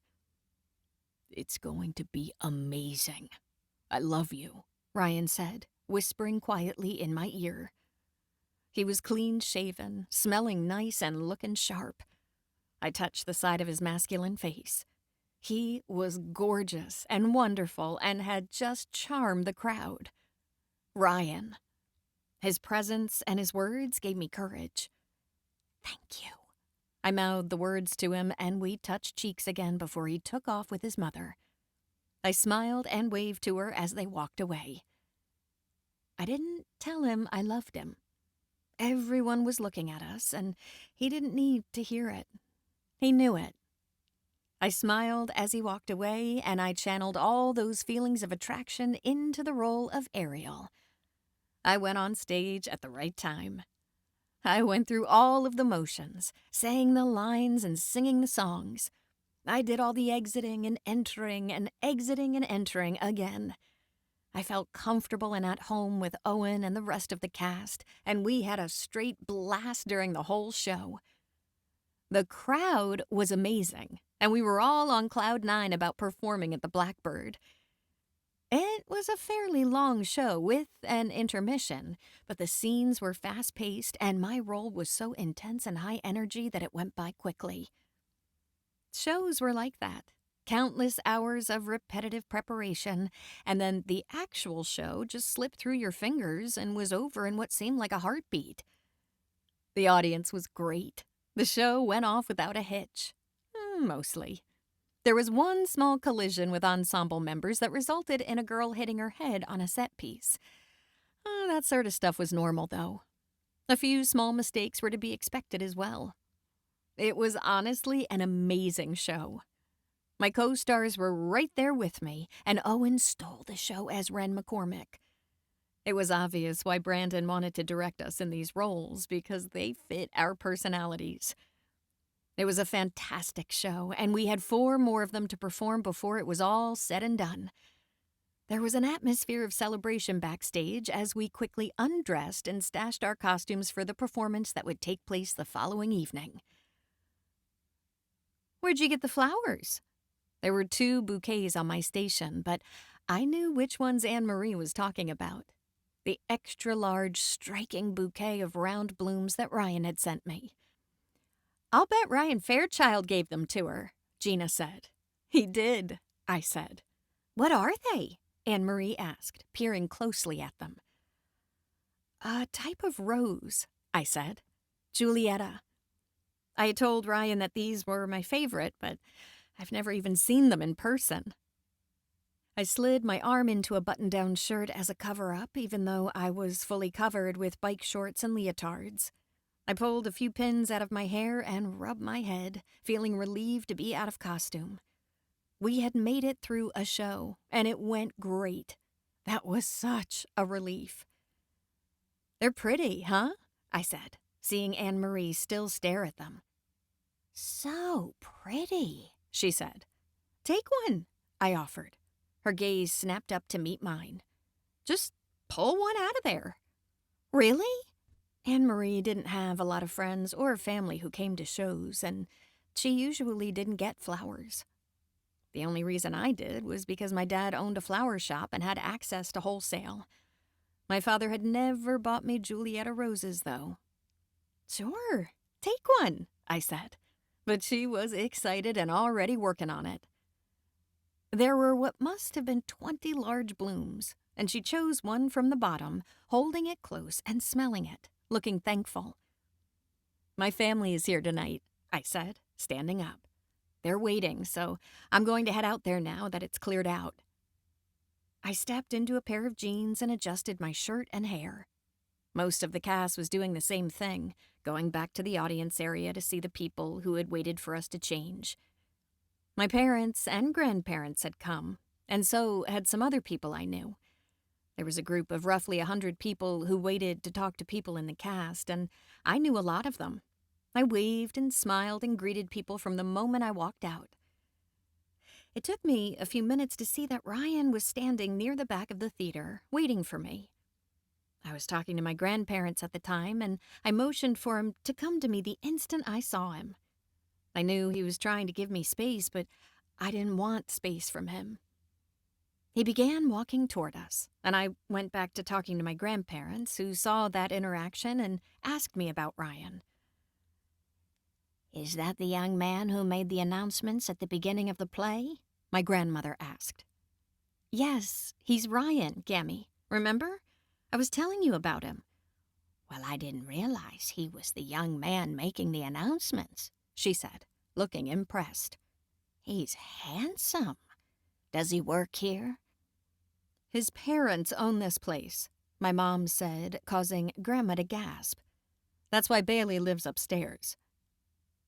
"It's going to be amazing. I love you," Ryan said, whispering quietly in my ear. He was clean-shaven, smelling nice and looking sharp. I touched the side of his masculine face. He was gorgeous and wonderful and had just charmed the crowd. Ryan. His presence and his words gave me courage. "Thank you." I mouthed the words to him, and we touched cheeks again before he took off with his mother. I smiled and waved to her as they walked away. I didn't tell him I loved him. Everyone was looking at us, and he didn't need to hear it. He knew it. I smiled as he walked away, and I channeled all those feelings of attraction into the role of Ariel. I went on stage at the right time. I went through all of the motions, saying the lines and singing the songs. I did all the exiting and entering and exiting and entering again. I felt comfortable and at home with Owen and the rest of the cast, and we had a straight blast during the whole show. The crowd was amazing, and we were all on cloud 9 about performing at the Blackbird. It was a fairly long show with an intermission, but the scenes were fast-paced and my role was so intense and high energy that it went by quickly. Shows were like that. Countless hours of repetitive preparation, and then the actual show just slipped through your fingers and was over in what seemed like a heartbeat. The audience was great. The show went off without a hitch. Mostly. There was one small collision with ensemble members that resulted in a girl hitting her head on a set piece. That sort of stuff was normal, though. A few small mistakes were to be expected as well. It was honestly an amazing show. My co-stars were right there with me, and Owen stole the show as Ren McCormick. It was obvious why Brandon wanted to direct us in these roles, because they fit our personalities. It was a fantastic show, and we had 4 more of them to perform before it was all said and done. There was an atmosphere of celebration backstage as we quickly undressed and stashed our costumes for the performance that would take place the following evening. "Where'd you get the flowers?" There were 2 bouquets on my station, but I knew which ones Anne-Marie was talking about. The extra-large, striking bouquet of round blooms that Ryan had sent me. "I'll bet Ryan Fairchild gave them to her," Gina said. "He did," I said. "What are they?" Anne-Marie asked, peering closely at them. "A type of rose," I said. "Julietta." I had told Ryan that these were my favorite, but I've never even seen them in person. I slid my arm into a button-down shirt as a cover-up, even though I was fully covered with bike shorts and leotards. I pulled a few pins out of my hair and rubbed my head, feeling relieved to be out of costume. We had made it through a show, and it went great. That was such a relief. "They're pretty, huh?" I said, seeing Anne-Marie still stare at them. "So pretty," she said. "Take one," I offered. Her gaze snapped up to meet mine. "Just pull one out of there." "Really?" Anne-Marie didn't have a lot of friends or family who came to shows, and she usually didn't get flowers. The only reason I did was because my dad owned a flower shop and had access to wholesale. My father had never bought me Julietta roses, though. "Sure, take one," I said, but she was excited and already working on it. There were what must have been 20 large blooms, and she chose one from the bottom, holding it close and smelling it, looking thankful. "My family is here tonight," I said, standing up. "They're waiting, so I'm going to head out there now that it's cleared out." I stepped into a pair of jeans and adjusted my shirt and hair. Most of the cast was doing the same thing, going back to the audience area to see the people who had waited for us to change. My parents and grandparents had come, and so had some other people I knew. There was a group of roughly 100 people who waited to talk to people in the cast, and I knew a lot of them. I waved and smiled and greeted people from the moment I walked out. It took me a few minutes to see that Ryan was standing near the back of the theater, waiting for me. I was talking to my grandparents at the time, and I motioned for him to come to me the instant I saw him. I knew he was trying to give me space, but I didn't want space from him. He began walking toward us, and I went back to talking to my grandparents, who saw that interaction and asked me about Ryan. "Is that the young man who made the announcements at the beginning of the play?" my grandmother asked. "Yes, he's Ryan, Gammy. Remember? I was telling you about him." "Well, I didn't realize he was the young man making the announcements," she said, looking impressed. "He's handsome. Does he work here?" "His parents own this place," my mom said, causing Grandma to gasp. "That's why Bailey lives upstairs."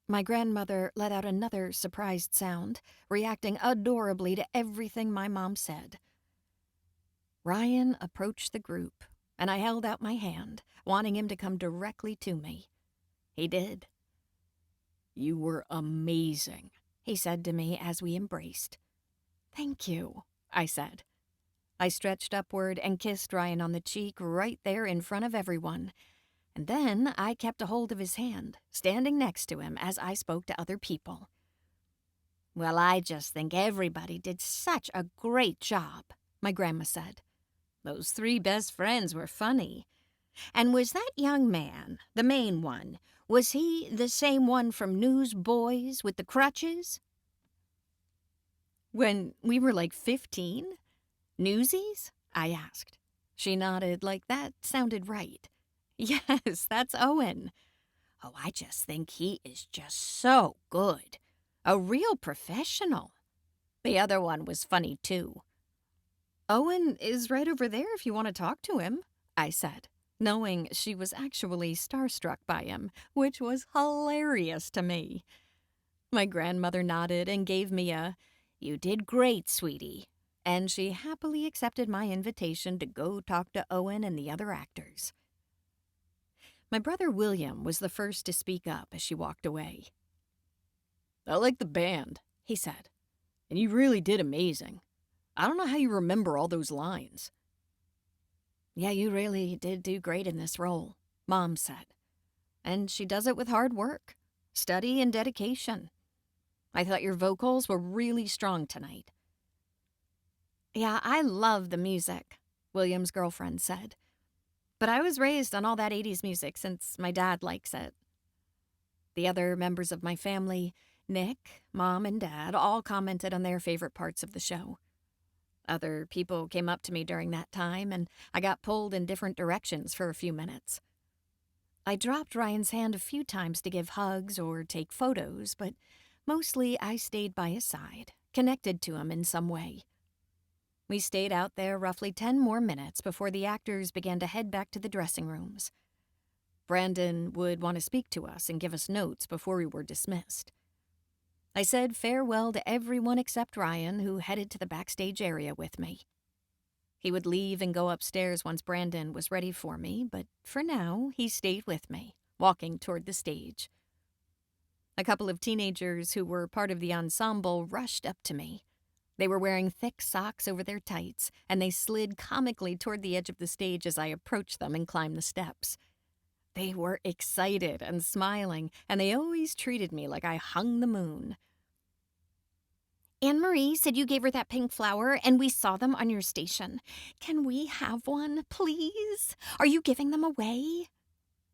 My grandmother let out another surprised sound, reacting adorably to everything my mom said. Ryan approached the group, and I held out my hand, wanting him to come directly to me. He did. "You were amazing," he said to me as we embraced. "Thank you," I said. I stretched upward and kissed Ryan on the cheek right there in front of everyone. And then I kept a hold of his hand, standing next to him as I spoke to other people. "Well, I just think everybody did such a great job," my grandma said. "Those 3 best friends were funny. And was that young man, the main one, was he the same one from Newsboys with the crutches?" "When we were like 15? Newsies?" I asked. She nodded like that sounded right. "Yes, that's Owen." "Oh, I just think he is just so good. A real professional." The other one was funny, too. "Owen is right over there if you want to talk to him," I said, knowing she was actually starstruck by him, which was hilarious to me. My grandmother nodded and gave me a, "You did great, sweetie," and she happily accepted my invitation to go talk to Owen and the other actors. My brother William was the first to speak up as she walked away. "I like the band," he said. "And you really did amazing. I don't know how you remember all those lines." Yeah, you really did do great in this role, Mom said. And she does it with hard work, study, and dedication. I thought your vocals were really strong tonight. Yeah, I love the music, William's girlfriend said. But I was raised on all that 80s music since my dad likes it. The other members of my family, Nick, Mom, and Dad, all commented on their favorite parts of the show. Other people came up to me during that time, and I got pulled in different directions for a few minutes. I dropped Ryan's hand a few times to give hugs or take photos, but mostly I stayed by his side, connected to him in some way. We stayed out there roughly 10 more minutes before the actors began to head back to the dressing rooms. Brandon would want to speak to us and give us notes before we were dismissed. I said farewell to everyone except Ryan, who headed to the backstage area with me. He would leave and go upstairs once Brandon was ready for me, but for now, he stayed with me, walking toward the stage. A couple of teenagers who were part of the ensemble rushed up to me. They were wearing thick socks over their tights, and they slid comically toward the edge of the stage as I approached them and climbed the steps. They were excited and smiling, and they always treated me like I hung the moon. Anne-Marie said you gave her that pink flower, and we saw them on your station. Can we have one, please? Are you giving them away?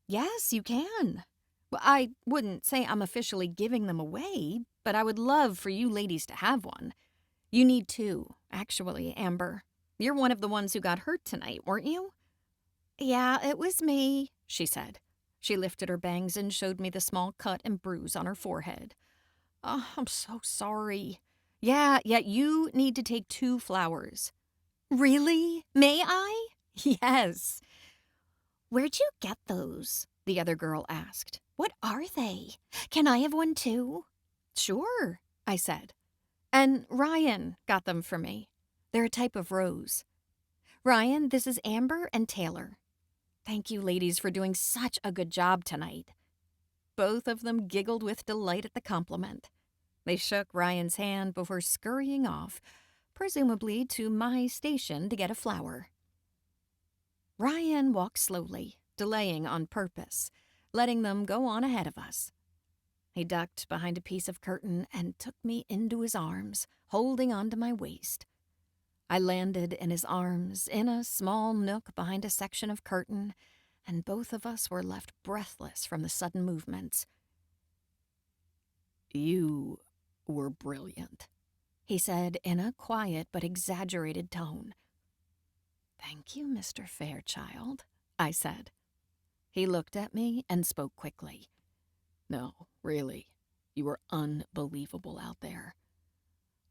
Yes, you can. Well, I wouldn't say I'm officially giving them away, but I would love for you ladies to have one. You need two, actually, Amber. You're one of the ones who got hurt tonight, weren't you? Yeah, it was me, she said. She lifted her bangs and showed me the small cut and bruise on her forehead. Oh, I'm so sorry. Yeah, you need to take 2 flowers. Really? May I? Yes. Where'd you get those? The other girl asked. What are they? Can I have one too? Sure, I said. And Ryan got them for me. They're a type of rose. Ryan, this is Amber and Taylor. Thank you, ladies, for doing such a good job tonight. Both of them giggled with delight at the compliment. They shook Ryan's hand before scurrying off, presumably to my station to get a flower. Ryan walked slowly, delaying on purpose, letting them go on ahead of us. He ducked behind a piece of curtain and took me into his arms, holding onto my waist. I landed in his arms in a small nook behind a section of curtain, and both of us were left breathless from the sudden movements. You were brilliant, he said in a quiet but exaggerated tone. Thank you, Mr. Fairchild, I said. He looked at me and spoke quickly. No, really, you were unbelievable out there.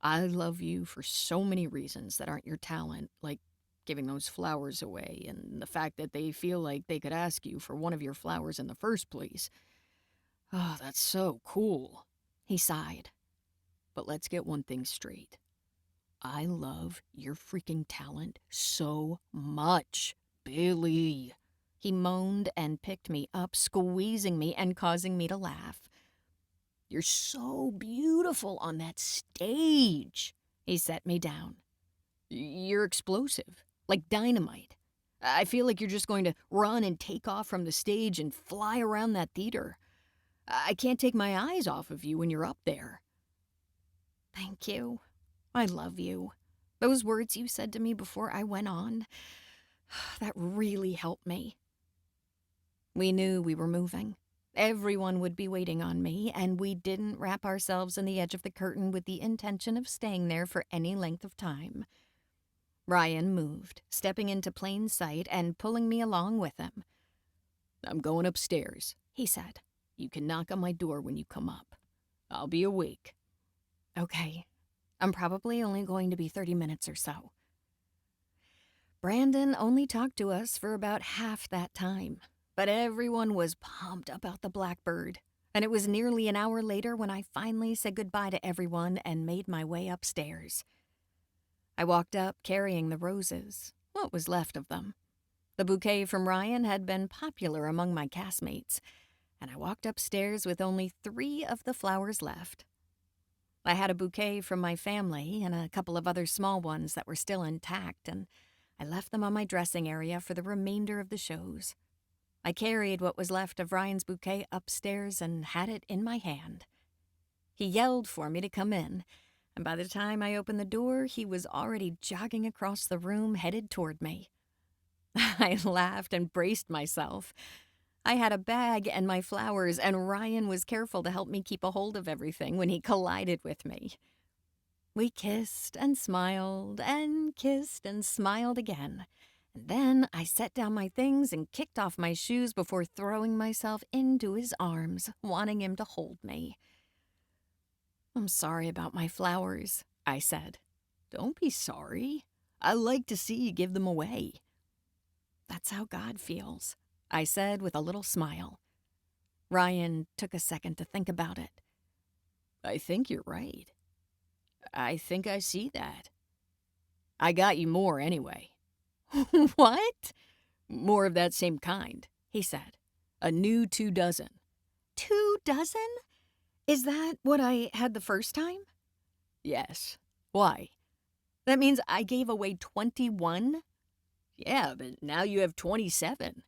I love you for so many reasons that aren't your talent, like giving those flowers away and the fact that they feel like they could ask you for one of your flowers in the first place. Oh, that's so cool, he sighed. But let's get one thing straight. I love your freaking talent so much, Billy. He moaned and picked me up, squeezing me and causing me to laugh. You're so beautiful on that stage. He set me down. You're explosive, like dynamite. I feel like you're just going to run and take off from the stage and fly around that theater. I can't take my eyes off of you when you're up there. Thank you. I love you. Those words you said to me before I went on, that really helped me. We knew we were moving. Everyone would be waiting on me, and we didn't wrap ourselves in the edge of the curtain with the intention of staying there for any length of time. Ryan moved, stepping into plain sight and pulling me along with him. I'm going upstairs, he said. You can knock on my door when you come up. I'll be awake. Okay. I'm probably only going to be 30 minutes or so. Brandon only talked to us for about half that time, but everyone was pumped about the Blackbird, and it was nearly an hour later when I finally said goodbye to everyone and made my way upstairs. I walked up carrying the roses, what was left of them. The bouquet from Ryan had been popular among my castmates, and I walked upstairs with only 3 of the flowers left. I had a bouquet from my family and a couple of other small ones that were still intact, and I left them on my dressing area for the remainder of the shows. I carried what was left of Ryan's bouquet upstairs and had it in my hand. He yelled for me to come in, and by the time I opened the door, he was already jogging across the room, headed toward me. I laughed and braced myself. I had a bag and my flowers, and Ryan was careful to help me keep a hold of everything when he collided with me. We kissed and smiled and kissed and smiled again. And then I set down my things and kicked off my shoes before throwing myself into his arms, wanting him to hold me. "I'm sorry about my flowers," I said. "Don't be sorry. I like to see you give them away." "That's how God feels," I said with a little smile. Ryan took a second to think about it. "I think you're right. I think I see that. I got you more anyway." "What?" "More of that same kind," he said. "A new 2 dozen. 2 dozen? Is that what I had the first time?" "Yes. Why?" "That means I gave away 21? "Yeah, but now you have 27.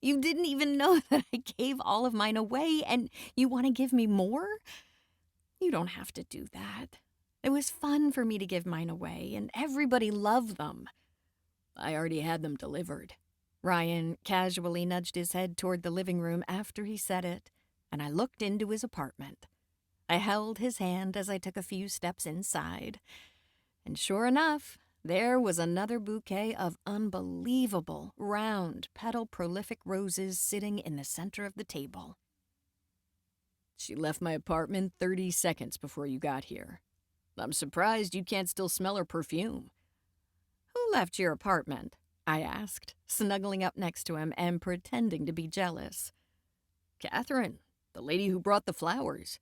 You didn't even know that I gave all of mine away, and you want to give me more? You don't have to do that. It was fun for me to give mine away, and everybody loved them." "I already had them delivered." Ryan casually nudged his head toward the living room after he said it, and I looked into his apartment. I held his hand as I took a few steps inside, and sure enough, there was another bouquet of unbelievable, round, petal-prolific roses sitting in the center of the table. "She left my apartment 30 seconds before you got here. I'm surprised you can't still smell her perfume." "Who left your apartment?" I asked, snuggling up next to him and pretending to be jealous. "Catherine, the lady who brought the flowers."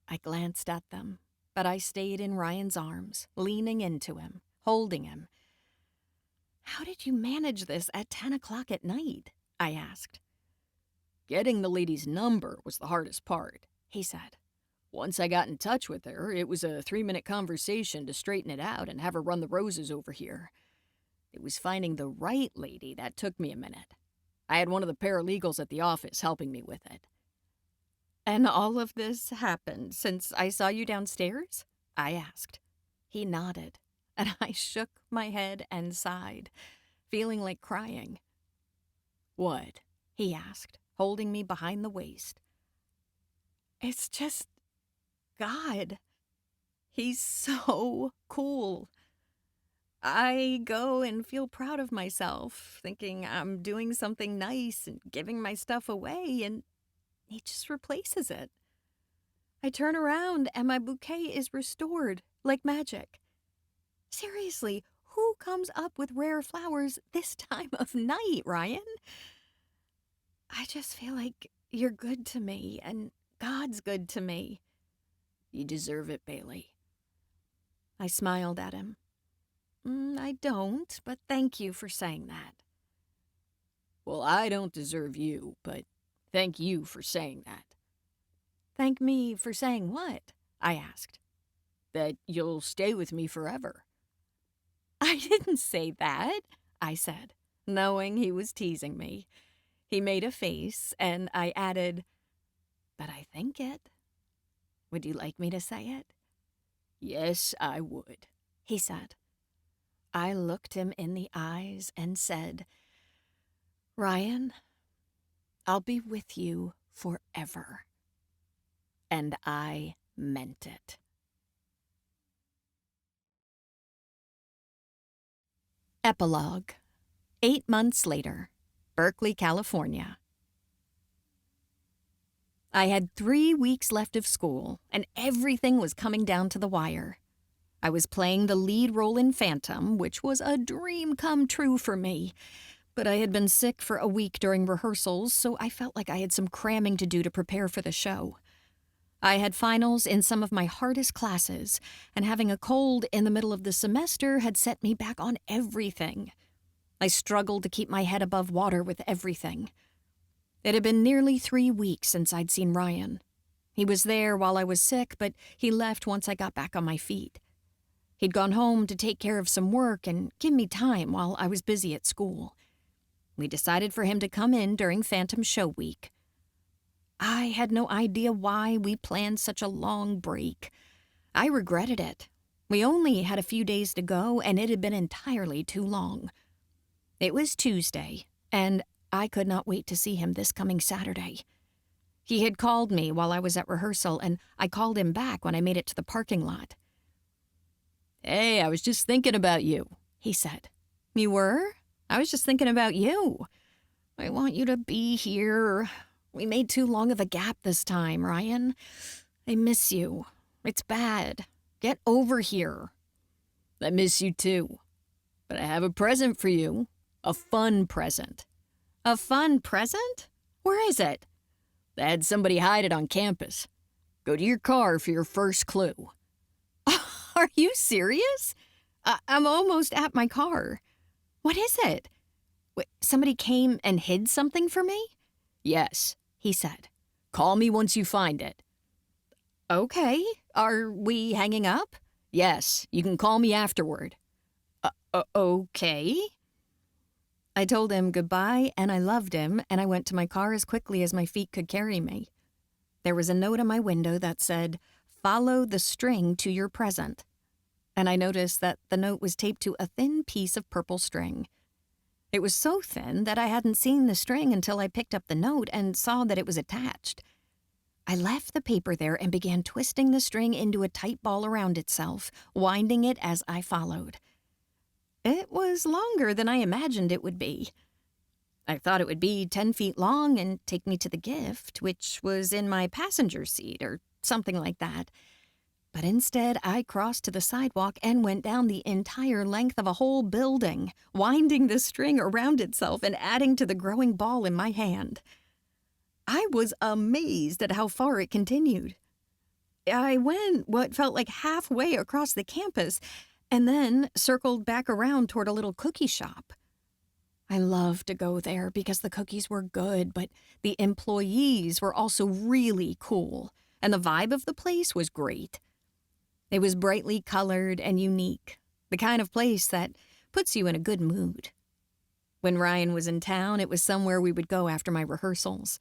I glanced at them, but I stayed in Ryan's arms, leaning into him, holding him. "How did you manage this at 10 o'clock at night?" I asked. "Getting the lady's number was the hardest part," he said. "Once I got in touch with her, it was a 3-minute conversation to straighten it out and have her run the roses over here. It was finding the right lady that took me a minute. I had one of the paralegals at the office helping me with it." "And all of this happened since I saw you downstairs?" I asked. He nodded, and I shook my head and sighed, feeling like crying. "What?" he asked, holding me behind the waist. "It's just God. He's so cool. I go and feel proud of myself, thinking I'm doing something nice and giving my stuff away, and he just replaces it. I turn around and my bouquet is restored like magic. Seriously, who comes up with rare flowers this time of night, Ryan? I just feel like you're good to me and God's good to me." "You deserve it, Bailey." I smiled at him. I don't, but thank you for saying that." "Well, I don't deserve you, but thank you for saying that." "Thank me for saying what?" I asked. "That you'll stay with me forever." "I didn't say that," I said, knowing he was teasing me. He made a face, and I added, "But I think it. Would you like me to say it?" "Yes, I would," he said. I looked him in the eyes and said, "Ryan, I'll be with you forever." And I meant it. Epilogue. 8 months later, Berkeley, California. I had 3 weeks left of school, and everything was coming down to the wire. I was playing the lead role in Phantom, which was a dream come true for me. But I had been sick for a week during rehearsals, so I felt like I had some cramming to do to prepare for the show. I had finals in some of my hardest classes, and having a cold in the middle of the semester had set me back on everything. I struggled to keep my head above water with everything. It had been nearly 3 weeks since I'd seen Ryan. He was there while I was sick, but he left once I got back on my feet. He'd gone home to take care of some work and give me time while I was busy at school. We decided for him to come in during Phantom Show Week. I had no idea why we planned such a long break. I regretted it. We only had a few days to go, and it had been entirely too long. It was Tuesday, and I could not wait to see him this coming Saturday. He had called me while I was at rehearsal, and I called him back when I made it to the parking lot. "Hey, I was just thinking about you," he said. "You were? I was just thinking about you. I want you to be here. We made too long of a gap this time, Ryan. I miss you. It's bad. Get over here." "I miss you too. But I have a present for you. A fun present." "A fun present? Where is it?" "I had somebody hide it on campus. Go to your car for your first clue." Are you serious? I'm almost at my car. What is it? Wait, somebody came and hid something for me? "Yes," he said. "Call me once you find it." Okay. Are we hanging up? "Yes, you can call me afterward." Okay. I told him goodbye, and I loved him, and I went to my car as quickly as my feet could carry me. There was a note on my window that said, "Follow the string to your present." And I noticed that the note was taped to a thin piece of purple string. It was so thin that I hadn't seen the string until I picked up the note and saw that it was attached. I left the paper there and began twisting the string into a tight ball around itself, winding it as I followed. It was longer than I imagined it would be. I thought it would be 10 feet long and take me to the gift, which was in my passenger seat or something like that. But instead, I crossed to the sidewalk and went down the entire length of a whole building, winding the string around itself and adding to the growing ball in my hand. I was amazed at how far it continued. I went what felt like halfway across the campus and then circled back around toward a little cookie shop. I loved to go there because the cookies were good, but the employees were also really cool, and the vibe of the place was great. It was brightly colored and unique, the kind of place that puts you in a good mood. When Ryan was in town, it was somewhere we would go after my rehearsals.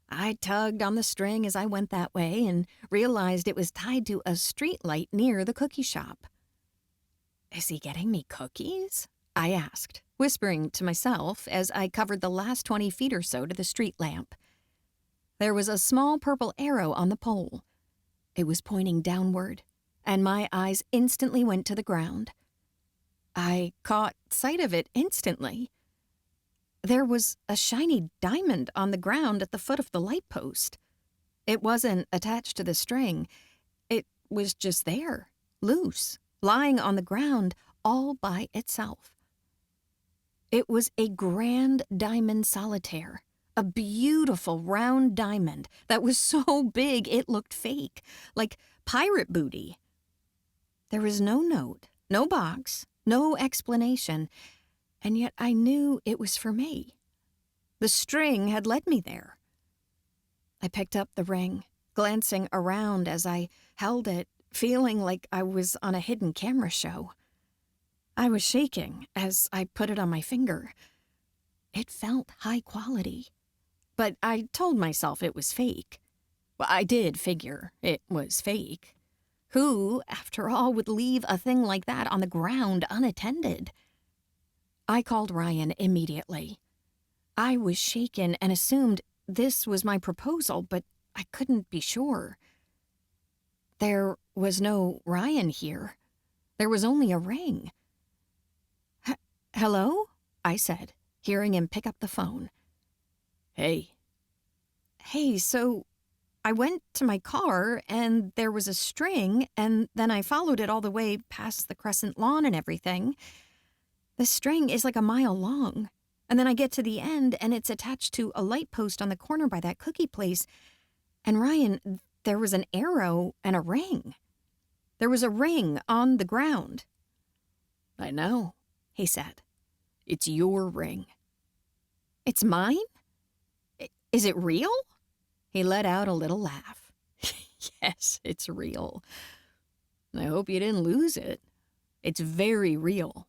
I tugged on the string as I went that way and realized it was tied to a street light near the cookie shop. "Is he getting me cookies?" I asked, whispering to myself as I covered the last 20 feet or so to the street lamp. There was a small purple arrow on the pole. It was pointing downward, and my eyes instantly went to the ground. I caught sight of it instantly. There was a shiny diamond on the ground at the foot of the light post. It wasn't attached to the string. It was just there, loose, lying on the ground all by itself. It was a grand diamond solitaire, a beautiful round diamond that was so big it looked fake, like pirate booty. There was no note, no box, no explanation, and yet I knew it was for me. The string had led me there. I picked up the ring, glancing around as I held it, feeling like I was on a hidden camera show. I was shaking as I put it on my finger. It felt high quality, but I told myself it was fake. Well, I did figure it was fake. Who, after all, would leave a thing like that on the ground unattended? I called Ryan immediately. I was shaken and assumed this was my proposal, but I couldn't be sure. There was no Ryan here. There was only a ring. "Hello?" I said, hearing him pick up the phone. "Hey." "Hey, so I went to my car, and there was a string, and then I followed it all the way past the Crescent Lawn and everything. The string is like a mile long, and then I get to the end, and it's attached to a light post on the corner by that cookie place. And Ryan, there was an arrow and a ring. There was a ring on the ground." "I know," he said. "It's your ring." "It's mine? Is it real?" He let out a little laugh. Yes, it's real. I hope you didn't lose it. It's very real.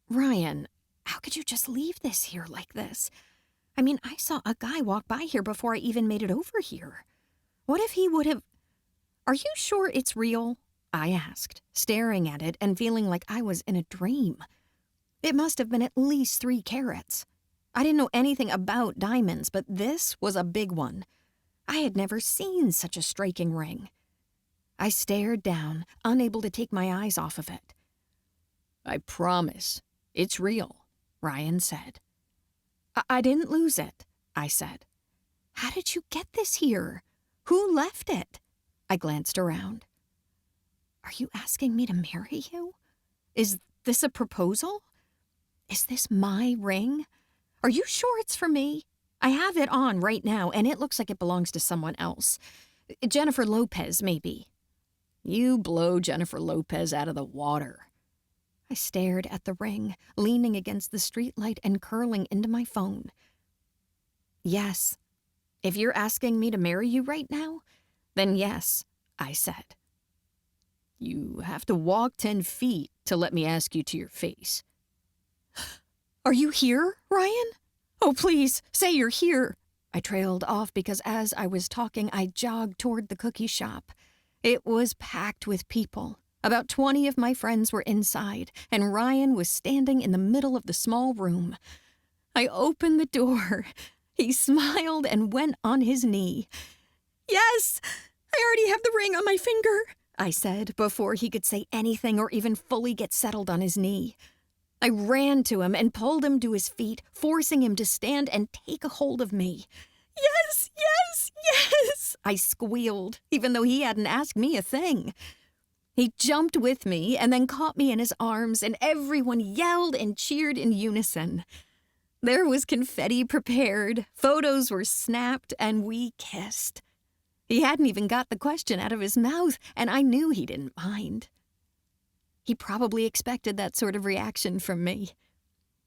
Ryan, how could you just leave this here like this? I mean, I saw a guy walk by here before I even made it over here. What if he would have... Are you sure it's real? I asked, staring at it and feeling like I was in a dream. It must have been at least 3 carats. I didn't know anything about diamonds, but this was a big one. I had never seen such a striking ring. I stared down, unable to take my eyes off of it. I promise, it's real, Ryan said. I didn't lose it, I said. How did you get this here? Who left it? I glanced around. Are you asking me to marry you? Is this a proposal? Is this my ring? Are you sure it's for me? I have it on right now, and it looks like it belongs to someone else. Jennifer Lopez, maybe. You blow Jennifer Lopez out of the water. I stared at the ring, leaning against the streetlight and curling into my phone. Yes. If you're asking me to marry you right now, then yes, I said. You have to walk 10 feet to let me ask you to your face. Are you here, Ryan? Oh, please, say you're here. I trailed off because as I was talking, I jogged toward the cookie shop. It was packed with people. About 20 of my friends were inside, and Ryan was standing in the middle of the small room. I opened the door. He smiled and went on his knee. Yes, I already have the ring on my finger, I said before he could say anything or even fully get settled on his knee. I ran to him and pulled him to his feet, forcing him to stand and take a hold of me. Yes, yes, yes, I squealed, even though he hadn't asked me a thing. He jumped with me and then caught me in his arms, and everyone yelled and cheered in unison. There was confetti prepared, photos were snapped, and we kissed. He hadn't even got the question out of his mouth, and I knew he didn't mind. He probably expected that sort of reaction from me.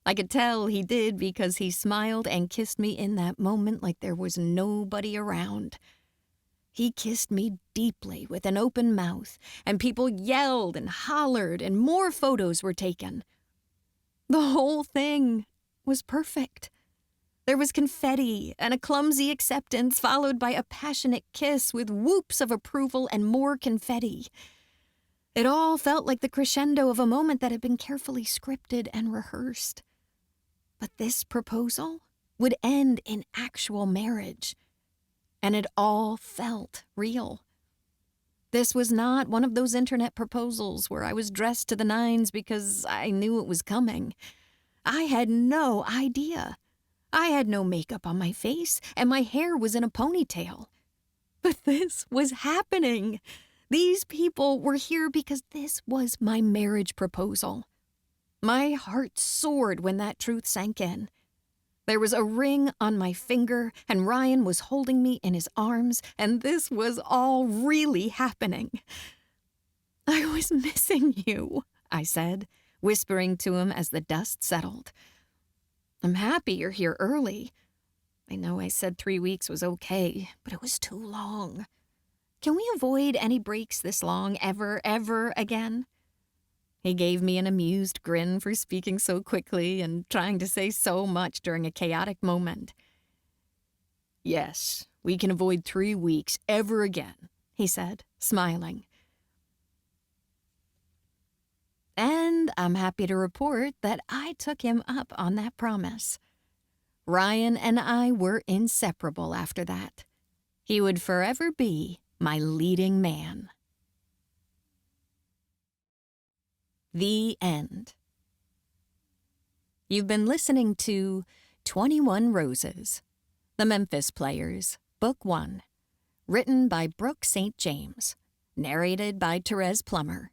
I could tell he did because he smiled and kissed me in that moment like there was nobody around. He kissed me deeply with an open mouth, and people yelled and hollered, and more photos were taken. The whole thing was perfect. There was confetti and a clumsy acceptance followed by a passionate kiss with whoops of approval and more confetti. It all felt like the crescendo of a moment that had been carefully scripted and rehearsed. But this proposal would end in actual marriage. And it all felt real. This was not one of those internet proposals where I was dressed to the nines because I knew it was coming. I had no idea. I had no makeup on my face, and my hair was in a ponytail. But this was happening. These people were here because this was my marriage proposal. My heart soared when that truth sank in. There was a ring on my finger, and Ryan was holding me in his arms, and this was all really happening. I was missing you, I said, whispering to him as the dust settled. I'm happy you're here early. I know I said 3 weeks was okay, but it was too long. Can we avoid any breaks this long ever again? He gave me an amused grin for speaking so quickly and trying to say so much during a chaotic moment. Yes, we can avoid 3 weeks ever again, he said, smiling. And I'm happy to report that I took him up on that promise. Ryan and I were inseparable after that. He would forever be my leading man. The end. You've been listening to 21 Roses, The Memphis Players, Book 1, written by Brooke St. James, narrated by Therese Plummer.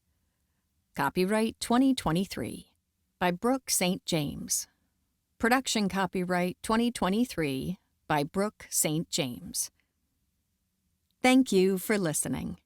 Copyright 2023 by Brooke St. James. Production copyright 2023 by Brooke St. James. Thank you for listening.